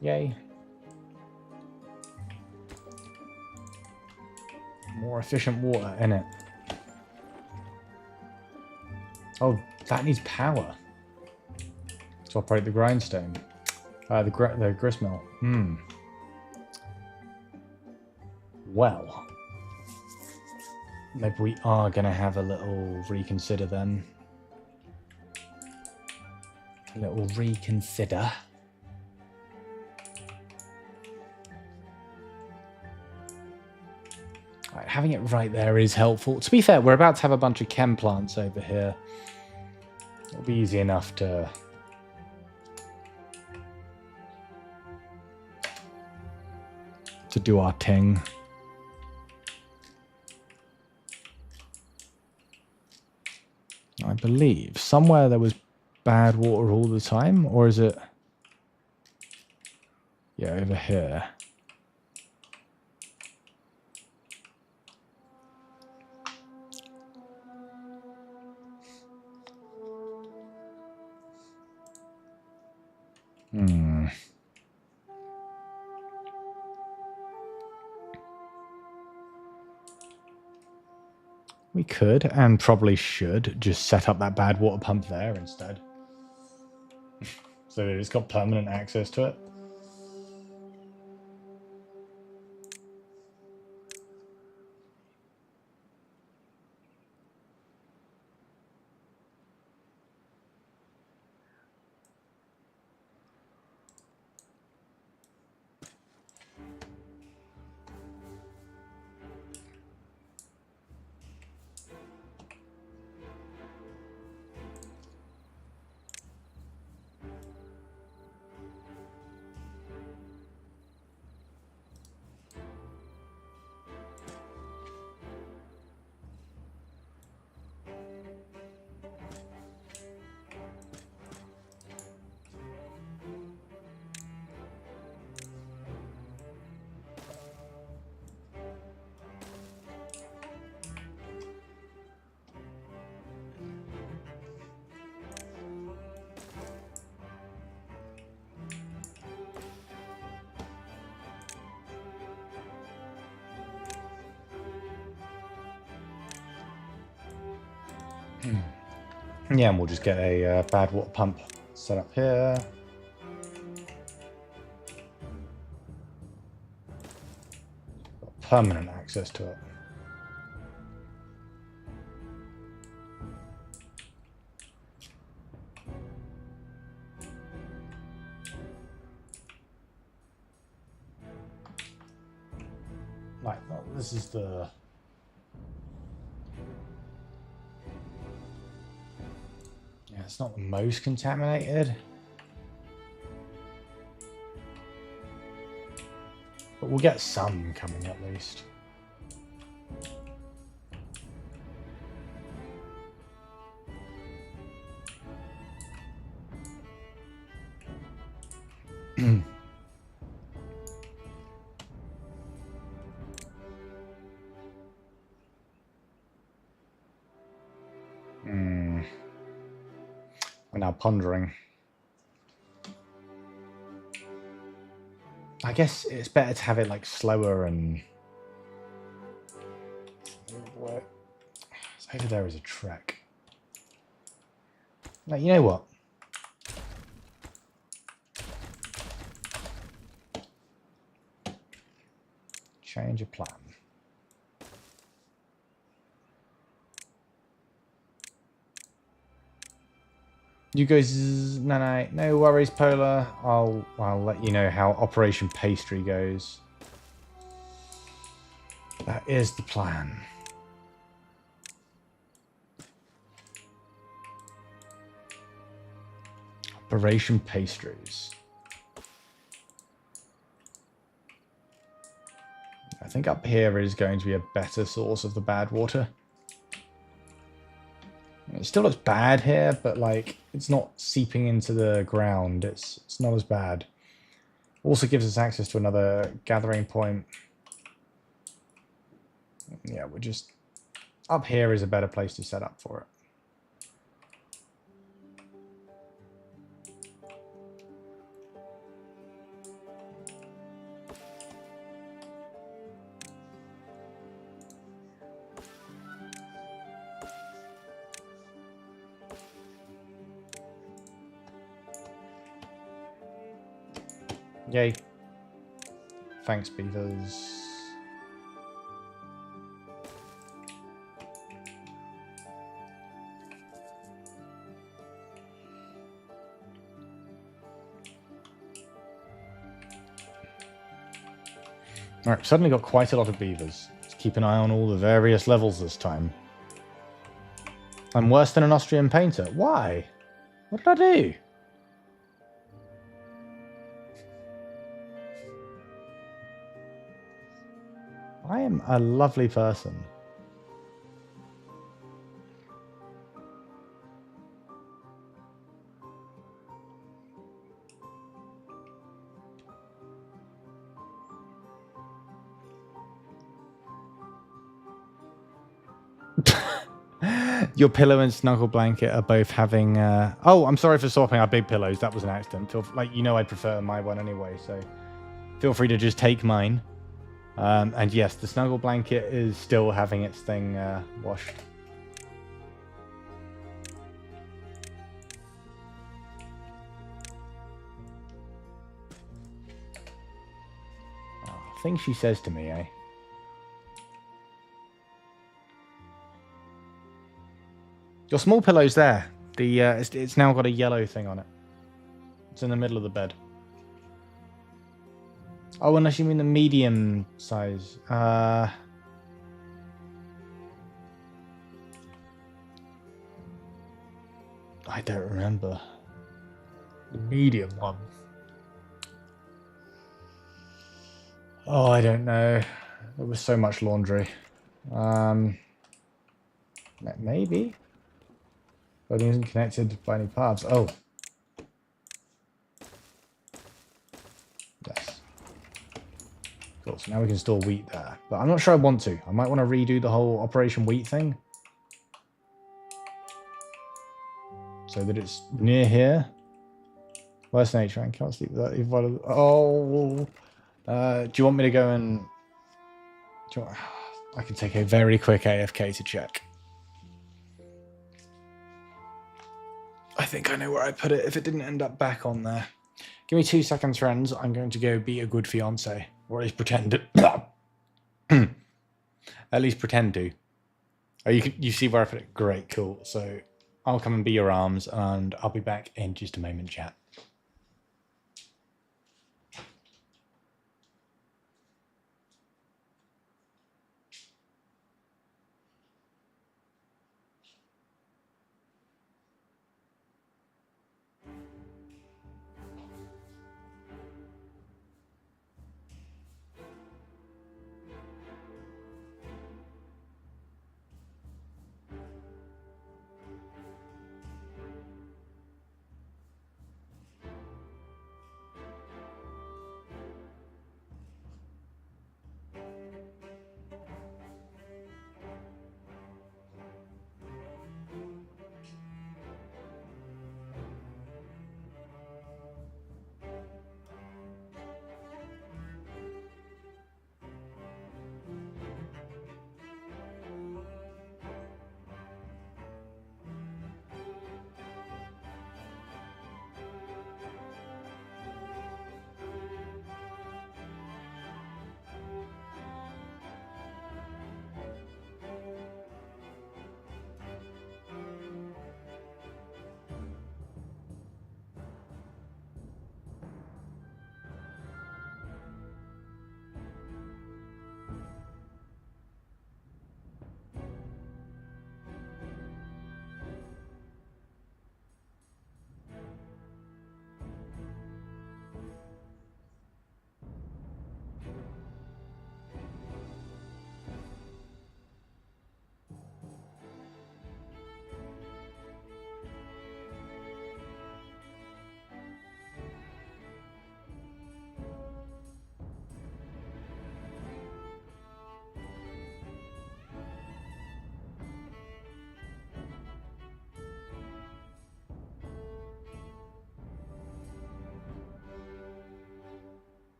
Yay. More efficient water in it. Oh, that needs power to operate the grindstone. The grist mill. Well, maybe we are going to have a little reconsider then. A little reconsider. Right, having it right there is helpful. To be fair, we're about to have a bunch of chem plants over here. It'll be easy enough to do our thing. I believe somewhere there was bad water all the time, or is it? Yeah, over here. We could, and probably should, just set up that bad water pump there instead. So that it's got permanent access to it. Yeah, and we'll just get a bad water pump set up here. Got permanent access to it. Right, well, this is the... Yeah, it's not the most contaminated. But we'll get some coming at least. We're now pondering. I guess it's better to have it like slower and... Over there is a trek. Now, you know what? Change of plan. You guys, no worries, Polar. I'll let you know how Operation Pastry goes. That is the plan. Operation Pastries. I think up here is going to be a better source of the bad water. It still looks bad here, but like it's not seeping into the ground. It's not as bad. Also gives us access to another gathering point. Yeah, we're just up here is a better place to set up for it. Yay. Thanks, Beavers. Alright, suddenly got quite a lot of beavers. Let's keep an eye on all the various levels this time. I'm worse than an Austrian painter. Why? What did I do? I am a lovely person. Your pillow and snuggle blanket are both having... Oh, I'm sorry for swapping our big pillows. That was an accident. Like, you know I prefer my one anyway, so feel free to just take mine. And yes, the snuggle blanket is still having its thing washed. Oh, things she says to me, eh? Your small pillow's there. The it's now got a yellow thing on it. It's in the middle of the bed. Oh, unless you mean the medium size. I don't remember. The medium one. Oh, I don't know. There was so much laundry. Maybe. But it isn't connected by any paths. Oh. Yes. Cool, so now we can store wheat there. But I'm not sure I want to. I might want to redo the whole Operation Wheat thing. So that it's near here. Worst nature, I can't sleep without you. Oh. Do you want me to go and... I can take a very quick AFK to check. think I know where I put it if it didn't end up back on there. Give me 2 seconds, friends. I'm going to go be a good fiance. Or at least pretend to. At least pretend to. Oh, you see where I put it? Great, cool. So I'll come and be your arms, and I'll be back in just a moment, chat.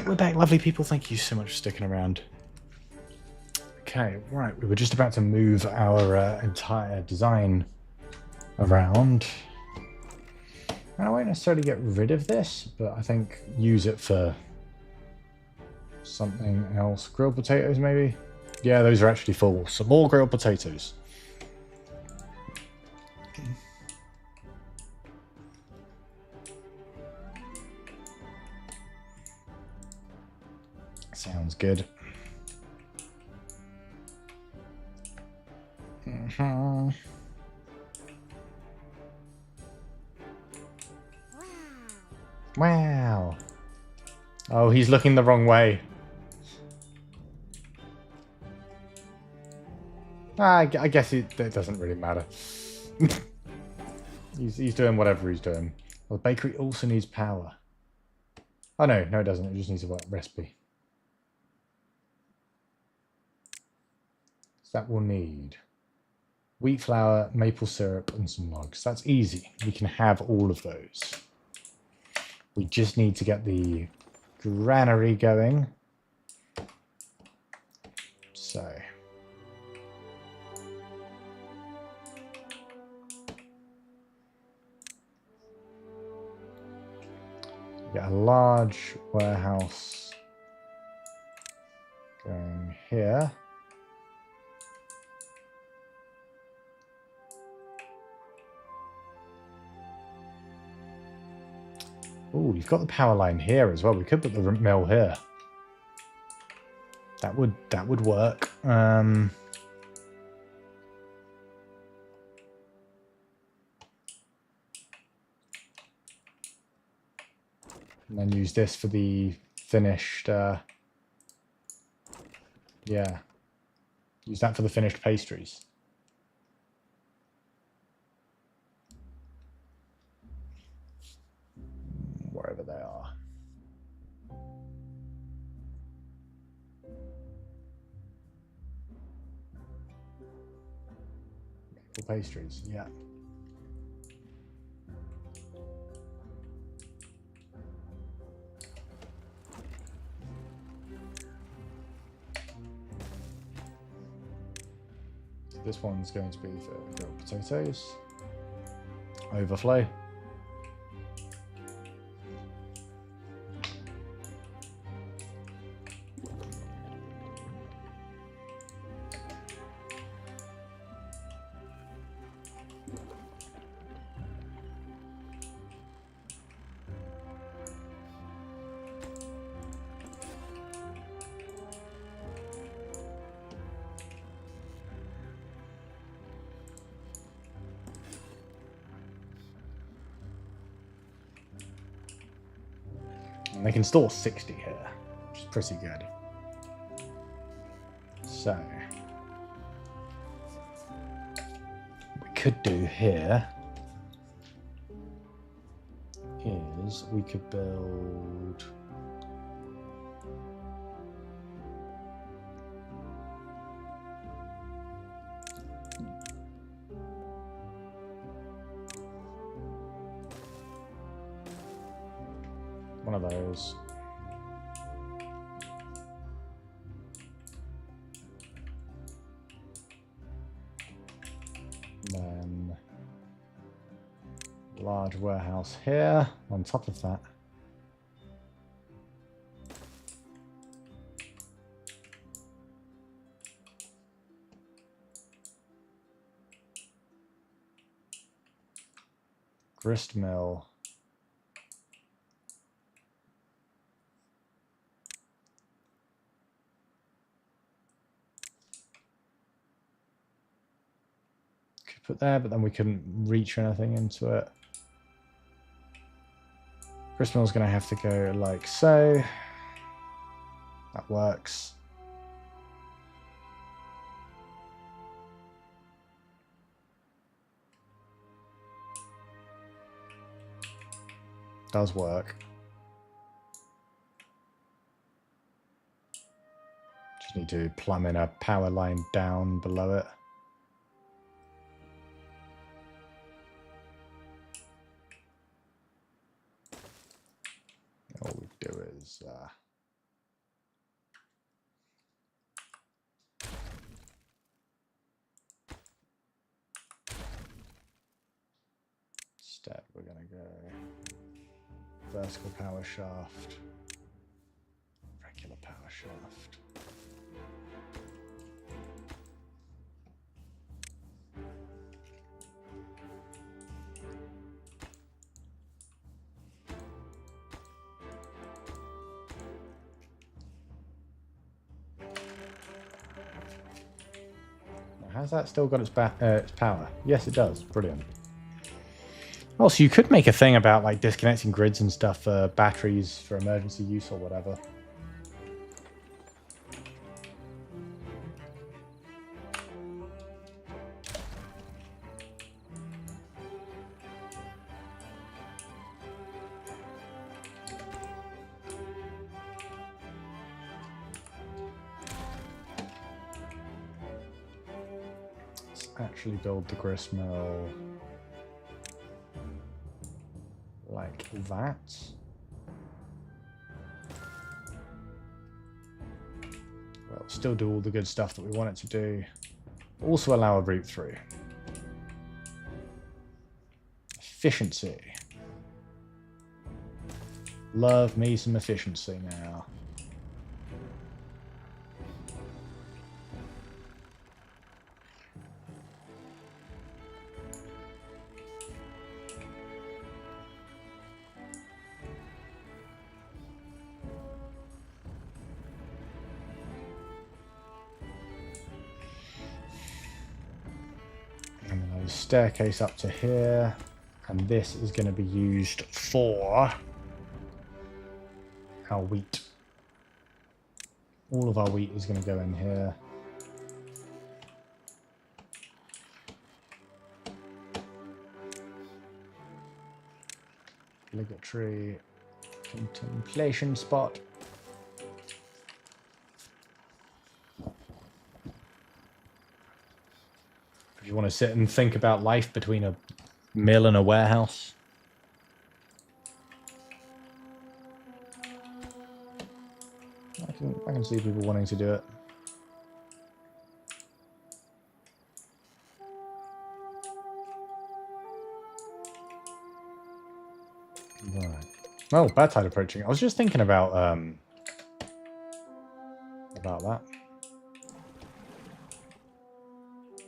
We're back, lovely people. Thank you so much for sticking around. Okay, right. We were just about to move our entire design around. And I won't necessarily get rid of this, but I think use it for something else. Grilled potatoes, maybe? Yeah, those are actually full. Some more grilled potatoes. Sounds good. Wow. Oh, he's looking the wrong way. I guess it doesn't really matter. he's doing whatever he's doing. Well, the bakery also needs power. Oh, no, it doesn't. It just needs a recipe. So that will need wheat flour, maple syrup, and some logs. That's easy. We can have all of those. We just need to get the granary going. So... get a large warehouse going here. Oh, you've got the power line here as well. We could put the mill here. That would work. And then use this for the finished, yeah. Use that for the finished pastries. Wherever they are. Maple pastries, yeah. This one's going to be for grilled potatoes. Overflow. And they can store 60 here, which is pretty good. So, what we could do here is we could build one of those. Then large warehouse here on top of that. Grist mill. Put there, but then we couldn't reach anything into it. Grist mill's going to have to go like so. That works. Does work. Just need to plumb in a power line down below it. All we do is instead we're going to go Vertical power shaft. Regular power shaft. Has that still got its power? Yes, it does. Brilliant. Oh, so you could make a thing about like disconnecting grids and stuff for batteries for emergency use or whatever. Let's actually build the gristmill like that. Well, still do all the good stuff that we want it to do. Also allow a route through. Efficiency. Love me some efficiency now. And then there's a staircase up to here. And this is going to be used for our wheat. All of our wheat is going to go in here. Obligatory contemplation spot. If you want to sit and think about life between a mill and a warehouse. I can see people wanting to do it. Right. Oh, bad tide approaching. I was just thinking about that.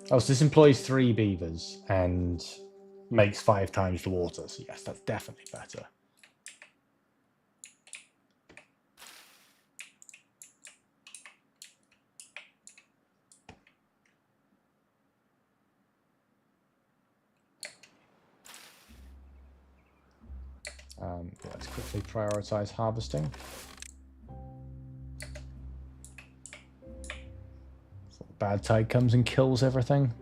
Oh, so this employs 3 beavers and makes 5 times the water. So yes, that's definitely better. Yeah, let's quickly prioritize harvesting. So the bad tide comes and kills everything.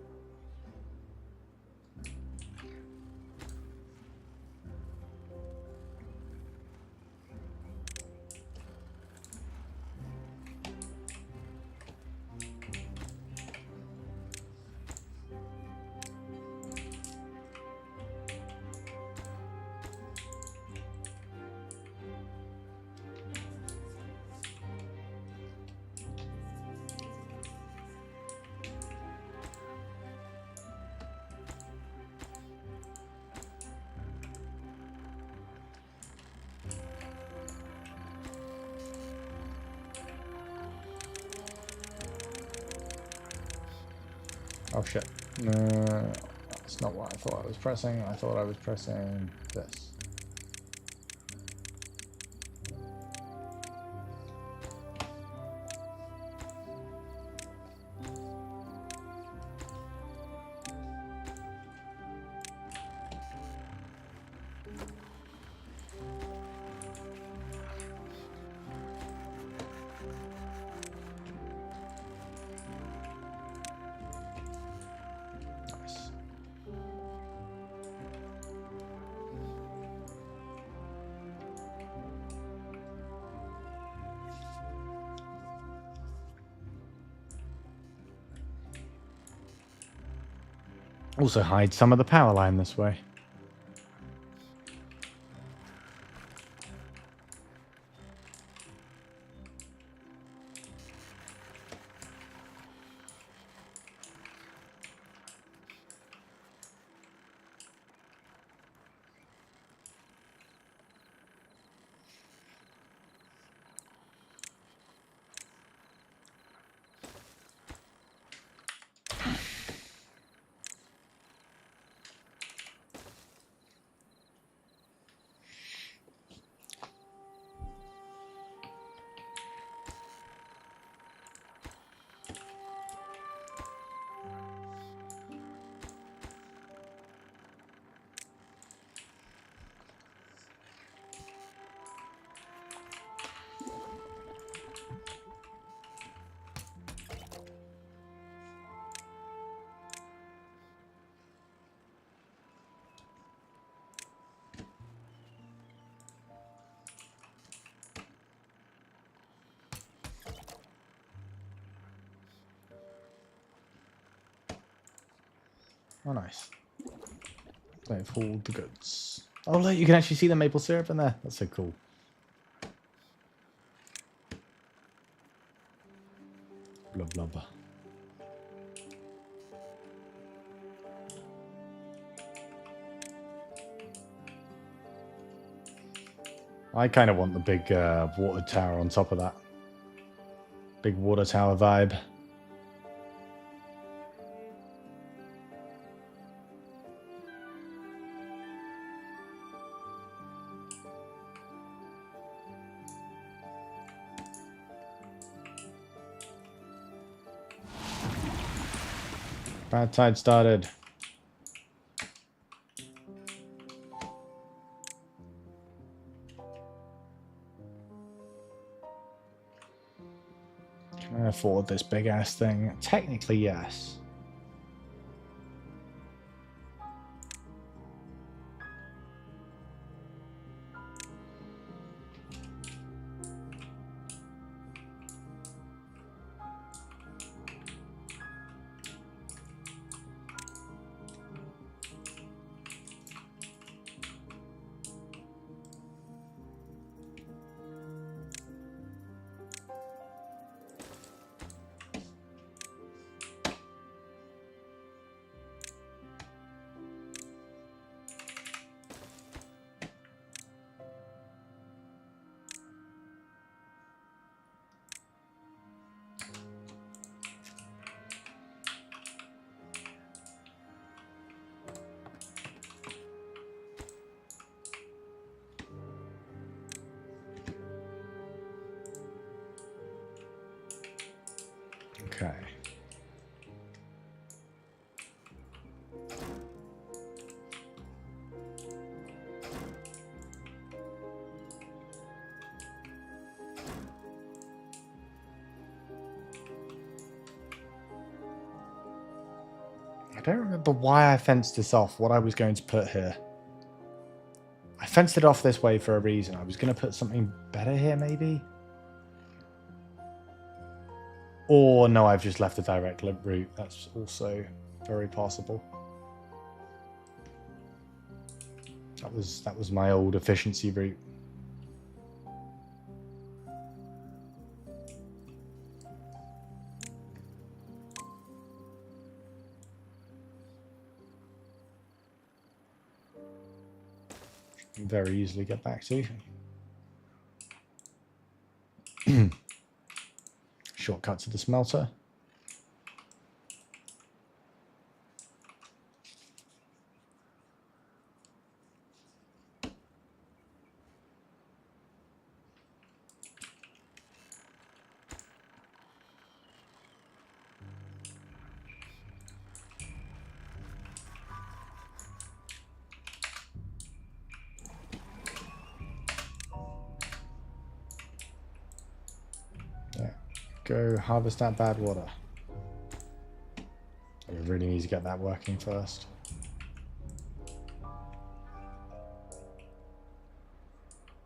Oh shit. That's not what I thought I was pressing. I thought I was pressing this. Also hide some of the power line this way. Oh, nice. They've hauled the goods. Oh, look, you can actually see the maple syrup in there. That's so cool. Blah, blah, blah. I kind of want the big water tower on top of that. Big water tower vibe. Bad tide started. Can I afford this big ass thing? Technically, yes. Okay. I don't remember why I fenced this off, what I was going to put here. I fenced it off this way for a reason. I was going to put something better here, maybe? Or no, I've just left a direct route. That's also very possible. That was my old efficiency route. Can very easily get back to. Shortcut to the smelter. Go harvest that bad water. We really need to get that working first.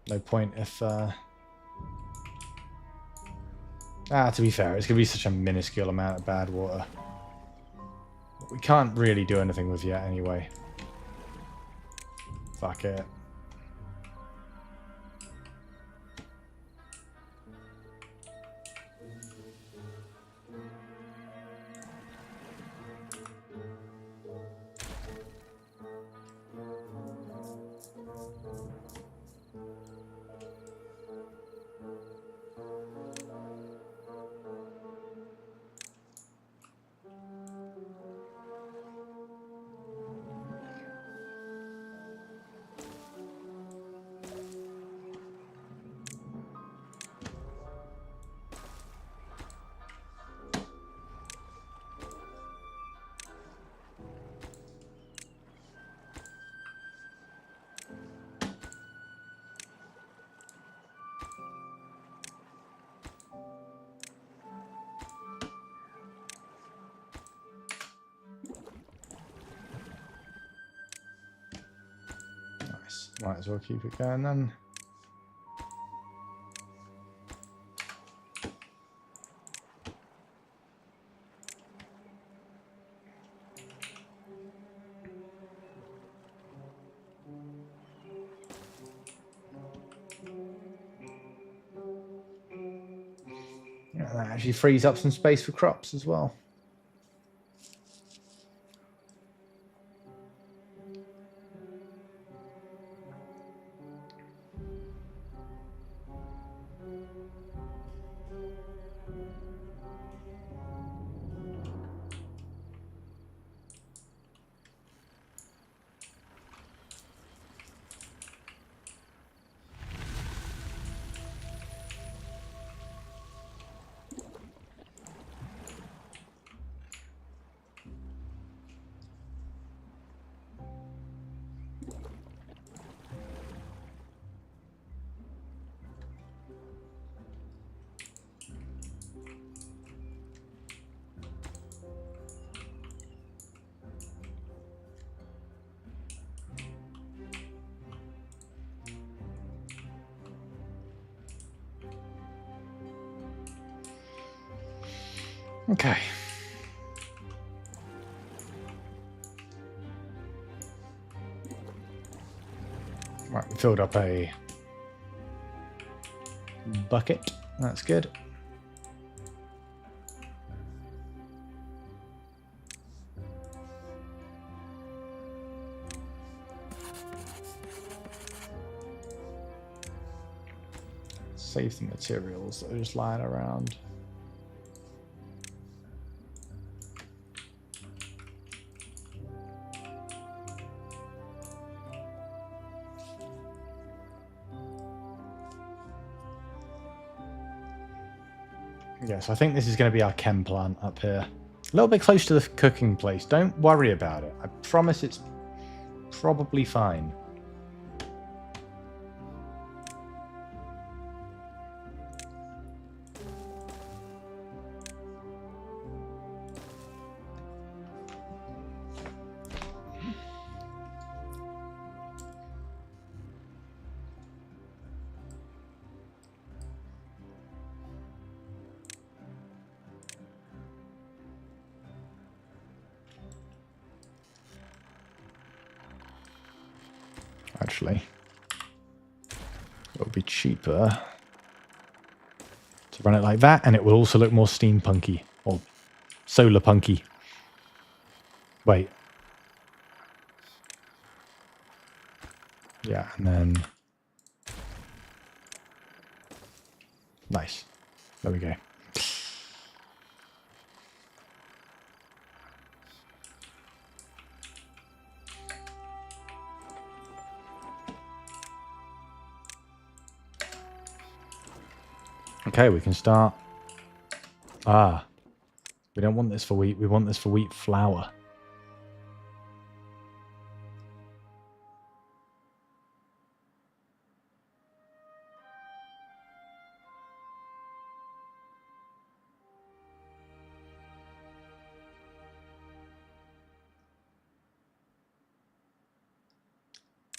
No point if... to be fair, it's going to be such a minuscule amount of bad water. We can't really do anything with yet anyway. Fuck it. Might as well keep it going then. Yeah, that actually frees up some space for crops as well. Okay. Right, we filled up a bucket. That's good. Save the materials that are just lying around. Yeah, so I think this is going to be our chem plant up here. A little bit close to the cooking place. Don't worry about it. I promise it's probably fine. Actually, it'll be cheaper to run it like that, and it will also look more steampunky or solar punky. Wait. Yeah, and then nice. There we go. Okay, we can start. Ah, we don't want this for wheat. We want this for wheat flour.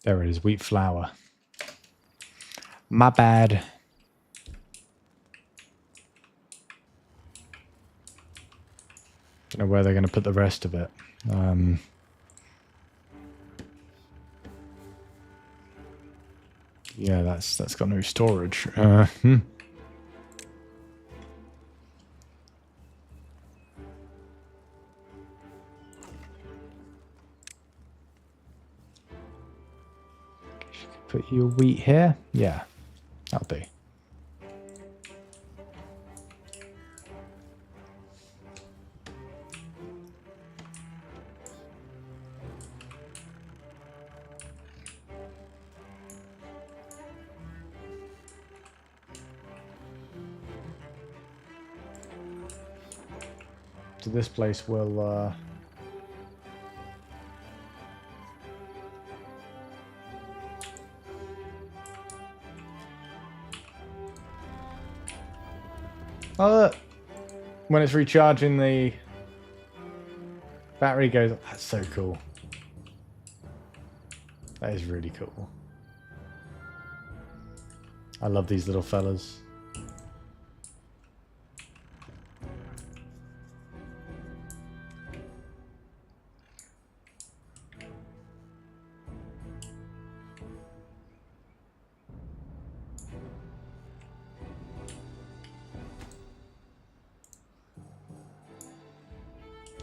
There it is, wheat flour. My bad. Don't know where they're going to put the rest of it. Yeah, that's got no storage. Put your wheat here. Yeah, that'll do. So this place will oh, look. When it's recharging, the battery goes. That's so cool. That is really cool. I love these little fellas.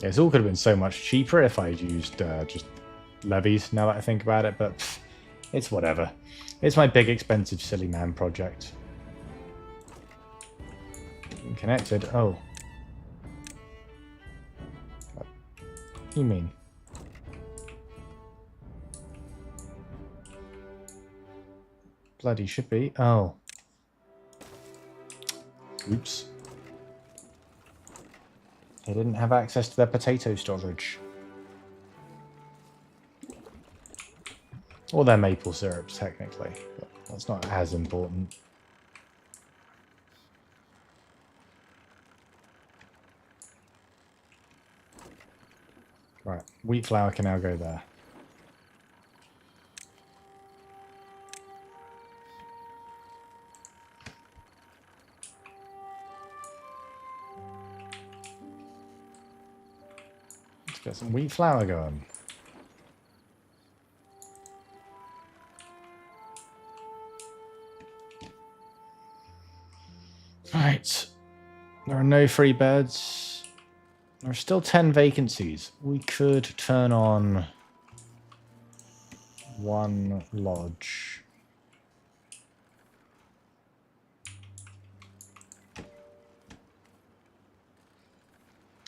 Yeah, this all could have been so much cheaper if I had used just levies, now that I think about it, but pff, it's whatever. It's my big, expensive, silly man project. Connected. Oh. What do you mean? Bloody should be. Oh. Oops. They didn't have access to their potato storage. Or their maple syrups, technically. But that's not as important. Right, wheat flour can now go there. Let's get some wheat flour going. Right. There are no free beds. There are still 10 vacancies. We could turn on one lodge. Oh,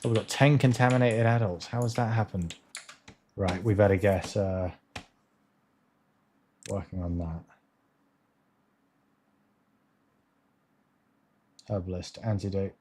we've got 10 contaminated adults. How has that happened? Right, we better get working on that. Herbalist, antidote.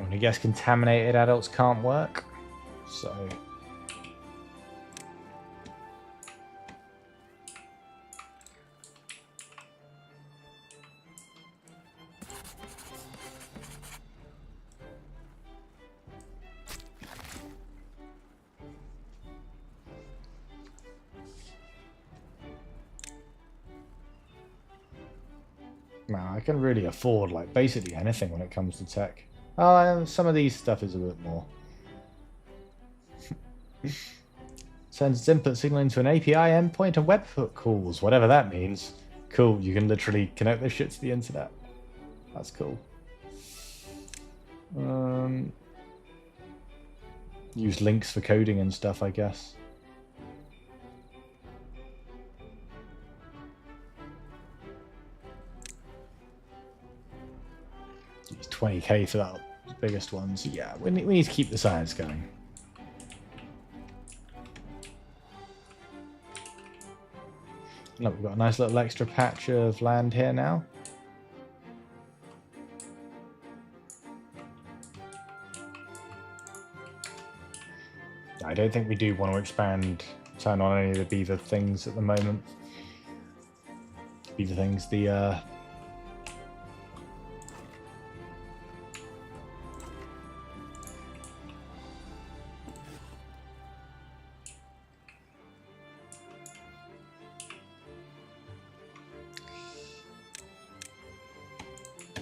I guess contaminated adults can't work, so now I can really afford like basically anything when it comes to tech. Some of these stuff is a bit more. Sends its input signal into an API endpoint and webhook calls, whatever that means. Cool, you can literally connect this shit to the internet. That's cool. Use links for coding and stuff, I guess. Use 20k for that biggest ones. Yeah, we need to keep the science going. Look, we've got a nice little extra patch of land here now. I don't think we do want to expand, turn on any of the beaver things at the moment. Beaver things, the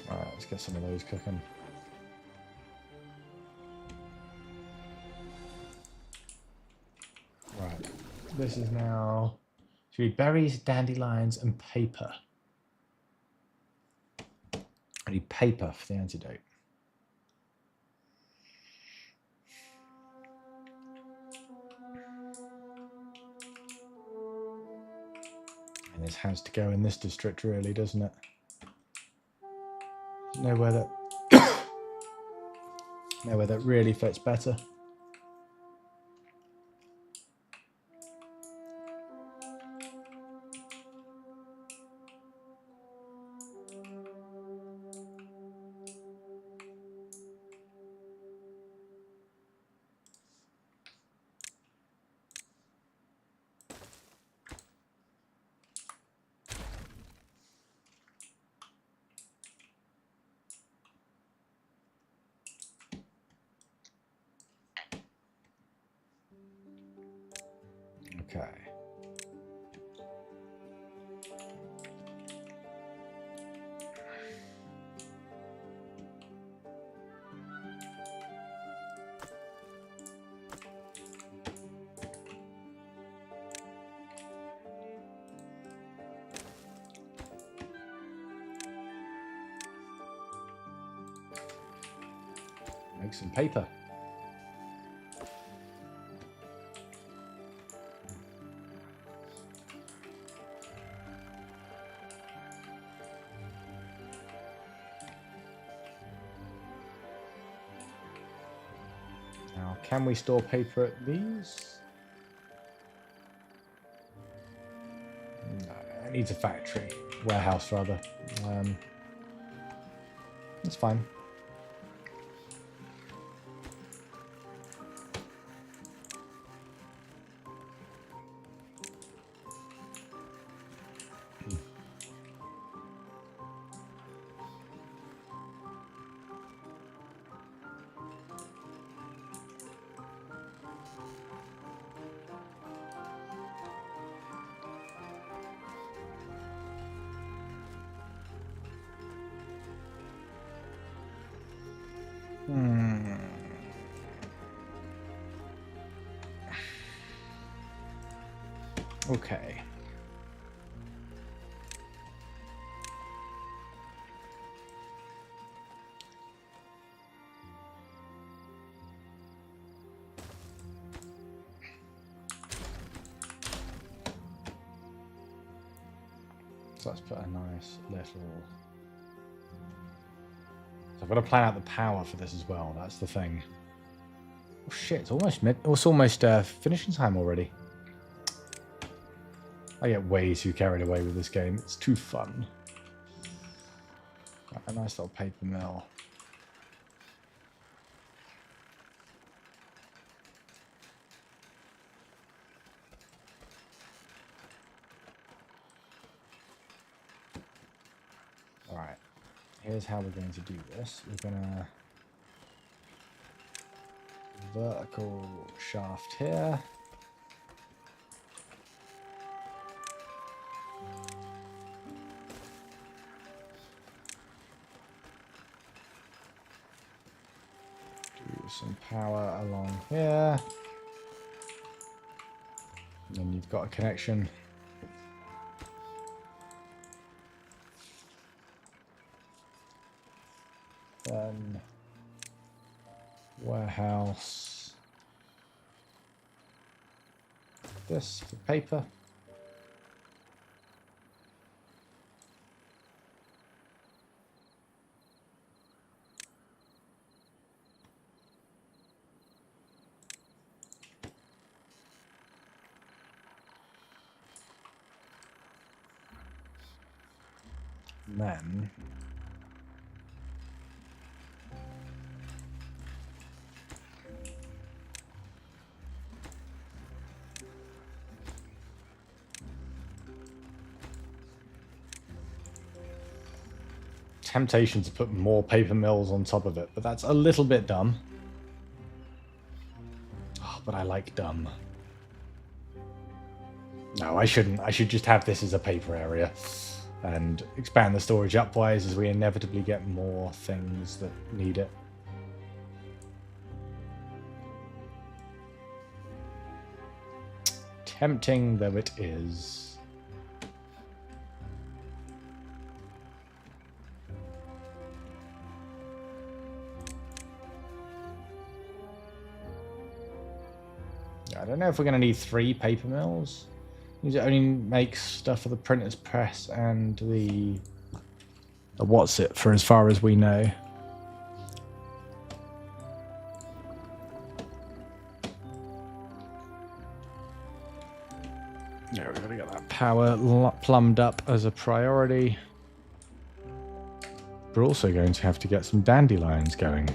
Alright, let's get some of those cooking. Right, this is now... Should be berries, dandelions, and paper. I need paper for the antidote. And this has to go in this district, really, doesn't it? Nowhere that really fits better. Okay. Make some paper. Now, can we store paper at these? No, it needs a factory. Warehouse, rather. That's fine. Okay. So let's put a nice little... So I've got to plan out the power for this as well. That's the thing. Oh shit, it's almost finishing time already. I get way too carried away with this game. It's too fun. Got a nice little paper mill. Alright. Here's how we're going to do this. We're going to... vertical shaft here. Do some power along here. And then you've got a connection. Then warehouse. This for paper. And then temptation to put more paper mills on top of it, but that's a little bit dumb. Oh, but I like dumb. No, I shouldn't. I should just have this as a paper area and expand the storage upwise as we inevitably get more things that need it. Tempting though it is. I don't know if we're going to need 3 paper mills. It only makes stuff for the printer's press and the what's it for as far as we know. Yeah, we've got to get that power plumbed up as a priority. We're also going to have to get some dandelions going.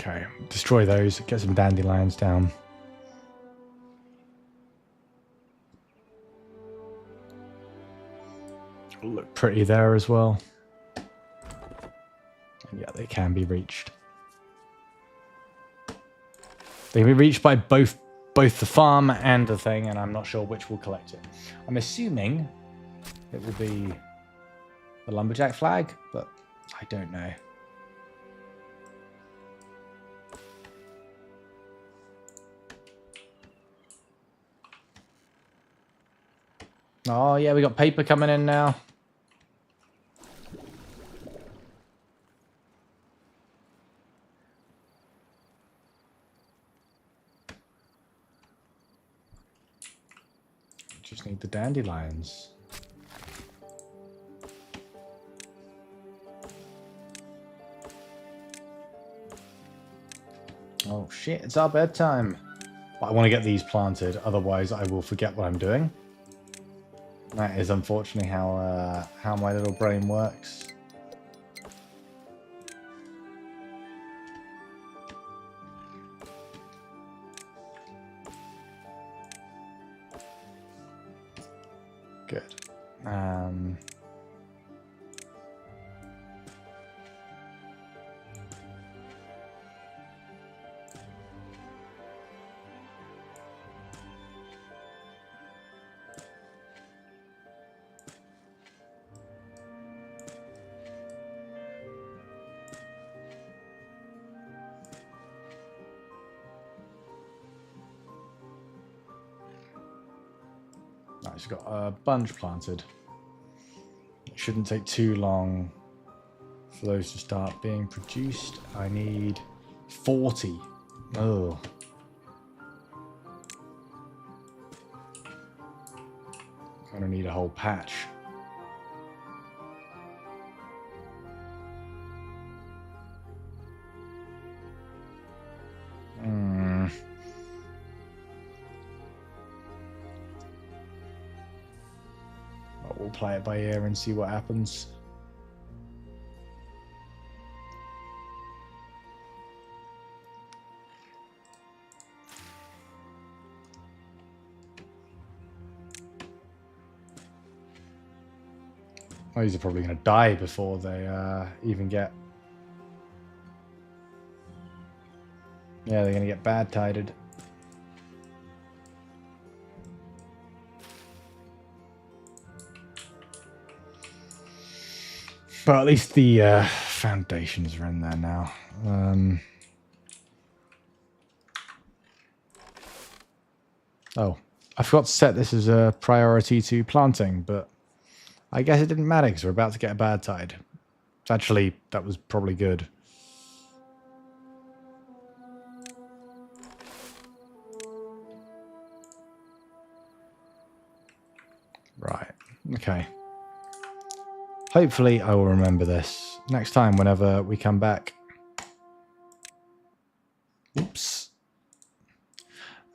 Okay, destroy those. Get some dandelions down. Look pretty there as well. And yeah, they can be reached. They can be reached by both the farm and the thing, and I'm not sure which will collect it. I'm assuming it will be the lumberjack flag, but I don't know. Oh yeah, we got paper coming in now. Just need the dandelions. Oh shit, it's our bedtime. But I want to get these planted, otherwise I will forget what I'm doing. That is unfortunately how my little brain works. Good. Nice, got a bunch planted. It shouldn't take too long for those to start being produced. I need 40. Oh. Gonna need a whole patch. We'll play it by ear and see what happens. Oh, these are probably going to die before they even get... Yeah, they're going to get bad tided. But at least the foundations are in there now. Oh, I forgot to set this as a priority to planting, but I guess it didn't matter because we're about to get a bad tide. Actually, that was probably good. Right, okay. Hopefully I will remember this next time whenever we come back. Oops.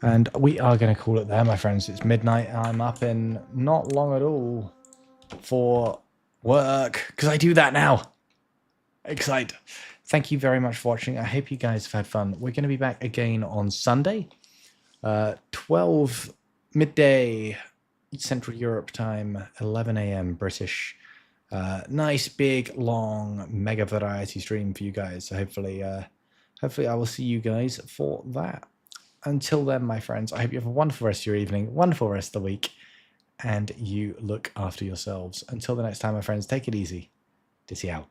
And we are going to call it there, my friends. It's midnight. I'm up in not long at all for work, because I do that now. Excite. Thank you very much for watching. I hope you guys have had fun. We're going to be back again on Sunday, 12 midday Central Europe time, 11 a.m. British. Nice, big, long, mega variety stream for you guys. So hopefully I will see you guys for that. Until then, my friends, I hope you have a wonderful rest of your evening, wonderful rest of the week, and you look after yourselves. Until the next time, my friends, take it easy. Dizzy out.